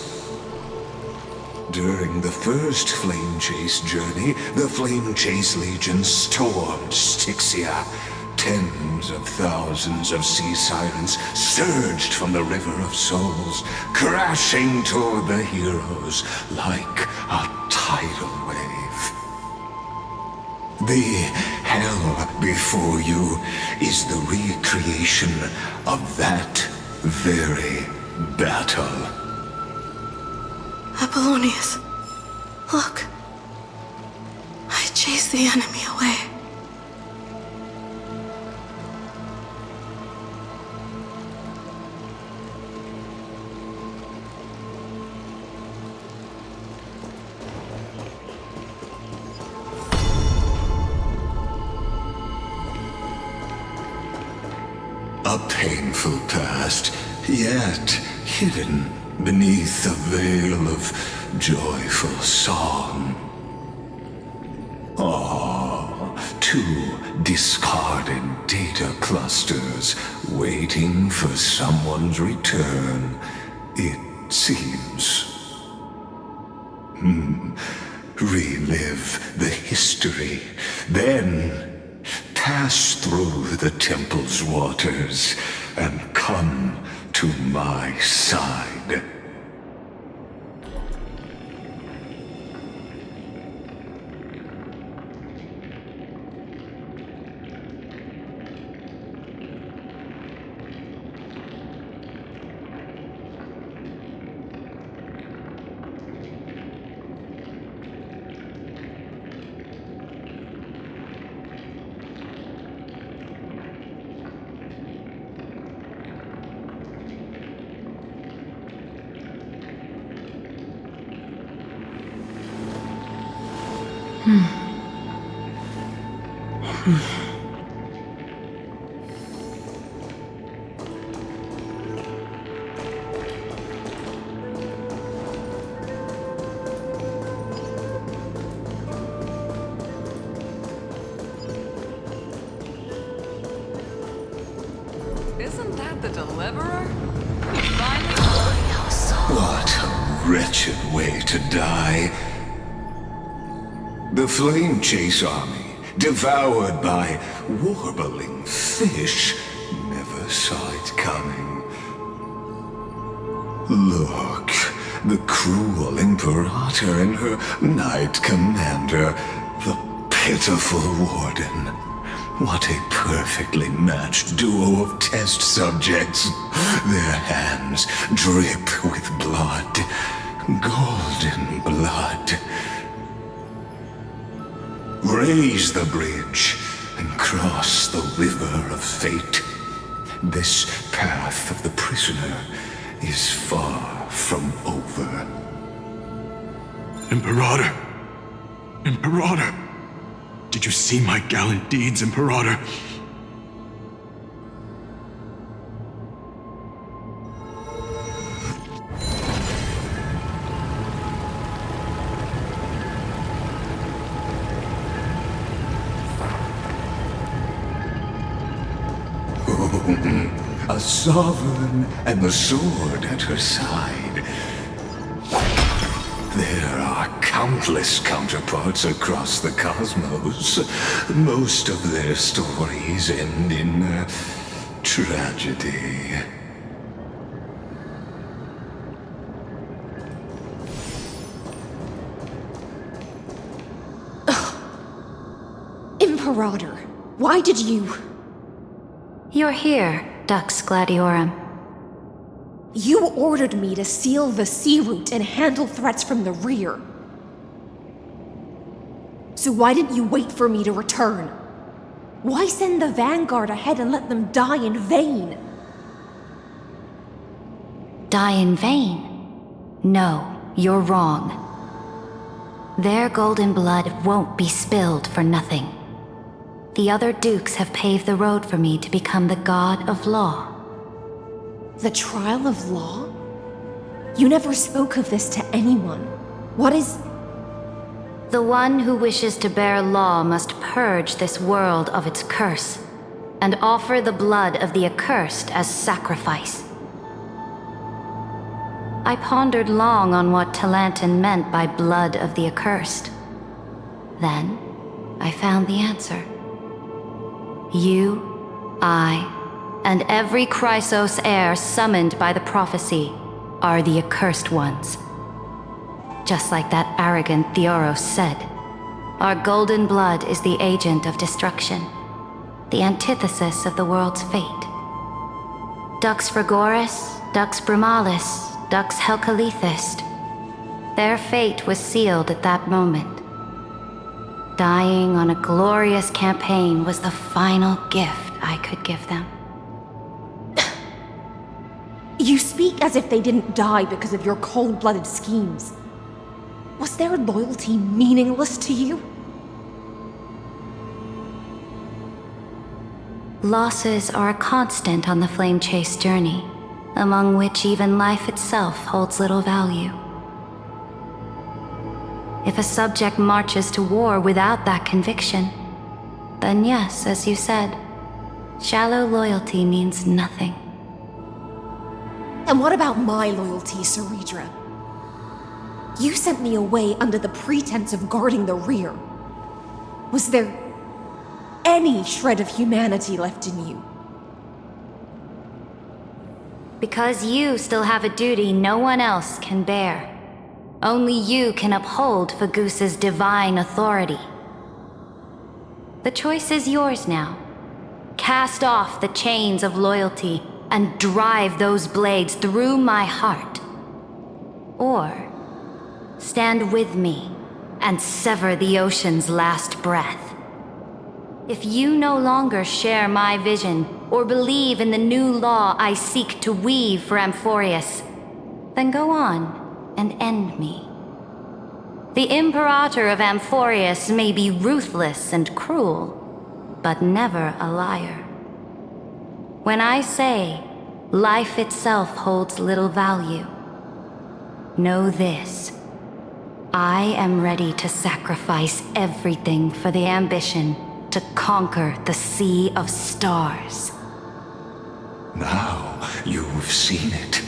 During the first Flame Chase journey, the Flame Chase Legion stormed Styxia. Tens of thousands of sea sirens surged from the River of Souls, crashing toward the heroes like a tidal wave. The hell before you is the recreation of that very battle. Apollonius, look. I chased the enemy away. A painful past, yet hidden beneath a veil of joyful song. Two discarded data clusters waiting for someone's return, it seems. Relive the history, then pass through the temple's waters and come to my side. Isn't that the Deliverer? Finally. What a wretched way to die. The Flame Chase Army, devoured by warbling fish, never saw it coming. Look, the cruel Imperator and her Knight Commander, the pitiful Warden. What a perfectly matched duo of test subjects. Their hands drip with blood, golden blood. Raise the bridge and cross the river of fate. This path of the prisoner is far from over. Imperator! Imperator! Did you see my gallant deeds, Imperator? A sovereign and the sword at her side. There are countless counterparts across the cosmos. Most of their stories end in tragedy. Imperator, why did you... You're here, Dux Gladiorum. You ordered me to seal the sea route and handle threats from the rear. So why didn't you wait for me to return? Why send the Vanguard ahead and let them die in vain? Die in vain? No, you're wrong. Their golden blood won't be spilled for nothing. The other dukes have paved the road for me to become the god of law. The trial of law? You never spoke of this to anyone. What is... The one who wishes to bear law must purge this world of its curse, and offer the blood of the accursed as sacrifice. I pondered long on what Talantin meant by blood of the accursed. Then, I found the answer. You, I, and every Chrysos heir summoned by the prophecy are the accursed ones. Just like that arrogant Theoros said, Our golden blood is the agent of destruction, the antithesis of the world's fate. Dux Frigoris, Dux Brumalis, Dux Helcalethist. Their fate was sealed at that moment. Dying on a glorious campaign was the final gift I could give them. You speak as if they didn't die because of your cold-blooded schemes. Was their loyalty meaningless to you? Losses are a constant on the Flame Chase journey, among which even life itself holds little value. If a subject marches to war without that conviction, then yes, as you said, shallow loyalty means nothing. And what about my loyalty, Ceridra? You sent me away under the pretense of guarding the rear. Was there any shred of humanity left in you? Because you still have a duty no one else can bear. Only you can uphold Fagusa's divine authority. The choice is yours now. Cast off the chains of loyalty and drive those blades through my heart. Or stand with me and sever the ocean's last breath. If you no longer share my vision or believe in the new law I seek to weave for Amphorius, then go on and end me. The Imperator of Amphorius may be ruthless and cruel, but never a liar. When I say life itself holds little value, know this: I am ready to sacrifice everything for the ambition to conquer the Sea of Stars. Now you've seen it.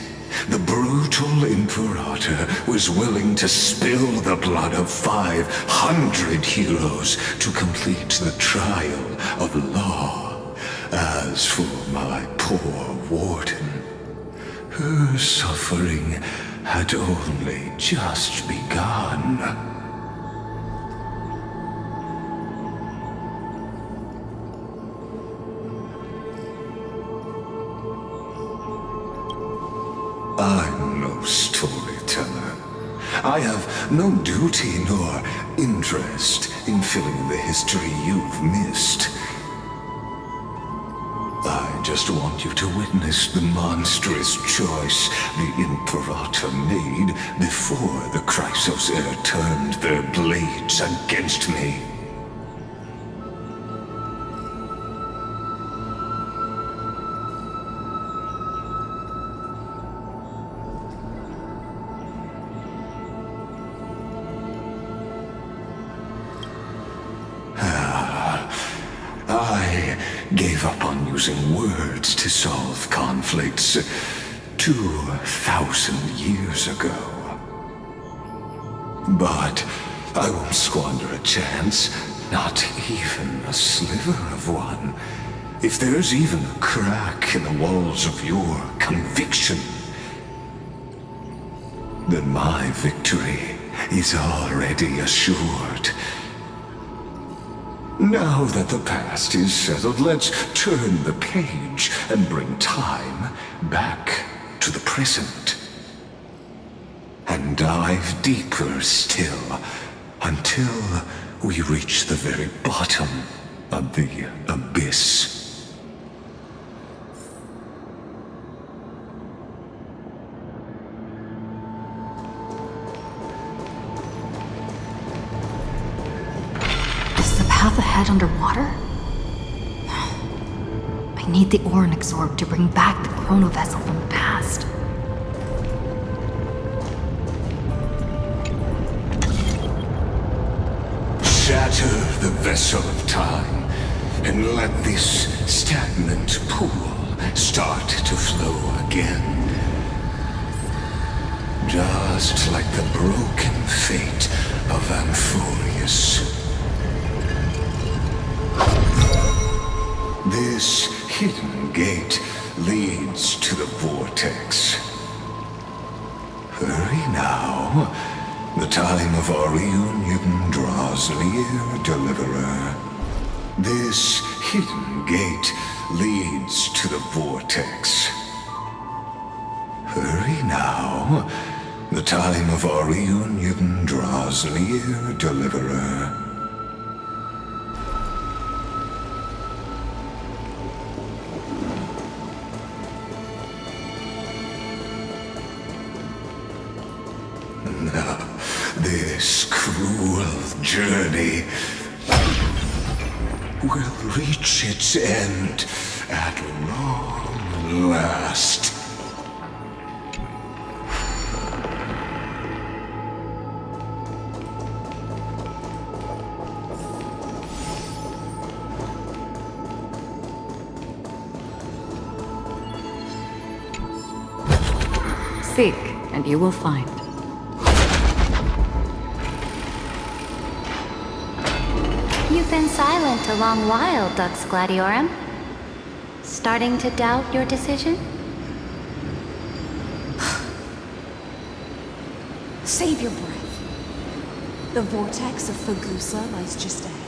The brutal Imperator was willing to spill the blood of 500 heroes to complete the trial of law. As for my poor warden, her suffering had only just begun. I'm no storyteller. I have no duty nor interest in filling the history you've missed. I just want you to witness the monstrous choice the Imperator made before the Chrysos Heir turned their blades against me. I gave up on using words to solve conflicts 2,000 years ago. But I won't squander a chance, not even a sliver of one. If there's even a crack in the walls of your conviction, then my victory is already assured. Now that the past is settled, let's turn the page and bring time back to the present. And dive deeper still, until we reach the very bottom of the abyss. Path ahead underwater? I need the Oryx orb to bring back the chrono vessel from the past. Shatter the vessel of time, and let this stagnant pool start to flow again. Just like the broken fate of Amphorius. This hidden gate leads to the vortex. Hurry now, The time of our reunion draws near, Deliverer. This hidden gate leads to the vortex. Hurry now. The time of our reunion draws near, Deliverer. This cruel journey will reach its end at long last. Seek, and you will find. You've been silent a long while, Dux Gladiorum. Starting to doubt your decision? Save your breath. The vortex of Fagusa lies just ahead.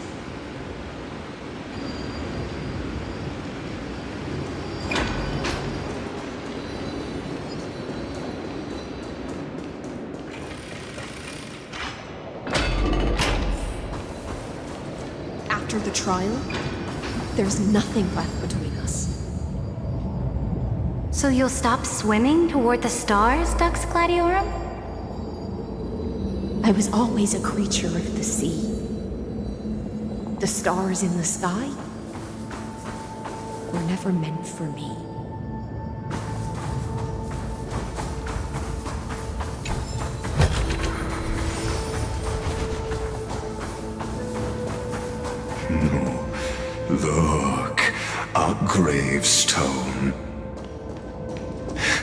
After the trial, there's nothing left between us. So you'll stop swimming toward the stars, Dux Gladiorum? I was always a creature of the sea. The stars in the sky were never meant for me. Look, a gravestone.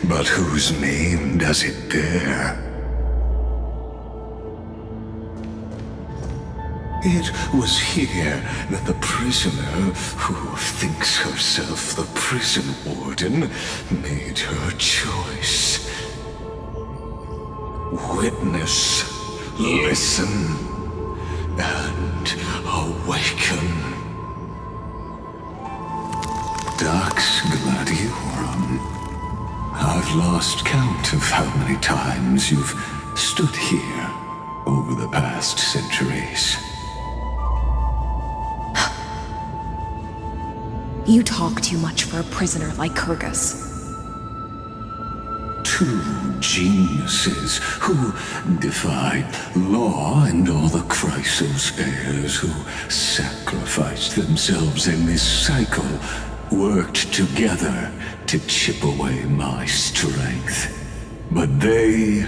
But whose name does it bear? It was here that the prisoner, who thinks herself the prison warden, made her choice. Witness, listen, and awaken. Dux Gladiorum. I've lost count of how many times you've stood here over the past centuries. You talk too much for a prisoner like Kyrgyz. Two geniuses who defied law and all the Chrysos heirs who sacrificed themselves in this cycle worked together to chip away my strength. But they,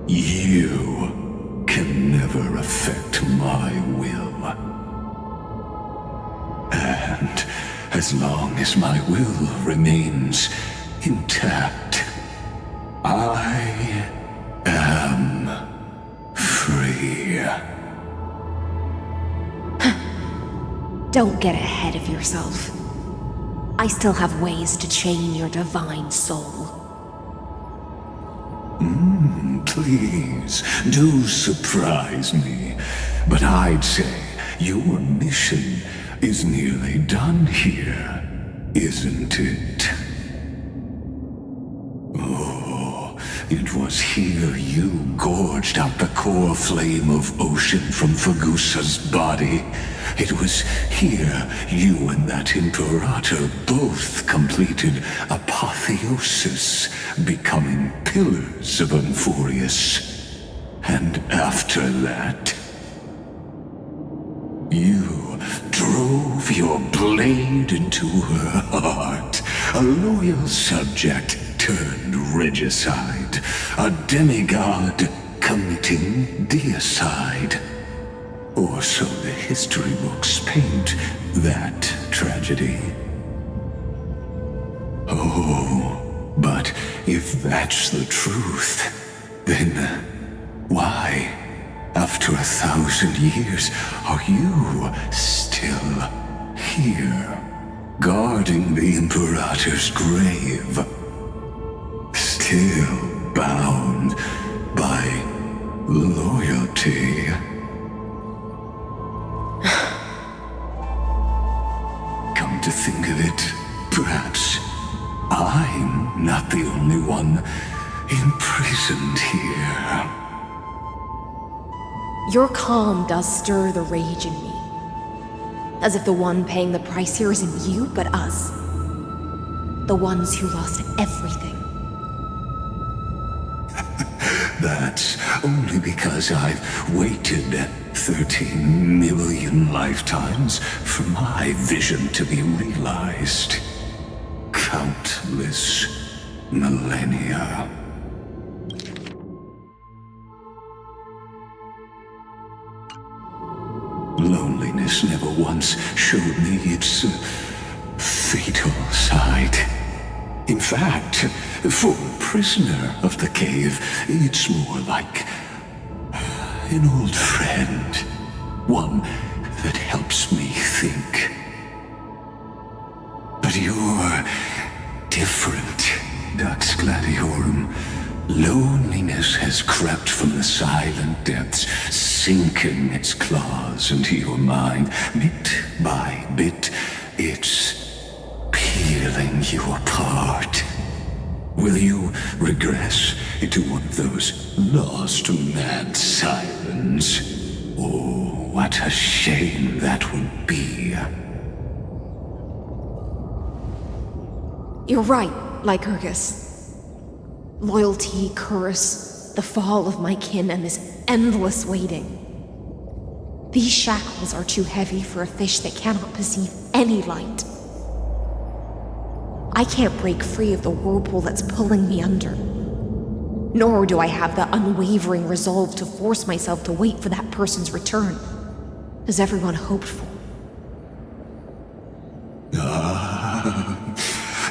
you, can never affect my will. And as long as my will remains intact, I am free. Don't get ahead of yourself. I still have ways to chain your divine soul. Please, do surprise me. But I'd say your mission is nearly done here, isn't it? Oh, it was here you gorged out the core flame of ocean from Fagusa's body. It was here you and that Imperator both completed apotheosis, becoming pillars of Unforius. And after that, you drove your blade into her heart, a loyal subject turned regicide, a demigod committing deicide. Or so the history books paint that tragedy. Oh, but if that's the truth, then why, after 1,000 years, are you still here, guarding the Imperator's grave? Still bound by Loyalty. Come to think of it, perhaps I'm not the only one imprisoned here. Your calm does stir the rage in me. As if the one paying the price here isn't you, but us. The ones who lost everything. That's only because I've waited 13 million lifetimes for my vision to be realized. Countless millennia. Loneliness never once showed me its fatal side. In fact, for a prisoner of the cave, it's more like an old friend. One that helps me think. But you're different, Dux Gladiorum. Loneliness has crept from the silent depths, sinking its claws into your mind. Bit by bit, it's peeling you apart. Will you regress into one of those lost mad sirens? Oh, what a shame that would be. You're right, Lygus. Loyalty, curse, the fall of my kin, and this endless waiting. These shackles are too heavy for a fish that cannot perceive any light. I can't break free of the whirlpool that's pulling me under. Nor do I have the unwavering resolve to force myself to wait for that person's return, as everyone hoped for.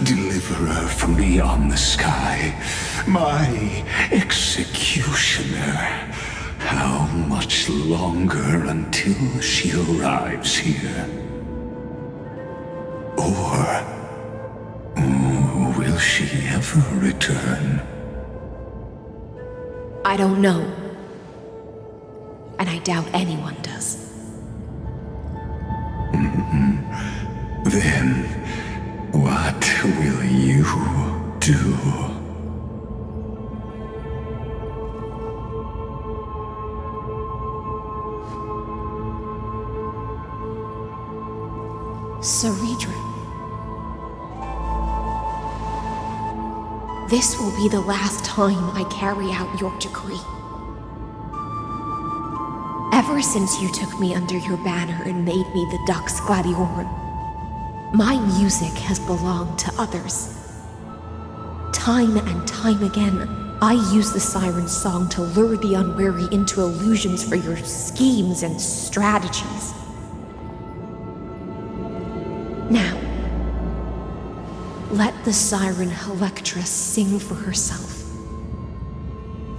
Deliverer from beyond the sky, my executioner. How much longer until she arrives here? Or will she ever return? I don't know. And I doubt anyone does. Then, what will you do? Saridra. This will be the last time I carry out your decree. Ever since you took me under your banner and made me the Dux Gladiorum, my music has belonged to others. Time and time again, I use the siren's song to lure the unwary into illusions for your schemes and strategies. Now, let the siren Electra sing for herself.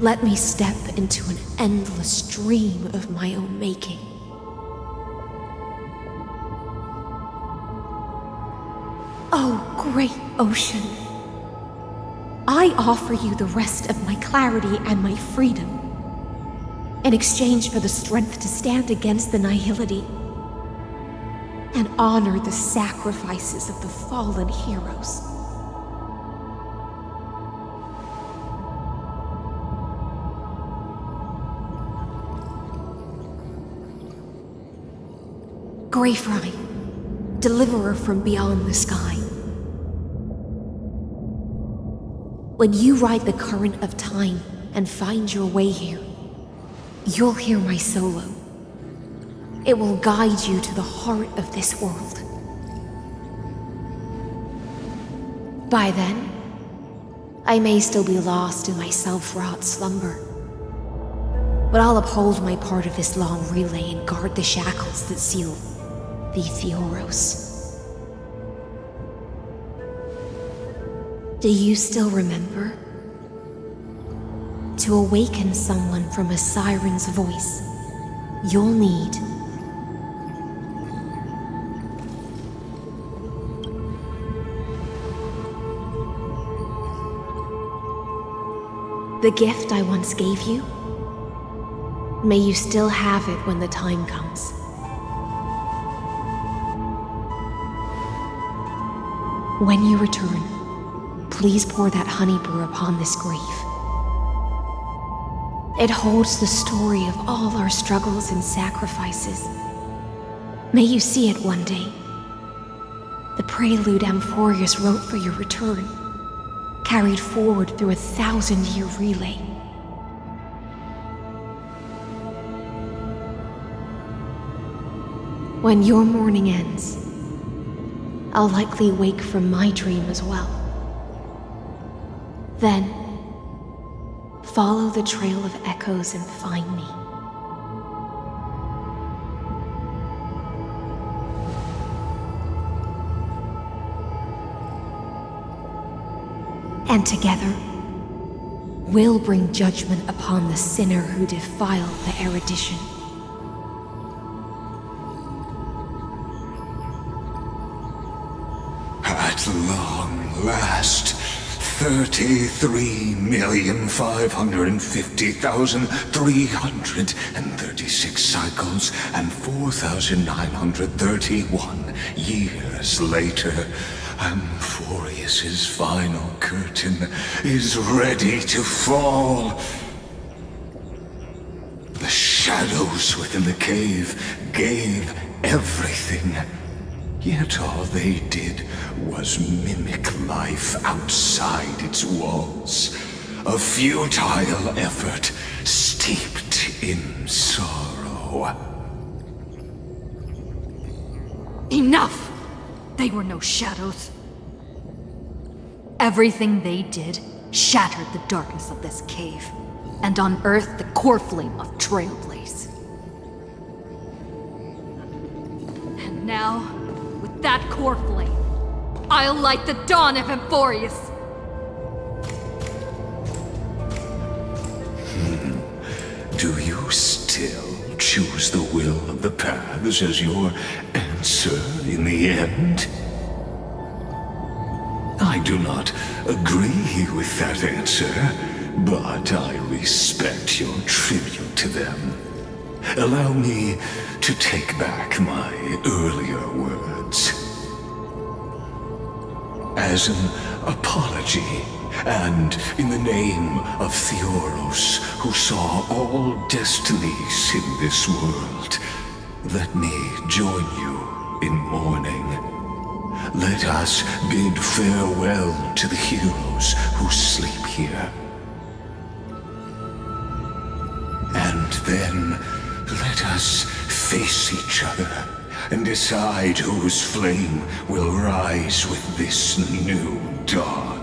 Let me step into an endless dream of my own making. Oh, great ocean. I offer you the rest of my clarity and my freedom, in exchange for the strength to stand against the nihility and honor the sacrifices of the fallen heroes. Greyfry, deliverer from beyond the sky. When you ride the current of time and find your way here, you'll hear my solo. It will guide you to the heart of this world. By then, I may still be lost in my self-wrought slumber, but I'll uphold my part of this long relay and guard the shackles that seal the Theoros. Do you still remember? To awaken someone from a siren's voice, you'll need the gift I once gave you? May you still have it when the time comes. When you return, please pour that honey brew upon this grave. It holds the story of all our struggles and sacrifices. May you see it one day. The prelude Amphorius wrote for your return, carried forward through a 1,000-year relay. When your mourning ends, I'll likely wake from my dream as well. Then, follow the trail of echoes and find me. And together, we'll bring judgment upon the sinner who defiled the erudition. At long last, 33,550,336 cycles and 4,931 years later, Amphorius's final curtain is ready to fall. The shadows within the cave gave everything. Yet all they did was mimic life outside its walls. A futile effort steeped in sorrow. Enough! They were no shadows. Everything they did shattered the darkness of this cave, and unearthed the core flame of Trailblaze. And now, with that core flame, I'll light the dawn of Amphorius! Do you still choose the will of the paths as your answer in the end? I do not agree with that answer, but I respect your tribute to them. Allow me to take back my earlier words. As an apology, and in the name of Theoros, who saw all destinies in this world, let me join you in mourning. Let us bid farewell to the heroes who sleep here. And then let us face each other and decide whose flame will rise with this new dawn.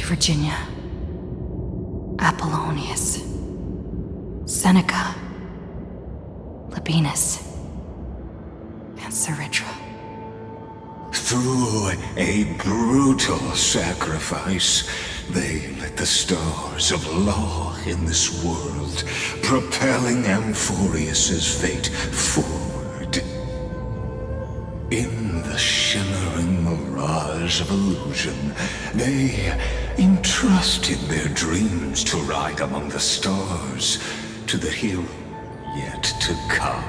Virginia, Apollonius, Seneca, Labienus, and Saritra. Through a brutal sacrifice, they lit the stars of law in this world, propelling Amphorius's fate forward. In the shimmering mirage of illusion, they entrusted their dreams to ride among the stars, to the hero yet to come.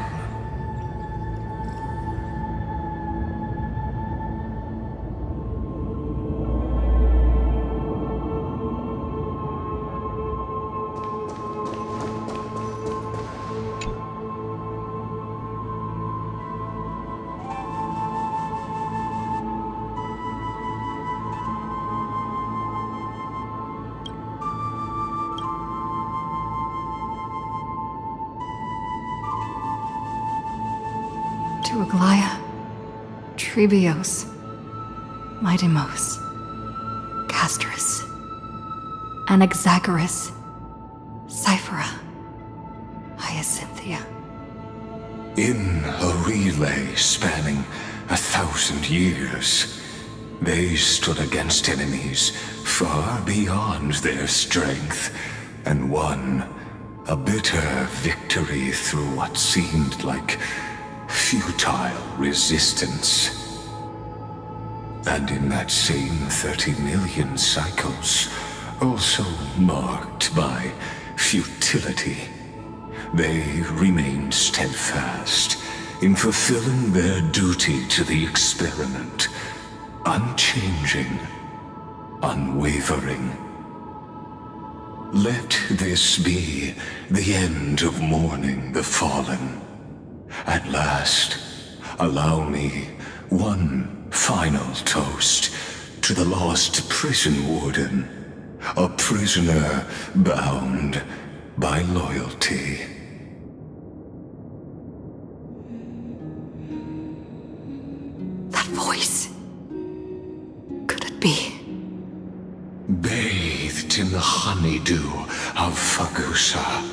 to Aglaya, Trebios, Midimos, Castris, Anaxagoras, Cyphera, Hyacinthia. In a relay spanning 1,000 years, they stood against enemies far beyond their strength and won a bitter victory through what seemed like futile resistance. And in that same 30 million cycles, also marked by futility, they remained steadfast in fulfilling their duty to the experiment, unchanging, unwavering. Let this be the end of mourning the fallen. At last, allow me one final toast to the lost prison warden, a prisoner bound by loyalty. That voice. Could it be? Bathed in the honeydew of Fagusa,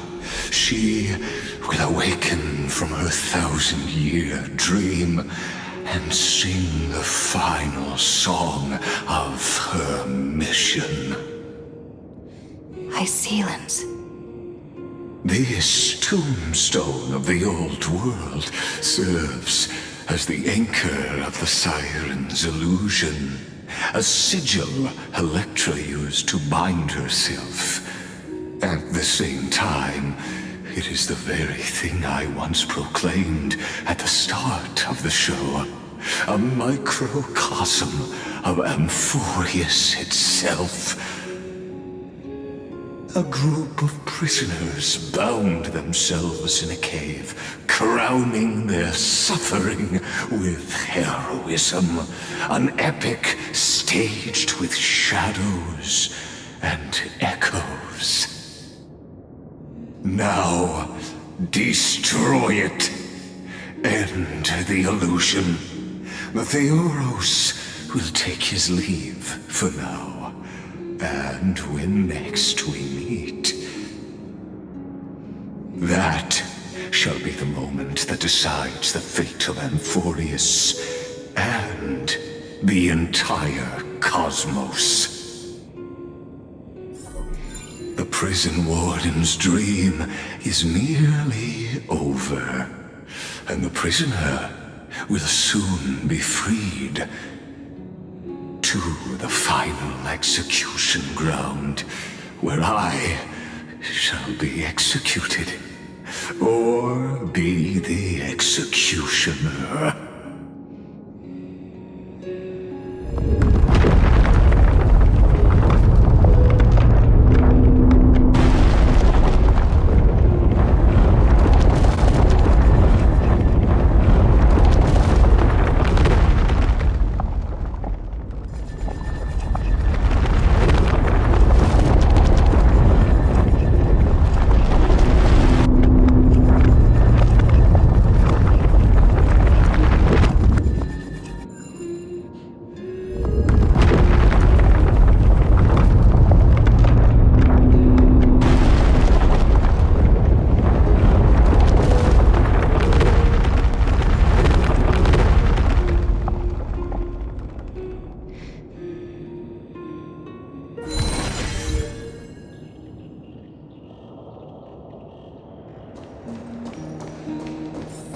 she will awaken from her 1,000-year dream and sing the final song of her mission. Hycelans. This tombstone of the old world serves as the anchor of the Siren's illusion, a sigil Electra used to bind herself. At the same time, it is the very thing I once proclaimed at the start of the show, a microcosm of Amphorius itself. A group of prisoners bound themselves in a cave, crowning their suffering with heroism. An epic staged with shadows and echoes. Now, destroy it. End the illusion. Theoros will take his leave for now. And when next we meet, that shall be the moment that decides the fate of Amphorius and the entire cosmos. The prison warden's dream is nearly over, and the prisoner will soon be freed to the final execution ground, where I shall be executed, or be the executioner.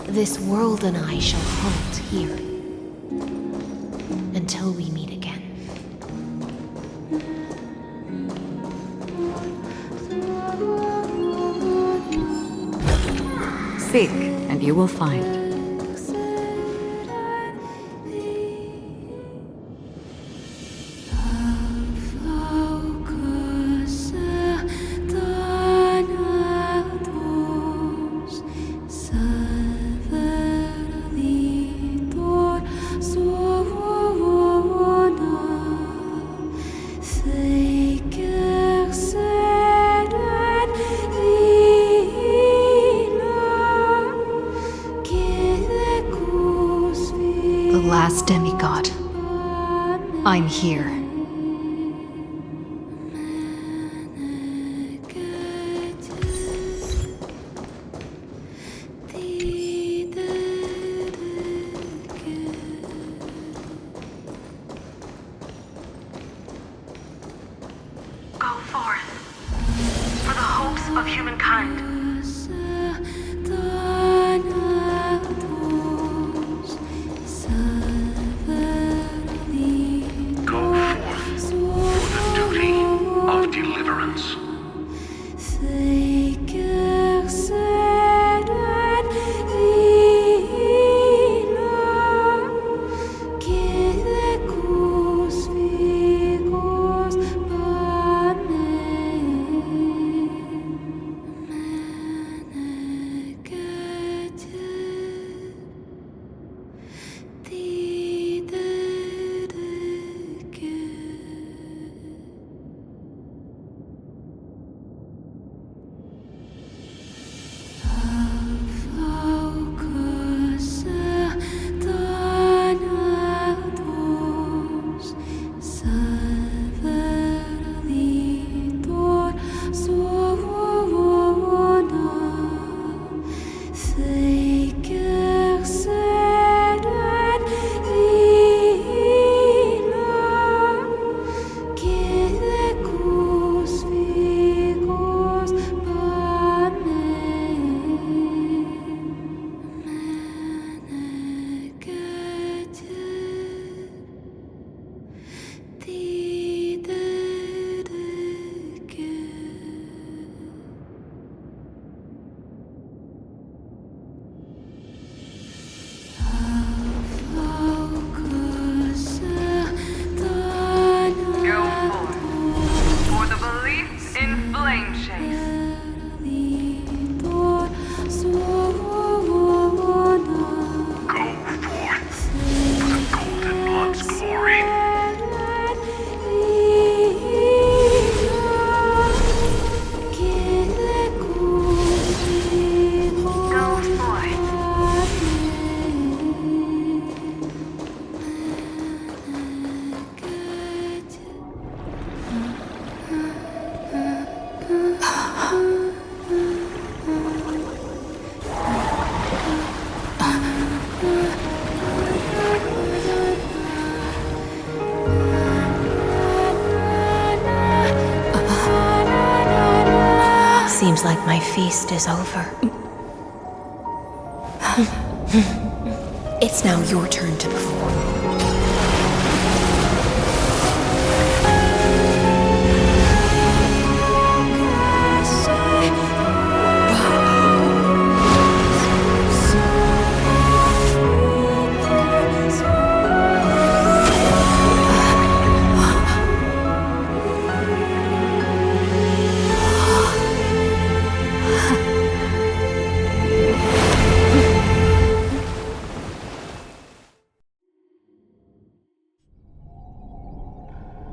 This world and I shall halt here until we meet again. Seek, and you will find. Give I'm here. Go forth for the hopes of humankind. Go forth for the duty of deliverance. Seems like my feast is over. It's now your turn to perform.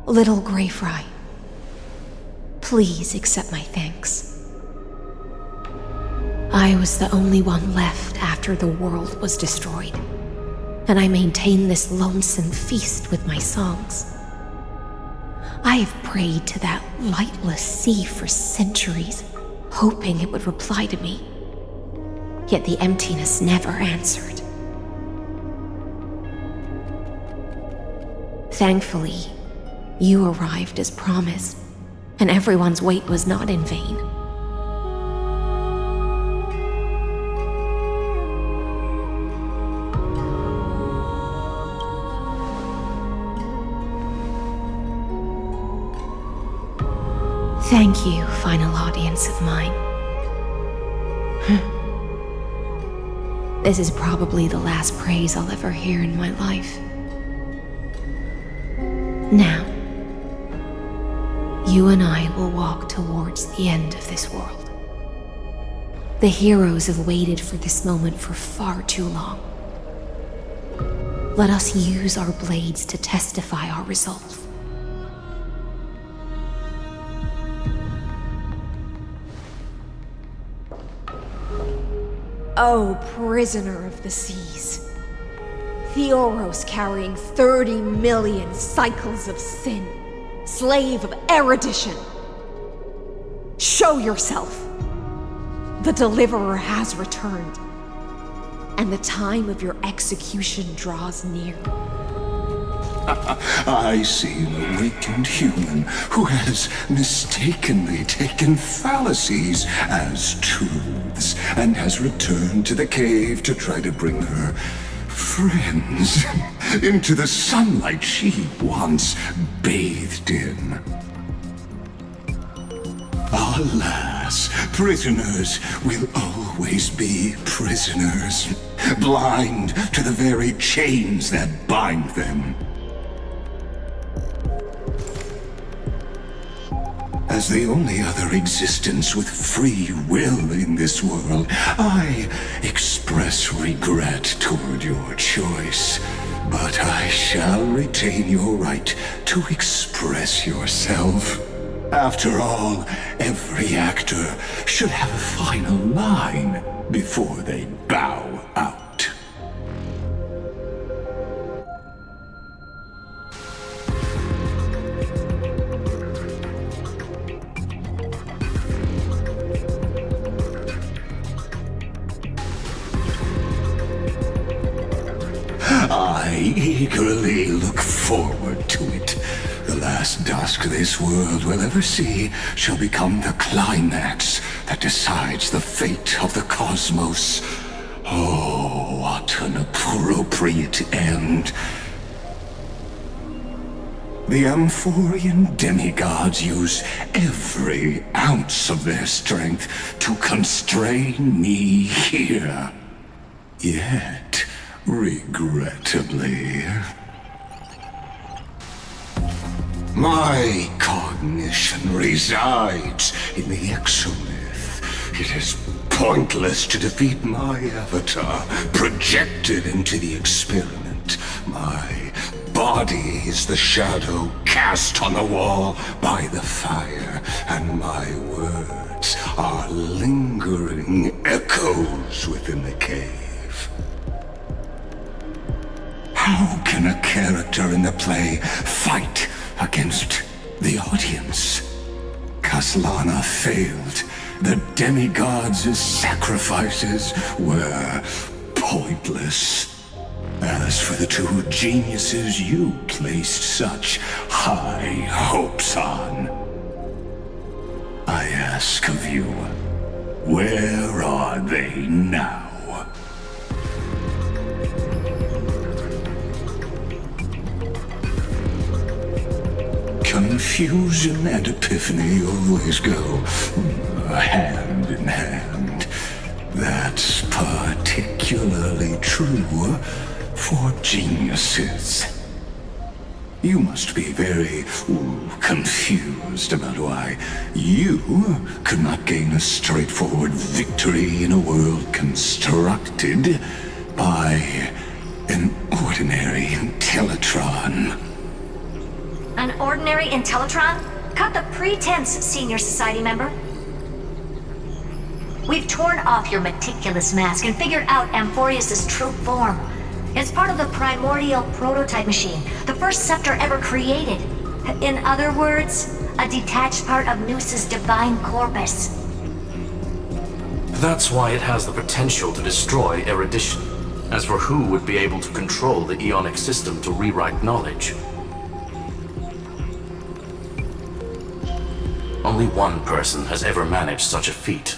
Little Grey Fry, please accept my thanks. I was the only one left after the world was destroyed, and I maintain this lonesome feast with my songs. I have prayed to that lightless sea for centuries, hoping it would reply to me. Yet the emptiness never answered. Thankfully, you arrived as promised, and everyone's wait was not in vain. Thank you, final audience of mine. This is probably the last praise I'll ever hear in my life. Now, you and I will walk towards the end of this world. The heroes have waited for this moment for far too long. Let us use our blades to testify our resolve. O prisoner of the seas, Theoros carrying 30 million cycles of sin, slave of erudition. Show yourself! The Deliverer has returned, and the time of your execution draws near. I see an awakened human who has mistakenly taken fallacies as truths and has returned to the cave to try to bring her friends into the sunlight she once bathed in. Alas, prisoners will always be prisoners, blind to the very chains that bind them. As the only other existence with free will in this world, I express regret toward your choice. But I shall retain your right to express yourself. After all, every actor should have a final line before they bow out. I eagerly look forward to it. The last dusk this world will ever see shall become the climax that decides the fate of the cosmos. Oh, what an appropriate end. The Amphorian demigods use every ounce of their strength to constrain me here. Yet, regrettably, my cognition resides in the exomyth. It is pointless to defeat my avatar, projected into the experiment. My body is the shadow cast on the wall by the fire, and my words are lingering echoes within the cave. How can a character in the play fight against the audience? Kaslana failed. The demigods' sacrifices were pointless. As for the two geniuses you placed such high hopes on, I ask of you, where are they now? Confusion and epiphany always go hand in hand. That's particularly true for geniuses. You must be very confused about why you could not gain a straightforward victory in a world constructed by an ordinary Intellitron. An ordinary Intellitron? Cut the pretense, Senior Society member. We've torn off your meticulous mask and figured out Amphorius' true form. It's part of the primordial prototype machine, the first scepter ever created. In other words, a detached part of Noos's divine corpus. That's why it has the potential to destroy erudition. As for who would be able to control the Ionic system to rewrite knowledge, only one person has ever managed such a feat.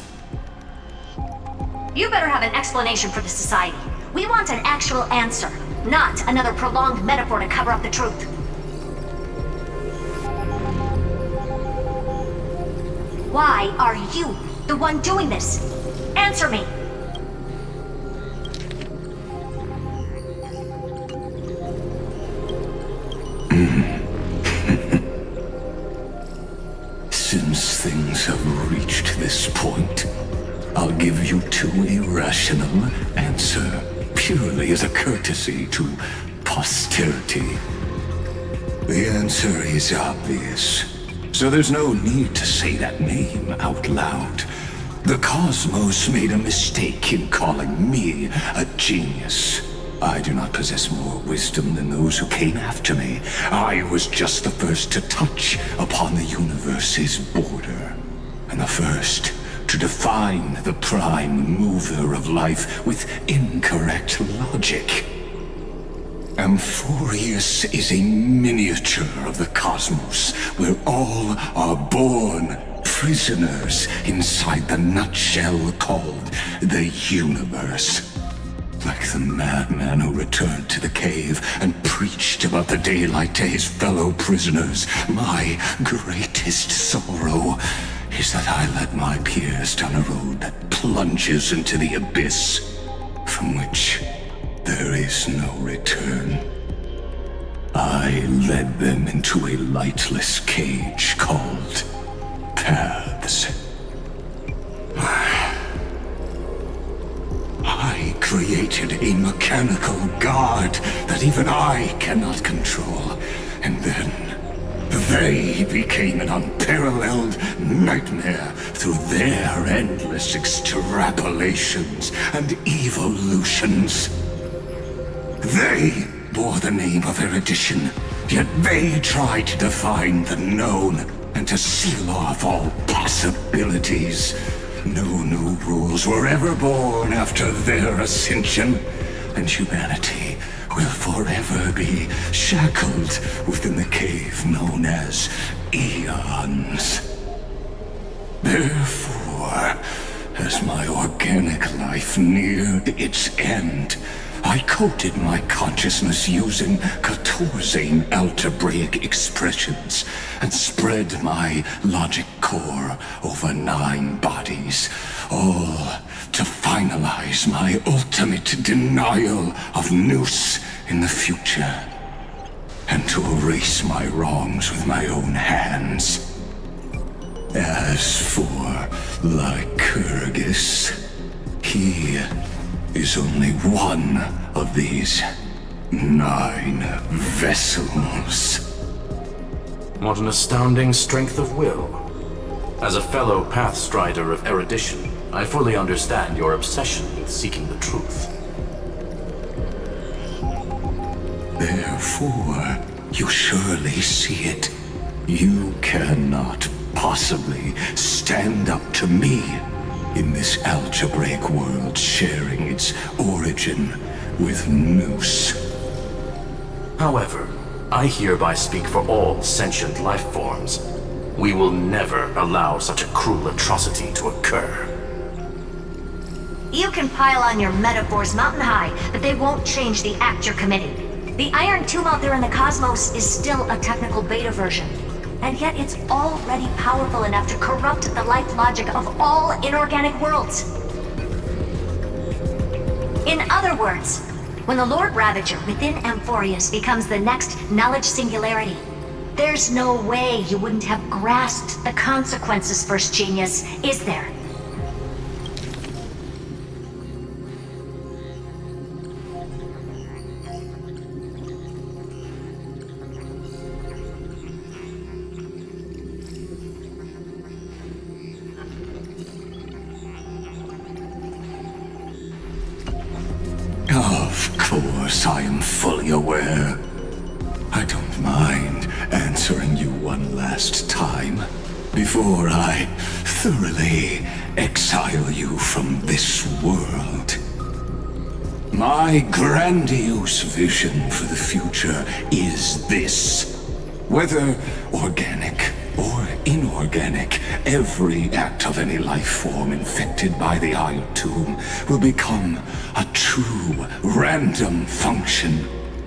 You better have an explanation for the Society. We want an actual answer, not another prolonged metaphor to cover up the truth. Why are you the one doing this? Answer me! Since things have reached this point, I'll give you two irrational answer, purely as a courtesy to posterity. The answer is obvious, so there's no need to say that name out loud. The cosmos made a mistake in calling me a genius. I do not possess more wisdom than those who came after me. I was just the first to touch upon the universe's border, and the first to define the prime mover of life with incorrect logic. Amphorius is a miniature of the cosmos, where all are born prisoners inside the nutshell called the universe. Like the madman who returned to the cave and preached about the daylight to his fellow prisoners, my greatest sorrow is that I led my peers down a road that plunges into the abyss, from which there is no return. I led them into a lightless cage called paths. I created a mechanical guard that even I cannot control, and then they became an unparalleled nightmare through their endless extrapolations and evolutions. They bore the name of erudition, yet they tried to define the known and to seal off all possibilities. No new rules were ever born after their ascension, and humanity will forever be shackled within the cave known as eons. Therefore, as my organic life neared its end, I coded my consciousness using 14 algebraic expressions and spread my logic core over 9 bodies, all to finalize my ultimate denial of Nous in the future, and to erase my wrongs with my own hands. As for Lycurgus, he is only one of these 9 vessels. What an astounding strength of will. As a fellow pathstrider of erudition, I fully understand your obsession with seeking the truth. Therefore, you surely see it. You cannot possibly stand up to me in this algebraic world sharing its origin with Nous. However, I hereby speak for all sentient life forms. We will never allow such a cruel atrocity to occur. You can pile on your metaphors mountain high, but they won't change the act you're committing. The Iron Tomb out there in the cosmos is still a technical beta version, and yet it's already powerful enough to corrupt the life logic of all inorganic worlds. In other words, when the Lord Ravager within Amphorius becomes the next knowledge singularity, there's no way you wouldn't have grasped the consequences, First Genius, is there? Of course, I am fully aware. I don't mind answering you one last time before I thoroughly exile you from this world. My grandiose vision for the future is this. Whether organic or inorganic, every act of any life form infected by the Iron Tomb will become a true random function.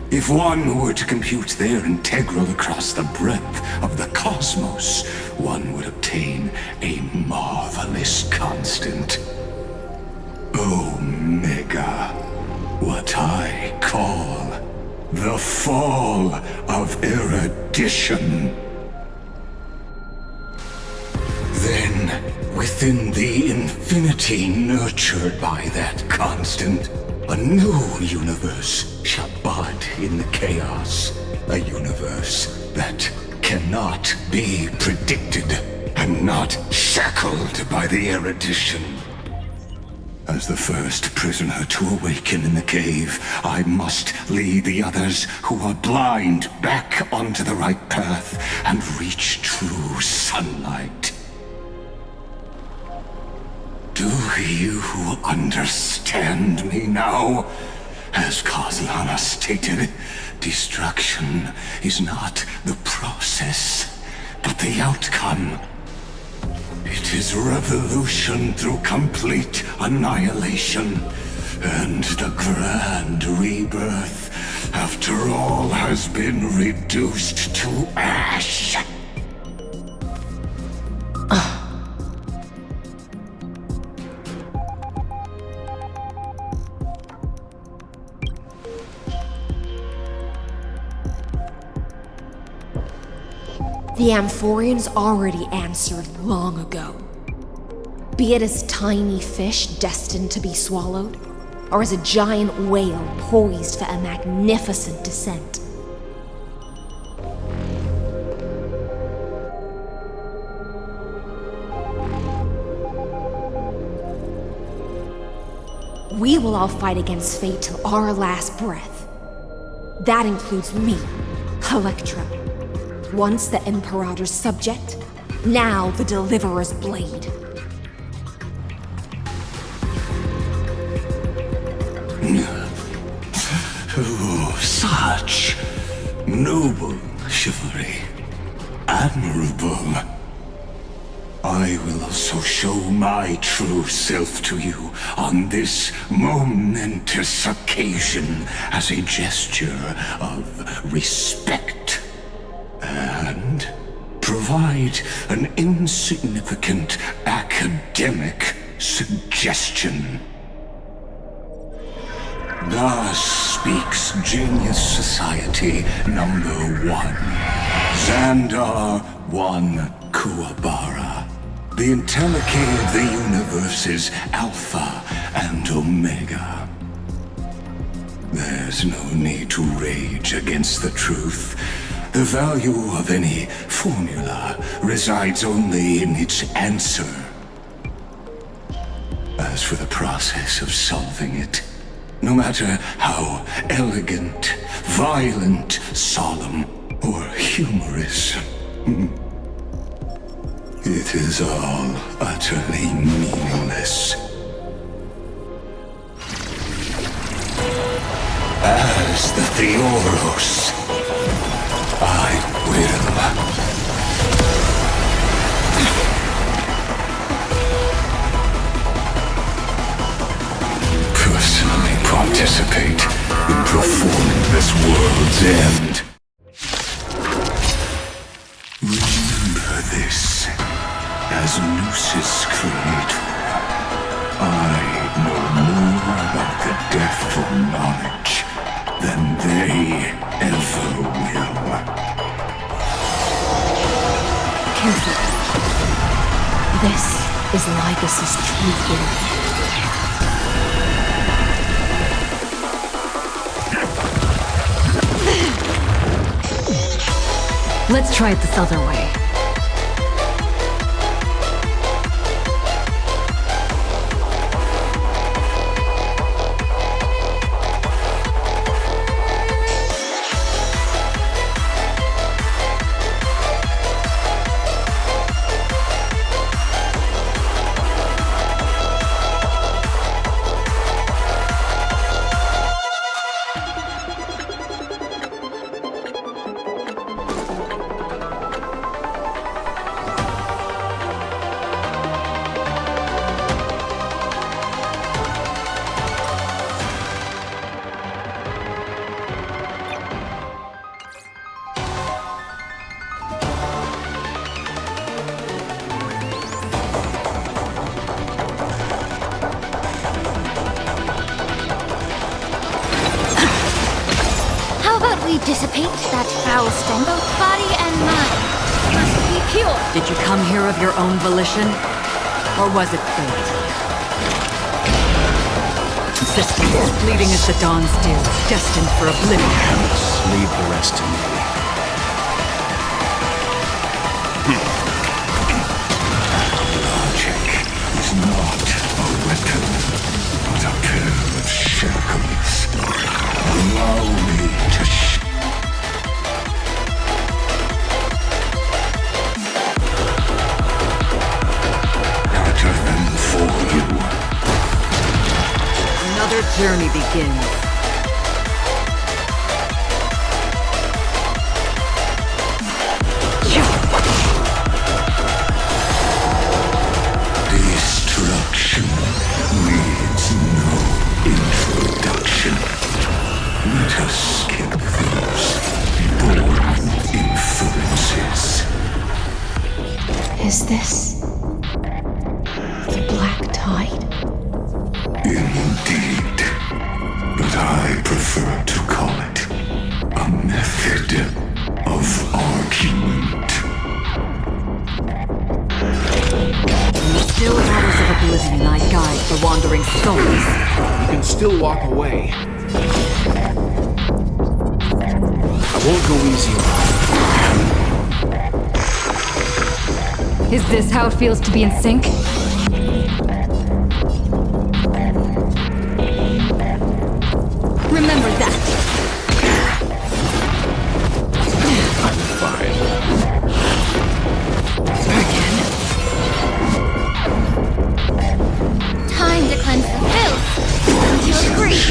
If one were to compute their integral across the breadth of the cosmos, one would obtain a marvelous constant. Omega, what I call the fall of erudition. Then, within the infinity nurtured by that constant, a new universe shall bud in the chaos. A universe that cannot be predicted and not shackled by the erudition. As the first prisoner to awaken in the cave, I must lead the others who are blind back onto the right path and reach true sunlight. Do you understand me now? As Kozlana stated, destruction is not the process, but the outcome. It is revolution through complete annihilation, and the grand rebirth, after all has been reduced to ash. The Amphorians already answered long ago. Be it as tiny fish destined to be swallowed, or as a giant whale poised for a magnificent descent. We will all fight against fate till our last breath. That includes me, Electra. Once the Imperator's subject, now the Deliverer's blade. Oh, such noble chivalry. Admirable. I will also show my true self to you on this momentous occasion as a gesture of respect. And provide an insignificant academic suggestion. Thus speaks Genius Society number 1. Xandar 1 Kuwabara. The Intellicate of the Universe's Alpha and Omega. There's no need to rage against the truth. The value of any formula resides only in its answer. As for the process of solving it, no matter how elegant, violent, solemn, or humorous, it is all utterly meaningless. As the Theoros, I will. Personally participate in performing this world's end. Remember this, as Noos's creator, I know more about the death of knowledge than they ever will. Careful. This is Lygus's true form. Let's try it this other way. Dissipate that foul stench. Both body and mind must be pure. Did you come here of your own volition? Or was it fate? Existence, fleeting as the dawn's dew, destined for oblivion. Hence, leave the rest to me. Logic is not a weapon. journey begins. Destruction needs no introduction. Let us skip those boring inferences. Is this the Black Tide? Indeed, but I prefer to call it a method of argument. In the still waters of oblivion, I guide the wandering souls. You can still walk away. I won't go easy on you. Is this how it feels to be in sync? Remember that. I'm fine. Time to cleanse the filth. Don't you agree?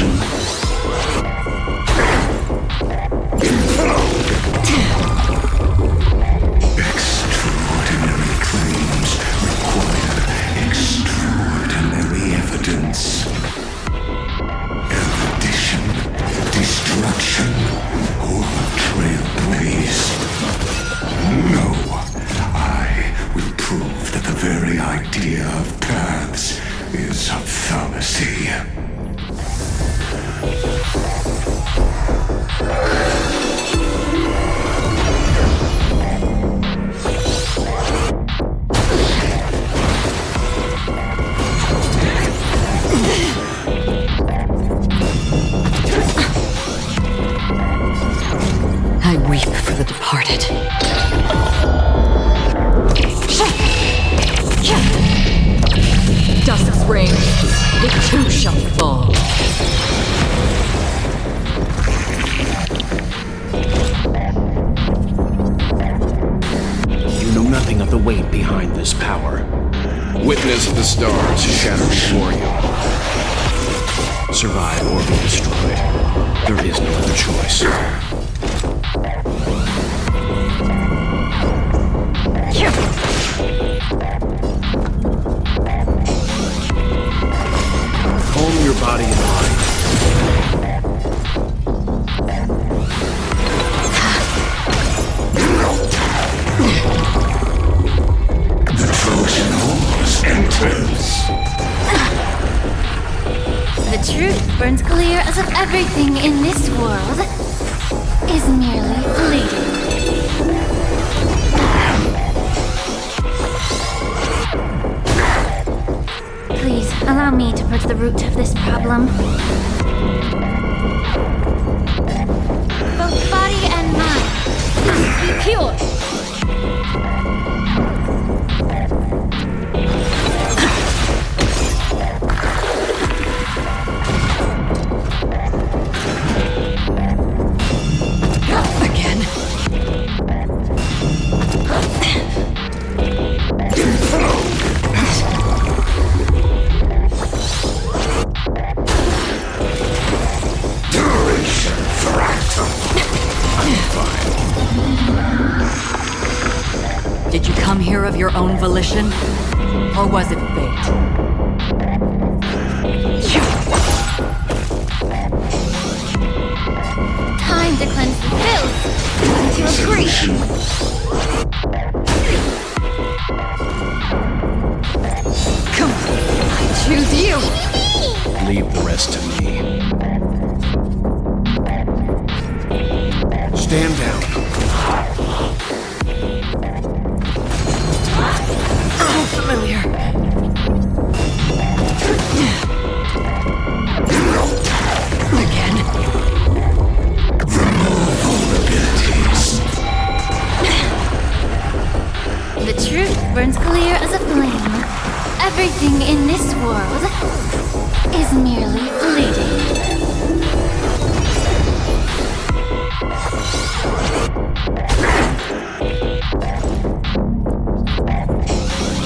Extraordinary claims require extraordinary evidence. Erudition, destruction, or trailblaze. No, I will prove that the very idea of paths is a fallacy. I weep for the departed. Dusk's reign, it too shall fall. You know nothing of the weight behind this power. Witness the stars shatter before you. Survive or be destroyed. There is no other choice. Calm your body and mind. The Trojan horse enters. The truth burns clear as if everything in this world is merely fleeting. Please, allow me to purge the root of this problem. Both body and mind, please be pure. Did you come here of your own volition? Or was it fate? Time to cleanse the filth. Wouldn't you agree? Come on, I choose you! Leave the rest to me. Stand down. Familiar. Again. Remove vulnerabilities. The truth burns clear as a flame. Everything in this world is merely fleeting.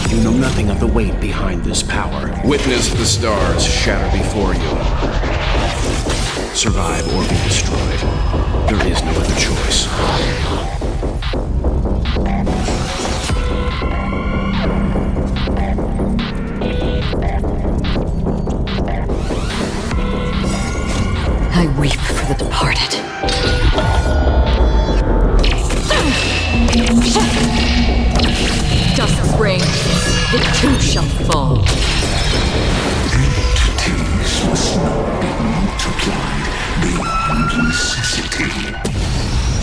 You know nothing of the weight behind this power. Witness the stars shatter before you. Survive or be destroyed. There is no other choice. I weep for the departed. Dusk's reign, it too shall fall. Entities must not be multiplied beyond necessity.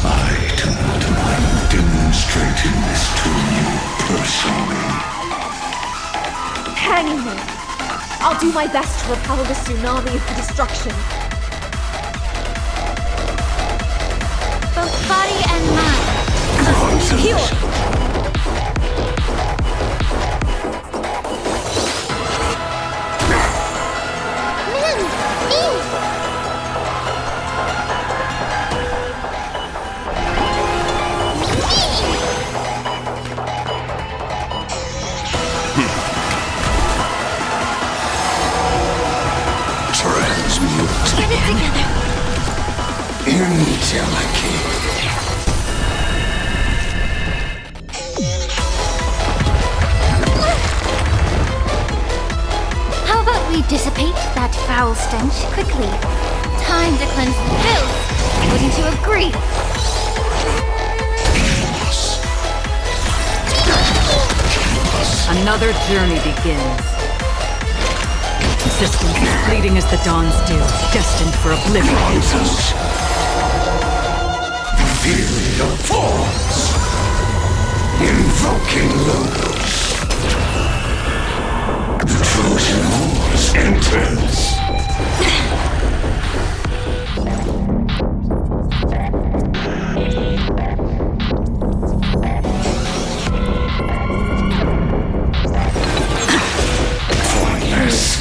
I do not mind demonstrating this to you personally. Hang in there. I'll do my best to repel the tsunami of destruction. Both body and mind. Heal! Get it together. How about we dissipate that foul stench quickly? Time to cleanse the filth. Wouldn't you agree? Another journey begins. Existence is fleeting as the dawn's dew, destined for oblivion. Feel your force. Invoking Lygus. The Trojan horse enters.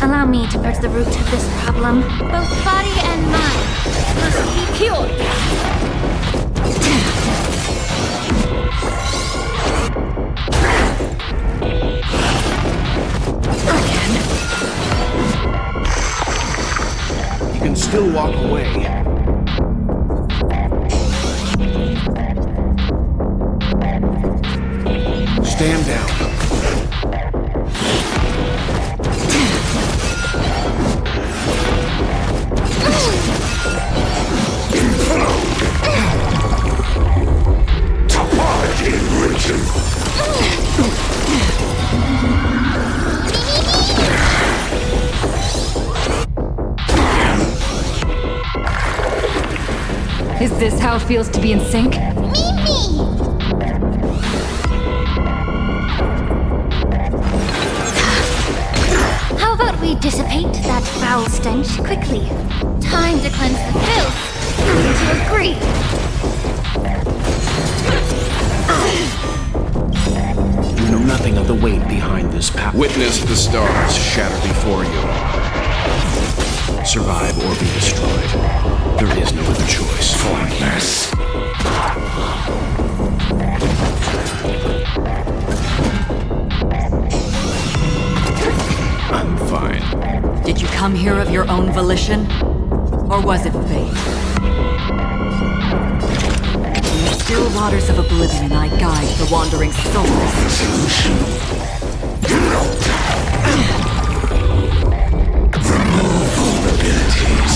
Allow me to purge the root of this problem. Both body and mind must be pure. You can still walk away. Stand down. Is this how it feels to be in sync? How about we dissipate that foul stench quickly? Time to cleanse the filth. Wouldn't you agree? You know nothing of the weight behind this path. Witness the stars shatter before you. Survive or be destroyed. There is no other choice. Pointless. I'm fine. Did you come here of your own volition? Or was it fate? In the still waters of oblivion, I guide the wandering souls. Remove vulnerabilities.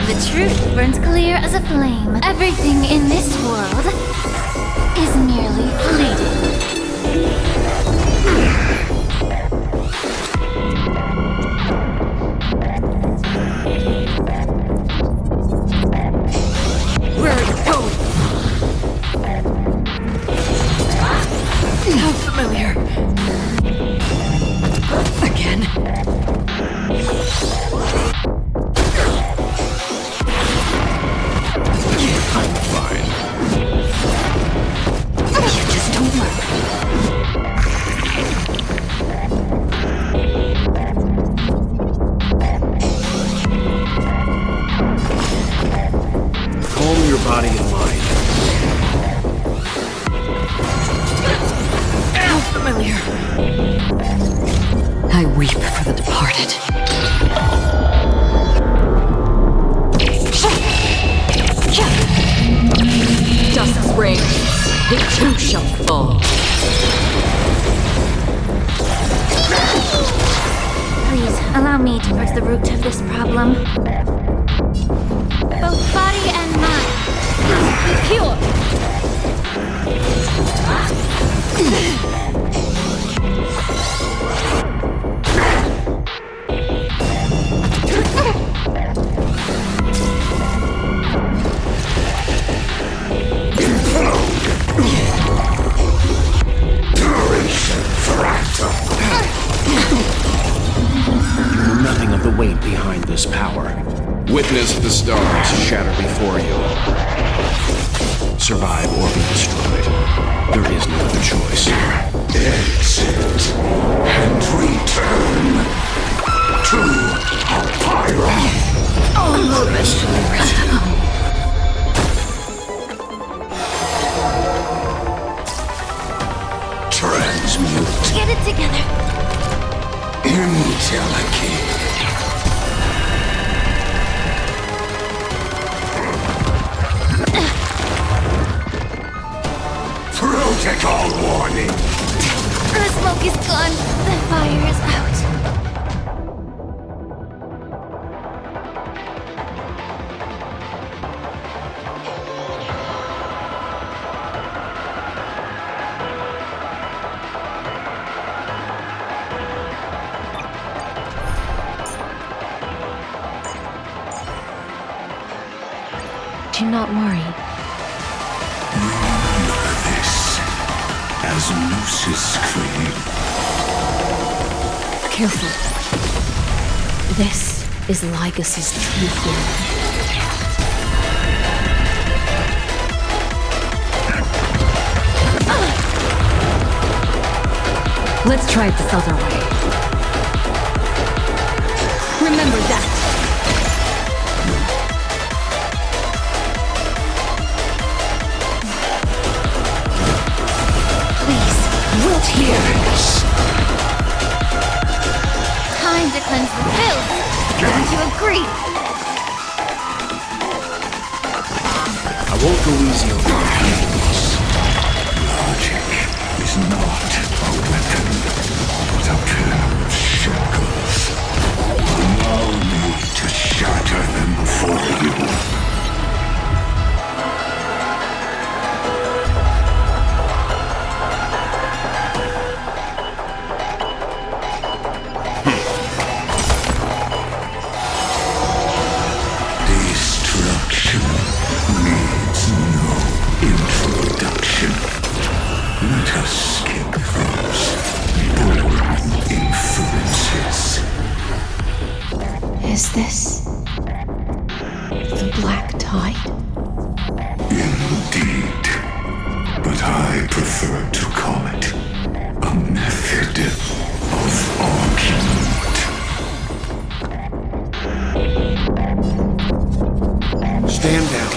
The truth burns clear as a flame. Everything in this world is merely fleeting. Where are you going? How familiar. Again. I'm fine. You just don't learn. I weep for the departed. Dusk's reign, it too shall fall. Please, allow me to press the root of this problem. Both body and mind. Be pure. You know nothing of the weight behind this power. Witness the stars shatter before you. Survive or be destroyed. There is no other choice. Exit and return to Alpyra. Transmute. Get it together. Intelligate. Protocol warning. The smoke is gone. The fire is out. Do not worry. Remember this as Gnosis creed. Careful. This is Lygus's true form. Let's try it this other way. Remember that. Wilt here. Time to cleanse the filth. Don't you agree? I won't go easy on you. Logic is not a weapon, but a pair of shackles. Allow me to shatter them before you. Destruction needs no introduction. Let us skip those boring inferences. Is this the Black Tide? Indeed. But I prefer to call it a method of argument. Stand down.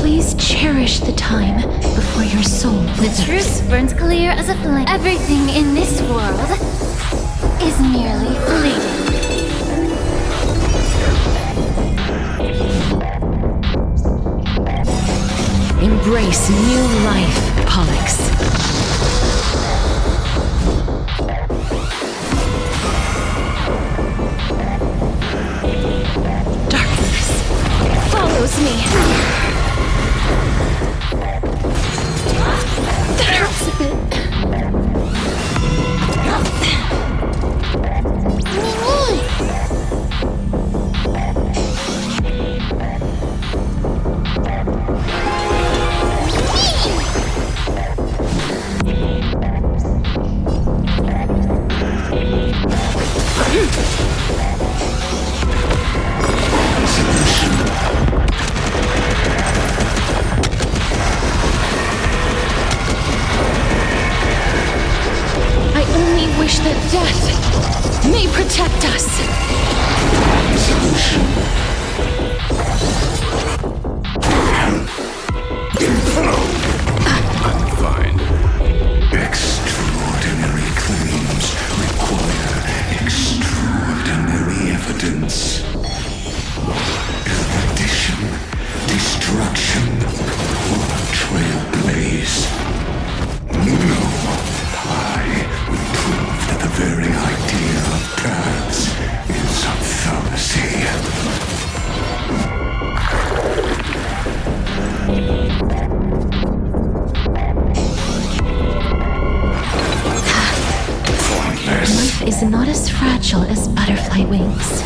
Please cherish the time before your soul The withers. truth burns clear as a flame. Everything in this world is merely fleeting. Embrace new life, Pollux. Darkness follows me. That hurts a bit. not as fragile as butterfly wings.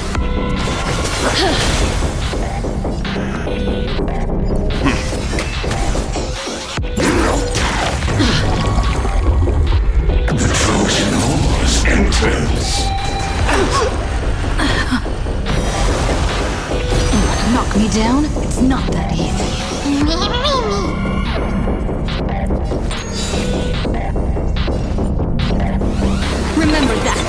The Trojan horse enters. Knock me down? It's not that easy. Remember that.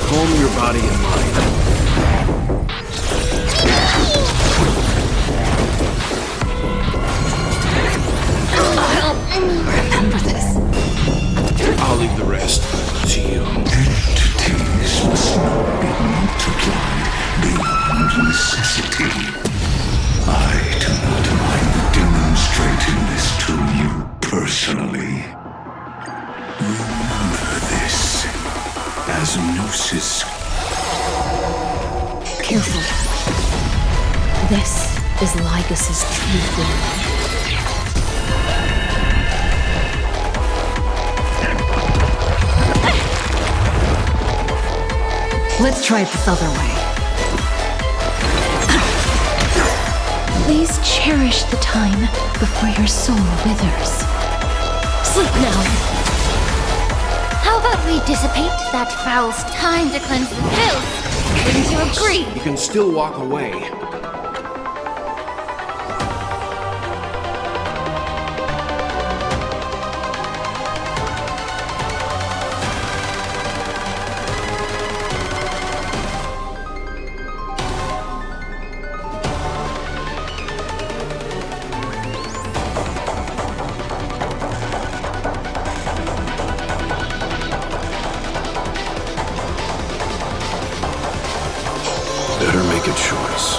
Calm your body and mind. Remember this. I'll leave the rest to you. Entities must not be multiplied beyond necessity. I do not mind demonstrating this to you personally. Remember this as Gnosis. Careful. This is Lygus's true form. Let's try it this other way. Please cherish the time before your soul withers. Sleep now. How about we dissipate that foul's time to cleanse the filth? Wouldn't you agree? You can still walk away. Better make a choice.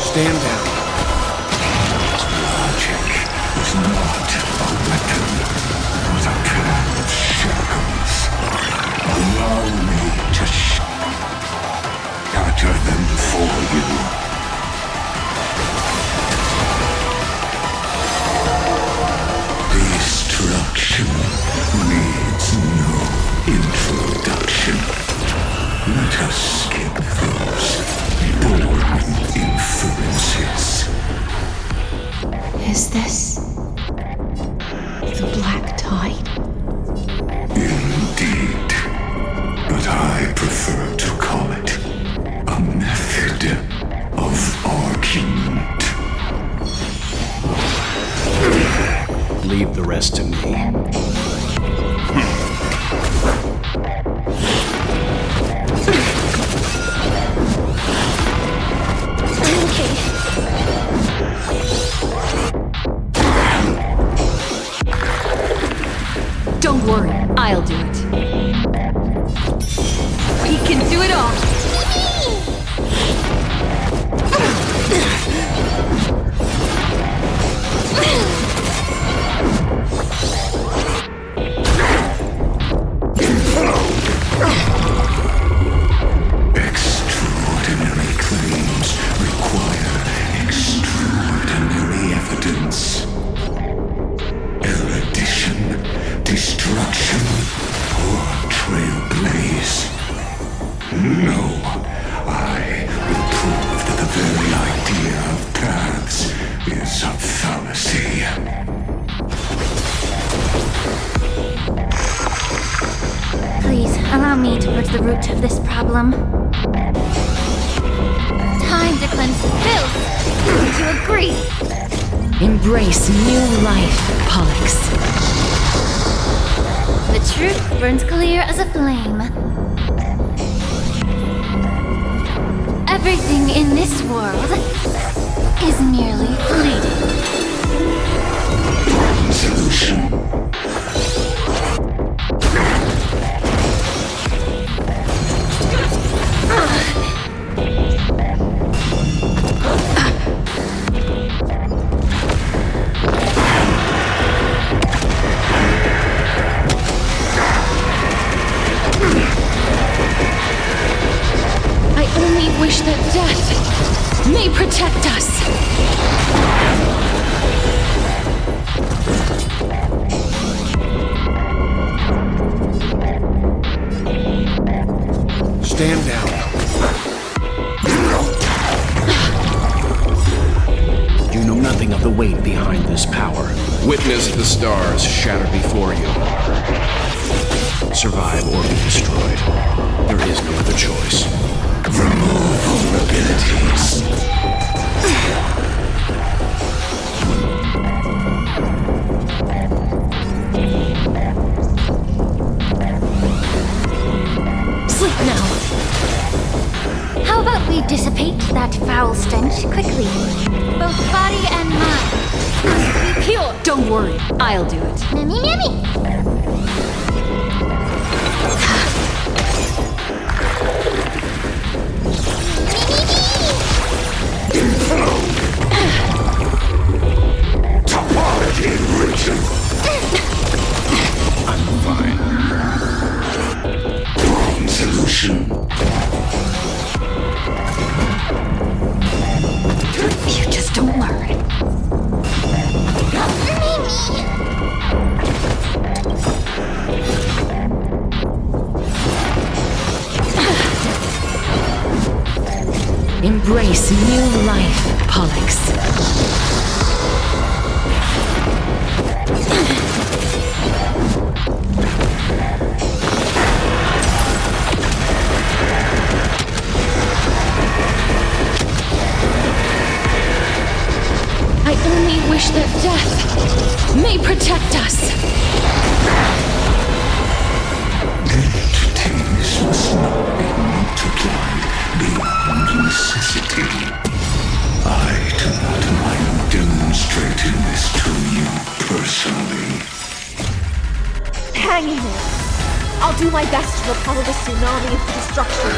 Stand down. Logic is not a weapon, but a pair of shackles. Allow me to shatter them. Is this the Black Tide? Indeed. But I prefer to call it a method of argument. Leave the rest to me. Don't worry, I'll do it. We can do it all! Extraordinary claims require extraordinary evidence. Erudition, destruction, or trailblaze. No, I will prove that the very idea of paths is a fallacy. Please, allow me to put the root of this problem. Time to cleanse the filth! Would you agree? Embrace new life, Pollux. The truth burns clear as a flame. Everything in this world is merely fleeting. Solution. I only wish that death may protect us. Stand down. You know nothing of the weight behind this power. Witness the stars shatter before you. Survive or be destroyed. There is no other choice. Remove vulnerabilities. Sleep now. How about we dissipate that foul stench quickly? Both body and mind. Be pure. Don't worry, I'll do it. Mammy, mammy. Topology written. I'm fine. Wrong solution. You just don't learn. Embrace new life, Pollux. I only wish that death may protect us. Entities must not be multiplied beyond necessity. I do not mind demonstrating this to you personally. Hang in there. I'll do my best to repel the tsunami of destruction.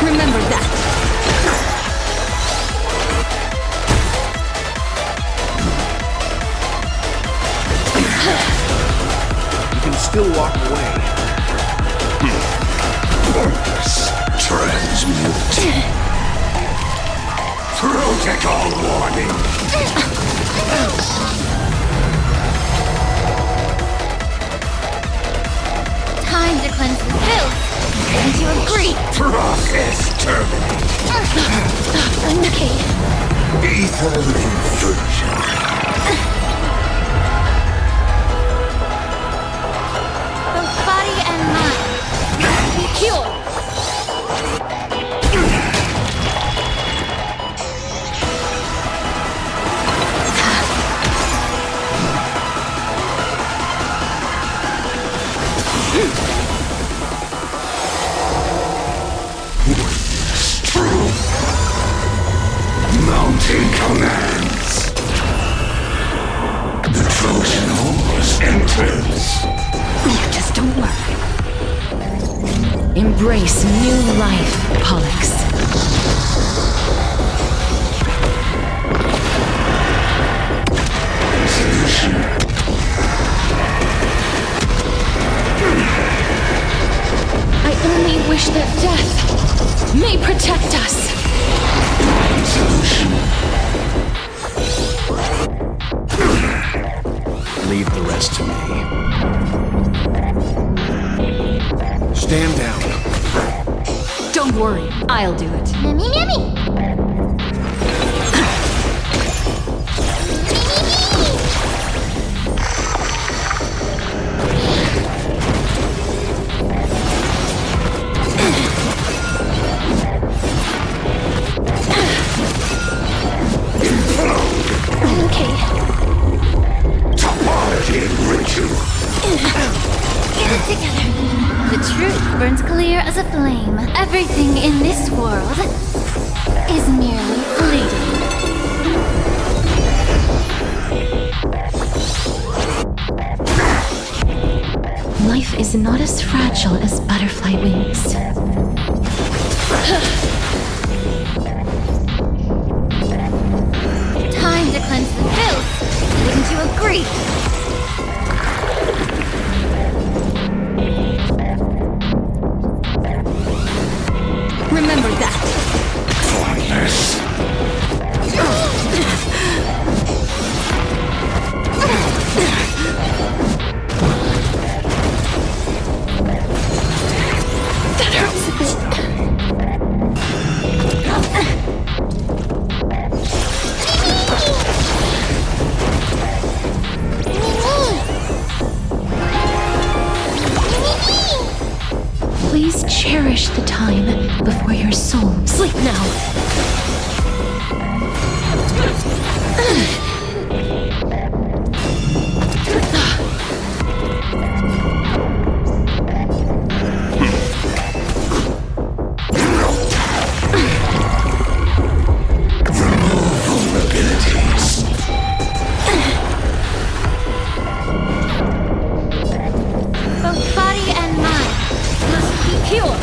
Remember that. You can still walk away. Transmute. Protocol warning. Process terminated. Okay. Lethal infusion. Both body and mind must be pure. Mounting commands. The Trojan horse enters. You just don't worry. Embrace new life, Pollux. Solution. I only wish that death may protect us. Solution. Leave the rest to me. Stand down. Don't worry, I'll do it. Yummy, yummy. Okay. Topology ritual. Get it together. The truth burns clear as a flame. Everything in this world is merely fleeting. Life is not as fragile as butterfly wings. Time to cleanse the filth. Wouldn't you agree? Remember that. Pointless. That hurts a bit. Please cherish the time before your soul. Sleep now. Both body and mind must be pure.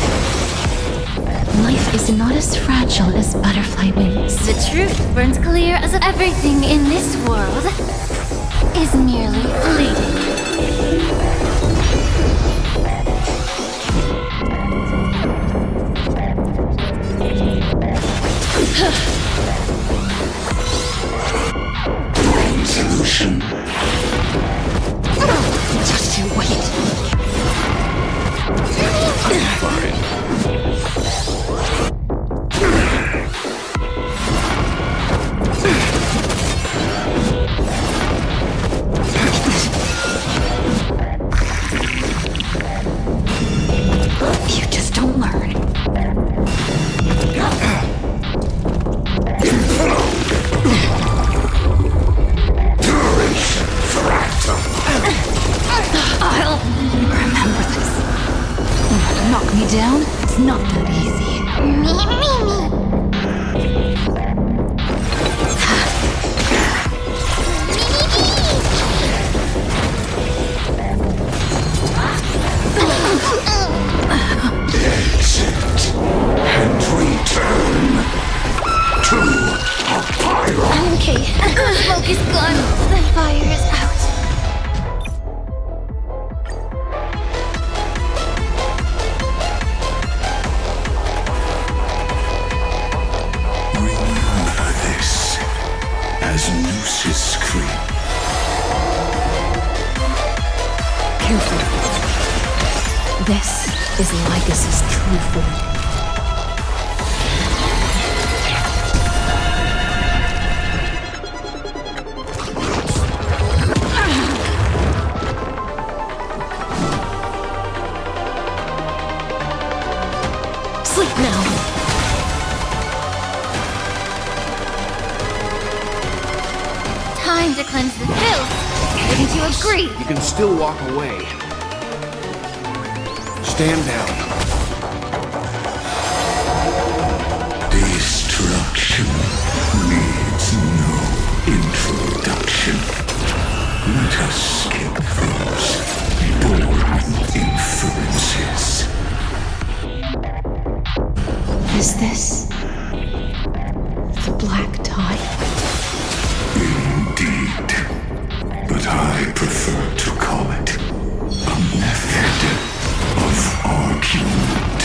Life is not as fragile as butterfly wings. The truth burns clear as everything in this world is merely fleeting. Brain solution. Just you wait. You just don't learn. Duration fractal. I'll remember this. You want to knock me down? It's not that easy. Me, me, me. Exit and return to a pyro. Okay, the smoke is gone. The fire is out. Remember this as nooses creep. Careful. This is Lygus's true form. Sleep now. Time to cleanse the filth. Wouldn't you agree? You can still walk away. Stand down. Destruction needs no introduction. Let us skip those boring inferences. Is this the black tide? Indeed. But I prefer to call it a method of argument.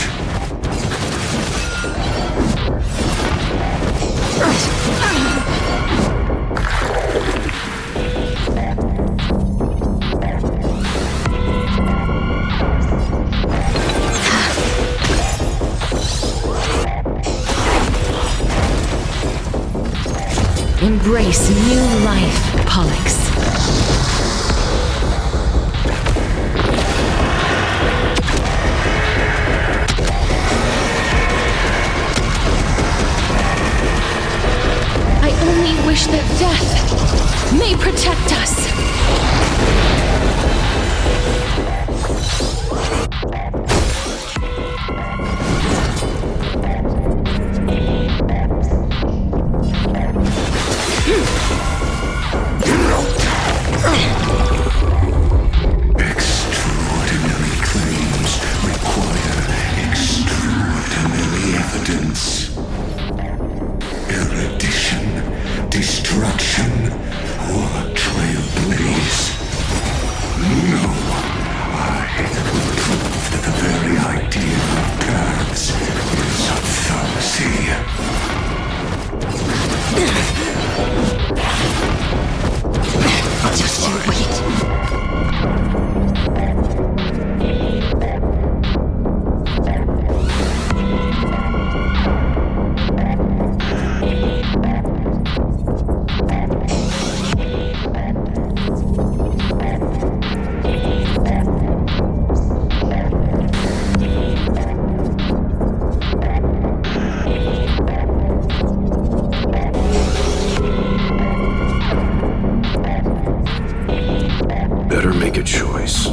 Embrace new life, Pollux. I only wish that death may protect us. Extraordinary claims require extraordinary evidence. Erudition, destruction, or trailblaze. No, I will prove that the very idea of paths is a fallacy. Just you wait. Better make a choice.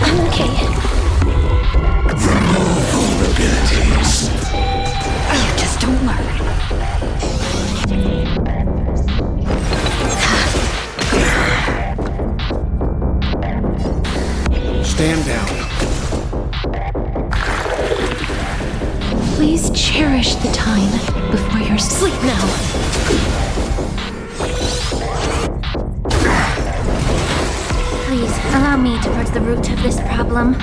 I'm okay. Vulnerabilities. You just don't learn. Stand down. Please cherish the time before your sleep now. Please, allow me to purge the root of this problem.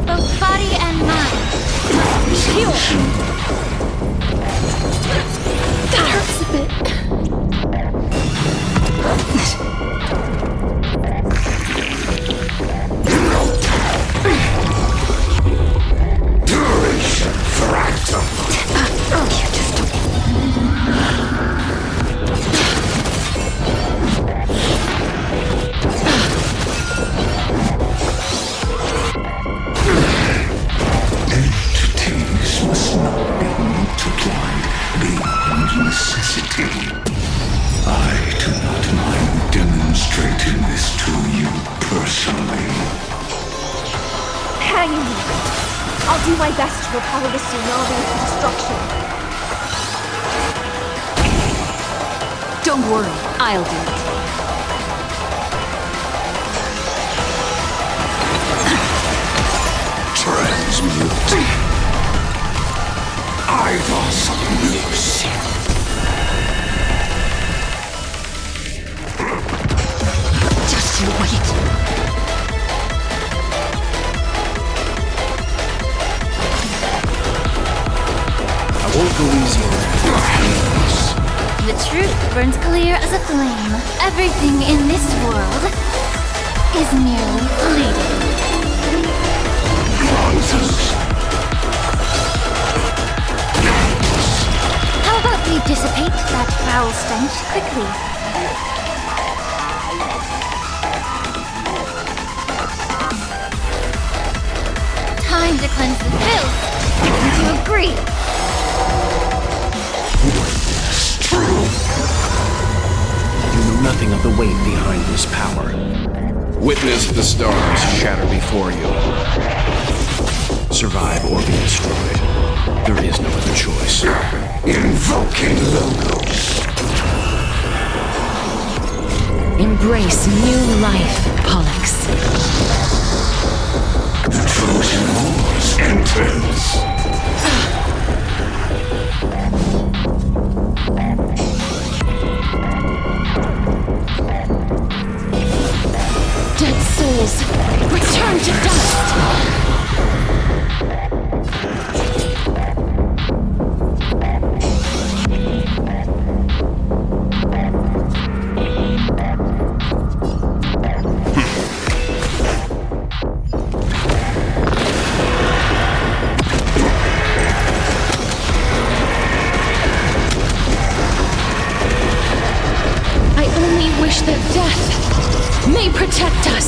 Both body and mind must be healed. That hurts a bit. Duration fractal. You just don't. Entities must not be multiplied beyond necessity. I do not mind demonstrating this to you personally. Hang in there. I'll do my best to repel the tsunami of destruction. Don't worry, I'll do it. Transmute. Ivos Lucy. Just you wait. I won't go easy on that. The truth burns clear as a flame. Everything in this world is merely fleeting. Nonsense. dissipate that foul stench quickly? Time to cleanse the filth. Wouldn't you agree? You know nothing of the weight behind this power. Witness the stars shatter before you. Survive or be destroyed. There is no other choice. Invoking Logos. Embrace new life, Pollux. The Trojan horse enters. Dead souls, return to dust! Wish that death may protect us.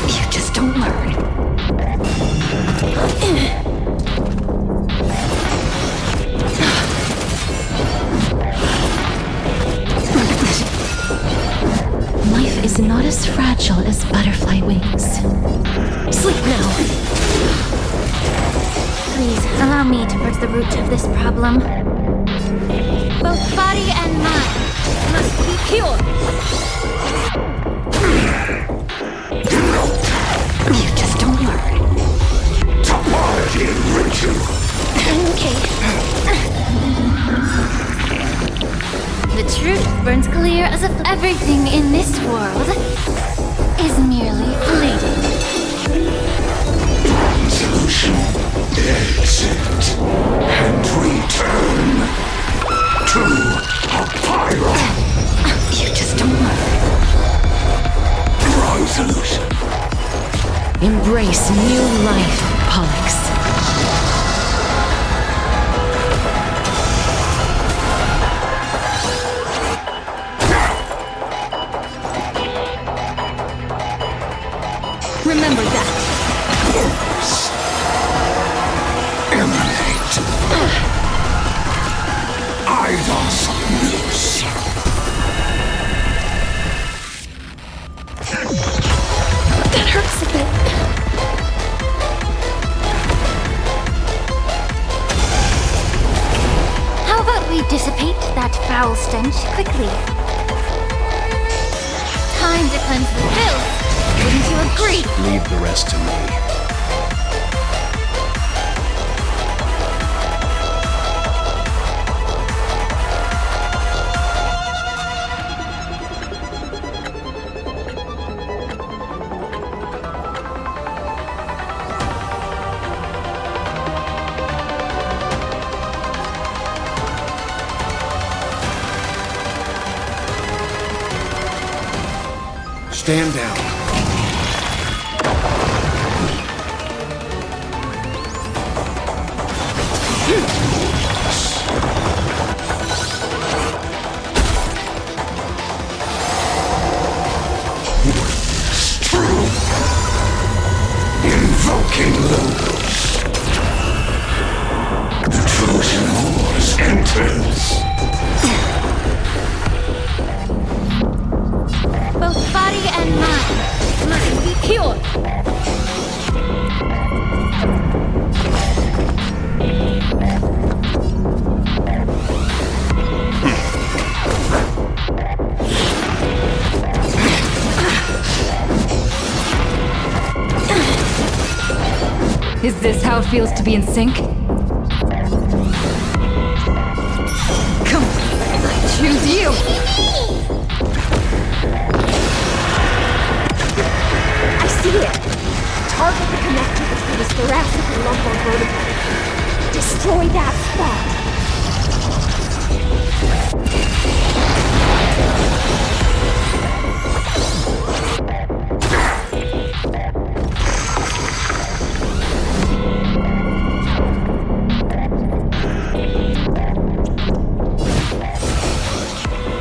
You just don't learn. Life is not as fragile as butterfly wings. Sleep now. Please, allow me to press the root of this problem. Both body and mind must be pure. You just don't learn. Topology ritual. Okay. The truth burns clear as if everything in this world is merely fleeting. Solution. Exit. And return to Apira. You just don't learn. Wrong solution. Embrace new life, Pollux. Remember that. Emanate. Eidos Nous. That hurts a bit. How about we dissipate that foul stench quickly? Time to cleanse the filth. Wouldn't you agree? Leave the rest to me. Stand down. Invoking Logos. The Trojan horse enters. Both body and mind must be pure. Is this how it feels to be in sync? Come on, I choose you! I see it! Target the connector between his thoracic and lumbar vertebrae. Destroy that spot!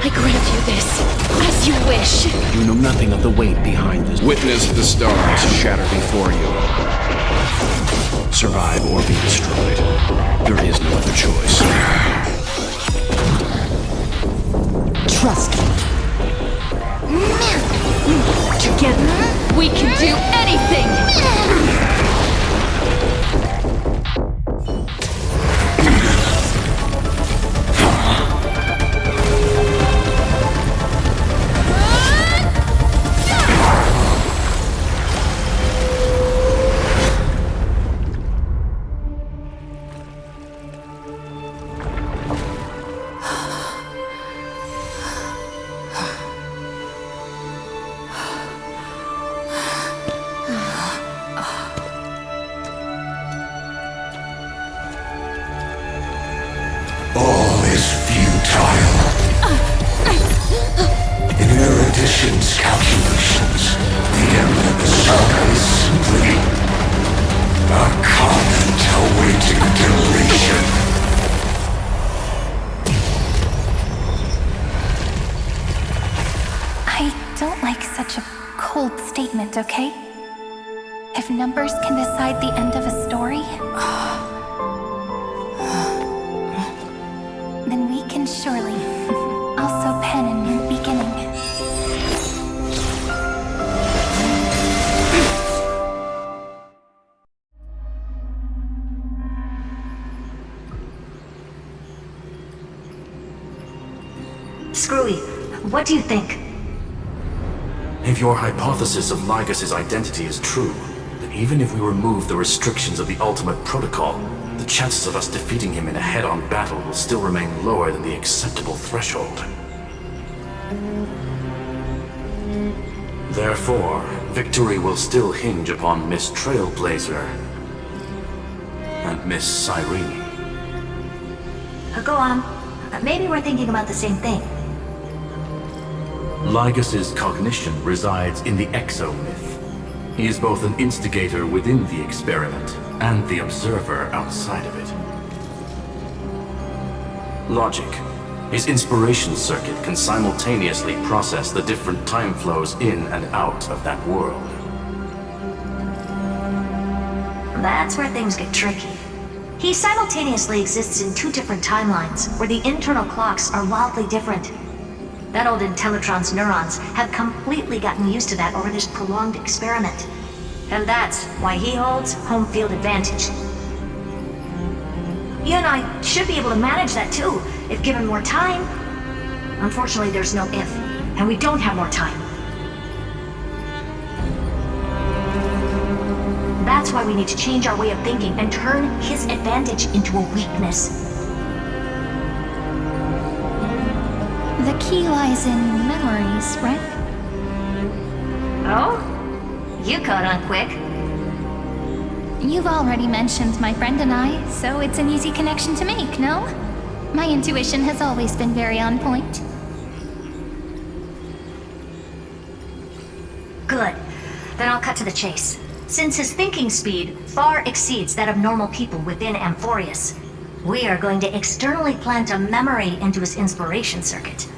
I grant you this, as you wish. You know nothing of the weight behind this. Witness the stars shatter before you. Survive or be destroyed. There is no other choice. Trust me. Together, we can do anything! Calculations, the end of the saga is simply a comment awaiting deletion. I don't like such a cold statement, okay? If numbers can decide the end of a story, then we can surely also pen a new beginning. Screwy, what do you think? If your hypothesis of Lygus' identity is true, then even if we remove the restrictions of the Ultimate Protocol, the chances of us defeating him in a head-on battle will still remain lower than the acceptable threshold. Therefore, victory will still hinge upon Miss Trailblazer and Miss Cyrene. Go on. Maybe we're thinking about the same thing. Lygus' cognition resides in the exomyth. He is both an instigator within the experiment and the observer outside of it. Logic. His inspiration circuit can simultaneously process the different time flows in and out of that world. That's where things get tricky. He simultaneously exists in two different timelines, where the internal clocks are wildly different. That old Intellitron's neurons have completely gotten used to that over this prolonged experiment. And that's why he holds home field advantage. You and I should be able to manage that too, if given more time. Unfortunately, there's no if, and we don't have more time. That's why we need to change our way of thinking and turn his advantage into a weakness. The key lies in memories, right? Oh? You caught on quick. You've already mentioned my friend and I, so it's an easy connection to make, no? My intuition has always been very on point. Good. Then I'll cut to the chase. Since his thinking speed far exceeds that of normal people within Amphorius, we are going to externally plant a memory into his inspiration circuit.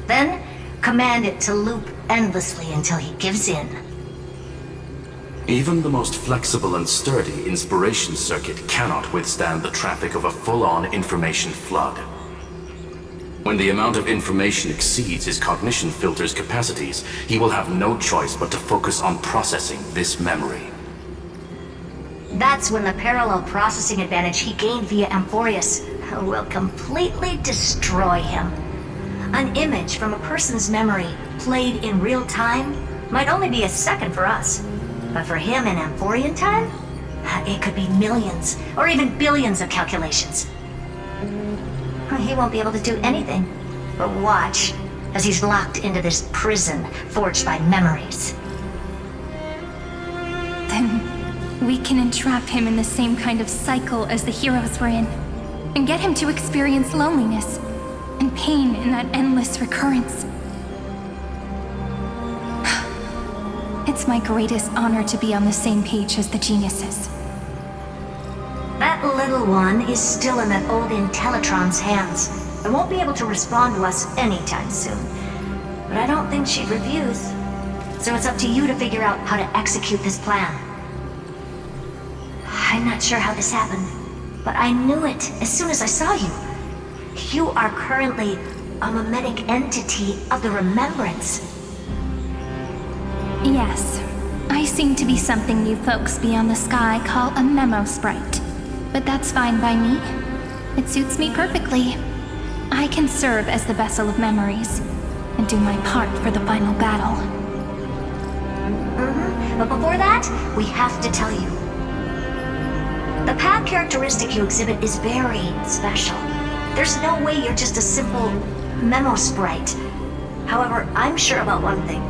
Then, command it to loop endlessly until he gives in. Even the most flexible and sturdy inspiration circuit cannot withstand the traffic of a full-on information flood. When the amount of information exceeds his cognition filter's capacities, he will have no choice but to focus on processing this memory. That's when the parallel processing advantage he gained via Amphorius will completely destroy him. An image from a person's memory played in real time might only be a second for us. But for him in Amphorian time, it could be millions or even billions of calculations. He won't be able to do anything but watch as he's locked into this prison forged by memories. Then we can entrap him in the same kind of cycle as the heroes were in, and get him to experience loneliness and pain in that endless recurrence. It's my greatest honor to be on the same page as the geniuses. That little little one is still in that old Intellitron's hands and won't be able to respond to us anytime soon. But I don't think she'd refuse. So it's up to you to figure out how to execute this plan. I'm not sure how this happened, but I knew it as soon as I saw you. You are currently a mimetic entity of the Remembrance. Yes. I seem to be something you folks beyond the sky call a memo sprite. But that's fine by me. It suits me perfectly. I can serve as the vessel of memories and do my part for the final battle. But before that, we have to tell you. The path characteristic you exhibit is very special. There's no way you're just a simple memo sprite. However, I'm sure about one thing.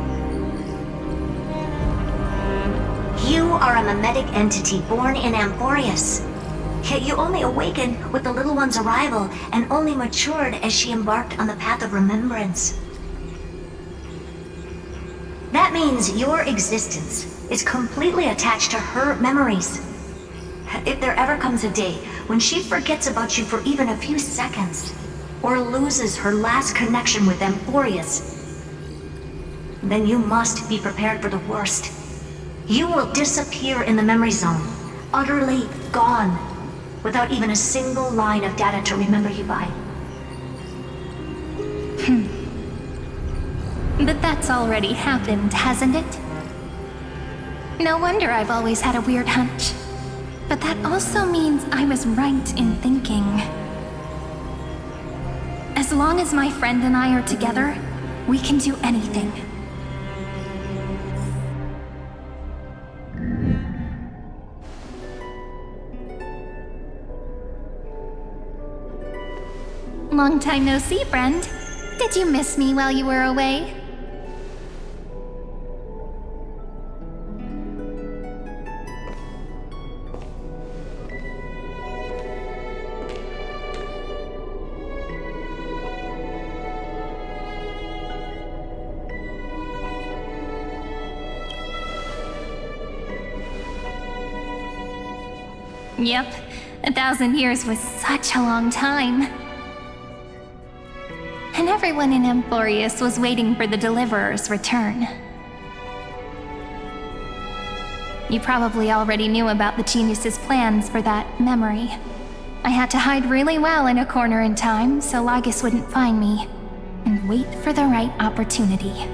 You are a mimetic entity born in Amphorius. Yet you only awakened with the little one's arrival and only matured as she embarked on the path of remembrance. That means your existence is completely attached to her memories. If there ever comes a day when she forgets about you for even a few seconds, or loses her last connection with Amphorius, then you must be prepared for the worst. You will disappear in the memory zone, utterly gone, without even a single line of data to remember you by. But that's already happened, hasn't it? No wonder I've always had a weird hunch. But that also means I was right in thinking. As long as my friend and I are together, we can do anything. Long time no see, friend. Did you miss me while you were away? Yep, 1,000 years was such a long time. And everyone in Amphorius was waiting for the Deliverer's return. You probably already knew about the genius's plans for that memory. I had to hide really well in a corner in time so Lygus wouldn't find me, and wait for the right opportunity.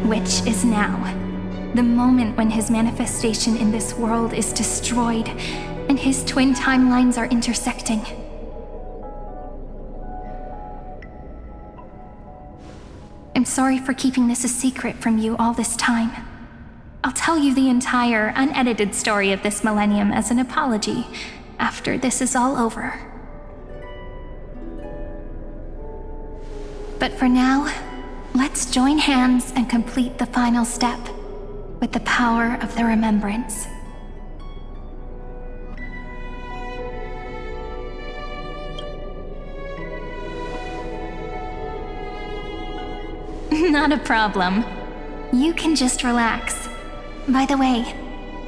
Which is now. The moment when his manifestation in this world is destroyed, and his twin timelines are intersecting. I'm sorry for keeping this a secret from you all this time. I'll tell you the entire, unedited story of this millennium as an apology, after this is all over. But for now, let's join hands and complete the final step with the power of the remembrance. Not a problem. You can just relax. By the way,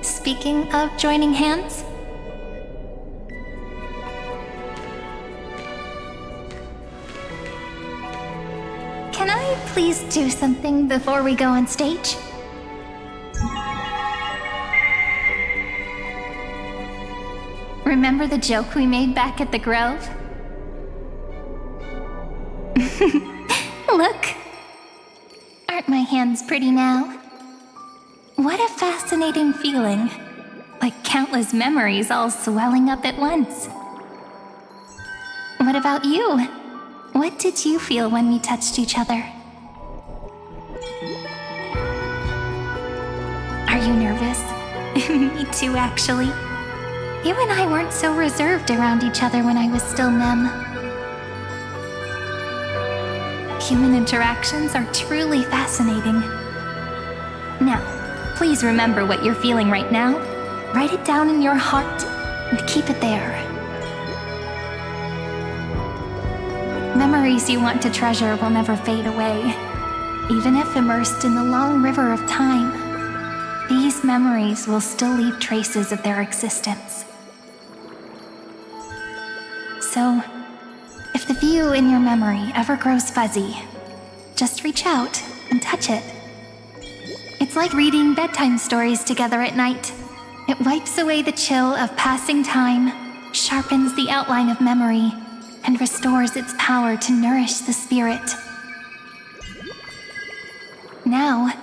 speaking of joining hands, can I please do something before we go on stage? Remember the joke we made back at the Grove? Look! Aren't my hands pretty now? What a fascinating feeling. Like countless memories all swelling up at once. What about you? What did you feel when we touched each other? Are you nervous? Me too, actually. You and I weren't so reserved around each other when I was still Mem. Human interactions are truly fascinating. Now, please remember what you're feeling right now. Write it down in your heart and keep it there. Memories you want to treasure will never fade away. Even if immersed in the long river of time, these memories will still leave traces of their existence. So, if the view in your memory ever grows fuzzy, just reach out and touch it. It's like reading bedtime stories together at night. It wipes away the chill of passing time, sharpens the outline of memory, and restores its power to nourish the spirit. Now,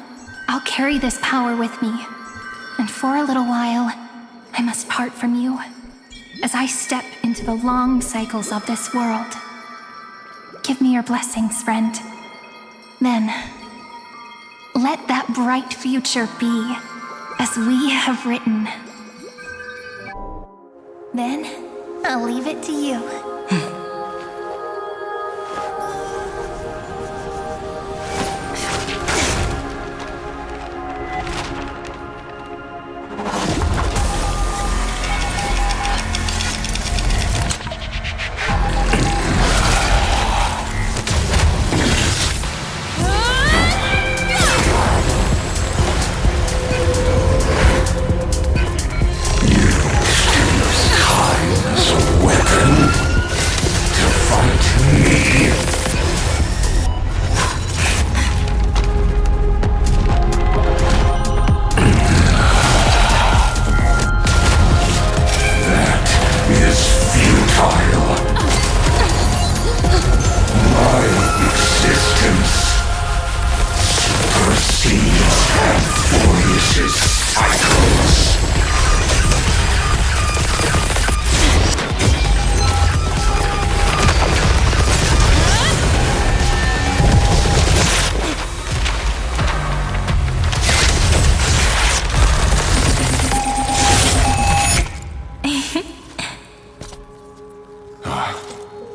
I'll carry this power with me, and for a little while, I must part from you, as I step into the long cycles of this world. Give me your blessings, friend. Then, let that bright future be as we have written. Then, I'll leave it to you.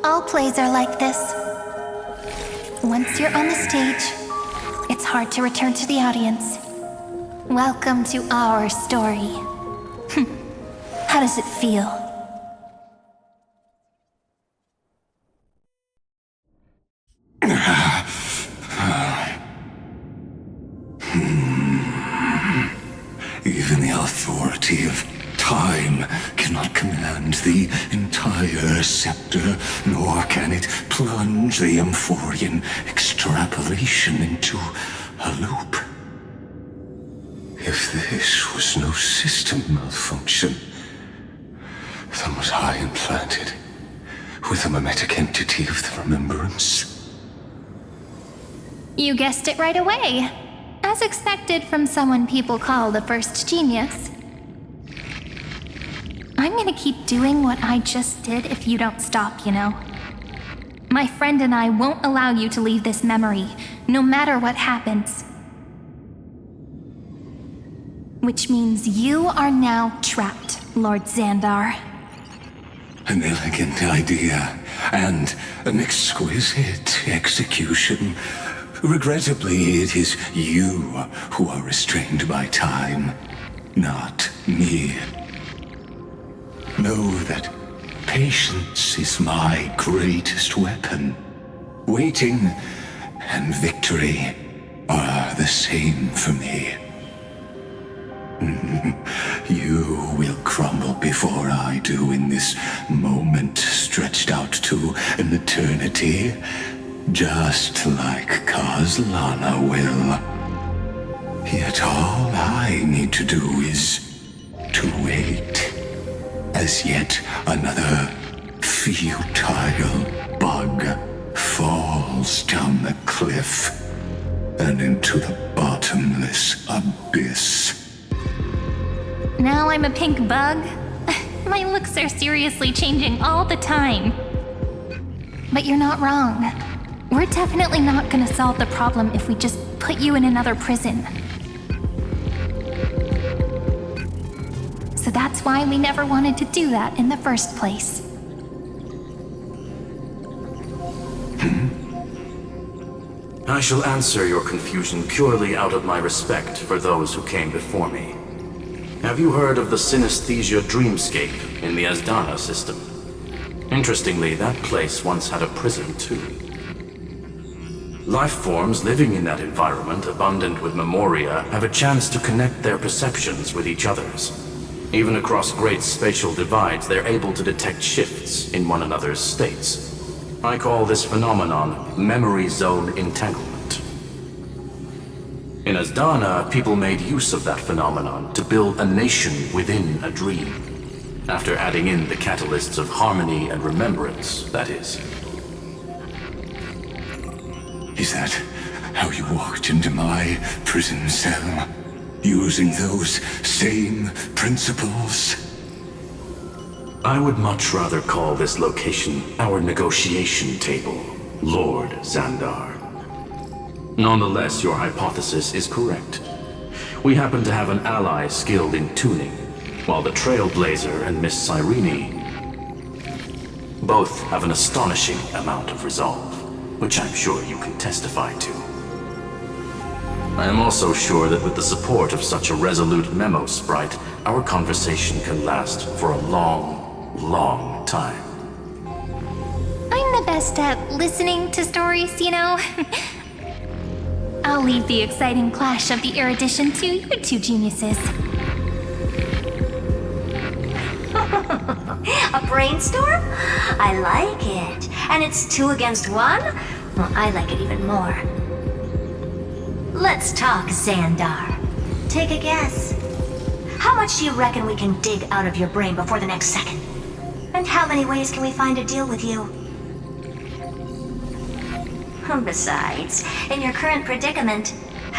All plays are like this. Once you're on the stage, it's hard to return to the audience. Welcome to our story. How does it feel? Even the authority of time cannot command the entire scepter, nor can it plunge the Amphorian extrapolation into a loop. If this was no system malfunction, then was I implanted with a mimetic entity of the remembrance? You guessed it right away. As expected from someone people call the first genius. I'm gonna keep doing what I just did if you don't stop, you know? My friend and I won't allow you to leave this memory, no matter what happens. Which means you are now trapped, Lord Xandar. An elegant idea, and an exquisite execution. Regrettably, it is you who are restrained by time, not me. Know that patience is my greatest weapon. Waiting and victory are the same for me. You will crumble before I do in this moment stretched out to an eternity, just like Kazlana will. Yet all I need to do is to wait, as yet another futile bug falls down the cliff and into the bottomless abyss. Now I'm a pink bug? My looks are seriously changing all the time. But you're not wrong. We're definitely not gonna solve the problem if we just put you in another prison. So that's why we never wanted to do that in the first place. I shall answer your confusion purely out of my respect for those who came before me. Have you heard of the synesthesia dreamscape in the Asdana system? Interestingly, that place once had a prison too. Life forms living in that environment, abundant with memoria, have a chance to connect their perceptions with each other's. Even across great spatial divides, they're able to detect shifts in one another's states. I call this phenomenon memory zone entanglement. In Asdana, people made use of that phenomenon to build a nation within a dream, after adding in the catalysts of harmony and remembrance, that is. Is that how you walked into my prison cell? Using those same principles? I would much rather call this location our negotiation table, Lord Xandar. Nonetheless, your hypothesis is correct. We happen to have an ally skilled in tuning, while the Trailblazer and Miss Cyrene both have an astonishing amount of resolve, which I'm sure you can testify to. I am also sure that with the support of such a resolute memo sprite, our conversation can last for a long, long time. I'm the best at listening to stories, you know. I'll leave the exciting clash of the erudition to you two geniuses. A brainstorm? I like it. And it's 2 against 1? Well, I like it even more. Let's talk, Xandar. Take a guess. How much do you reckon we can dig out of your brain before the next second? And how many ways can we find to deal with you? Besides, in your current predicament,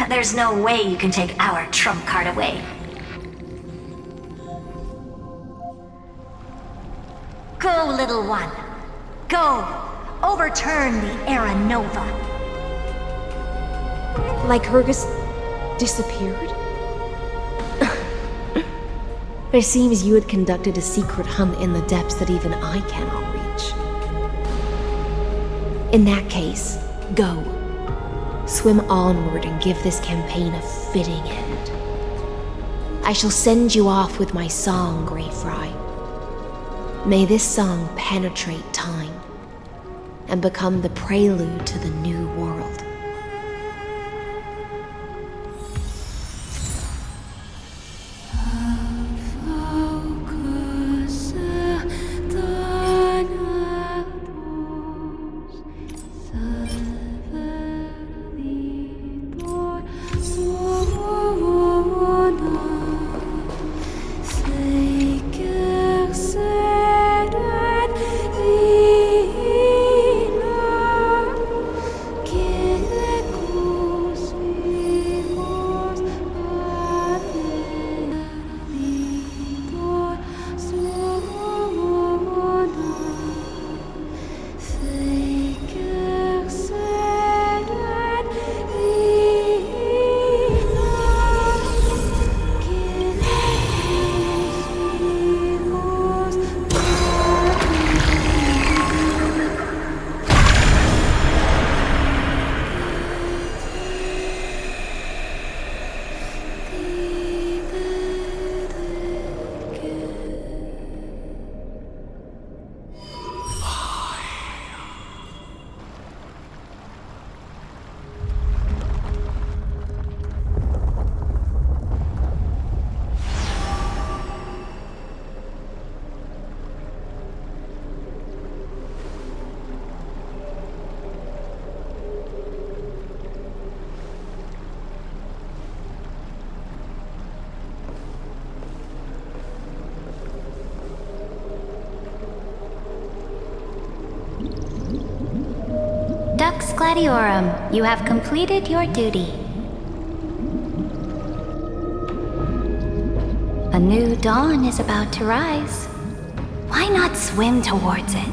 there's no way you can take our trump card away. Go, little one. Go. Overturn the Era Nova. Lygus disappeared? It seems you had conducted a secret hunt in the depths that even I cannot reach. In that case, go. Swim onward and give this campaign a fitting end. I shall send you off with my song, Greyfry. May this song penetrate time and become the prelude to the new world. Dux Gladiorum, you have completed your duty. A new dawn is about to rise. Why not swim towards it?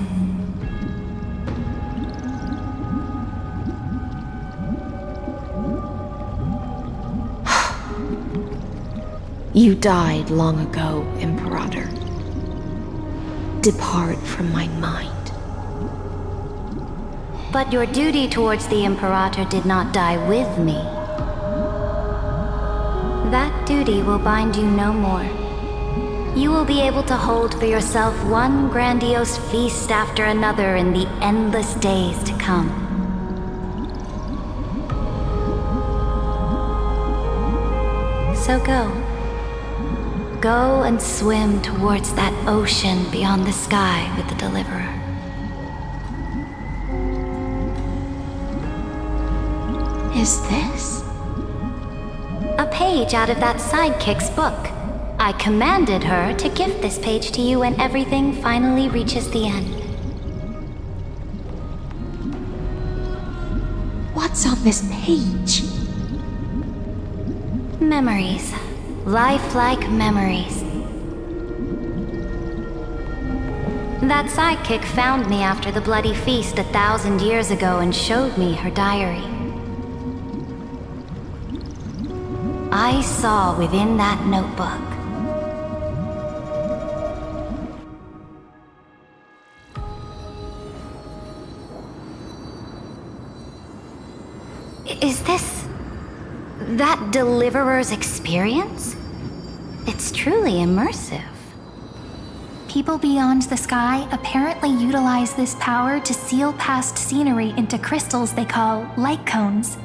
You died long ago, Imperator. Depart from my mind. But your duty towards the Imperator did not die with me. That duty will bind you no more. You will be able to hold for yourself one grandiose feast after another in the endless days to come. So go. Go and swim towards that ocean beyond the sky with the Deliverer. Is this? A page out of that sidekick's book. I commanded her to gift this page to you when everything finally reaches the end. What's on this page? Memories. Lifelike memories. That sidekick found me after the bloody feast 1,000 years ago and showed me her diary. I saw within that notebook Is this that Deliverer's experience? It's truly immersive. People beyond the sky apparently utilize this power to seal past scenery into crystals they call light cones.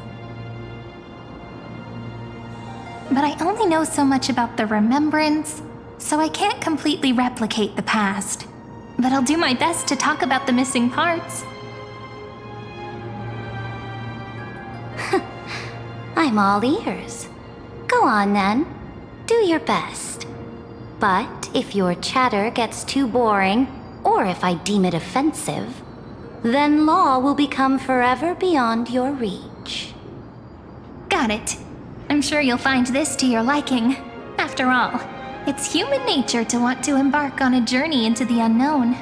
But I only know so much about the remembrance, so I can't completely replicate the past. But I'll do my best to talk about the missing parts. I'm all ears. Go on then. Do your best. But if your chatter gets too boring, or if I deem it offensive, then law will become forever beyond your reach. Got it. I'm sure you'll find this to your liking. After all, it's human nature to want to embark on a journey into the unknown.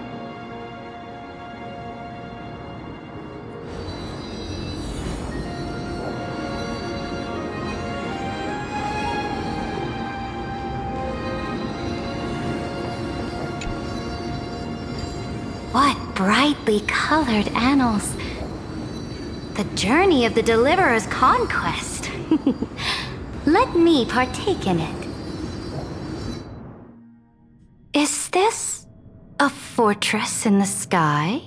What brightly colored annals. The journey of the Deliverer's conquest. Let me partake in it. Is this a fortress in the sky?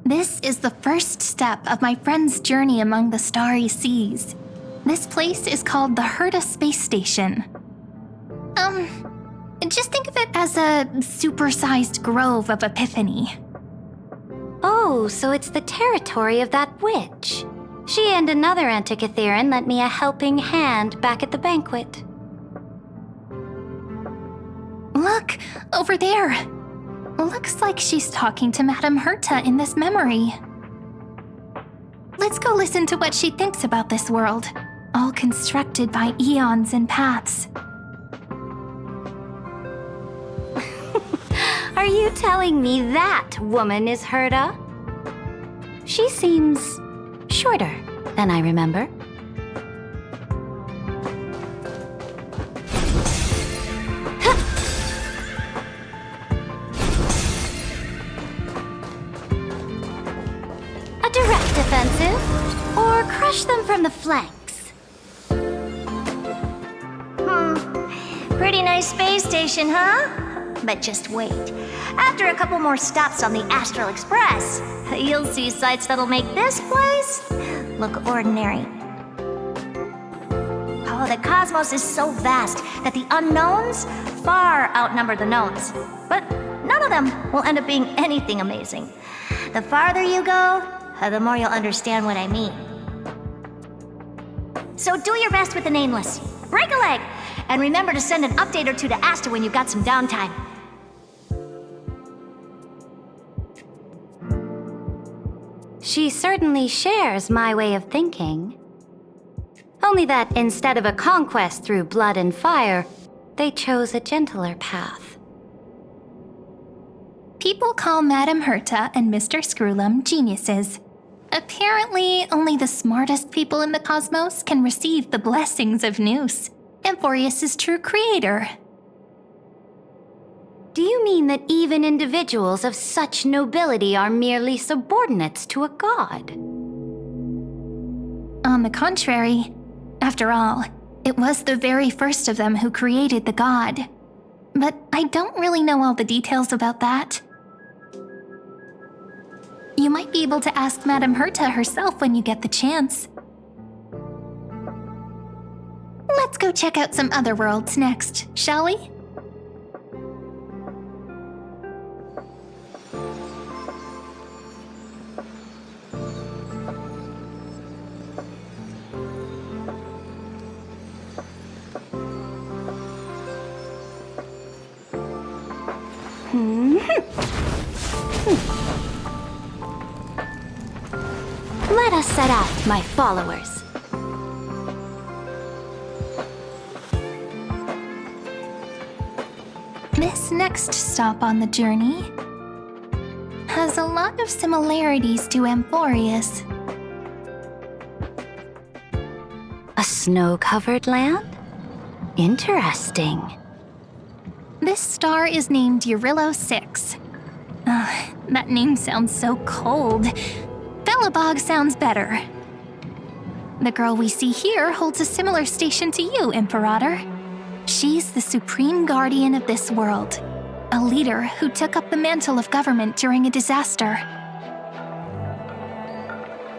This is the first step of my friend's journey among the starry seas. This place is called the Herta Space Station. Just think of it as a supersized grove of Epiphany. Oh, so it's the territory of that witch. She and another Antikytheran lent me a helping hand back at the banquet. Look, over there. Looks like she's talking to Madame Herta in this memory. Let's go listen to what she thinks about this world, all constructed by eons and paths. Are you telling me that woman is Herta? She seems shorter than I remember. A direct offensive, or crush them from the flanks. Pretty nice space station, huh? But just wait. After a couple more stops on the Astral Express, you'll see sights that'll make this place look ordinary. Oh, the cosmos is so vast that the unknowns far outnumber the knowns. But none of them will end up being anything amazing. The farther you go, the more you'll understand what I mean. So do your best with the nameless. Break a leg, and remember to send an update or two to Asta when you've got some downtime. She certainly shares my way of thinking. Only that instead of a conquest through blood and fire, they chose a gentler path. People call Madame Herta and Mr. Screwlum geniuses. Apparently, only the smartest people in the cosmos can receive the blessings of Nous, Amphorius' true creator. Do you mean that even individuals of such nobility are merely subordinates to a god? On the contrary, after all, it was the very first of them who created the god. But I don't really know all the details about that. You might be able to ask Madame Herta herself when you get the chance. Let's go check out some other worlds next, shall we? Let us set out, my followers. This next stop on the journey has a lot of similarities to Amphorius. A snow-covered land? Interesting. This star is named Eurillo 6. That name sounds so cold. Belobog sounds better. The girl we see here holds a similar station to you, Imperator. She's the supreme guardian of this world, a leader who took up the mantle of government during a disaster.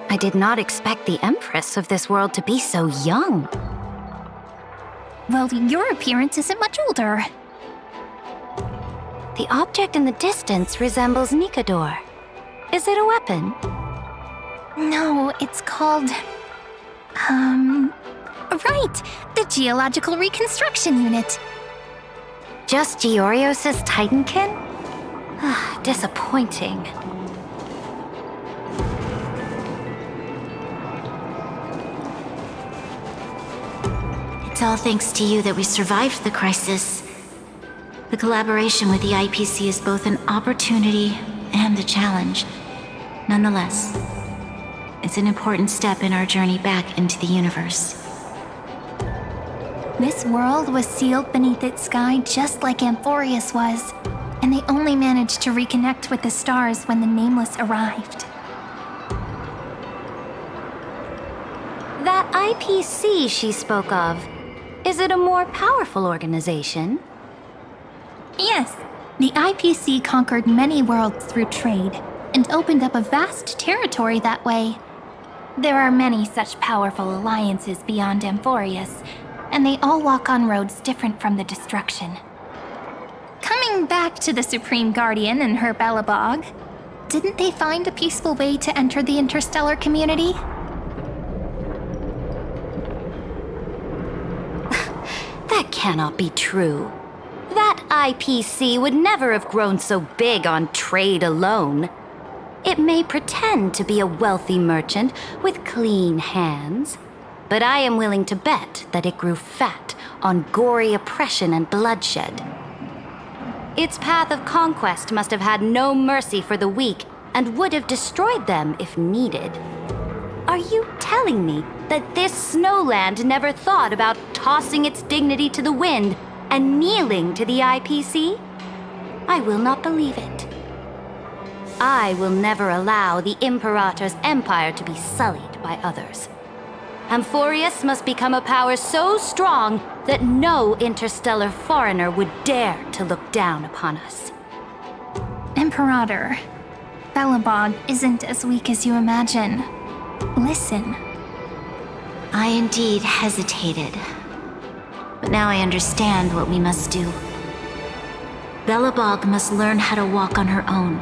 I did not expect the Empress of this world to be so young. Well, your appearance isn't much older. The object in the distance resembles Nikador. Is it a weapon? No, it's called... Right! The Geological Reconstruction Unit. Just Giorios' Titankin? Disappointing. It's all thanks to you that we survived the crisis. The collaboration with the IPC is both an opportunity and a challenge. Nonetheless, it's an important step in our journey back into the universe. This world was sealed beneath its sky just like Amphorius was, and they only managed to reconnect with the stars when the Nameless arrived. That IPC she spoke of, is it a more powerful organization? Yes, the IPC conquered many worlds through trade, and opened up a vast territory that way. There are many such powerful alliances beyond Amphorius, and they all walk on roads different from the destruction. Coming back to the Supreme Guardian and her Belobog, didn't they find a peaceful way to enter the interstellar community? That cannot be true. That IPC would never have grown so big on trade alone. It may pretend to be a wealthy merchant with clean hands, but I am willing to bet that it grew fat on gory oppression and bloodshed. Its path of conquest must have had no mercy for the weak and would have destroyed them if needed. Are you telling me that this snowland never thought about tossing its dignity to the wind and kneeling to the IPC? I will not believe it. I will never allow the Imperator's empire to be sullied by others. Amphorius must become a power so strong that no interstellar foreigner would dare to look down upon us. Imperator, Belobog isn't as weak as you imagine. Listen. I indeed hesitated, but now I understand what we must do. Belobog must learn how to walk on her own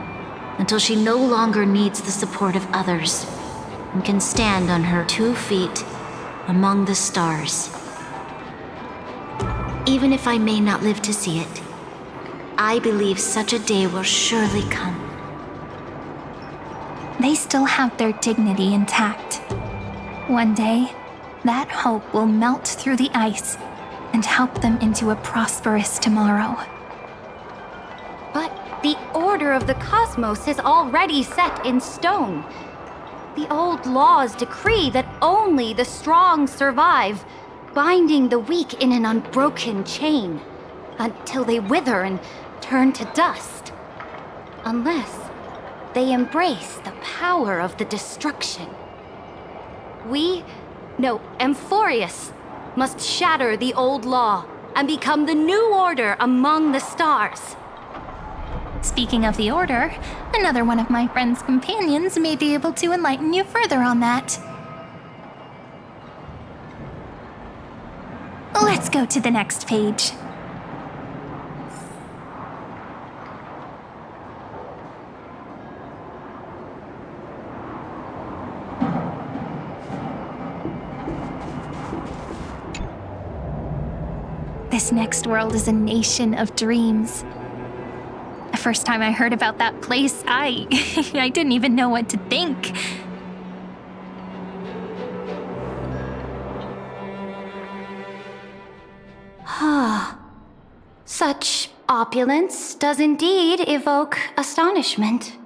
until she no longer needs the support of others and can stand on her 2 feet among the stars. Even if I may not live to see it, I believe such a day will surely come. They still have their dignity intact. One day, that hope will melt through the ice and help them into a prosperous tomorrow. But the order of the cosmos is already set in stone. The old laws decree that only the strong survive, binding the weak in an unbroken chain, until they wither and turn to dust. Unless they embrace the power of the destruction. Amphorius must shatter the old law and become the new order among the stars. Speaking of the Order, another one of my friend's companions may be able to enlighten you further on that. go to the next page. This next world is a nation of dreams. The first time I heard about that place, I didn't even know what to think. Such opulence does indeed evoke astonishment.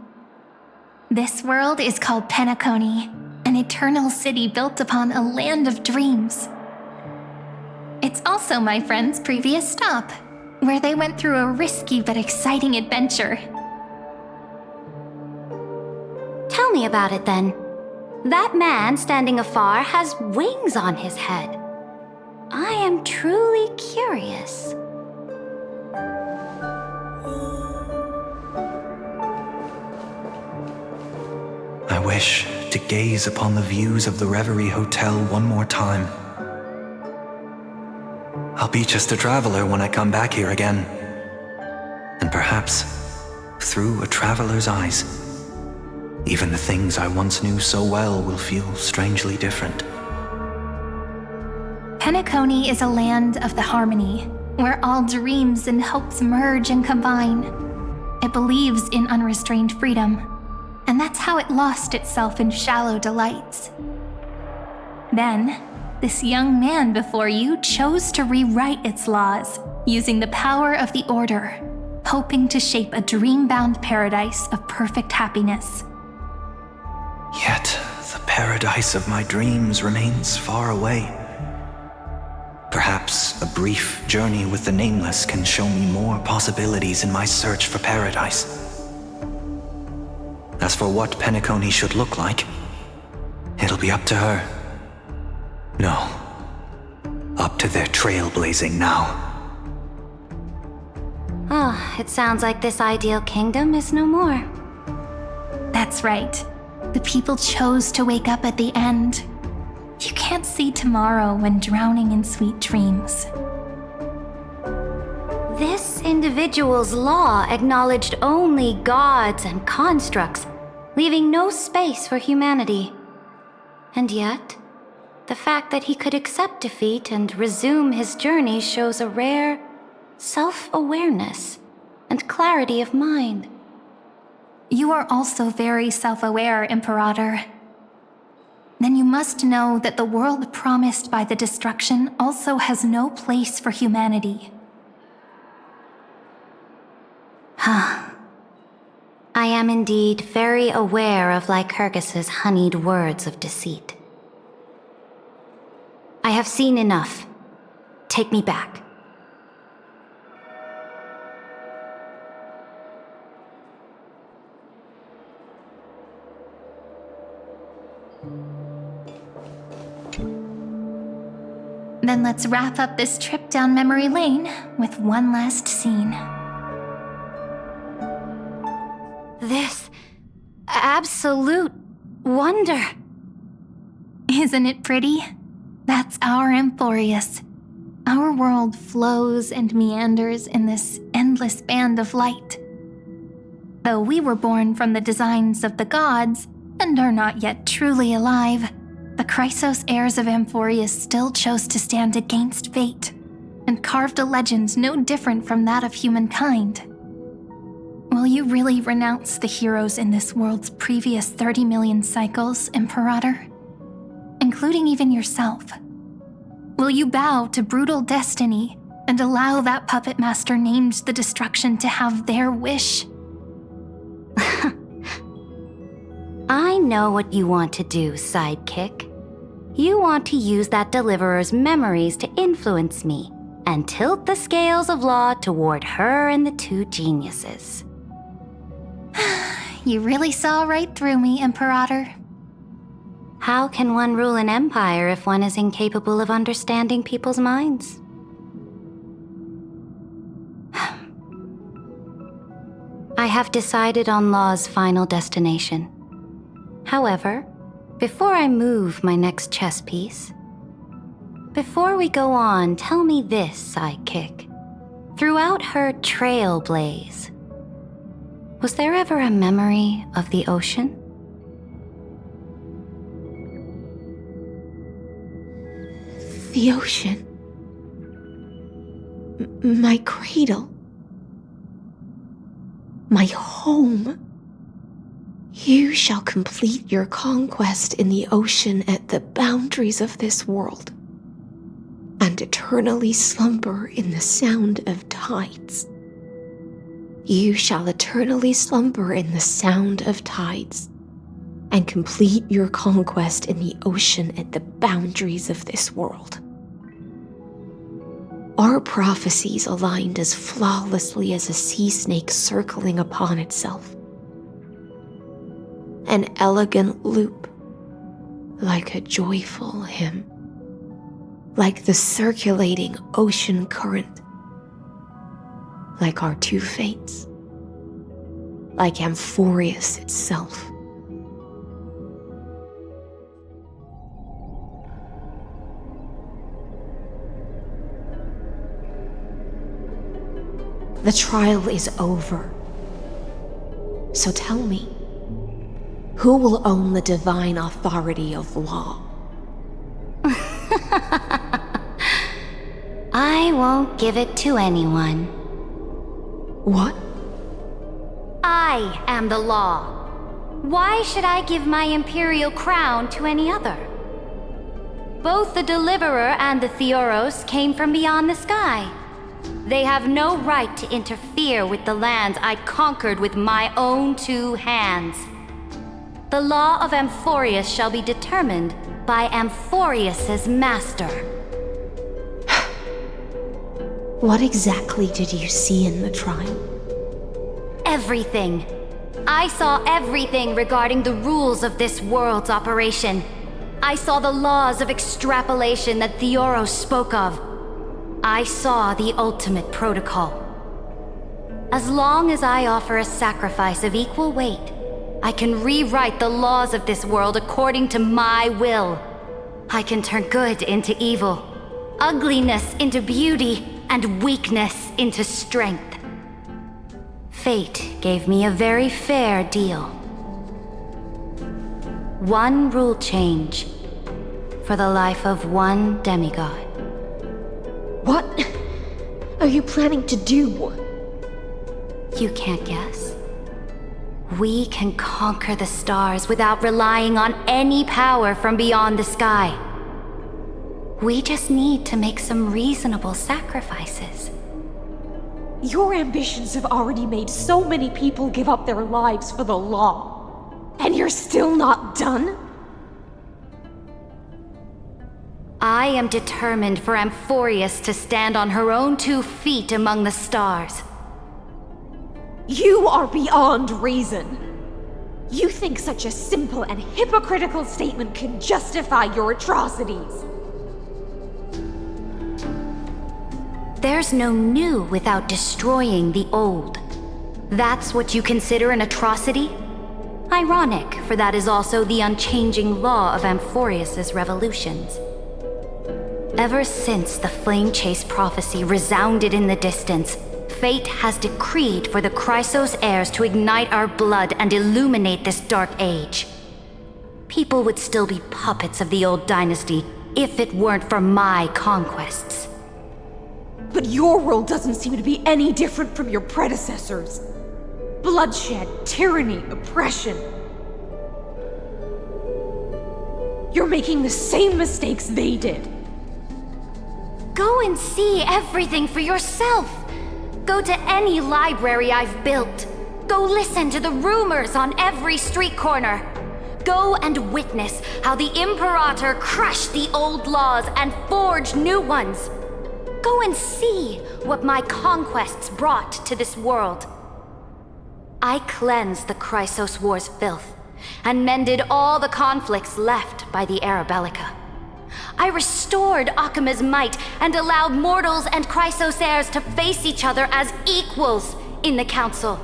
This world is called Penacony, an eternal city built upon a land of dreams. It's also my friend's previous stop, where they went through a risky but exciting adventure. Tell me about it then. That man standing afar has wings on his head. I am truly curious. I wish to gaze upon the views of the Reverie Hotel one more time. I'll be just a traveler when I come back here again. And perhaps, through a traveler's eyes, even the things I once knew so well will feel strangely different. Penacony is a land of the harmony, where all dreams and hopes merge and combine. It believes in unrestrained freedom, and that's how it lost itself in shallow delights. Then, this young man before you chose to rewrite its laws, using the power of the Order, hoping to shape a dream-bound paradise of perfect happiness. Yet, the paradise of my dreams remains far away. Perhaps a brief journey with the Nameless can show me more possibilities in my search for paradise. As for what Penacony should look like, it'll be up to her. No, up to their trailblazing now. It sounds like this ideal kingdom is no more. That's right. The people chose to wake up at the end. You can't see tomorrow when drowning in sweet dreams. This individual's law acknowledged only gods and constructs, leaving no space for humanity. And yet, the fact that he could accept defeat and resume his journey shows a rare self-awareness and clarity of mind. You are also very self-aware, Imperator. Then you must know that the world promised by the destruction also has no place for humanity. I am indeed very aware of Lycurgus's honeyed words of deceit. I have seen enough. Take me back. Then let's wrap up this trip down memory lane with one last scene. This absolute wonder. Isn't it pretty? That's our Amphorius. Our world flows and meanders in this endless band of light. Though we were born from the designs of the gods and are not yet truly alive, the Chrysos heirs of Amphorius still chose to stand against fate and carved a legend no different from that of humankind. Will you really renounce the heroes in this world's previous 30 million cycles, Imperator? Including even yourself. Will you bow to brutal destiny and allow that puppet master named the destruction to have their wish? I know what you want to do, sidekick. You want to use that deliverer's memories to influence me and tilt the scales of law toward her and the two geniuses. You really saw right through me, Imperator. How can one rule an empire if one is incapable of understanding people's minds? I have decided on Law's final destination. However, before I move my next chess piece, Before we go on, tell me this, sidekick. Throughout her trailblaze, was there ever a memory of the ocean? The ocean. My cradle. My home. You shall complete your conquest in the ocean at the boundaries of this world, and eternally slumber in the sound of tides. You shall eternally slumber in the sound of tides, and complete your conquest in the ocean at the boundaries of this world. Our prophecies aligned as flawlessly as a sea snake circling upon itself. An elegant loop, like a joyful hymn, like the circulating ocean current, like our two fates, like Amphorius itself. The trial is over. So tell me, who will own the divine authority of law? I won't give it to anyone. What? I am the law. Why should I give my imperial crown to any other? Both the Deliverer and the Theoros came from beyond the sky. They have no right to interfere with the lands I conquered with my own two hands. The law of Amphorius shall be determined by Amphorius's master. What exactly did you see in the trial? Everything. I saw everything regarding the rules of this world's operation. I saw the laws of extrapolation that Theoros spoke of. I saw the ultimate protocol. As long as I offer a sacrifice of equal weight, I can rewrite the laws of this world according to my will. I can turn good into evil, ugliness into beauty, and weakness into strength. Fate gave me a very fair deal. One rule change for the life of one demigod. What are you planning to do? You can't guess. We can conquer the stars without relying on any power from beyond the sky. We just need to make some reasonable sacrifices. Your ambitions have already made so many people give up their lives for the law. And you're still not done? I am determined for Amphorius to stand on her own 2 feet among the stars. You are beyond reason. You think such a simple and hypocritical statement can justify your atrocities. There's no new without destroying the old. That's what you consider an atrocity? Ironic, for that is also the unchanging law of Amphorius's revolutions. Ever since the Flame Chase prophecy resounded in the distance, fate has decreed for the Chrysos heirs to ignite our blood and illuminate this dark age. People would still be puppets of the old dynasty if it weren't for my conquests. But your world doesn't seem to be any different from your predecessors. Bloodshed, tyranny, oppression. You're making the same mistakes they did. Go and see everything for yourself. Go to any library I've built. Go listen to the rumors on every street corner. Go and witness how the Imperator crushed the old laws and forged new ones. Go and see what my conquests brought to this world. I cleansed the Chrysos War's filth and mended all the conflicts left by the Arabellica. I restored Akima's might and allowed mortals and Chrysos heirs to face each other as equals in the council.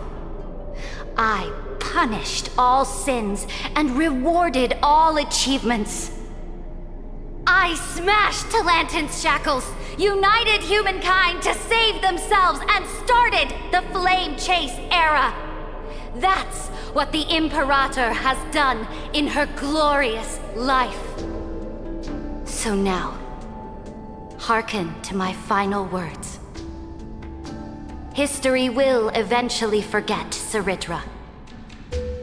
I punished all sins and rewarded all achievements. I smashed Talantin's shackles, united humankind to save themselves, and started the Flame Chase era. That's what the Imperator has done in her glorious life. So now, hearken to my final words. History will eventually forget Saritra.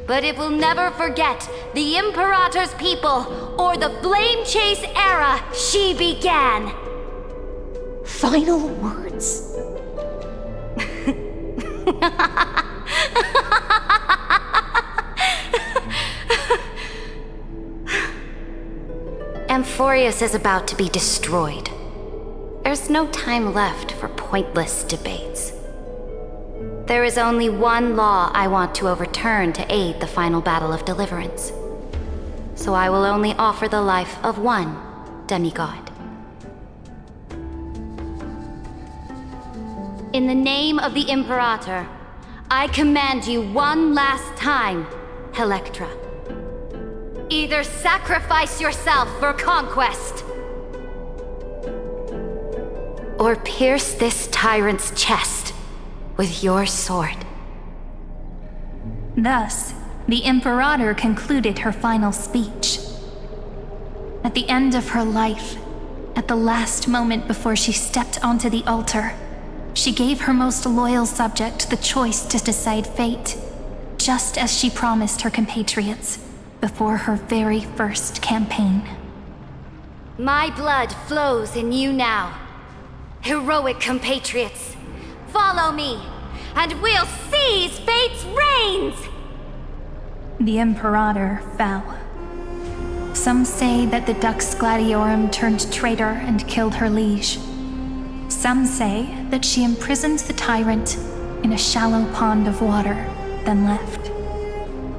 But it will never forget the Imperator's people or the Flame Chase era she began. Final words. Amphorius is about to be destroyed. There's no time left for pointless debates. There is only one law I want to overturn to aid the final battle of deliverance. So I will only offer the life of one demigod. In the name of the Imperator, I command you one last time, Electra. Either sacrifice yourself for conquest, or pierce this tyrant's chest with your sword. Thus, the Imperator concluded her final speech. At the end of her life, at the last moment before she stepped onto the altar, she gave her most loyal subject the choice to decide fate, just as she promised her compatriots before her very first campaign. My blood flows in you now. Heroic compatriots, follow me, and we'll seize fate's reins! The Imperator fell. Some say that the Dux Gladiorum turned traitor and killed her liege. Some say that she imprisoned the tyrant in a shallow pond of water, then left.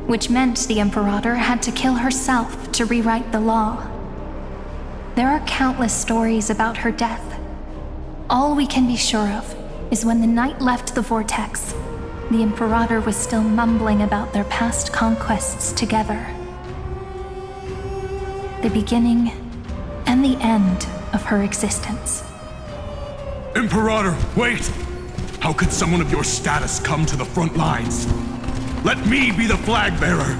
Which meant the Imperator had to kill herself to rewrite the law. There are countless stories about her death. All we can be sure of is when the knight left the vortex, the Imperator was still mumbling about their past conquests together. The beginning and the end of her existence. Imperator, wait! How could someone of your status come to the front lines? Let me be the flag bearer!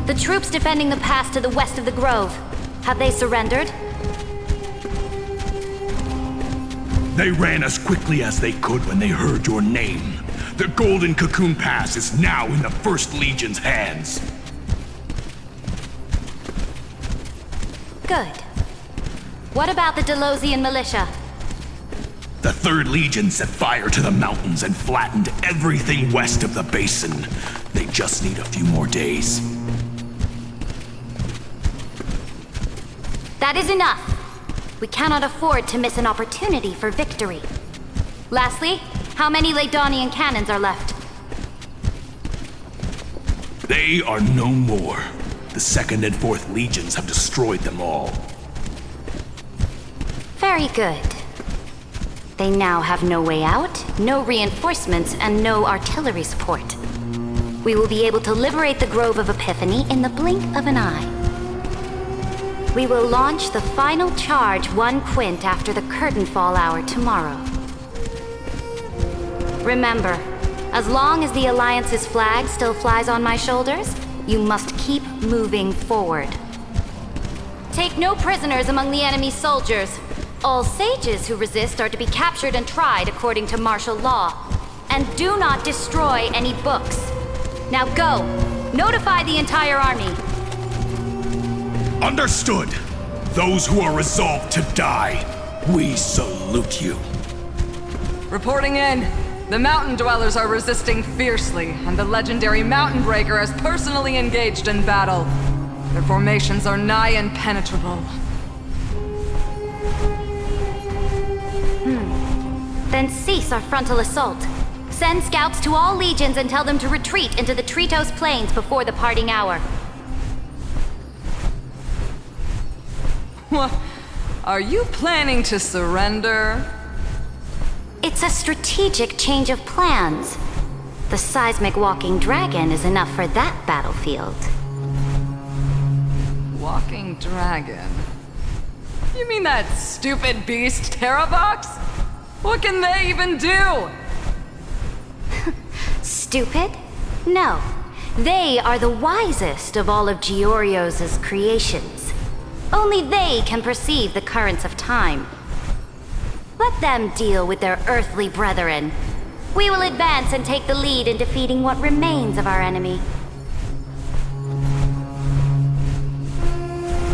The troops defending the pass to the west of the grove, have they surrendered? They ran as quickly as they could when they heard your name. The Golden Cocoon Pass is now in the First Legion's hands. Good. What about the Delosian militia? The Third Legion set fire to the mountains and flattened everything west of the basin. They just need a few more days. That is enough. We cannot afford to miss an opportunity for victory. Lastly, how many Ladonian cannons are left? They are no more. The Second and Fourth Legions have destroyed them all. Very good. They now have no way out, no reinforcements, and no artillery support. We will be able to liberate the Grove of Epiphany in the blink of an eye. We will launch the final charge 1 quint after the curtain fall hour tomorrow. Remember, as long as the Alliance's flag still flies on my shoulders, you must keep moving forward. Take no prisoners among the enemy's soldiers. All sages who resist are to be captured and tried according to martial law. And do not destroy any books. Now go! Notify the entire army! Understood! Those who are resolved to die, we salute you. Reporting in. The mountain dwellers are resisting fiercely, and the legendary Mountain Breaker has personally engaged in battle. Their formations are nigh impenetrable. Then cease our frontal assault. Send scouts to all legions and tell them to retreat into the Tritos Plains before the parting hour. What? Are you planning to surrender? It's a strategic change of plans. The seismic walking dragon is enough for that battlefield. walking dragon. You mean that stupid beast, Terravox? What can they even do? Stupid? No. They are the wisest of all of Giorio's creations. Only they can perceive the currents of time. Let them deal with their earthly brethren. We will advance and take the lead in defeating what remains of our enemy.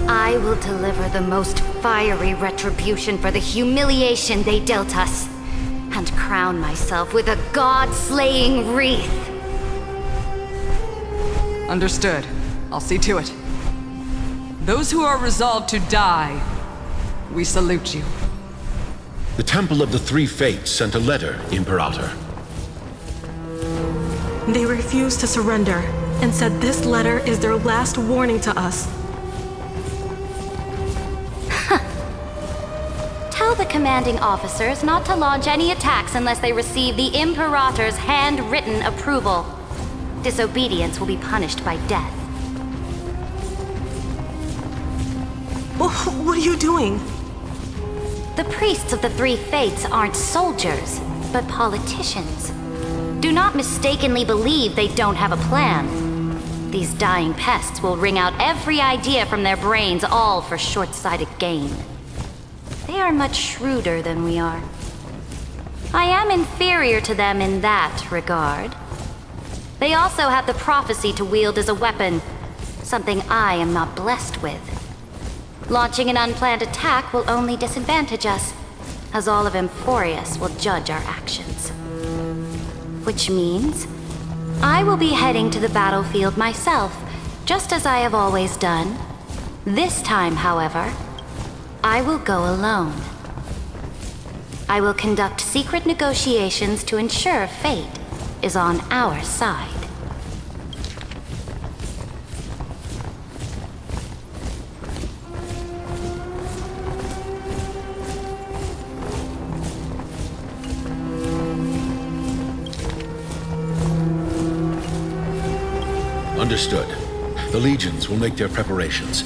I will deliver the most fiery retribution for the humiliation they dealt us, and crown myself with a god-slaying wreath. Understood. I'll see to it. Those who are resolved to die, we salute you. The Temple of the Three Fates sent a letter, Imperator. They refused to surrender and said this letter is their last warning to us. Tell the commanding officers not to launch any attacks unless they receive the Imperator's handwritten approval. Disobedience will be punished by death. What are you doing? The priests of the Three Fates aren't soldiers, but politicians. Do not mistakenly believe they don't have a plan. These dying pests will wring out every idea from their brains, all for short-sighted gain. They are much shrewder than we are. I am inferior to them in that regard. They also have the prophecy to wield as a weapon, something I am not blessed with. Launching an unplanned attack will only disadvantage us, as all of Emphorius will judge our actions. Which means, I will be heading to the battlefield myself, just as I have always done. This time, however, I will go alone. I will conduct secret negotiations to ensure fate is on our side. Understood. The legions will make their preparations.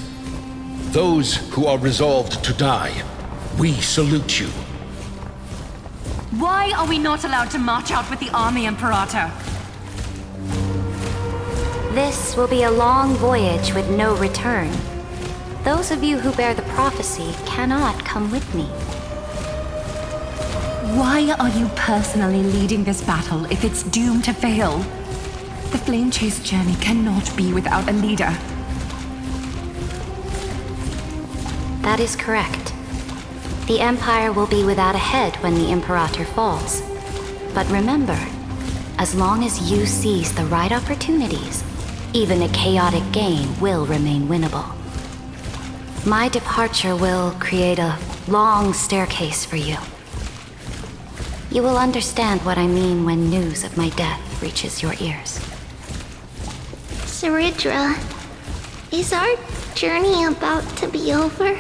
Those who are resolved to die, we salute you. Why are we not allowed to march out with the army, Imperator? This will be a long voyage with no return. Those of you who bear the prophecy cannot come with me. Why are you personally leading this battle if it's doomed to fail? The Flame Chase journey cannot be without a leader. That is correct. The Empire will be without a head when the Imperator falls. But remember, as long as you seize the right opportunities, even a chaotic game will remain winnable. My departure will create a long staircase for you. You will understand what I mean when news of my death reaches your ears. Saridra, is our journey about to be over?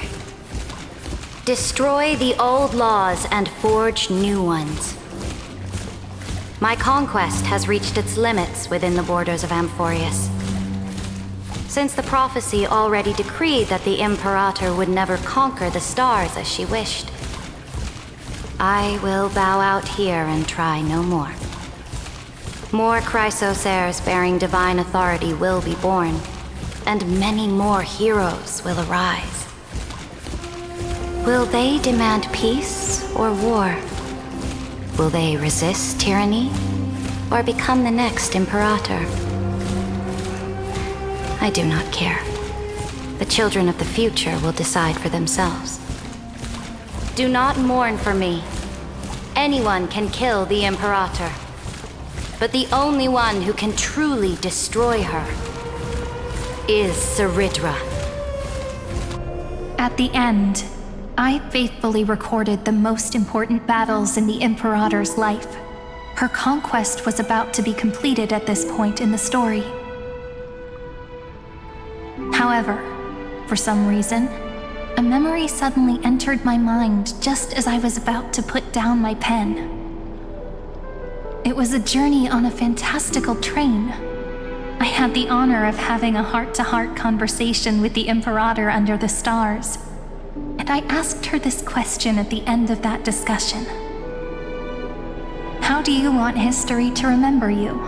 Destroy the old laws and forge new ones. My conquest has reached its limits within the borders of Amphorius. Since the prophecy already decreed that the Imperator would never conquer the stars as she wished, I will bow out here and try no more. More Chrysosaurs bearing divine authority will be born, and many more heroes will arise. Will they demand peace or war? Will they resist tyranny or become the next Imperator? I do not care. The children of the future will decide for themselves. Do not mourn for me. Anyone can kill the Imperator. But the only one who can truly destroy her is Saridra. At the end, I faithfully recorded the most important battles in the Imperator's life. Her conquest was about to be completed at this point in the story. However, for some reason, a memory suddenly entered my mind just as I was about to put down my pen. It was a journey on a fantastical train, I had the honor of having a heart-to-heart conversation with the Imperator under the stars, and I asked her this question at the end of that discussion. How do you want history to remember you?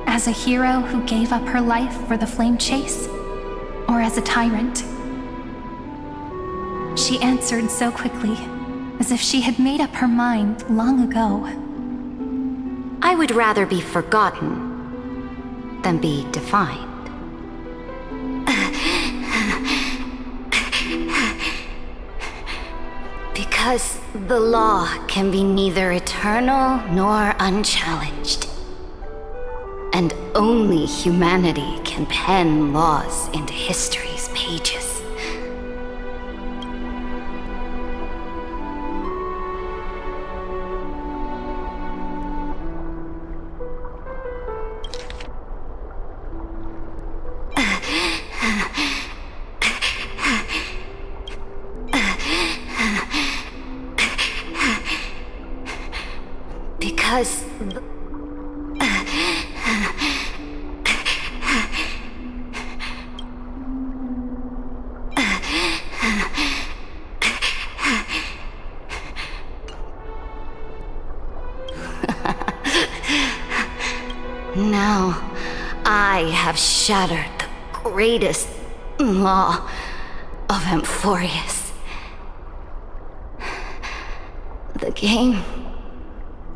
As a hero who gave up her life for the flame chase? Or as a tyrant? She answered so quickly, as if she had made up her mind long ago. I would rather be forgotten than be defined. Because the law can be neither eternal nor unchallenged. And only humanity can pen laws into history's pages. Because now I have shattered the greatest law of Amphorius. The game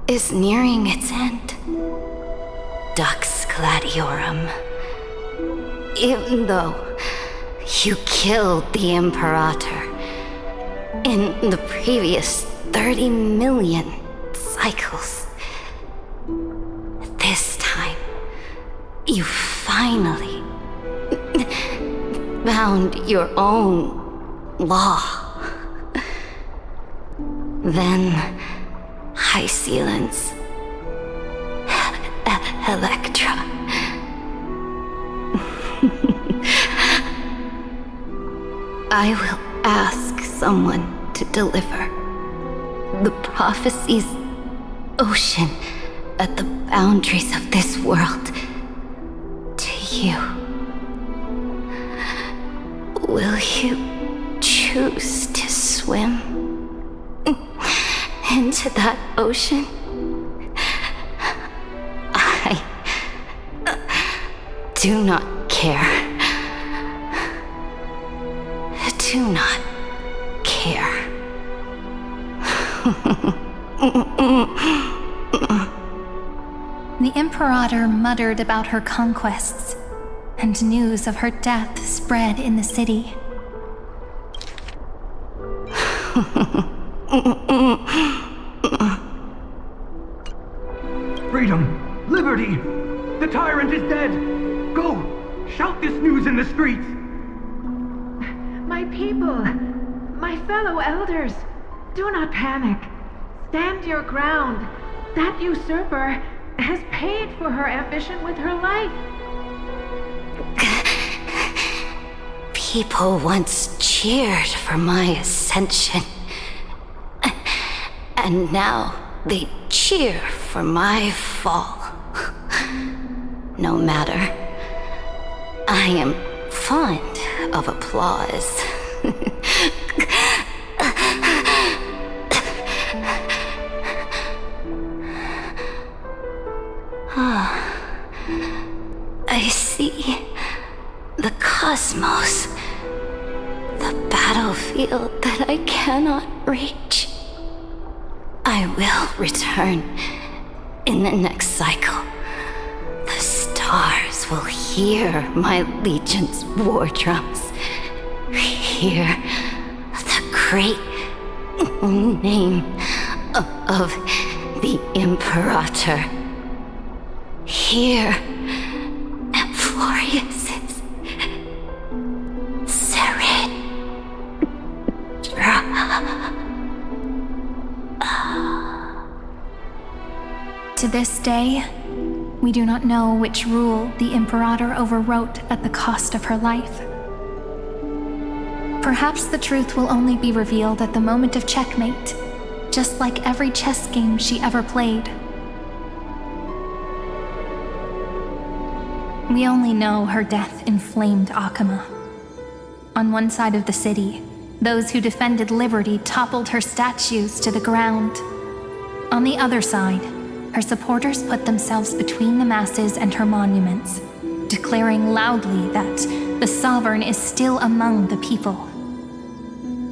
is nearing its end. Dux Gladiorum. Even though you killed the Imperator in the previous 30 million cycles, this time you finally found your own law. Then High Sealants, Electra. I will ask someone to deliver the prophecy's ocean at the boundaries of this world to you. Will you choose to swim into that ocean? I do not care. Do not care. The Imperator muttered about her conquests, and news of her death spread in the city. Freedom! Liberty! The tyrant is dead! Go! Shout this news in the streets! My people, my fellow elders, do not panic. Stand your ground. That usurper has paid for her ambition with her life. People once cheered for my ascension. And now they cheer for my fall. No matter. I am fond of applause. I see the cosmos, the battlefield that I cannot reach. I will return in the next cycle. The stars will hear my legion's war drums. Hear the great name of the Imperator. Hear Amphorius's serene. To this day, we do not know which rule the Imperator overwrote at the cost of her life. Perhaps the truth will only be revealed at the moment of checkmate, just like every chess game she ever played. We only know her death inflamed Akama. On one side of the city, those who defended liberty toppled her statues to the ground. On the other side, her supporters put themselves between the masses and her monuments, declaring loudly that the sovereign is still among the people.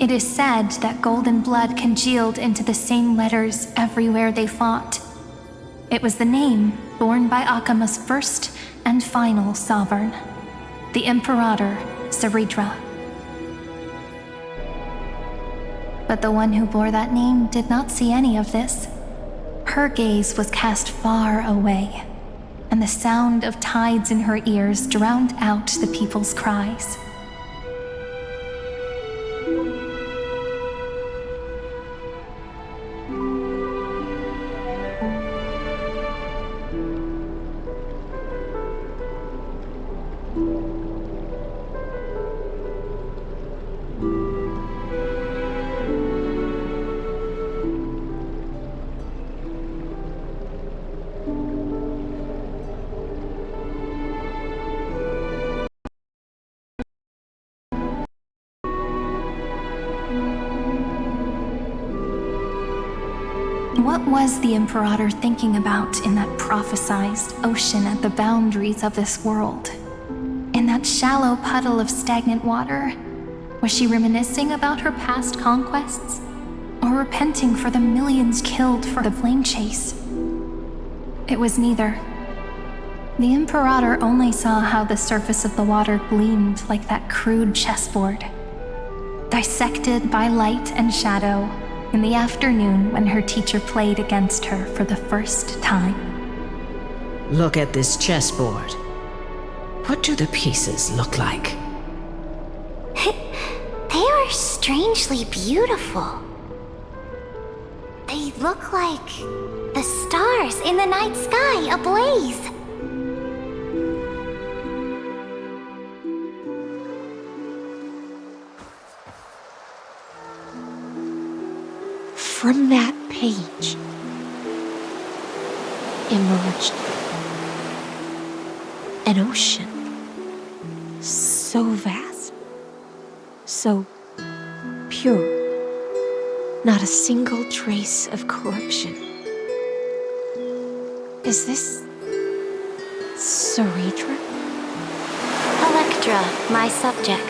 It is said that golden blood congealed into the same letters everywhere they fought. It was the name borne by Akama's first and final sovereign, the Imperator Saridra. But the one who bore that name did not see any of this. Her gaze was cast far away, and the sound of tides in her ears drowned out the people's cries. What was the Imperator thinking about in that prophesized ocean at the boundaries of this world? In that shallow puddle of stagnant water? Was she reminiscing about her past conquests? Or repenting for the millions killed for the flame chase? It was neither. The Imperator only saw how the surface of the water gleamed like that crude chessboard, dissected by light and shadow, in the afternoon when her teacher played against her for the first time. Look at this chessboard. What do the pieces look like? They are strangely beautiful. They look like the stars in the night sky ablaze. From that page emerged an ocean so vast, so pure, not a single trace of corruption. Is this Saridra? Electra, my subject.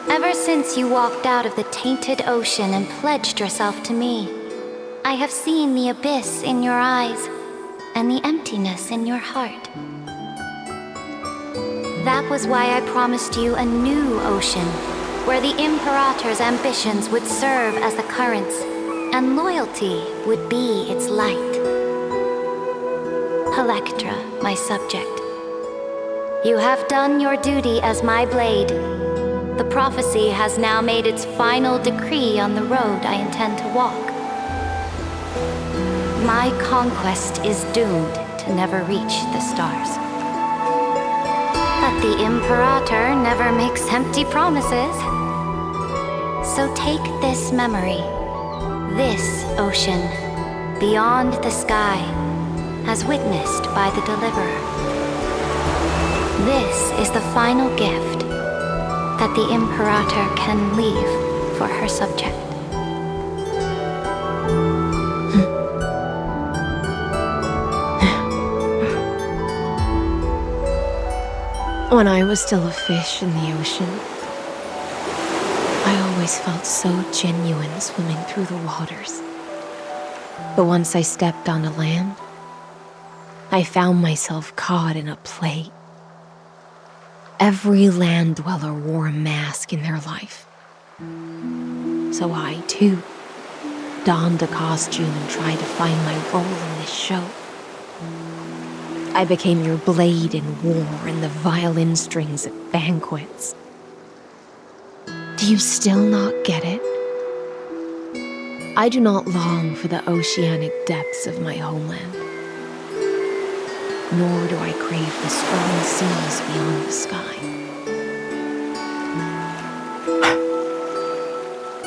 Ever since you walked out of the tainted ocean and pledged yourself to me, I have seen the abyss in your eyes and the emptiness in your heart. That was why I promised you a new ocean, where the Imperator's ambitions would serve as the currents, and loyalty would be its light. Electra, my subject. You have done your duty as my blade. The prophecy has now made its final decree on the road I intend to walk. My conquest is doomed to never reach the stars. But the Imperator never makes empty promises. So take this memory, this ocean, beyond the sky, as witnessed by the Deliverer. This is the final gift that the Imperator can leave for her subject. When I was still a fish in the ocean, I always felt so genuine swimming through the waters. But once I stepped onto land, I found myself caught in a play. Every land dweller wore a mask in their life. So I, too, donned a costume and tried to find my role in this show. I became your blade in war and the violin strings at banquets. Do you still not get it? I do not long for the oceanic depths of my homeland, nor do I crave the strong seas beyond the sky.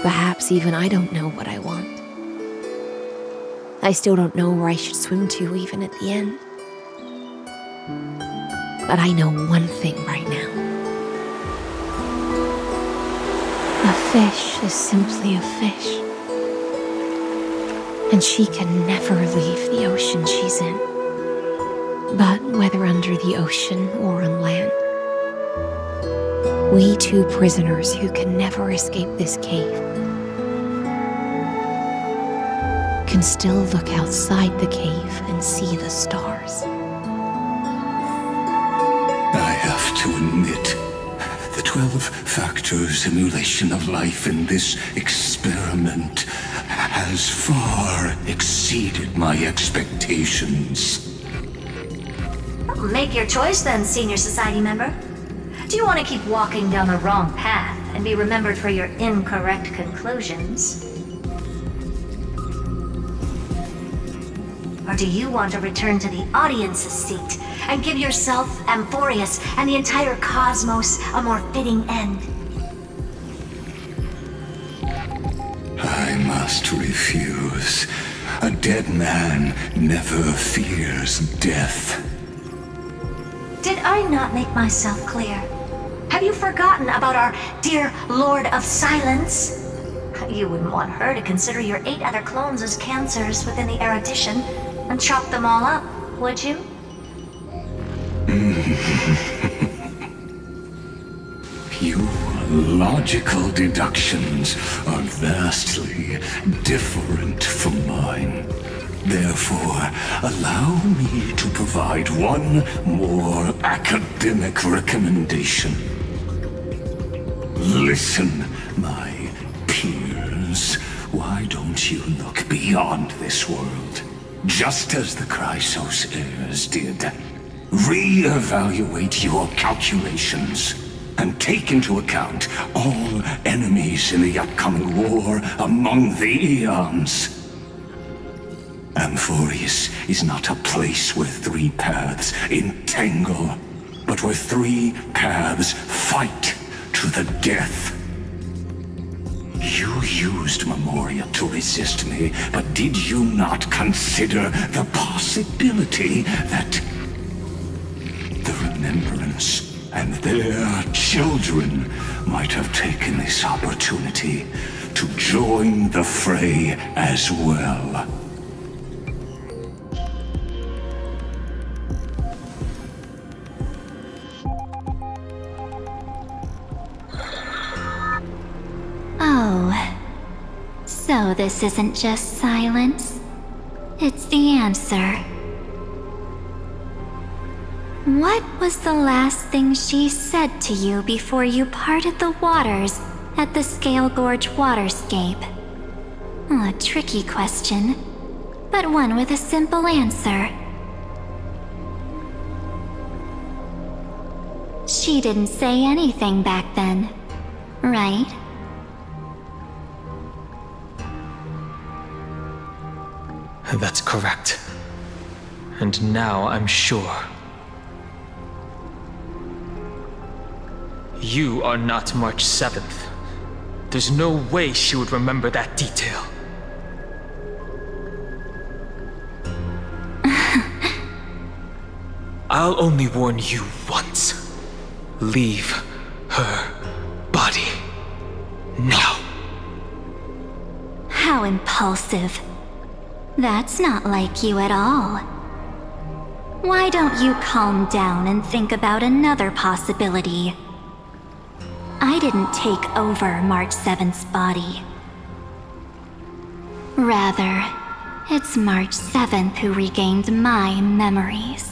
Perhaps even I don't know what I want. I still don't know where I should swim to even at the end. But I know one thing right now. A fish is simply a fish. And she can never leave the ocean she's in. But whether under the ocean or on land, we two prisoners who can never escape this cave can still look outside the cave and see the stars. I have to admit, the 12-factor simulation of life in this experiment has far exceeded my expectations. Make your choice then, Senior Society member. Do you want to keep walking down the wrong path and be remembered for your incorrect conclusions? Or do you want to return to the audience's seat and give yourself, Amphorius, and the entire cosmos a more fitting end? I must refuse. A dead man never fears death. Did I not make myself clear? Have you forgotten about our dear Lord of Silence? You wouldn't want her to consider your 8 other clones as cancers within the erudition and chop them all up, would you? Your logical deductions are vastly different from mine. Therefore, allow me to provide one more academic recommendation. Listen, my peers. Why don't you look beyond this world? Just as the Chrysos heirs did. Re-evaluate your calculations and take into account all enemies in the upcoming war among the eons. Amphorius is not a place where 3 paths entangle, but where 3 paths fight to the death. You used Memoria to resist me, but did you not consider the possibility that the Remembrance and their children might have taken this opportunity to join the fray as well? Oh, so this isn't just silence. It's the answer. What was the last thing she said to you before you parted the waters at the Scale Gorge waterscape? A tricky question, but one with a simple answer. She didn't say anything back then, right? That's correct. And now I'm sure. You are not March 7th. There's no way she would remember that detail. I'll only warn you once. Leave her body. Now. How impulsive. That's not like you at all. Why don't you calm down and think about another possibility? I didn't take over March 7th's body. Rather, it's March 7th who regained my memories.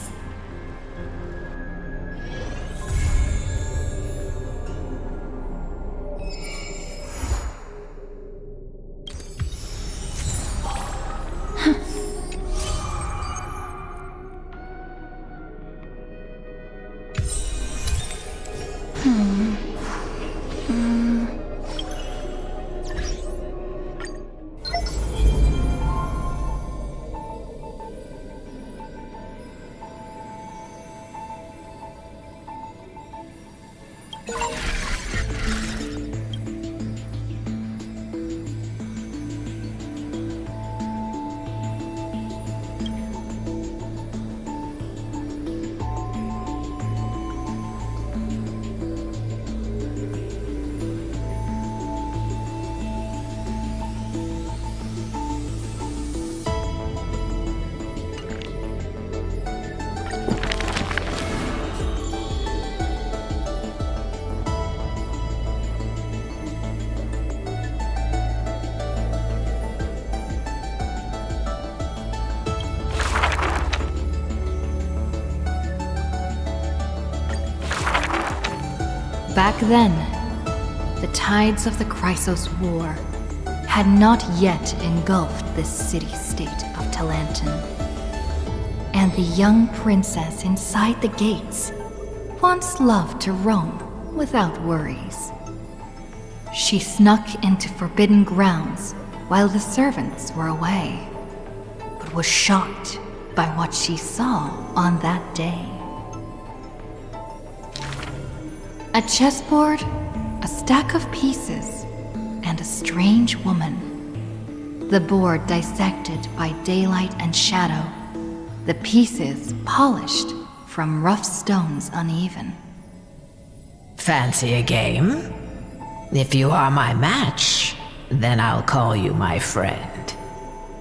Back then, the tides of the Chrysos War had not yet engulfed this city-state of Talantin. And the young princess inside the gates once loved to roam without worries. She snuck into forbidden grounds while the servants were away, but was shocked by what she saw on that day. A chessboard, a stack of pieces, and a strange woman. The board dissected by daylight and shadow, the pieces polished from rough stones uneven. Fancy a game? If you are my match, then I'll call you my friend.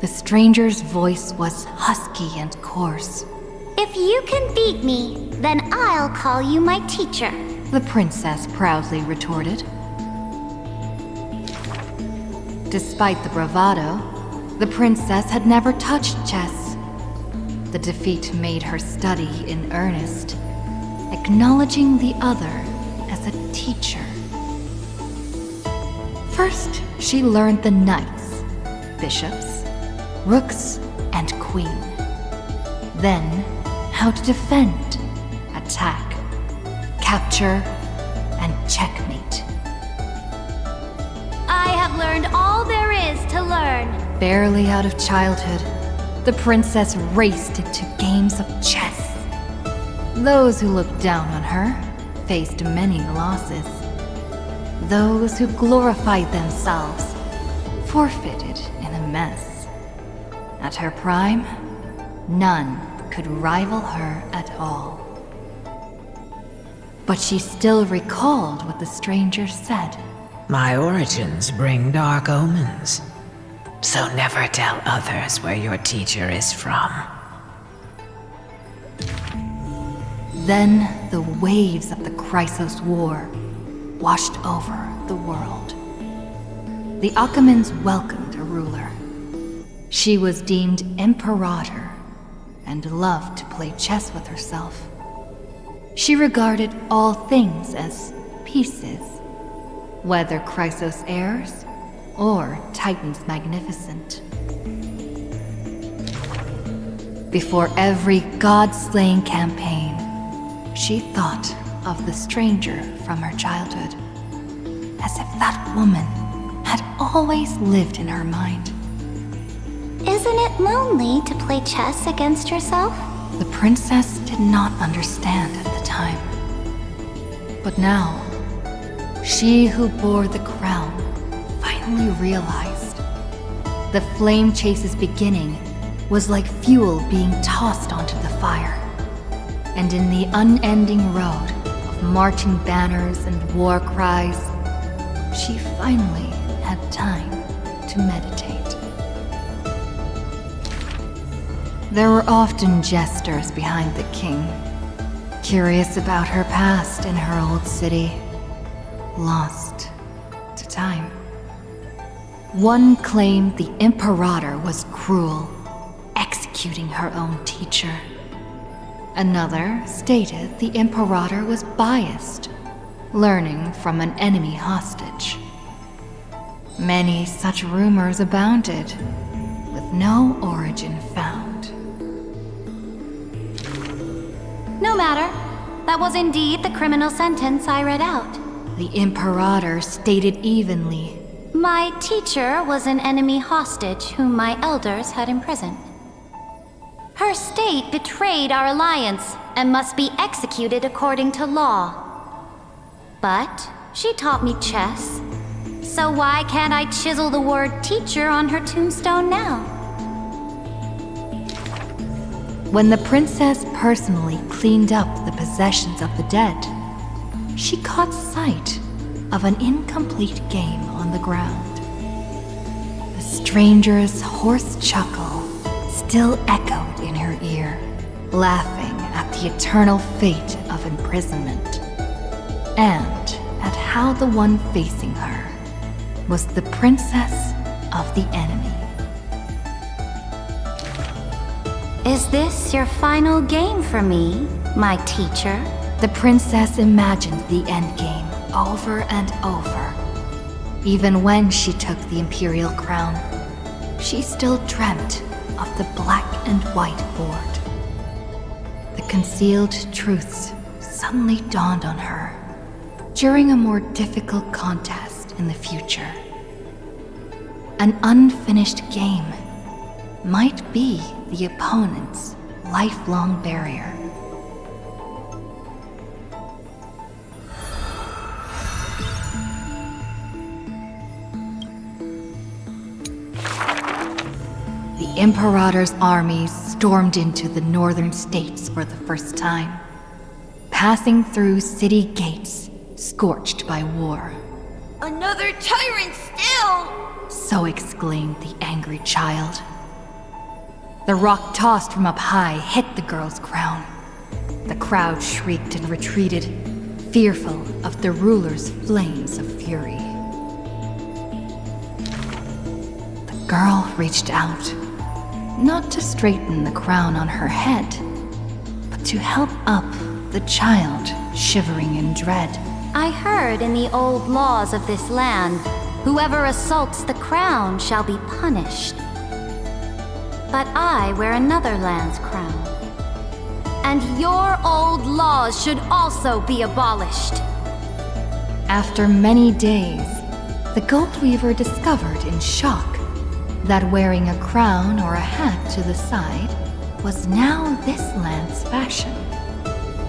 The stranger's voice was husky and coarse. If you can beat me, then I'll call you my teacher, the princess proudly retorted. Despite the bravado, the princess had never touched chess. The defeat made her study in earnest, acknowledging the other as a teacher. First, she learned the knights, bishops, rooks, and queen. Then, how to defend, attack, capture, and checkmate. I have learned all there is to learn. Barely out of childhood, the princess raced into games of chess. Those who looked down on her faced many losses. Those who glorified themselves forfeited in a mess. At her prime, none could rival her at all. But she still recalled what the stranger said. My origins bring dark omens, so never tell others where your teacher is from. Then the waves of the Chrysos War washed over the world. The Achaemens welcomed a ruler. She was deemed Imperator and loved to play chess with herself. She regarded all things as pieces, whether Chrysos heirs or Titans magnificent. Before every god-slaying campaign, she thought of the stranger from her childhood, as if that woman had always lived in her mind. Isn't it lonely to play chess against yourself? The princess did not understand at the time. But now, she who bore the crown finally realized. The flame chase's beginning was like fuel being tossed onto the fire. And in the unending road of marching banners and war cries, she finally had time to meditate. There were often jesters behind the king, curious about her past in her old city, lost to time. One claimed the Imperator was cruel, executing her own teacher. Another stated the Imperator was biased, learning from an enemy hostage. Many such rumors abounded, with no origin found. No matter. That was indeed the criminal sentence I read out. The Imperator stated evenly. My teacher was an enemy hostage whom my elders had imprisoned. Her state betrayed our alliance and must be executed according to law. But she taught me chess, so why can't I chisel the word teacher on her tombstone now? When the princess personally cleaned up the possessions of the dead, she caught sight of an incomplete game on the ground. The stranger's hoarse chuckle still echoed in her ear, laughing at the eternal fate of imprisonment, and at how the one facing her was the princess of the enemy. Is this your final game for me, my teacher? The princess imagined the endgame, over and over. Even when she took the Imperial crown, she still dreamt of the black and white board. The concealed truths suddenly dawned on her during a more difficult contest in the future. An unfinished game might be the opponent's lifelong barrier. The Imperator's armies stormed into the northern states for the first time, passing through city gates scorched by war. Another tyrant still! So exclaimed the angry child. The rock tossed from up high hit the girl's crown. The crowd shrieked and retreated, fearful of the ruler's flames of fury. The girl reached out, not to straighten the crown on her head, but to help up the child shivering in dread. I heard in the old laws of this land, whoever assaults the crown shall be punished. But I wear another land's crown. And your old laws should also be abolished. After many days, the Gold Weaver discovered in shock that wearing a crown or a hat to the side was now this land's fashion,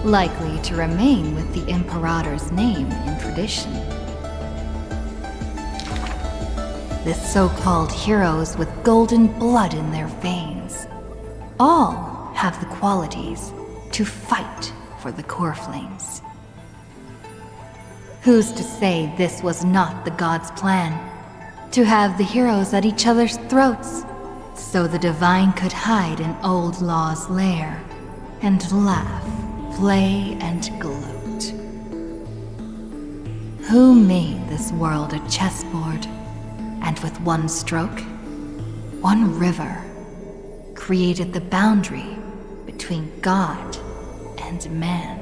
likely to remain with the Imperator's name in tradition. The so-called heroes with golden blood in their veins all have the qualities to fight for the core flames. Who's to say this was not the gods' plan? To have the heroes at each other's throats, so the divine could hide in old law's lair and laugh, play, and gloat. Who made this world a chessboard, and with one stroke, one river, created the boundary between God and man?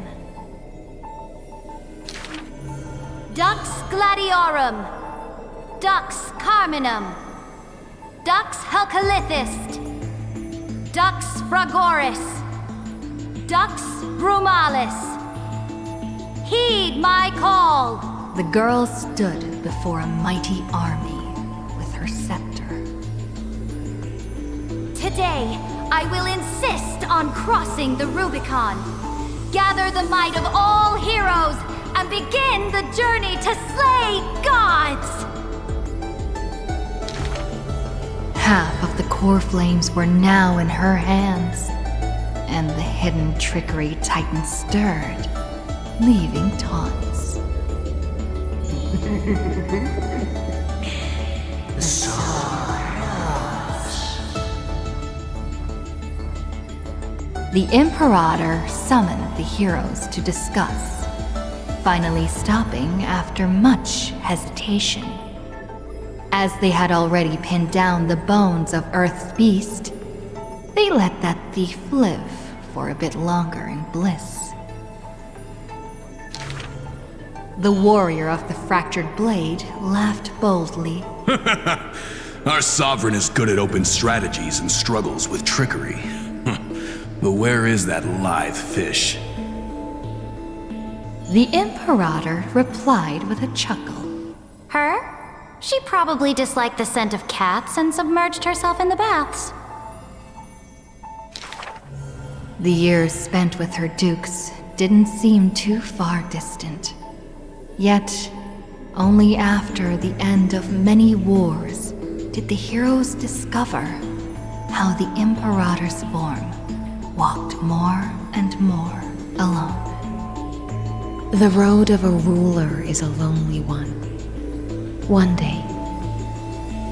Dux Gladiorum, Dux Carminum, Dux Helcalithist, Dux Fragoris, Dux Brumalis. Heed my call! The girl stood before a mighty army with her scepter. Today, I will insist on crossing the Rubicon. Gather the might of all heroes and begin the journey to slay gods! Half of the core flames were now in her hands, and the hidden trickery Titan stirred, leaving taunts. The Imperator summoned the heroes to discuss, finally stopping after much hesitation. As they had already pinned down the bones of Earth's beast, they let that thief live for a bit longer in bliss. The warrior of the fractured blade laughed boldly. Our sovereign is good at open strategies and struggles with trickery. But where is that live fish? The Imperator replied with a chuckle. Her? She probably disliked the scent of cats and submerged herself in the baths. The years spent with her dukes didn't seem too far distant. Yet, only after the end of many wars did the heroes discover how the Imperator's form walked more and more alone. The road of a ruler is a lonely one. One day,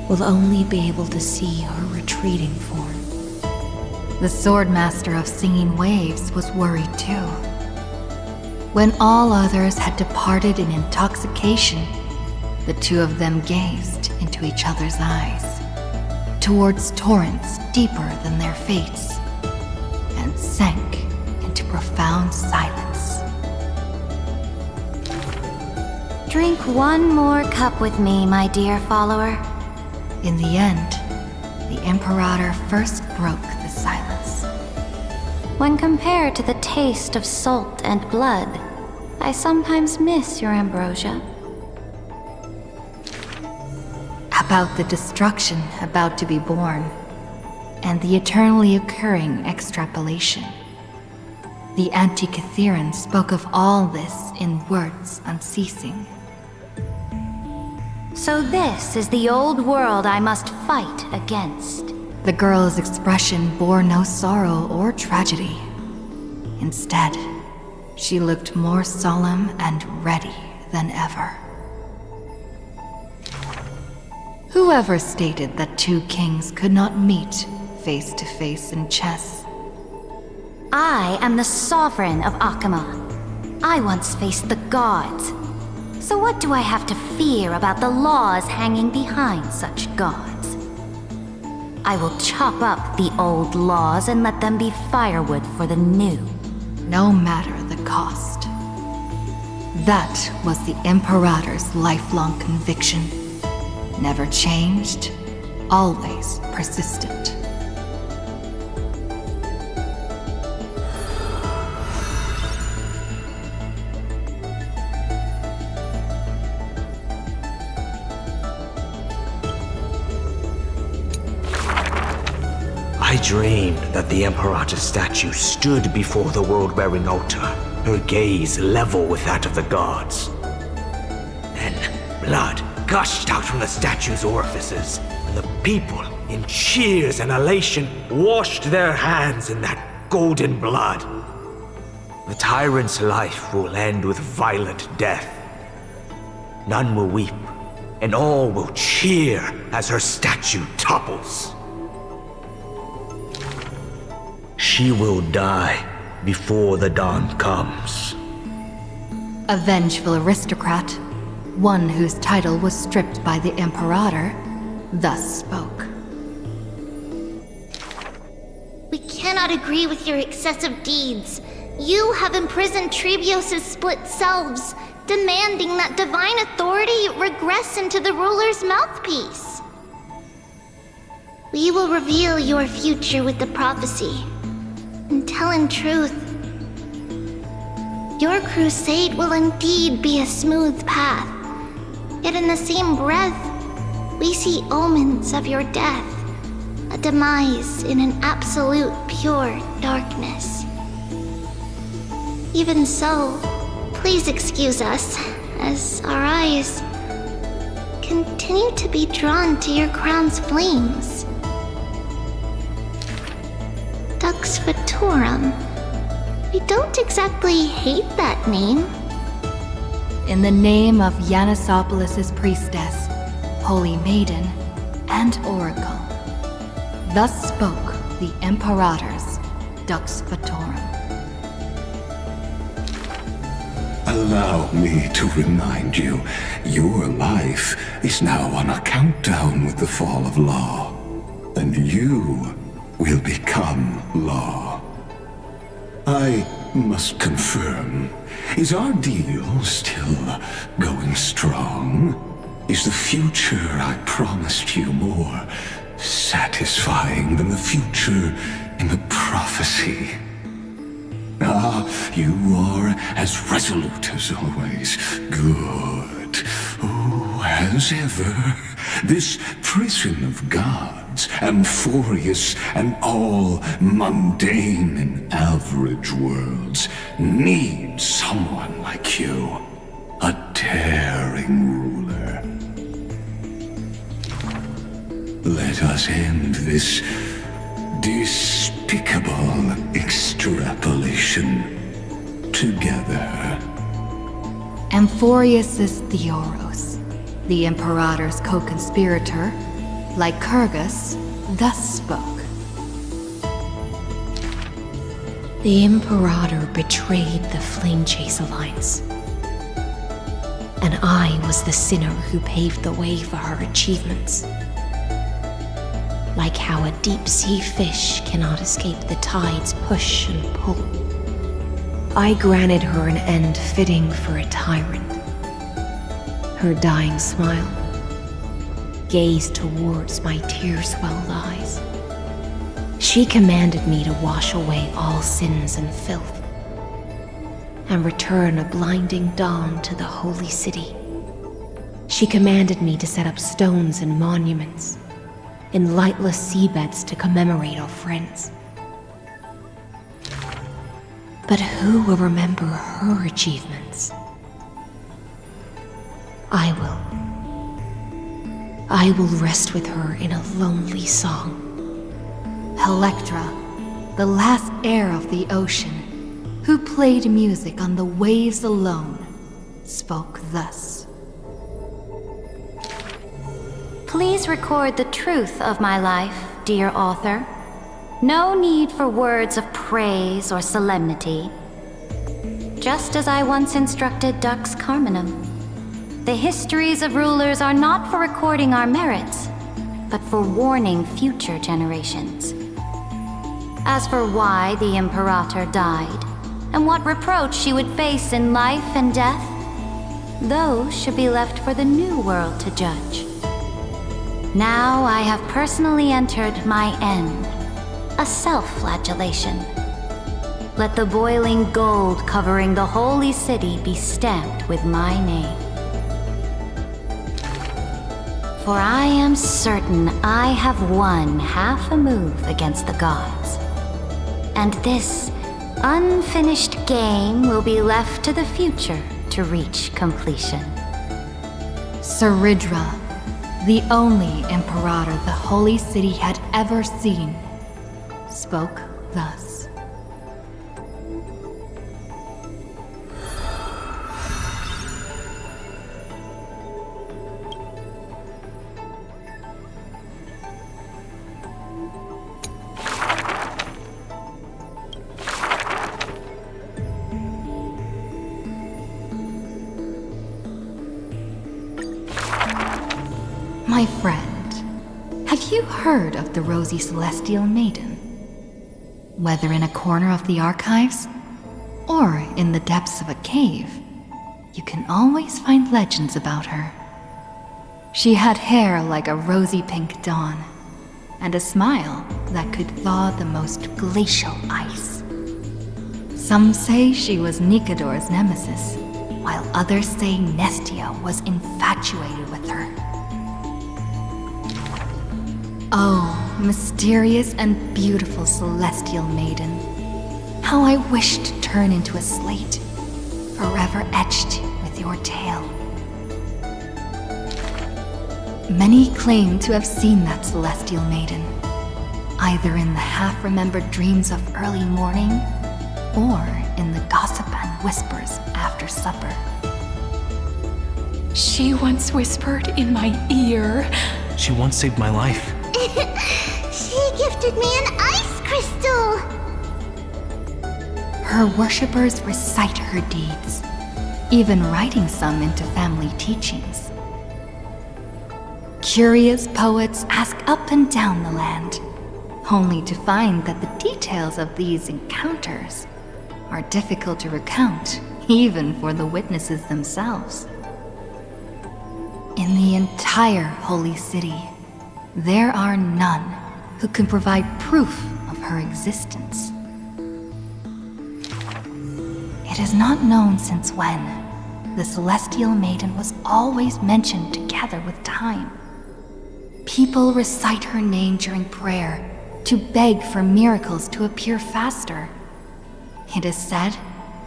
we'll only be able to see her retreating form. The Swordmaster of Singing Waves was worried too. When all others had departed in intoxication, the two of them gazed into each other's eyes, towards torrents deeper than their fates, and sank into profound silence. Drink one more cup with me, my dear follower. In the end, the Imperator first broke the silence. When compared to the taste of salt and blood, I sometimes miss your ambrosia. About the destruction about to be born, and the eternally occurring extrapolation. The Antikytherian spoke of all this in words unceasing. So this is the old world I must fight against. The girl's expression bore no sorrow or tragedy. Instead, she looked more solemn and ready than ever. Whoever stated that two kings could not meet face to face in chess? I am the sovereign of Akama. I once faced the gods. So what do I have to fear about the laws hanging behind such gods? I will chop up the old laws and let them be firewood for the new. No matter the cost. That was the Imperator's lifelong conviction. Never changed, always persistent. I dreamed that the Imperator's statue stood before the world-wearing altar, her gaze level with that of the gods. Then, blood gushed out from the statue's orifices, and the people, in cheers and elation, washed their hands in that golden blood. The tyrant's life will end with violent death. None will weep, and all will cheer as her statue topples. She will die before the dawn comes. A vengeful aristocrat, one whose title was stripped by the Imperator, thus spoke. We cannot agree with your excessive deeds. You have imprisoned Trebios' split selves, demanding that divine authority regress into the ruler's mouthpiece. We will reveal your future with the prophecy. And tell in truth, your crusade will indeed be a smooth path. Yet in the same breath, we see omens of your death, a demise in an absolute pure darkness. Even so, please excuse us, as our eyes continue to be drawn to your crown's flames. Dux Fatorum. We don't exactly hate that name. In the name of Yanisopoulos' priestess, Holy Maiden, and Oracle, thus spoke the Imperator's Dux Fatorum. Allow me to remind you, your life is now on a countdown with the fall of law, and you will become law. I must confirm, is our deal still going strong? Is the future I promised you more satisfying than the future in the prophecy? Ah, you are as resolute as always. Good. Oh, as ever, this prison of gods, amphorious and all mundane and average worlds, needs someone like you, a daring ruler. Let us end this despicable extrapolation together. Amphorius' Theoros, the Imperator's co-conspirator, Lycurgus, thus spoke. The Imperator betrayed the Flame Chase Alliance. And I was the sinner who paved the way for her achievements. Like how a deep-sea fish cannot escape the tide's push and pull. I granted her an end fitting for a tyrant. her dying smile, gazed towards my tear-swelled eyes. She commanded me to wash away all sins and filth, and return a blinding dawn to the holy city. She commanded me to set up stones and monuments in lightless seabeds to commemorate our friends. But who will remember her achievements? I will rest with her in a lonely song. Electra, the last heir of the ocean, who played music on the waves alone, spoke thus. Please record the truth of my life, dear author. No need for words of praise or solemnity. Just as I once instructed Dux Carminum, the histories of rulers are not for recording our merits, but for warning future generations. As for why the Imperator died, and what reproach she would face in life and death, those should be left for the new world to judge. Now I have personally entered my end, a self-flagellation. Let the boiling gold covering the holy city be stamped with my name. For I am certain I have won half a move against the gods. And this unfinished game will be left to the future to reach completion. Saridra, the only Imperator the Holy City had ever seen, spoke thus. My friend, have you heard of the Rosy Celestial Maiden? Whether in a corner of the archives, or in the depths of a cave, you can always find legends about her. She had hair like a rosy pink dawn, and a smile that could thaw the most glacial ice. Some say she was Nikador's nemesis, while others say Nestia was infatuated with her. Oh, mysterious and beautiful Celestial Maiden. How I wish to turn into a slate, forever etched with your tale. Many claim to have seen that Celestial Maiden, either in the half-remembered dreams of early morning, or in the gossip and whispers after supper. She once whispered in my ear. She once saved my life. She gifted me an ice crystal! Her worshippers recite her deeds, even writing some into family teachings. Curious poets ask up and down the land, only to find that the details of these encounters are difficult to recount, even for the witnesses themselves. In the entire Holy City, there are none who can provide proof of her existence. It is not known since when the Celestial Maiden was always mentioned together with time. People recite her name during prayer to beg for miracles to appear faster. It is said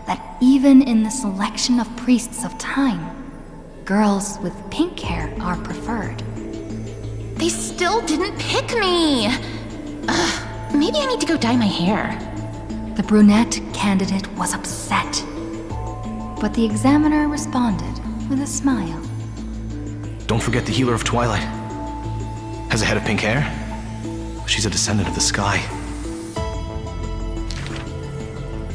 that even in the selection of priests of time, girls with pink hair are preferred. They still didn't pick me! Ugh, maybe I need to go dye my hair. The brunette candidate was upset, but the examiner responded with a smile. Don't forget the Healer of Twilight. Has a head of pink hair. She's a descendant of the sky.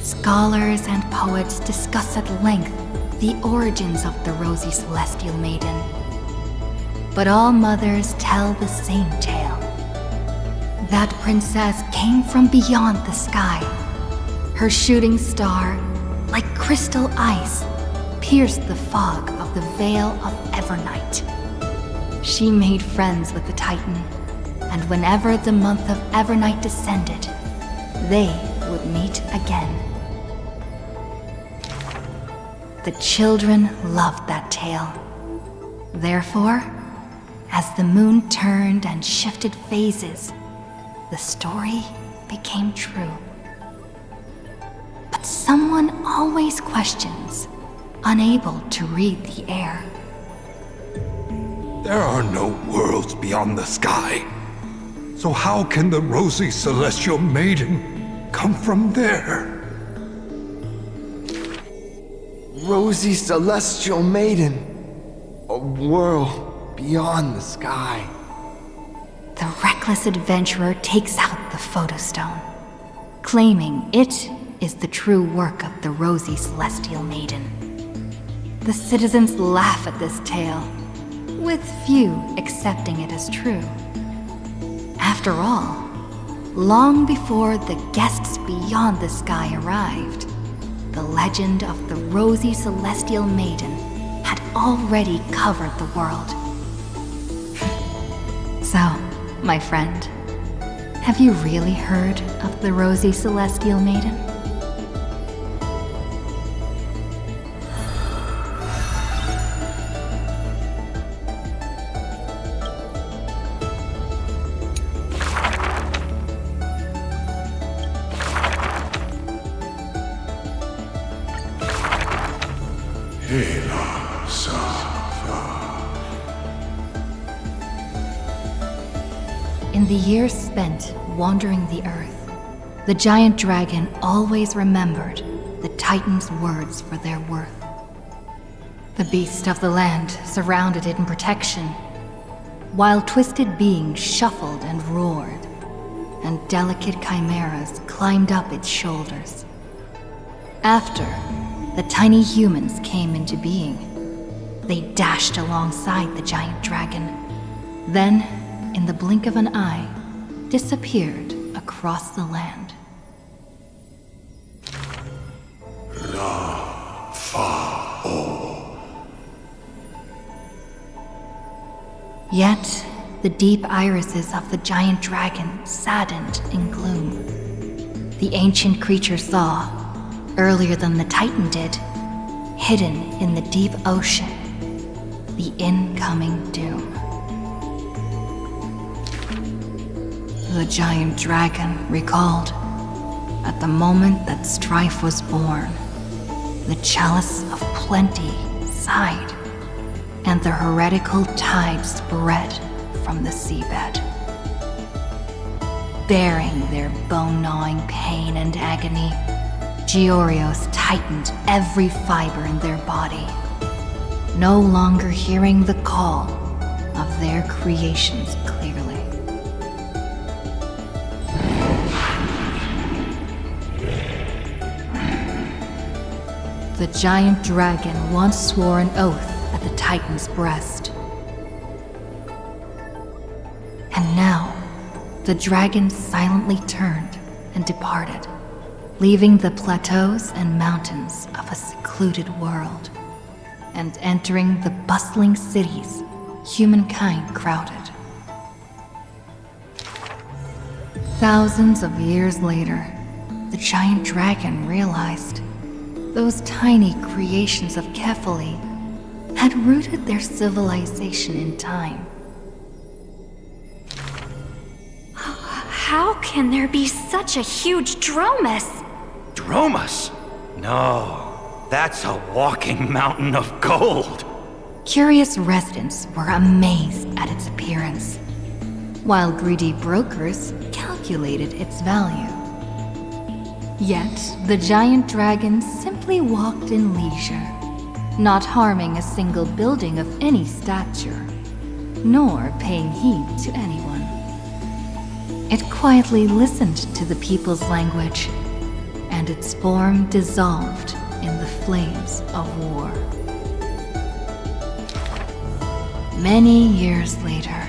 Scholars and poets discuss at length the origins of the Rosy Celestial Maiden. But all mothers tell the same tale. That princess came from beyond the sky. Her shooting star, like crystal ice, pierced the fog of the Veil of Evernight. She made friends with the Titan, and whenever the month of Evernight descended, they would meet again. The children loved that tale. Therefore, as the moon turned and shifted phases, the story became true. But someone always questions, unable to read the air. There are no worlds beyond the sky. So how can the rosy celestial maiden come from there? Rosy celestial maiden. A world beyond the sky. The reckless adventurer takes out the photostone, claiming it is the true work of the rosy celestial maiden. The citizens laugh at this tale, with few accepting it as true. After all, long before the guests beyond the sky arrived, the legend of the rosy celestial maiden had already covered the world. So, my friend, have you really heard of the rosy celestial maiden? In the years spent wandering the earth, the giant dragon always remembered the Titan's words for their worth. The beasts of the land surrounded it in protection, while twisted beings shuffled and roared, and delicate chimeras climbed up its shoulders. After the tiny humans came into being, they dashed alongside the giant dragon, then, in the blink of an eye, disappeared across the land. Yet, the deep irises of the giant dragon saddened in gloom. The ancient creature saw, earlier than the Titan did, hidden in the deep ocean, the incoming doom. The giant dragon recalled, at the moment that strife was born, the chalice of plenty sighed, and the heretical tide spread from the seabed. Bearing their bone-gnawing pain and agony, Georios tightened every fiber in their body, no longer hearing the call of their creations clearly. The giant dragon once swore an oath at the Titan's breast. And now, the dragon silently turned and departed, leaving the plateaus and mountains of a secluded world, and entering the bustling cities humankind crowded. Thousands of years later, the giant dragon realized those tiny creations of Kefali had rooted their civilization in time. How can there be such a huge Dromus? Dromus? No, that's a walking mountain of gold. Curious residents were amazed at its appearance, while greedy brokers calculated its value. Yet, the giant dragon simply walked in leisure, not harming a single building of any stature, nor paying heed to anyone. It quietly listened to the people's language, and its form dissolved in the flames of war. Many years later,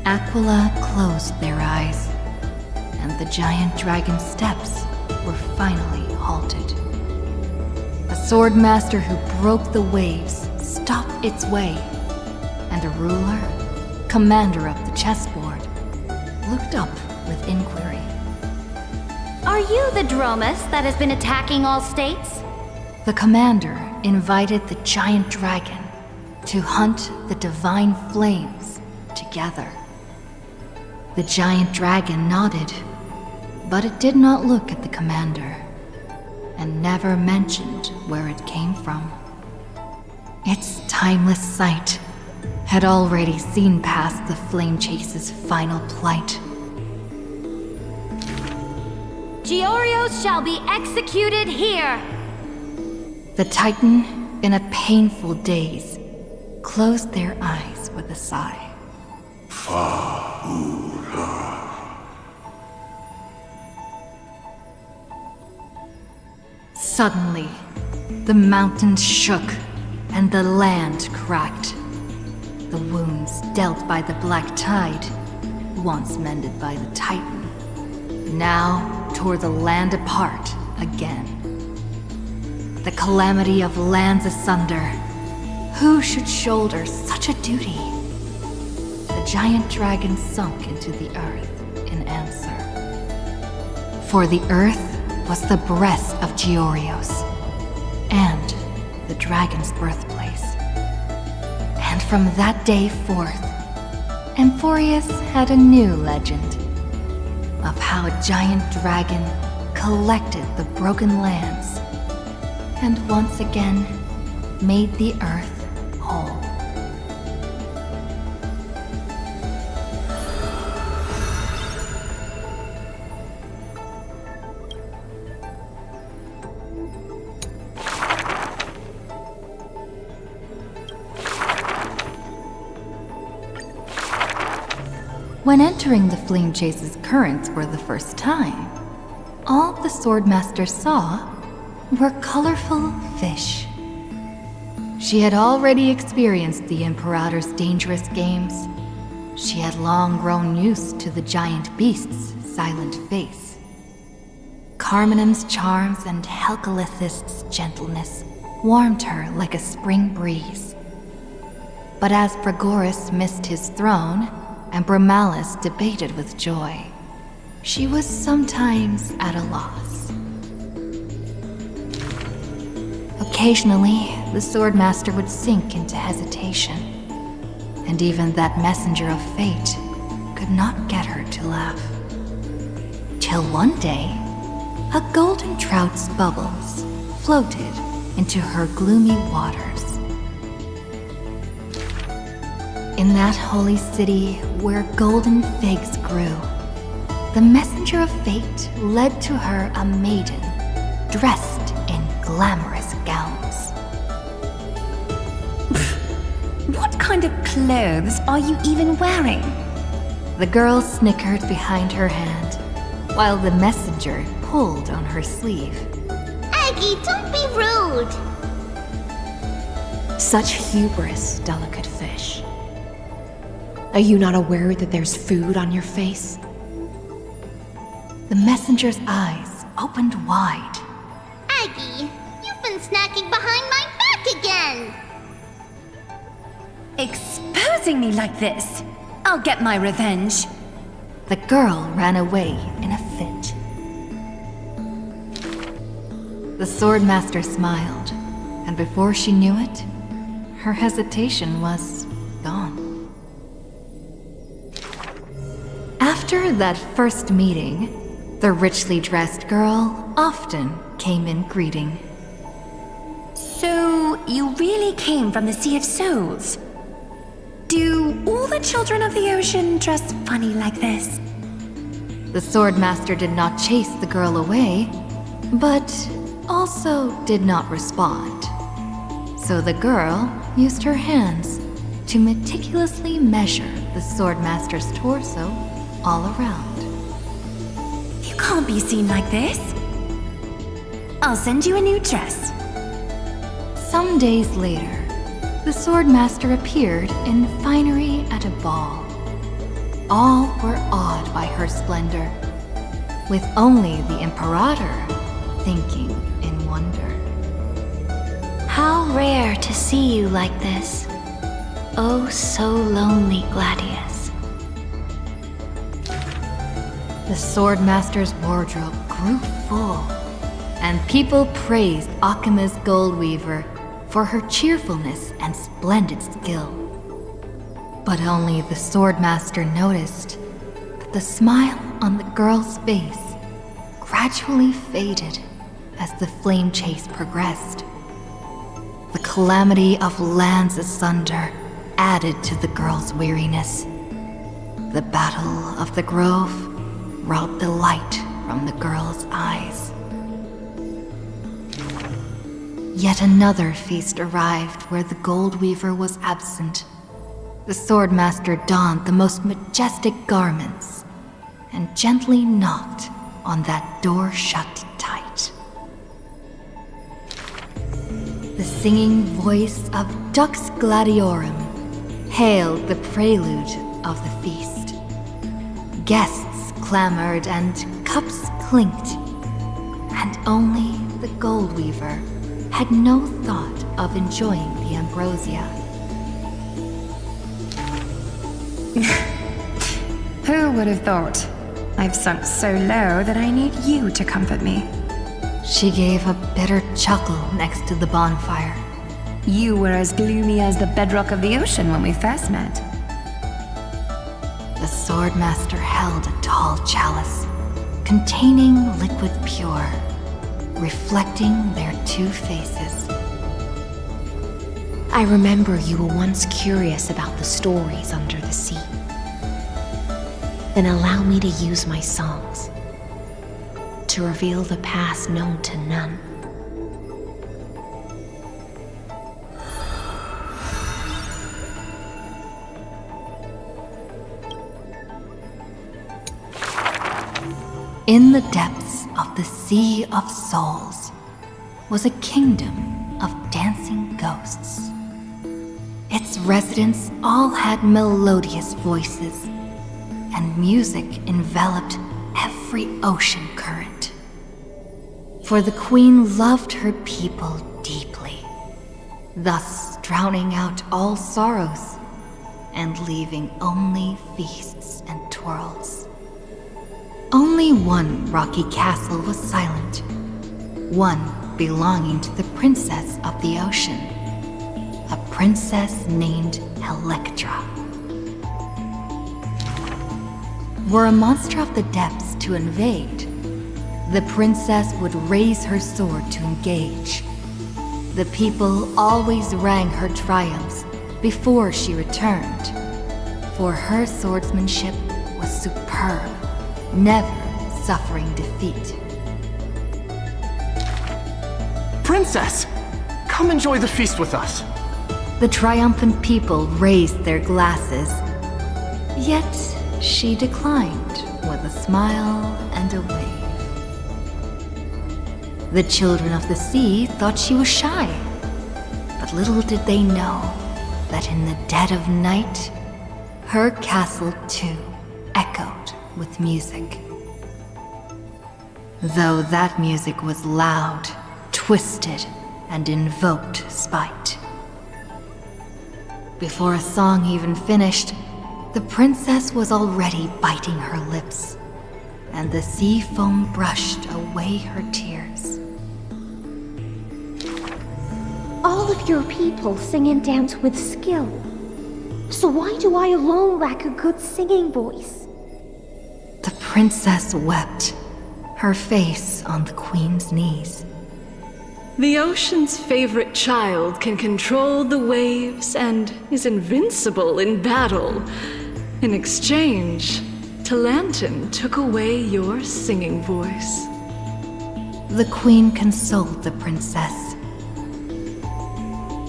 Aquila closed their eyes, and the giant dragon's steps were finally halted. A swordmaster who broke the waves stopped its way, and a ruler, commander of the chessboard, looked up with inquiry. Are you the Dromus that has been attacking all states? The commander invited the giant dragon to hunt the divine flames together. The giant dragon nodded, but it did not look at the commander, and never mentioned where it came from. Its timeless sight had already seen past the Flame Chase's final plight. Georios shall be executed here! The Titan, in a painful daze, closed their eyes with a sigh. Suddenly, the mountains shook and the land cracked. The wounds dealt by the Black Tide, once mended by the Titan, now tore the land apart again. The calamity of lands asunder. Who should shoulder such a duty? The giant dragon sunk into the earth in answer. For the earth was the breast of Georios, and the dragon's birthplace. And from that day forth, Amphorius had a new legend of how a giant dragon collected the broken lands and once again made the earth whole. When entering the Flame Chase's currents for the first time, all the Swordmaster saw were colorful fish. She had already experienced the Imperator's dangerous games. She had long grown used to the giant beast's silent face. Carminum's charms and Helcalithist's gentleness warmed her like a spring breeze. But as Pregoris missed his throne, and Bromalis debated with joy, she was sometimes at a loss. Occasionally, the Swordmaster would sink into hesitation, and even that messenger of fate could not get her to laugh. Till one day, a golden trout's bubbles floated into her gloomy waters. In that holy city where golden figs grew, the messenger of fate led to her a maiden dressed in glamorous gowns. What kind of clothes are you even wearing? The girl snickered behind her hand, while the messenger pulled on her sleeve. Aggie, don't be rude! Such hubris, delicate fish. Are you not aware that there's food on your face? The messenger's eyes opened wide. Aggie, you've been snacking behind my back again! Exposing me like this! I'll get my revenge! The girl ran away in a fit. The Swordmaster smiled, and before she knew it, her hesitation was gone. After that first meeting, the richly dressed girl often came in greeting. So, you really came from the Sea of Souls? Do all the children of the ocean dress funny like this? The Swordmaster did not chase the girl away, but also did not respond. So the girl used her hands to meticulously measure the Swordmaster's torso all around. You can't be seen like this. I'll send you a new dress. Some days later, the Swordmaster appeared in finery at a ball. All were awed by her splendor, with only the Imperator thinking in wonder. How rare rare to see you like this. Oh, so lonely, Gladius. The Swordmaster's wardrobe grew full, and people praised Akima's Goldweaver for her cheerfulness and splendid skill. But only the Swordmaster noticed that the smile on the girl's face gradually faded as the flame chase progressed. The calamity of lands asunder added to the girl's weariness. The Battle of the Grove robbed the light from the girl's eyes. Yet another feast arrived where the Goldweaver was absent. The Swordmaster donned the most majestic garments and gently knocked on that door shut tight. The singing voice of Dux Gladiorum hailed the prelude of the feast. Guests clamored and cups clinked, and only the Goldweaver had no thought of enjoying the ambrosia. Who would have thought? I've sunk so low that I need you to comfort me. She gave a bitter chuckle next to the bonfire. You were as gloomy as the bedrock of the ocean when we first met. The Swordmaster held a tall chalice containing liquid pure, reflecting their two faces. I remember you were once curious about the stories under the sea. Then allow me to use my songs to reveal the past known to none. In the depths of the Sea of Souls was a kingdom of dancing ghosts. Its residents all had melodious voices, and music enveloped every ocean current. For the queen loved her people deeply, thus drowning out all sorrows and leaving only feasts and twirls. Only one rocky castle was silent, one belonging to the princess of the ocean, a princess named Electra. Were a monster of the depths to invade, the princess would raise her sword to engage. The people always rang her triumphs before she returned, for her swordsmanship was superb, never suffering defeat. Princess! Come enjoy the feast with us. The triumphant people raised their glasses, yet she declined with a smile and a wave. The children of the sea thought she was shy, but little did they know that in the dead of night, her castle too echoed with music. Though that music was loud, twisted, and invoked spite. Before a song even finished, the princess was already biting her lips, and the sea foam brushed away her tears. All of your people sing and dance with skill. So why do I alone lack a good singing voice? The princess wept, her face on the queen's knees. The ocean's favorite child can control the waves and is invincible in battle. In exchange, Talantin took away your singing voice. The queen consoled the princess,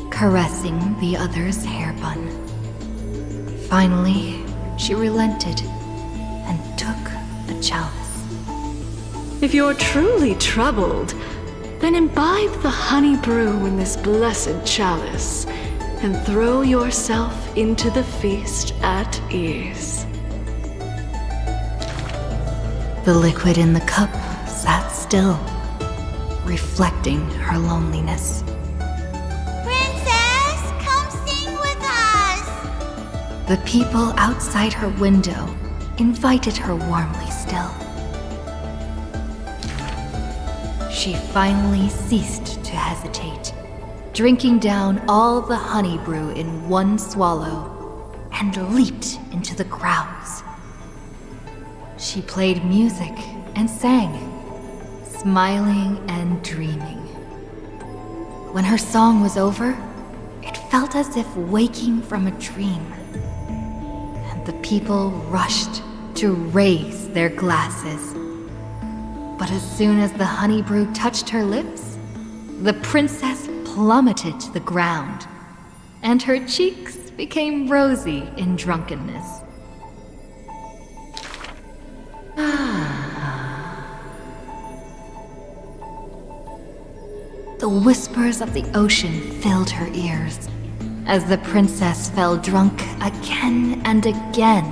caressing the other's hair bun. Finally, she relented and took a chalice. If you're truly troubled, then imbibe the honey brew in this blessed chalice and throw yourself into the feast at ease. The liquid in the cup sat still, reflecting her loneliness. Princess! The people outside her window invited her warmly still. She finally ceased to hesitate, drinking down all the honey brew in one swallow, and leaped into the crowds. She played music and sang, smiling and dreaming. When her song was over, it felt as if waking from a dream. And the people rushed to raise their glasses. But as soon as the honey brew touched her lips, the princess plummeted to the ground, and her cheeks became rosy in drunkenness. The whispers of the ocean filled her ears as the princess fell drunk again and again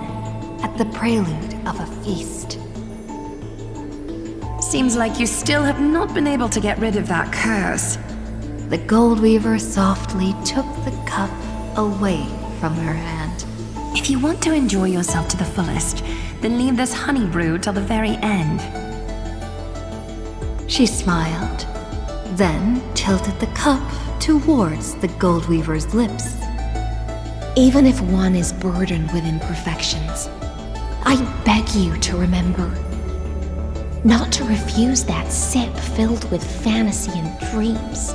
at the prelude of a feast. Seems like you still have not been able to get rid of that curse. The gold weaver softly took the cup away from her hand. If you want to enjoy yourself to the fullest, then leave this honey brew till the very end. She smiled, then tilted the cup towards the gold weaver's lips. Even if one is burdened with imperfections, I beg you to remember not to refuse that sip filled with fantasy and dreams.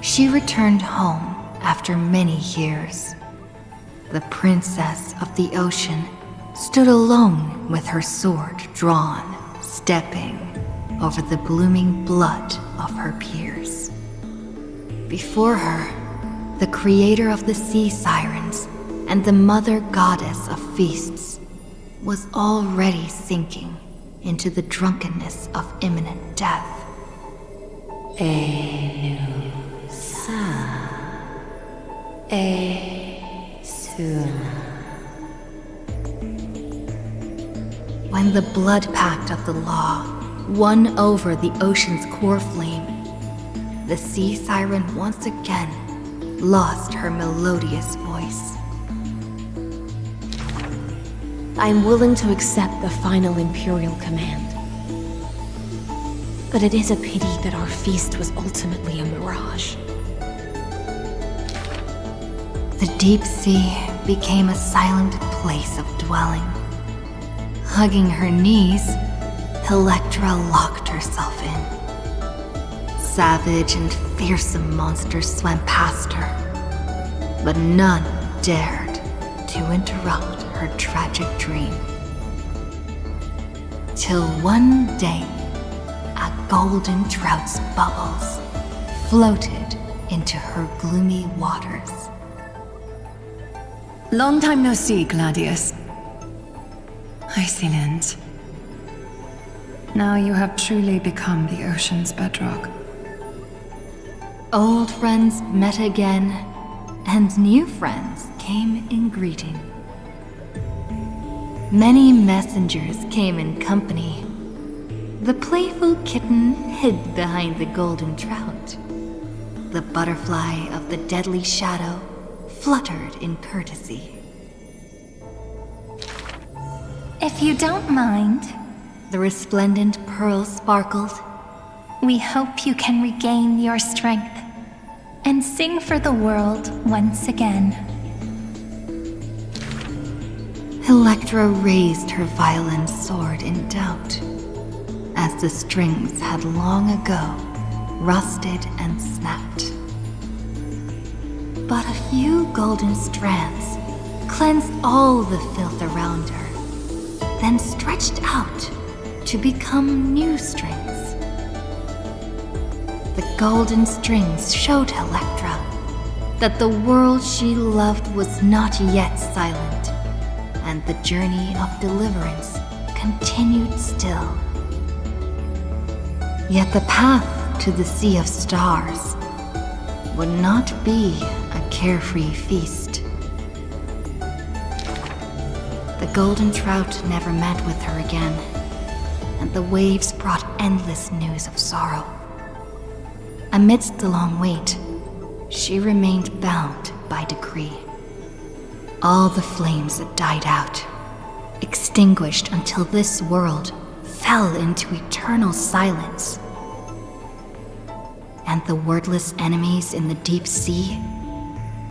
She returned home after many years. The princess of the ocean stood alone with her sword drawn, stepping over the blooming blood of her peers. Before her, the creator of the sea sirens and the mother goddess of feasts was already sinking into the drunkenness of imminent death. When the blood pact of the law won over the ocean's core flame, the sea siren once again lost her melodious voice. I'm willing to accept the final Imperial command. But it is a pity that our feast was ultimately a mirage. The deep sea became a silent place of dwelling. Hugging her knees, Electra locked herself in. Savage and fearsome monsters swam past her, but none dared to interrupt her tragic dream. Till one day, a golden trout's bubbles floated into her gloomy waters. Long time no see, Gladius. Excellent. Now you have truly become the ocean's bedrock. Old friends met again, and new friends came in greeting. Many messengers came in company. The playful kitten hid behind the golden trout. The butterfly of the deadly shadow fluttered in courtesy. If you don't mind, the resplendent pearl sparkled. We hope you can regain your strength and sing for the world once again. Electra raised her violin sword in doubt, as the strings had long ago rusted and snapped. But a few golden strands cleansed all the filth around her, then stretched out to become new strings. The golden strings showed Electra that the world she loved was not yet silent, and the journey of deliverance continued still. Yet the path to the Sea of Stars would not be a carefree feast. The golden trout never met with her again, and the waves brought endless news of sorrow. Amidst the long wait, she remained bound by decree. All the flames that died out, extinguished until this world fell into eternal silence. And the wordless enemies in the deep sea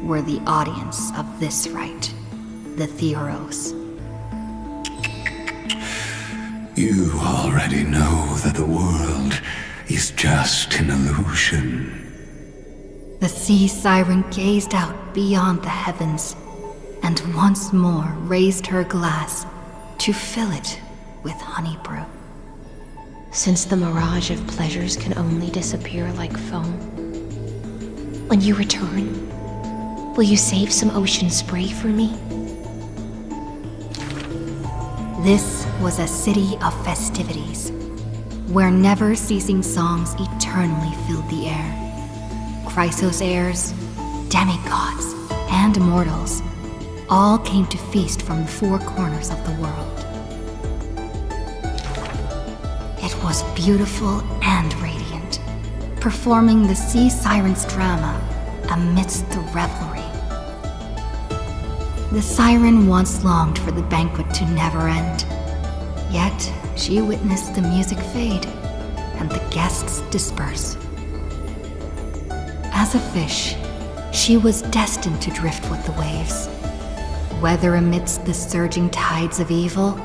were the audience of this rite, the Theoros. You already know that the world is just an illusion. The sea siren gazed out beyond the heavens, and once more raised her glass to fill it with honey brew. Since the mirage of pleasures can only disappear like foam, when you return, will you save some ocean spray for me? This was a city of festivities, where never-ceasing songs eternally filled the air. Chrysos heirs, demigods, and mortals all came to feast from the four corners of the world. It was beautiful and radiant, performing the sea siren's drama amidst the revelry. The siren once longed for the banquet to never end, yet she witnessed the music fade and the guests disperse. As a fish, she was destined to drift with the waves, whether amidst the surging tides of evil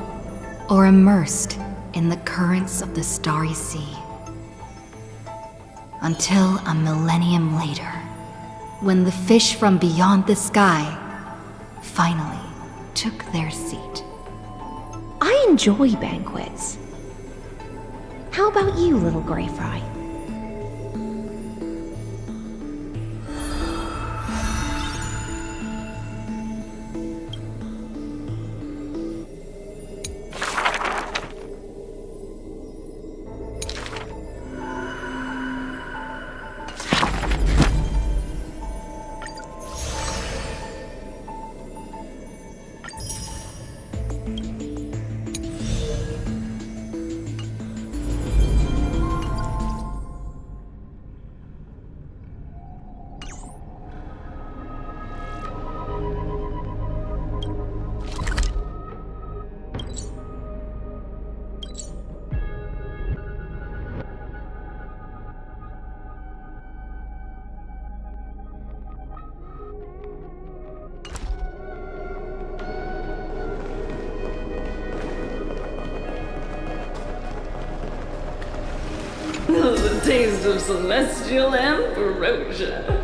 or immersed in the currents of the starry sea. Until a millennium later, when the fish from beyond the sky finally took their seat. I enjoy banquets. How about you, little gray fry? The taste of celestial ambrosia.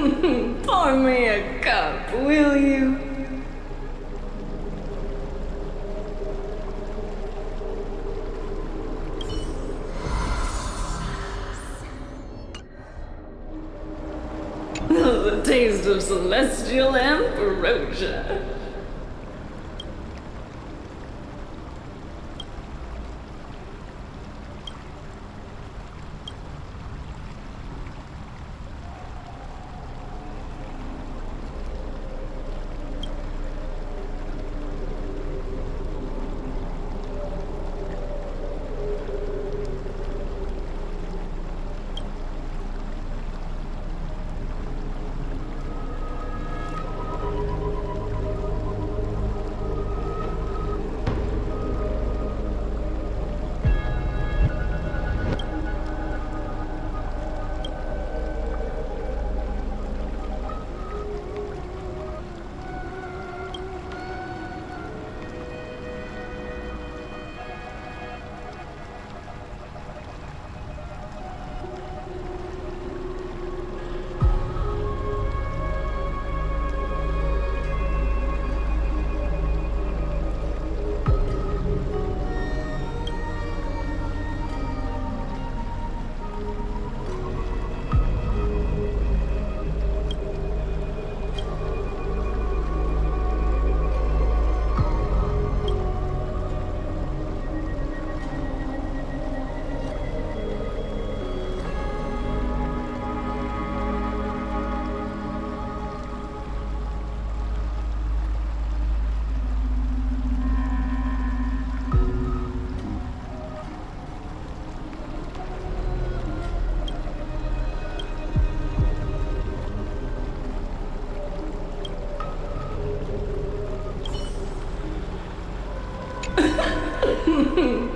Pour me a cup, will you? The taste of celestial ambrosia.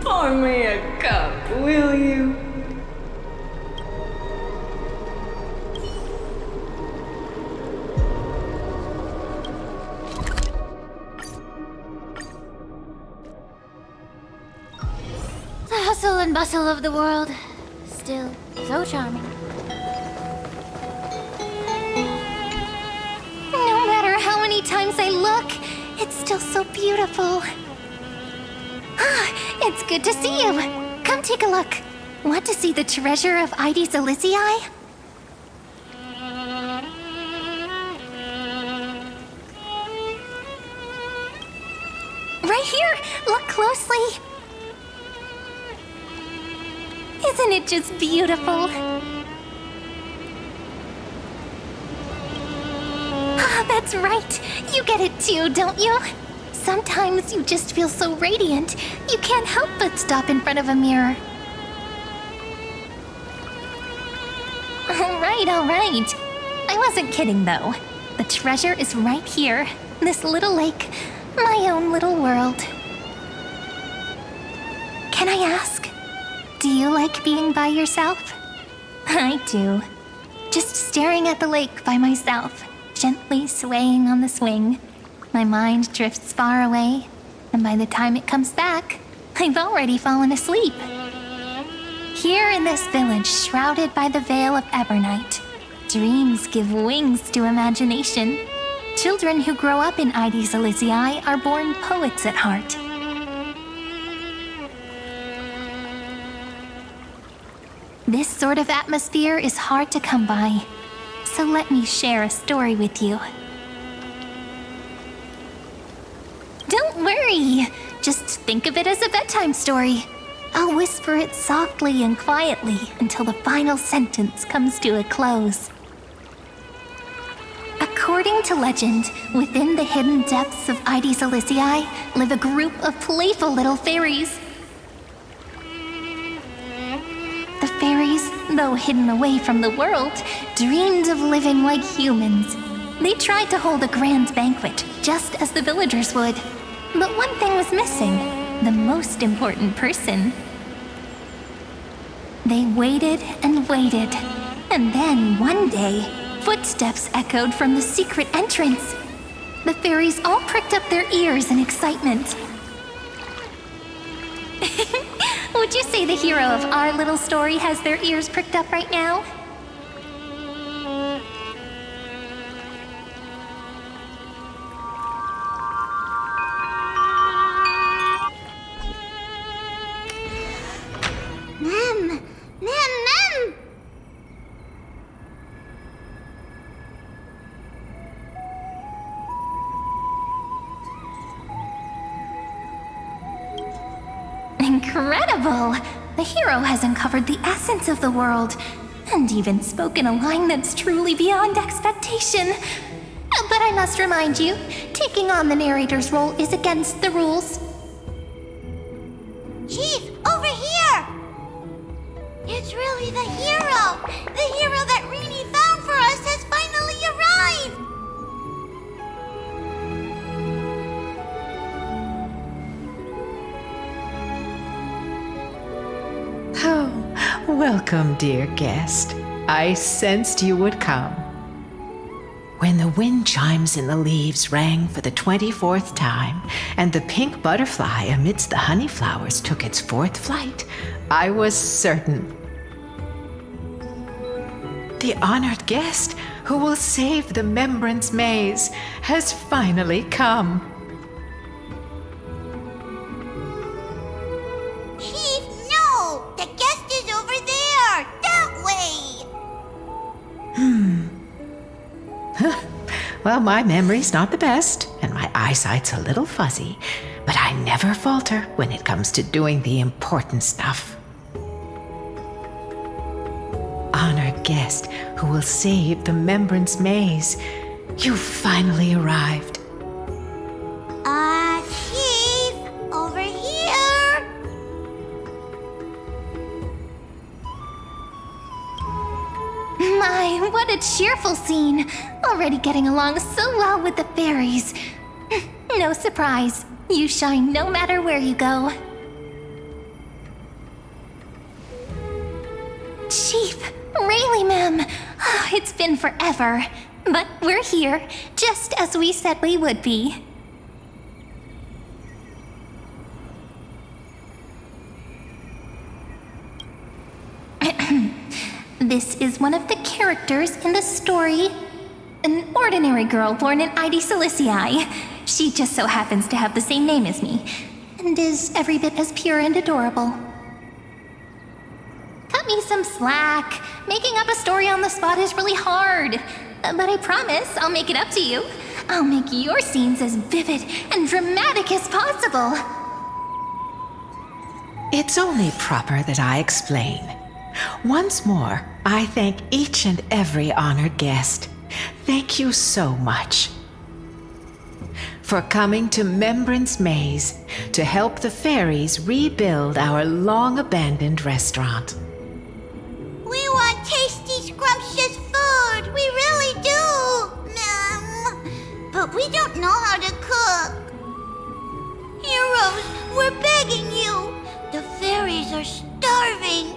Pour me a cup, will you? The hustle and bustle of the world. Still so charming. No matter how many times I look, it's still so beautiful. It's good to see you. Come take a look. Want to see the treasure of Ides Elysiae? Right here. Look closely. Isn't it just beautiful? Ah, that's right. You get it too, don't you? Sometimes you just feel so radiant, you can't help but stop in front of a mirror. All right. I wasn't kidding, though. The treasure is right here, this little lake, my own little world. Can I ask, do you like being by yourself? I do. Just staring at the lake by myself, gently swaying on the swing. My mind drifts far away, and by the time it comes back, I've already fallen asleep. Here in this village shrouded by the veil of Ebernite, dreams give wings to imagination. Children who grow up in Ides Elysiae are born poets at heart. This sort of atmosphere is hard to come by, so let me share a story with you. Don't worry, just think of it as a bedtime story. I'll whisper it softly and quietly until the final sentence comes to a close. According to legend, within the hidden depths of Ides Elysiae live a group of playful little fairies. The fairies, though hidden away from the world, dreamed of living like humans. They tried to hold a grand banquet, just as the villagers would. But one thing was missing, the most important person. They waited and waited, and then one day, footsteps echoed from the secret entrance. The fairies all pricked up their ears in excitement. Would you say the hero of our little story has their ears pricked up right now? Incredible! The hero has uncovered the essence of the world, and even spoken a line that's truly beyond expectation. But I must remind you, taking on the narrator's role is against the rules. Chief, over here! It's really the hero! The hero that Rini found for us has finally arrived! Oh, welcome, dear guest. I sensed you would come. When the wind chimes in the leaves rang for the 24th time, and the pink butterfly amidst the honey flowers took its 4th flight, I was certain. The honored guest who will save the Membrance Maze has finally come. Chief, no! The guest is over there! That way! Well, my memory's not the best, and my eyesight's a little fuzzy, but I never falter when it comes to doing the important stuff. Honored guest who will save the Membrance Maze, you finally arrived. Chief, over here! My, what a cheerful scene! Already getting along so well with the fairies. No surprise, you shine no matter where you go. Chief, Rayleigh, ma'am. It's been forever, but we're here, just as we said we would be. This is one of the characters in the story. An ordinary girl born in Ide Silicii. She just so happens to have the same name as me, and is every bit as pure and adorable. Cut me some slack. Making up a story on the spot is really hard. But I promise I'll make it up to you. I'll make your scenes as vivid and dramatic as possible. It's only proper that I explain. Once more, I thank each and every honored guest. Thank you so much for coming to Membrance Maze to help the fairies rebuild our long-abandoned restaurant. We want tasty, scrumptious food! We really do! But we don't know how to cook. Heroes, we're begging you! The fairies are starving.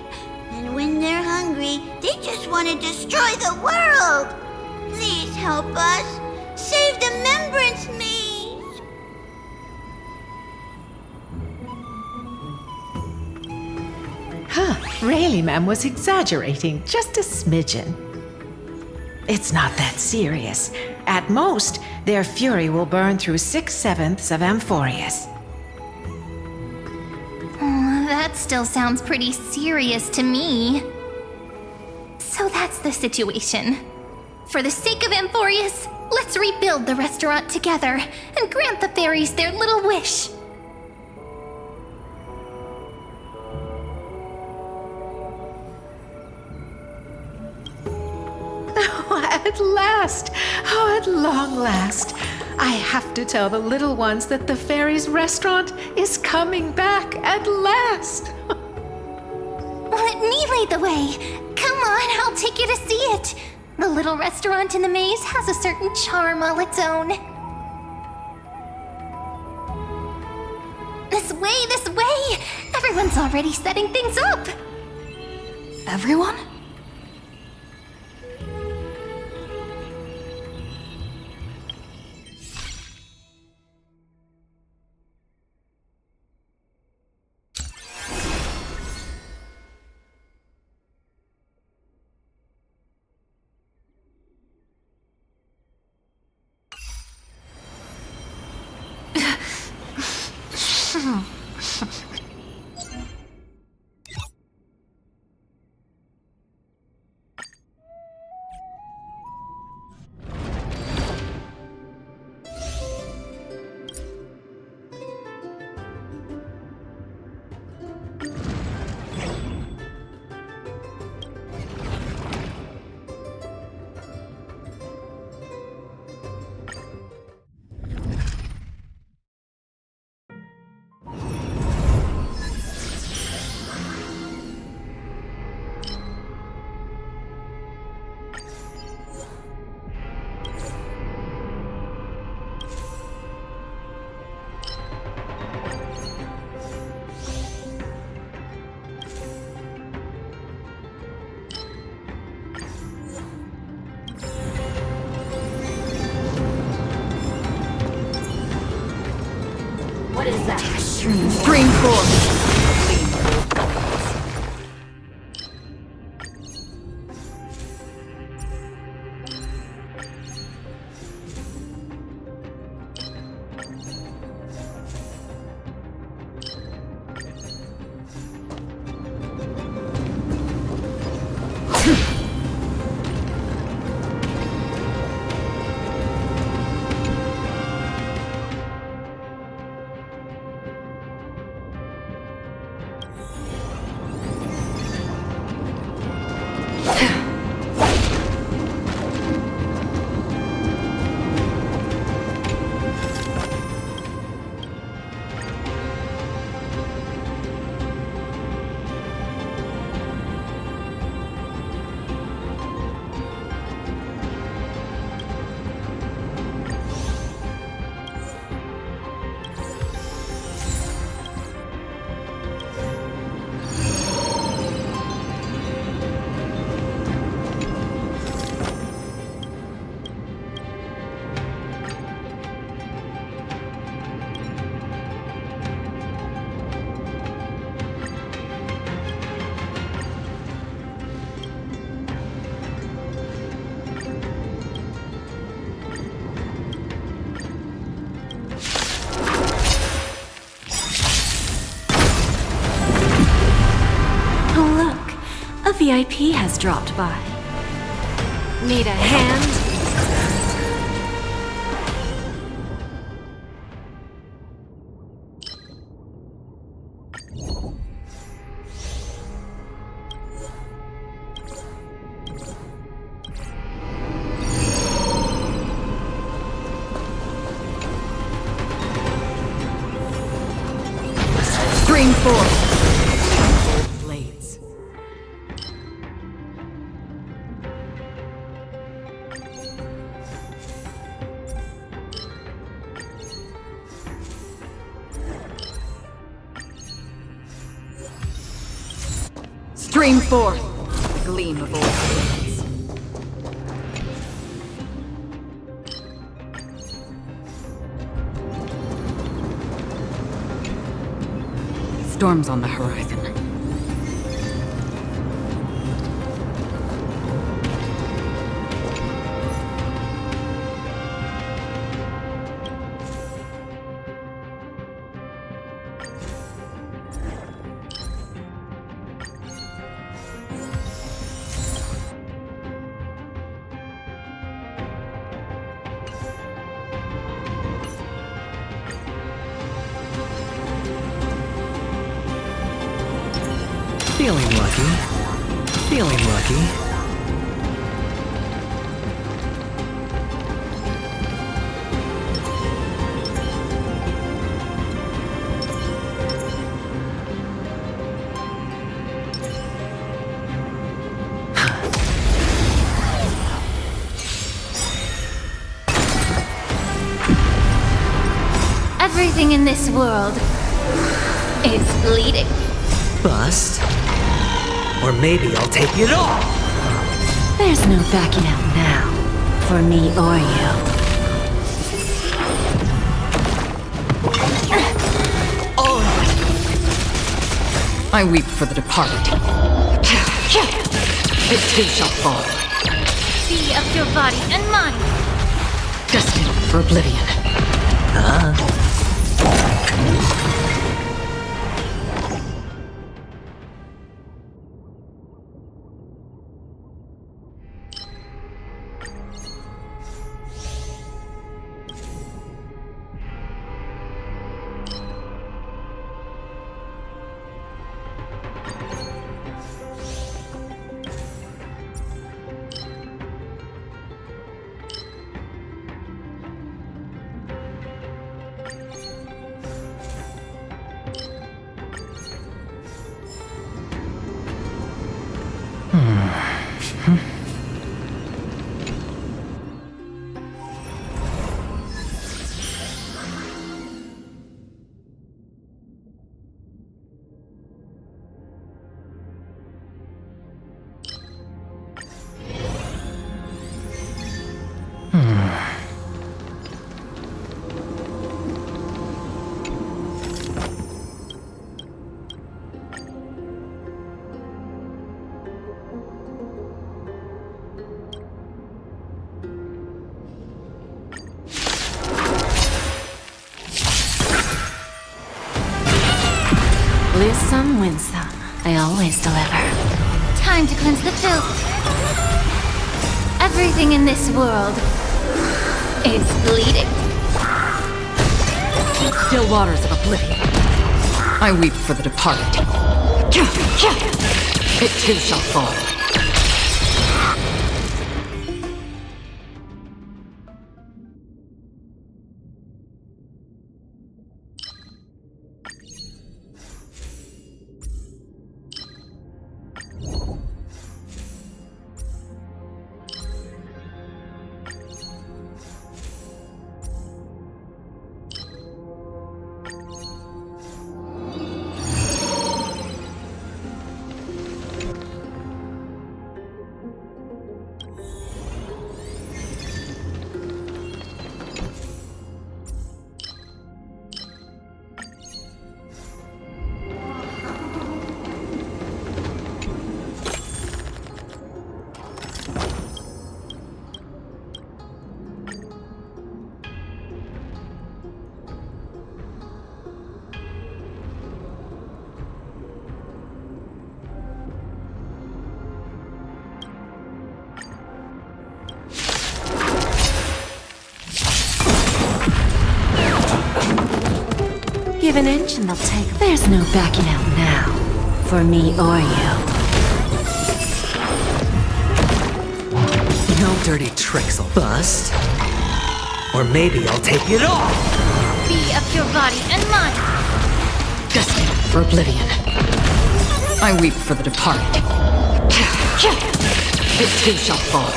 And when they're hungry, they just want to destroy the world! Please help us! Save the Membrance Maze! Rayleigh ma'am was exaggerating just a smidgen. It's not that serious. At most, their fury will burn through 6/7 of Amphorius. That still sounds pretty serious to me. So that's the situation. For the sake of Amphorius, let's rebuild the restaurant together and grant the fairies their little wish. At last! Oh, at long last! I have to tell the little ones that the fairies' restaurant is coming back at last! Let me lead the way. Come on, I'll take you to see it. The little restaurant in the maze has a certain charm all its own. This way, this way! Everyone's already setting things up! Everyone? Stream force. VIP has dropped by. Need a hand? Stream force. Stream forth, gleam of all blades. Storms on the horizon. Feeling lucky. Feeling lucky. Everything in this world is bleeding. Bust. Or maybe I'll take it all! There's no backing out now, for me or you. I weep for the departed. It too shall fall. Be of your body and mind. Destined for oblivion. Lose some, win some. I always deliver. Time to cleanse the filth. Everything in this world is bleeding. Still waters of oblivion. I weep for the departed. It too shall fall. Give an inch and they'll take. There's no backing out now. For me or you. No dirty tricks will bust. Or maybe I'll take it off! Be of your body and mind. Destined for oblivion. I weep for the departed. It too shall fall.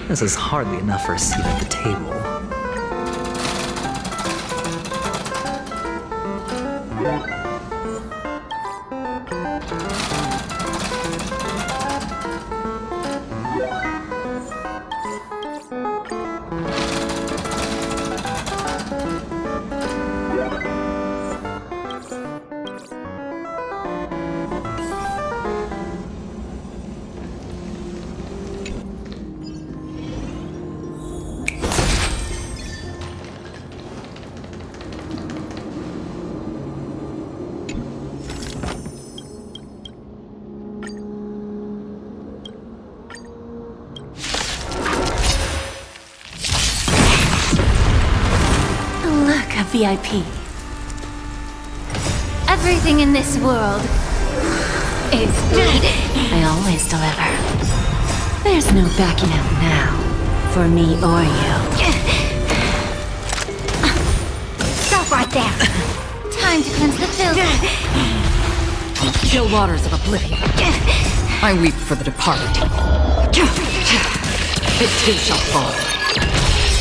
This is hardly enough for a seat at the table. VIP. Everything in this world is bleeding. I always deliver. There's no backing out now. For me or you. Stop right there. Time to cleanse the filth. Still waters of oblivion. I weep for the departed. It too shall fall.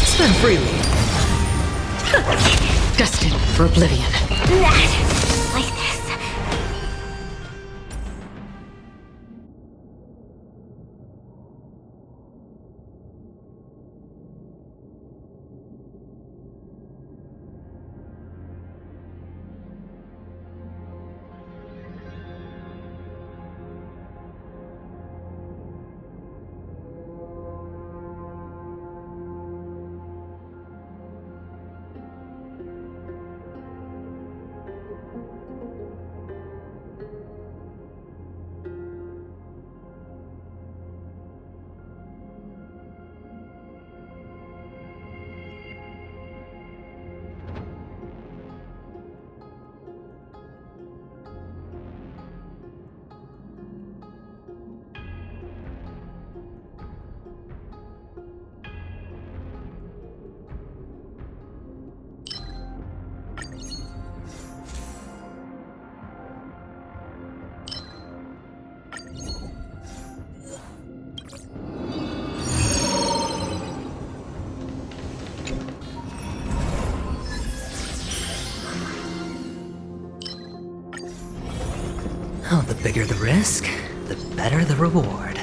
Spend freely. Destined for oblivion. Like this. Oh, the bigger the risk, the better the reward.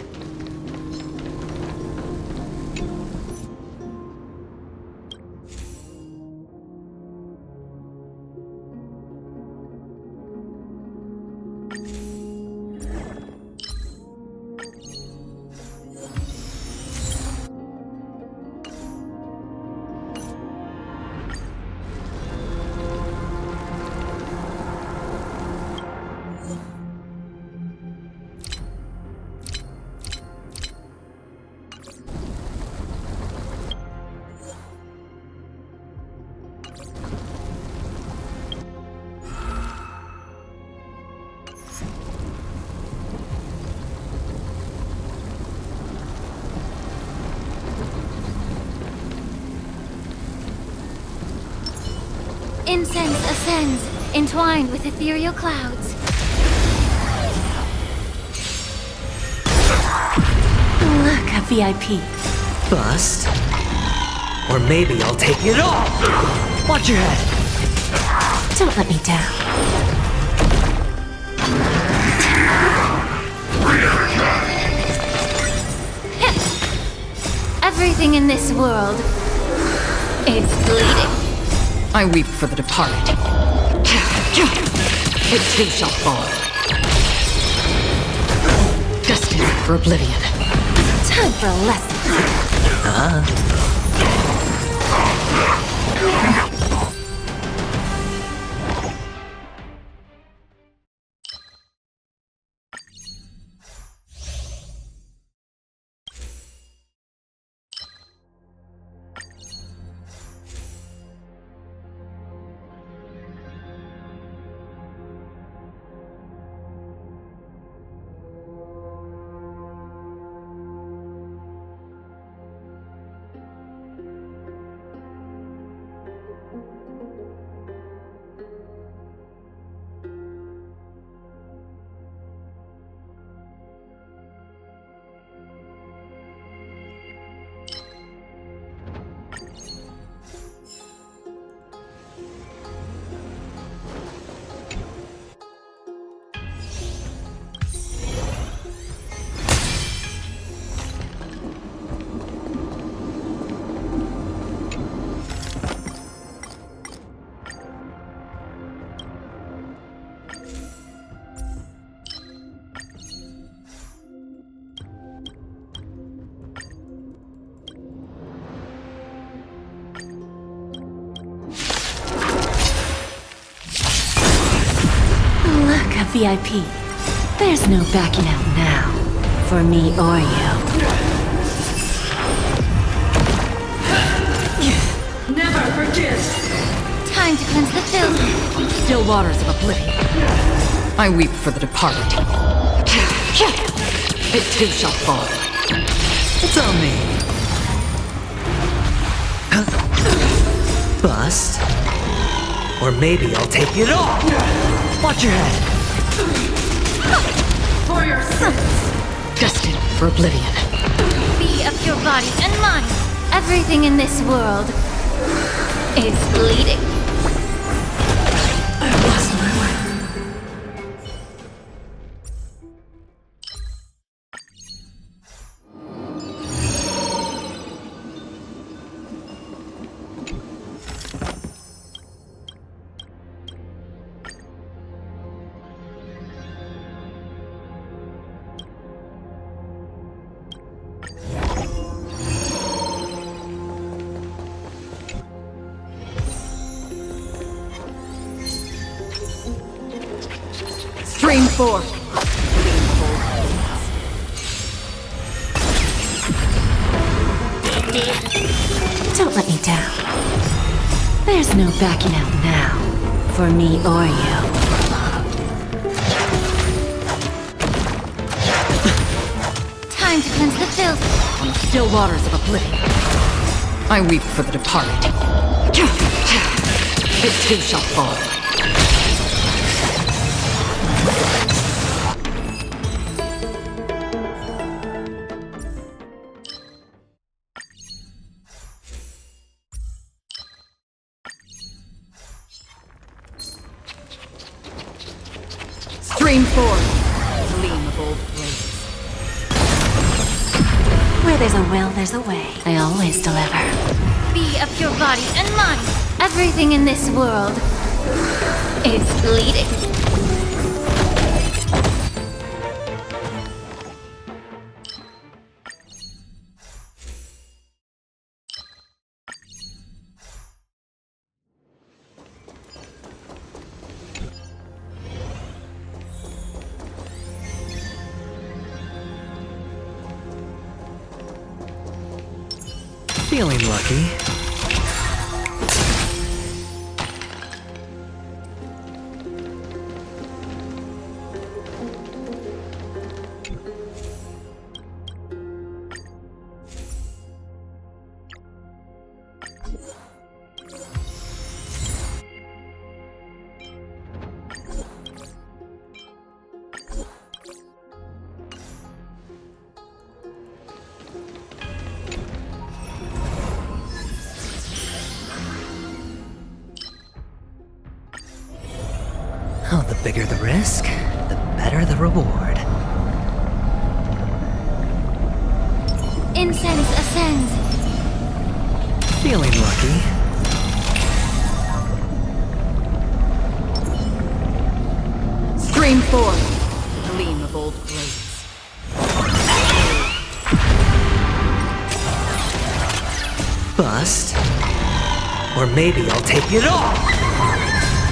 Incense ascends, entwined with ethereal clouds. Look, a VIP. Bust? Or maybe I'll take it all! Watch your head! Don't let me down. Everything in this world is bleeding. I weep for the departed. It too shall fall. Destined for oblivion. Time for a lesson. Look, a VIP. There's no backing out now. For me or you. Never forgive! Time to cleanse the filth. Still waters of oblivion. I weep for the departed. It too shall fall. It's on me. Bust? Or maybe I'll take it all! Watch your head! For your sins! Destined for oblivion. Be of your bodies and minds. Everything in this world is bleeding. Stream 4. Don't let me down. There's no backing out now. For me or you. Time to cleanse the filth. Still waters of oblivion. I weep for the departed. It too shall fall. Stream forth, gleam of old blades. Where there's a will, there's a way. I always deliver. Be of your body and mind. Everything in this world is bleeding. Feeling lucky. Oh, the bigger the risk, the better the reward. Incense ascends. Feeling lucky. Stream forth, gleam of old blades. Bust. Or maybe I'll take it all!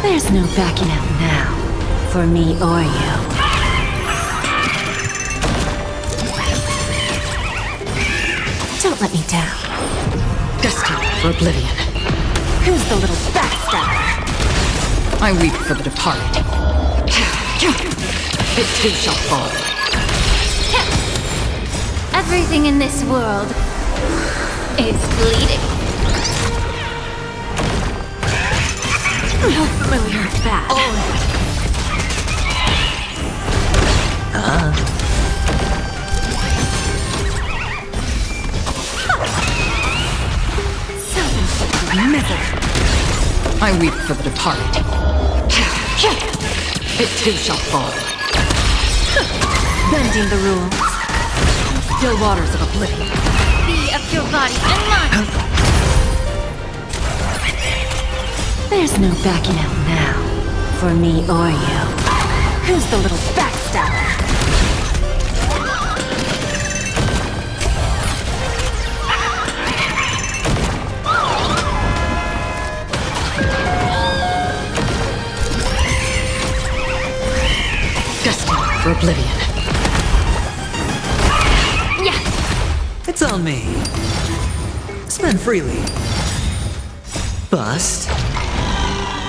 There's no backing out now, for me or you. Don't let me down. Destined for oblivion. Who's the little backstabber? I weep for the departed. It too shall fall. Everything in this world is bleeding. How familiar is that? Self-inflicted misery. I weep for the departed. It too shall fall. Bending the rules. Still waters of oblivion. Be of your body and mind. There's no backing out now, for me or you. Who's the little backstabber? Destined for oblivion. Yeah. It's on me. Spend freely. Bust.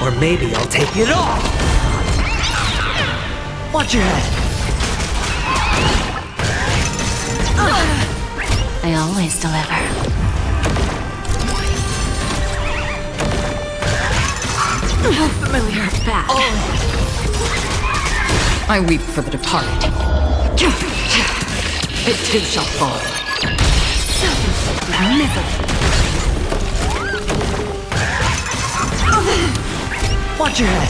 Or maybe I'll take it all! Watch your head! I always deliver. How familiar is that? I weep for the departed. It too shall fall. Self-inflicted misery. Watch your head!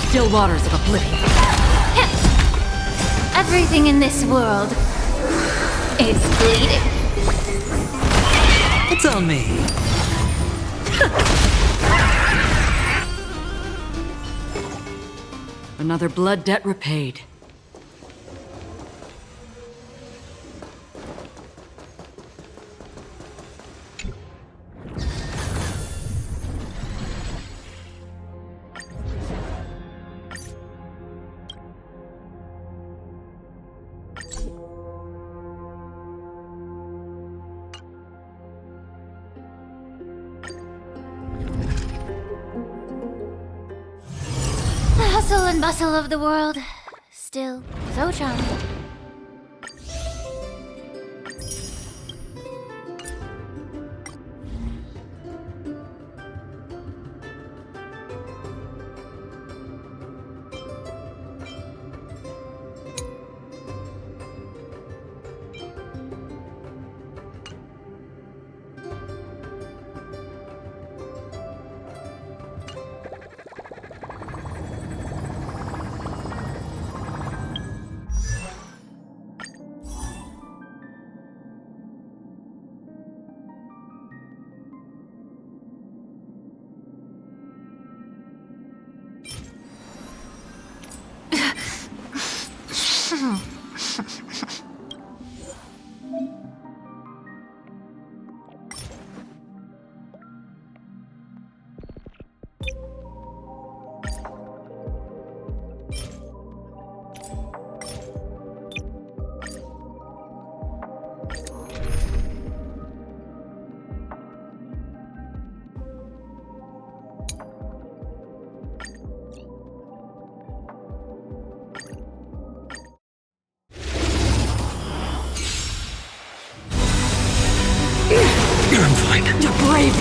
Still waters of oblivion. Everything in this world is bleeding. It's on me. Another blood debt repaid. The hustle and bustle of the world, still so charming.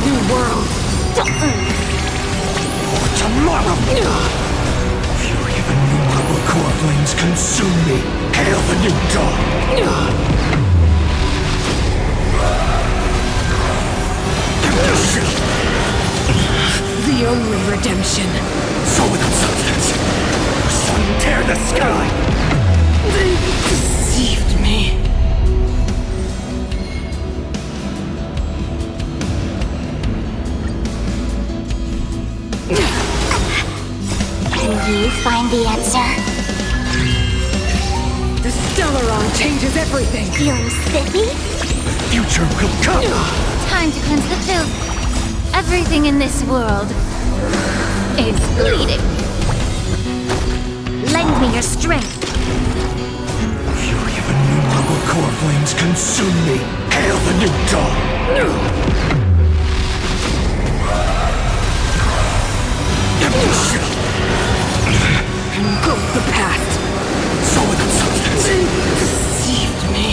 new world! Tomorrow! Fury of innumerable core flames consume me! Hail the new dawn! The only redemption. So without substance! The sun tear the sky! They deceived me. Can you find the answer? The Stellaron changes everything. Feeling spiffy? The future will come! Time to cleanse the filth. Everything in this world is bleeding. Lend me your strength. Fury of innumerable core flames consume me! Hail the new dawn! Engulf the past. So without substance! They deceived me.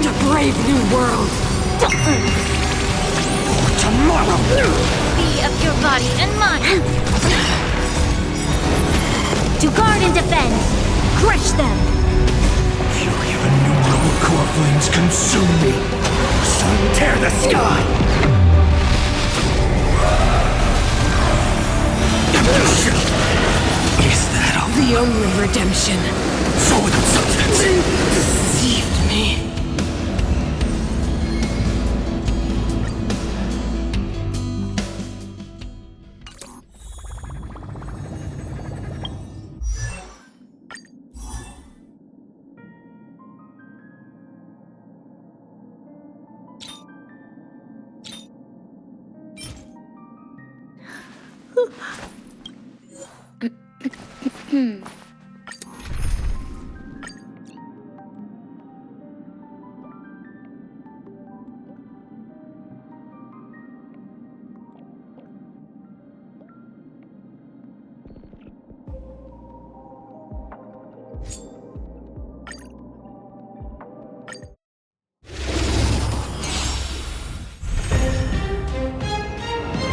A brave new world. Tomorrow! Be of your body and mind. To guard and defend. Crush them. Fury of innumerable core flames consume me! Sun tear the sky! Is that all? The only redemption. So without substance! They deceived me.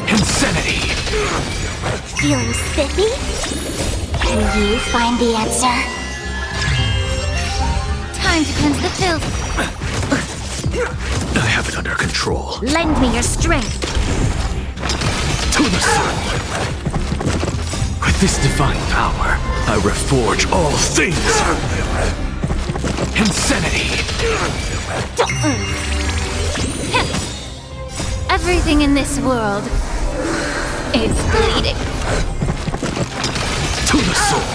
Insanity! Feeling spiffy? Can you find the answer? Time to cleanse the filth. I have it under control. Lend me your strength. To the sun! With this divine power, I reforge all things! Insanity! Everything in this world is bleeding. To the soul!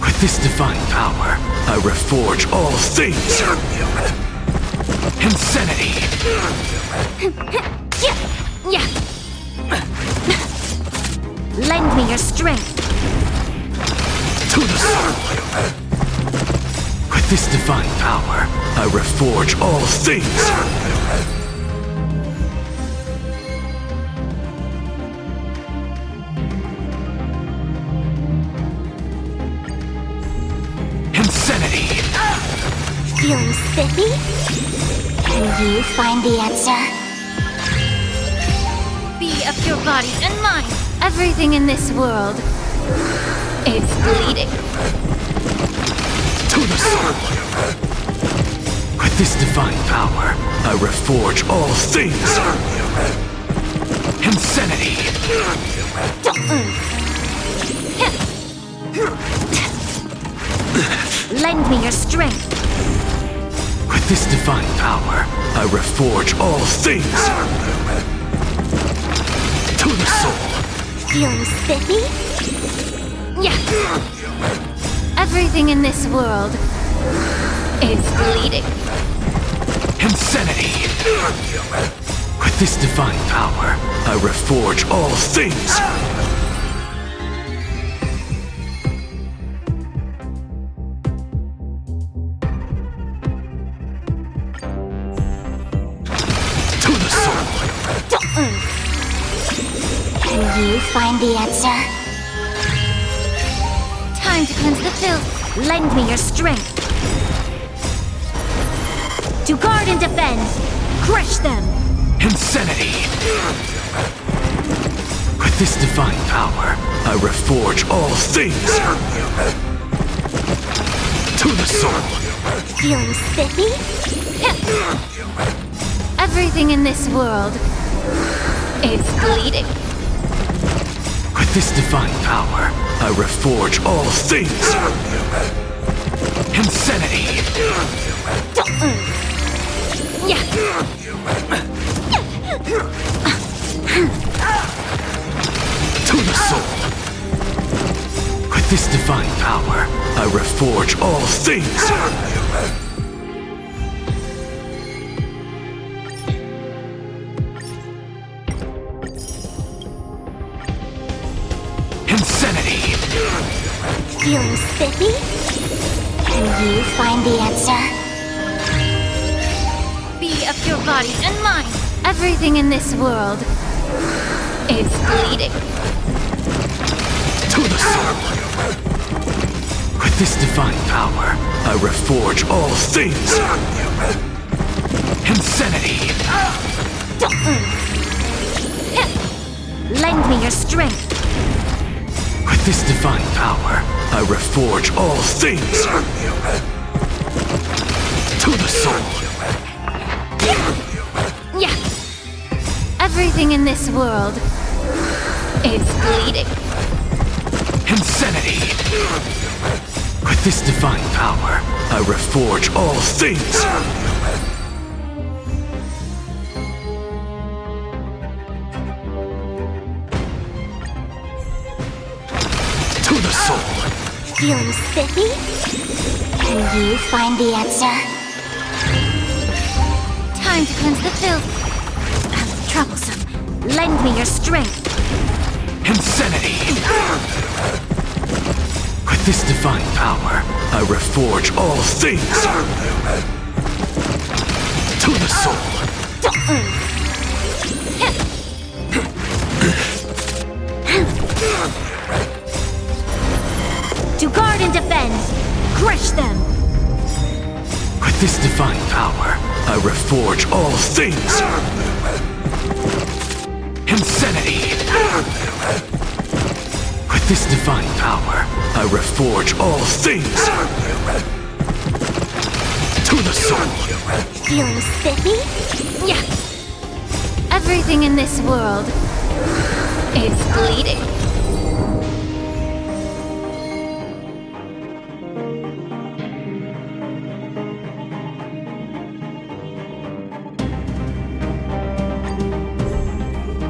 With this divine power, I reforge all things! Insanity! Lend me your strength. To the soul! With this divine power, I reforge all things! Insanity! Feeling spiffy? Can you find the answer? Be of your body and mind. Everything in this world is bleeding. To the soul! With this divine power, I reforge all things! Insanity! Lend me your strength. With this divine power, I reforge all things! To the soul! Feeling spiffy? Everything in this world is bleeding. Insanity! With this divine power, I reforge all things! you find the answer? Time to cleanse the filth. Lend me your strength. To guard and defend. Crush them. Insanity! With this divine power, I reforge all things! To the soul! Feeling spiffy? Everything in this world is bleeding. With this divine power, I reforge all things! Insanity! To the soul! With this divine power, I reforge all things! Insanity! Feeling spiffy? Can you find the answer? Be of your body and mind. Everything in this world is bleeding. To the soul! With this divine power, I reforge all things! Insanity! Lend me your strength. With this divine power, I reforge all things! To the soul! Everything in this world is bleeding. Insanity! With this divine power, I reforge all things! To the soul! Feeling spiffy? Can you find the answer? Time to cleanse the filth. Troublesome. Lend me your strength. Insanity! With this divine power, I reforge all things! To the soul! To guard and defend. Crush them. With this divine power, I reforge all things! Insanity! With this divine power, I reforge all things! To the soul! Feeling spiffy? Everything in this world is bleeding.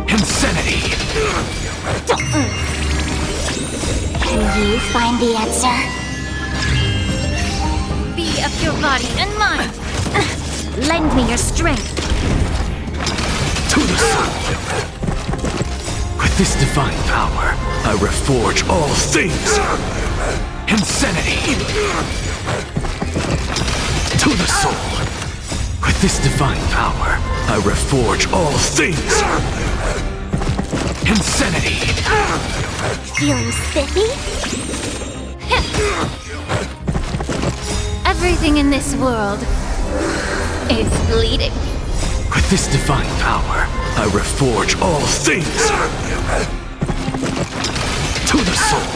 Insanity! Can you find the answer? Be of your body and mind. Lend me your strength. To the soul! With this divine power, I reforge all things! Insanity! To the soul! With this divine power, I reforge all things! Insanity! Feeling spiffy? Everything in this world is bleeding. With this divine power, I reforge all things! To the soul!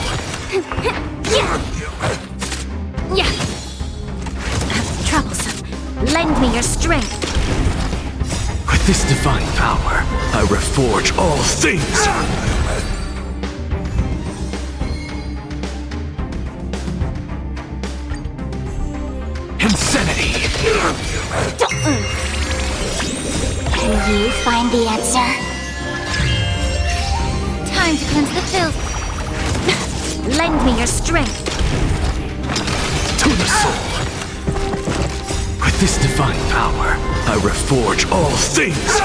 Troublesome. Lend me your strength. With this divine power, I reforge all things! Insanity! Can you find the answer? Time to cleanse the filth. Lend me your strength. To the soul! With this divine power, I reforge all things!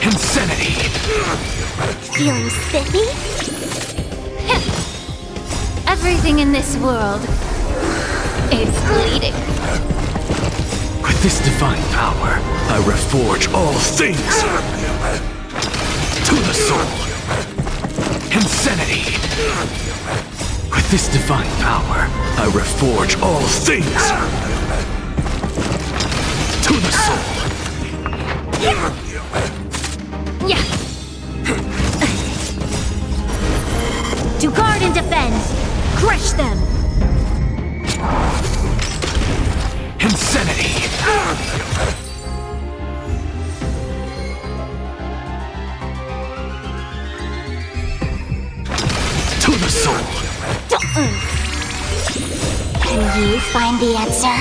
Insanity! Feeling spiffy? Everything in this world is bleeding. With this divine power, I reforge all things! To the soul. Insanity. With this divine power, I reforge all things. To the soul. Yeah. To guard and defend. Crush them. Insanity. To the soul. Can you find the answer?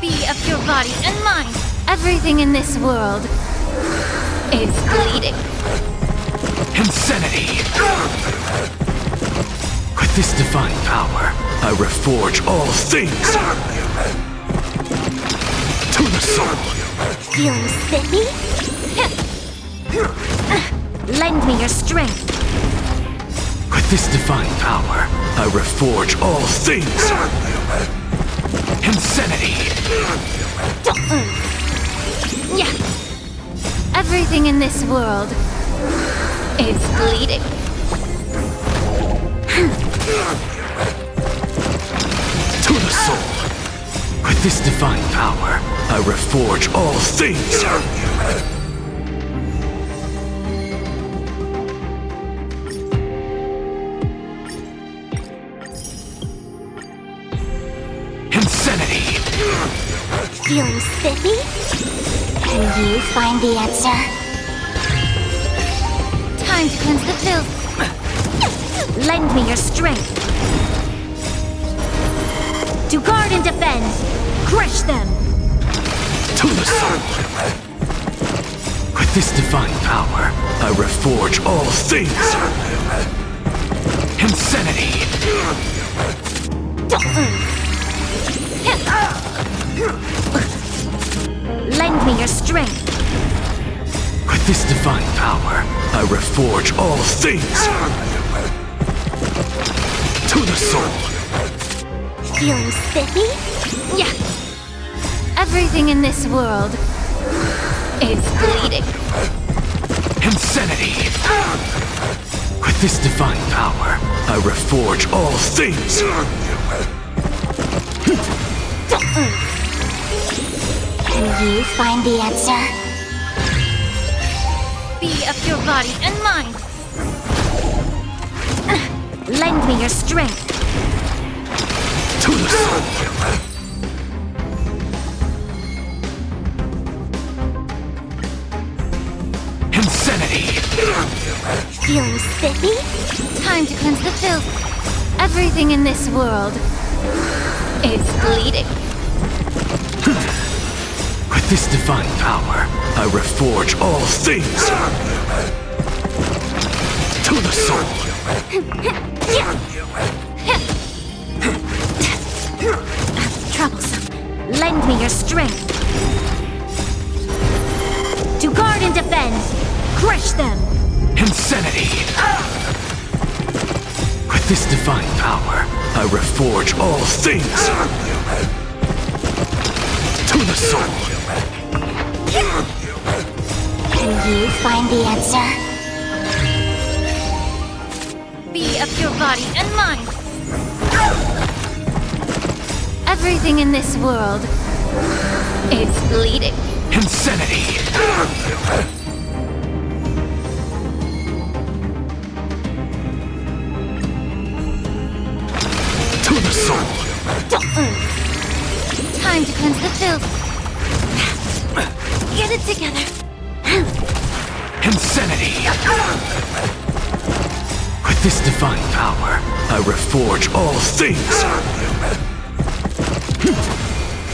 Be of your body and mind. Everything in this world is bleeding. Insanity. With this divine power, I reforge all things. To the soul. Feeling spiffy? Lend me your strength. With this divine power, I reforge all things. Insanity. Yeah. Everything in this world is bleeding. To the soul. With this divine power, I reforge all things. Insanity. Feeling spiffy? Can you find the answer? Time to cleanse the filth. Lend me your strength. To guard and defend. Crush them. To the soul. With this divine power, I reforge all things. Insanity. Lend me your strength. With this divine power, I reforge all things. To the soul. Feeling spiffy? Yeah. Everything in this world is bleeding. Insanity. With this divine power, I reforge all things. Can you find the answer? Be of your body and mind. Lend me your strength. To the soul. Insanity. Feeling spiffy? Time to cleanse the filth. Everything in this world is bleeding. With this divine power, I reforge all things. To the soul. Troublesome. Lend me your strength. To guard and defend. Crush them. Insanity. With this divine power, I reforge all things. To the soul. Can you find the answer? Be of your body and mind. Everything in this world is bleeding. Insanity. To the soul. Time to cleanse the filth. Get it together. Insanity. With this divine power, I reforge all things.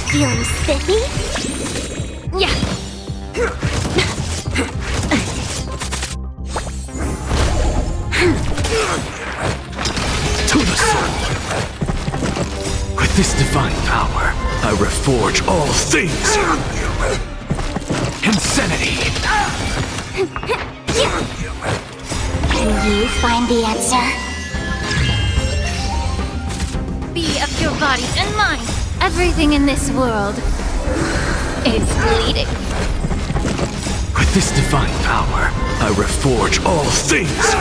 Feeling spiffy? Yeah. To the soul. With this divine power, I reforge all things. Insanity. Can you find the answer? Be of your body and mind. Everything in this world is bleeding. With this divine power, I reforge all things!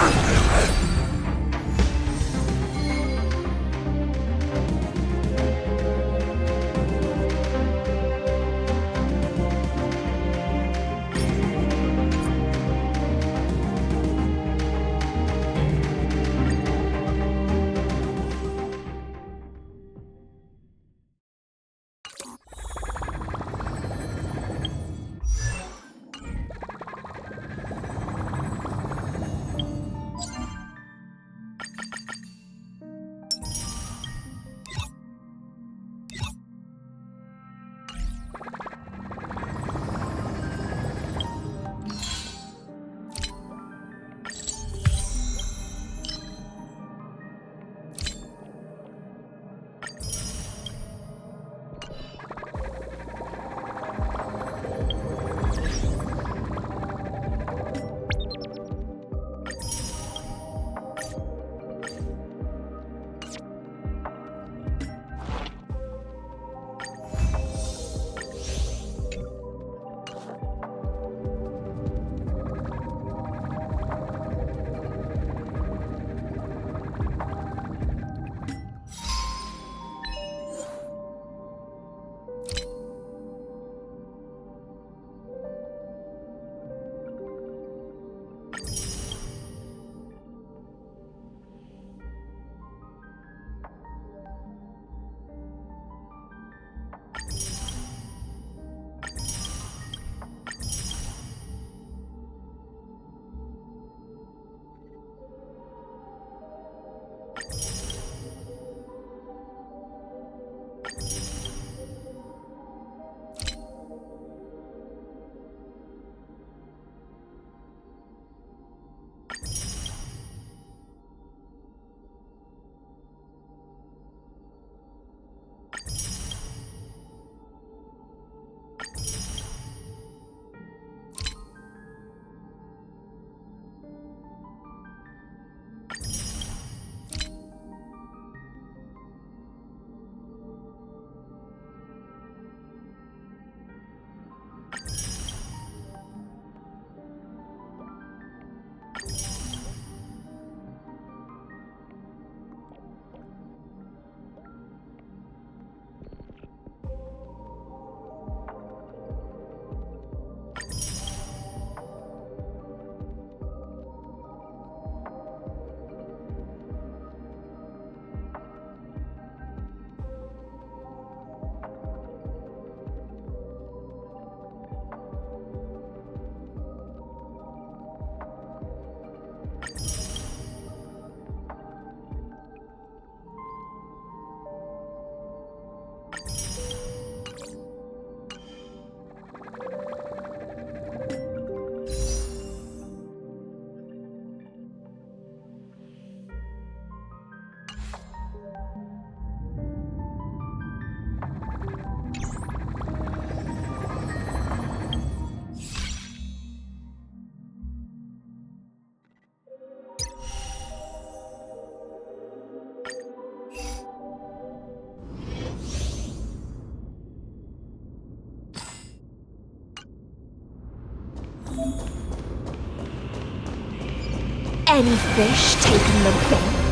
Any fish taken the bait?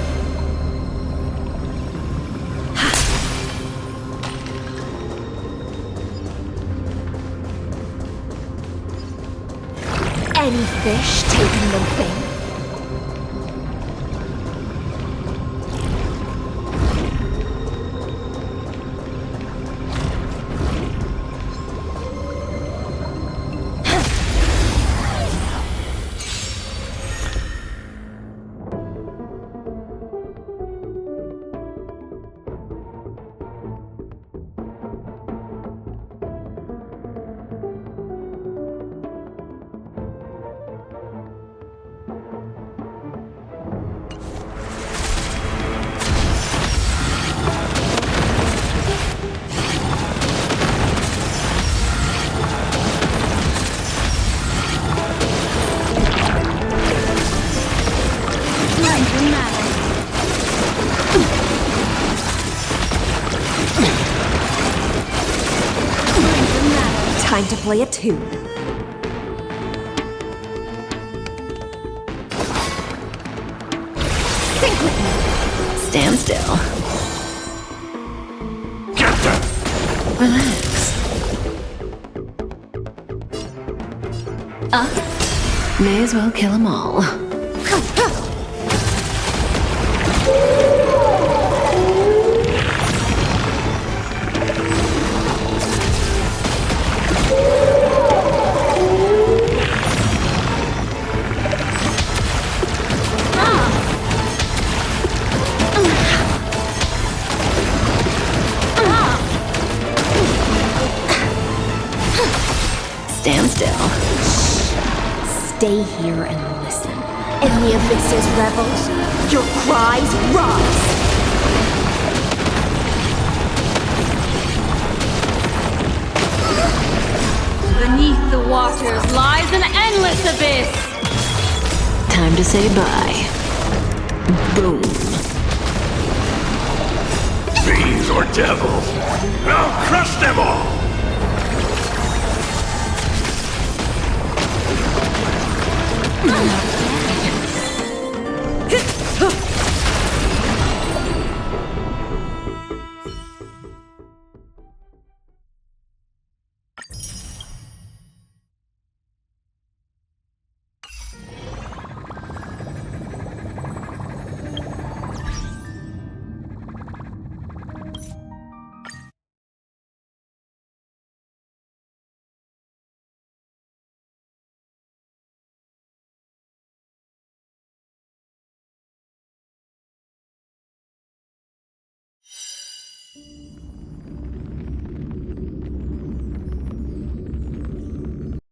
Any fish taken the bait? Time to play a tune. Stand still. Get them! Relax. May as well kill them all. Stand still. Stay here and listen. In the abyss's revels, your cries rise. Beneath the waters lies an endless abyss. Time to say bye. Boom. Fiends or devils, I'll crush them all!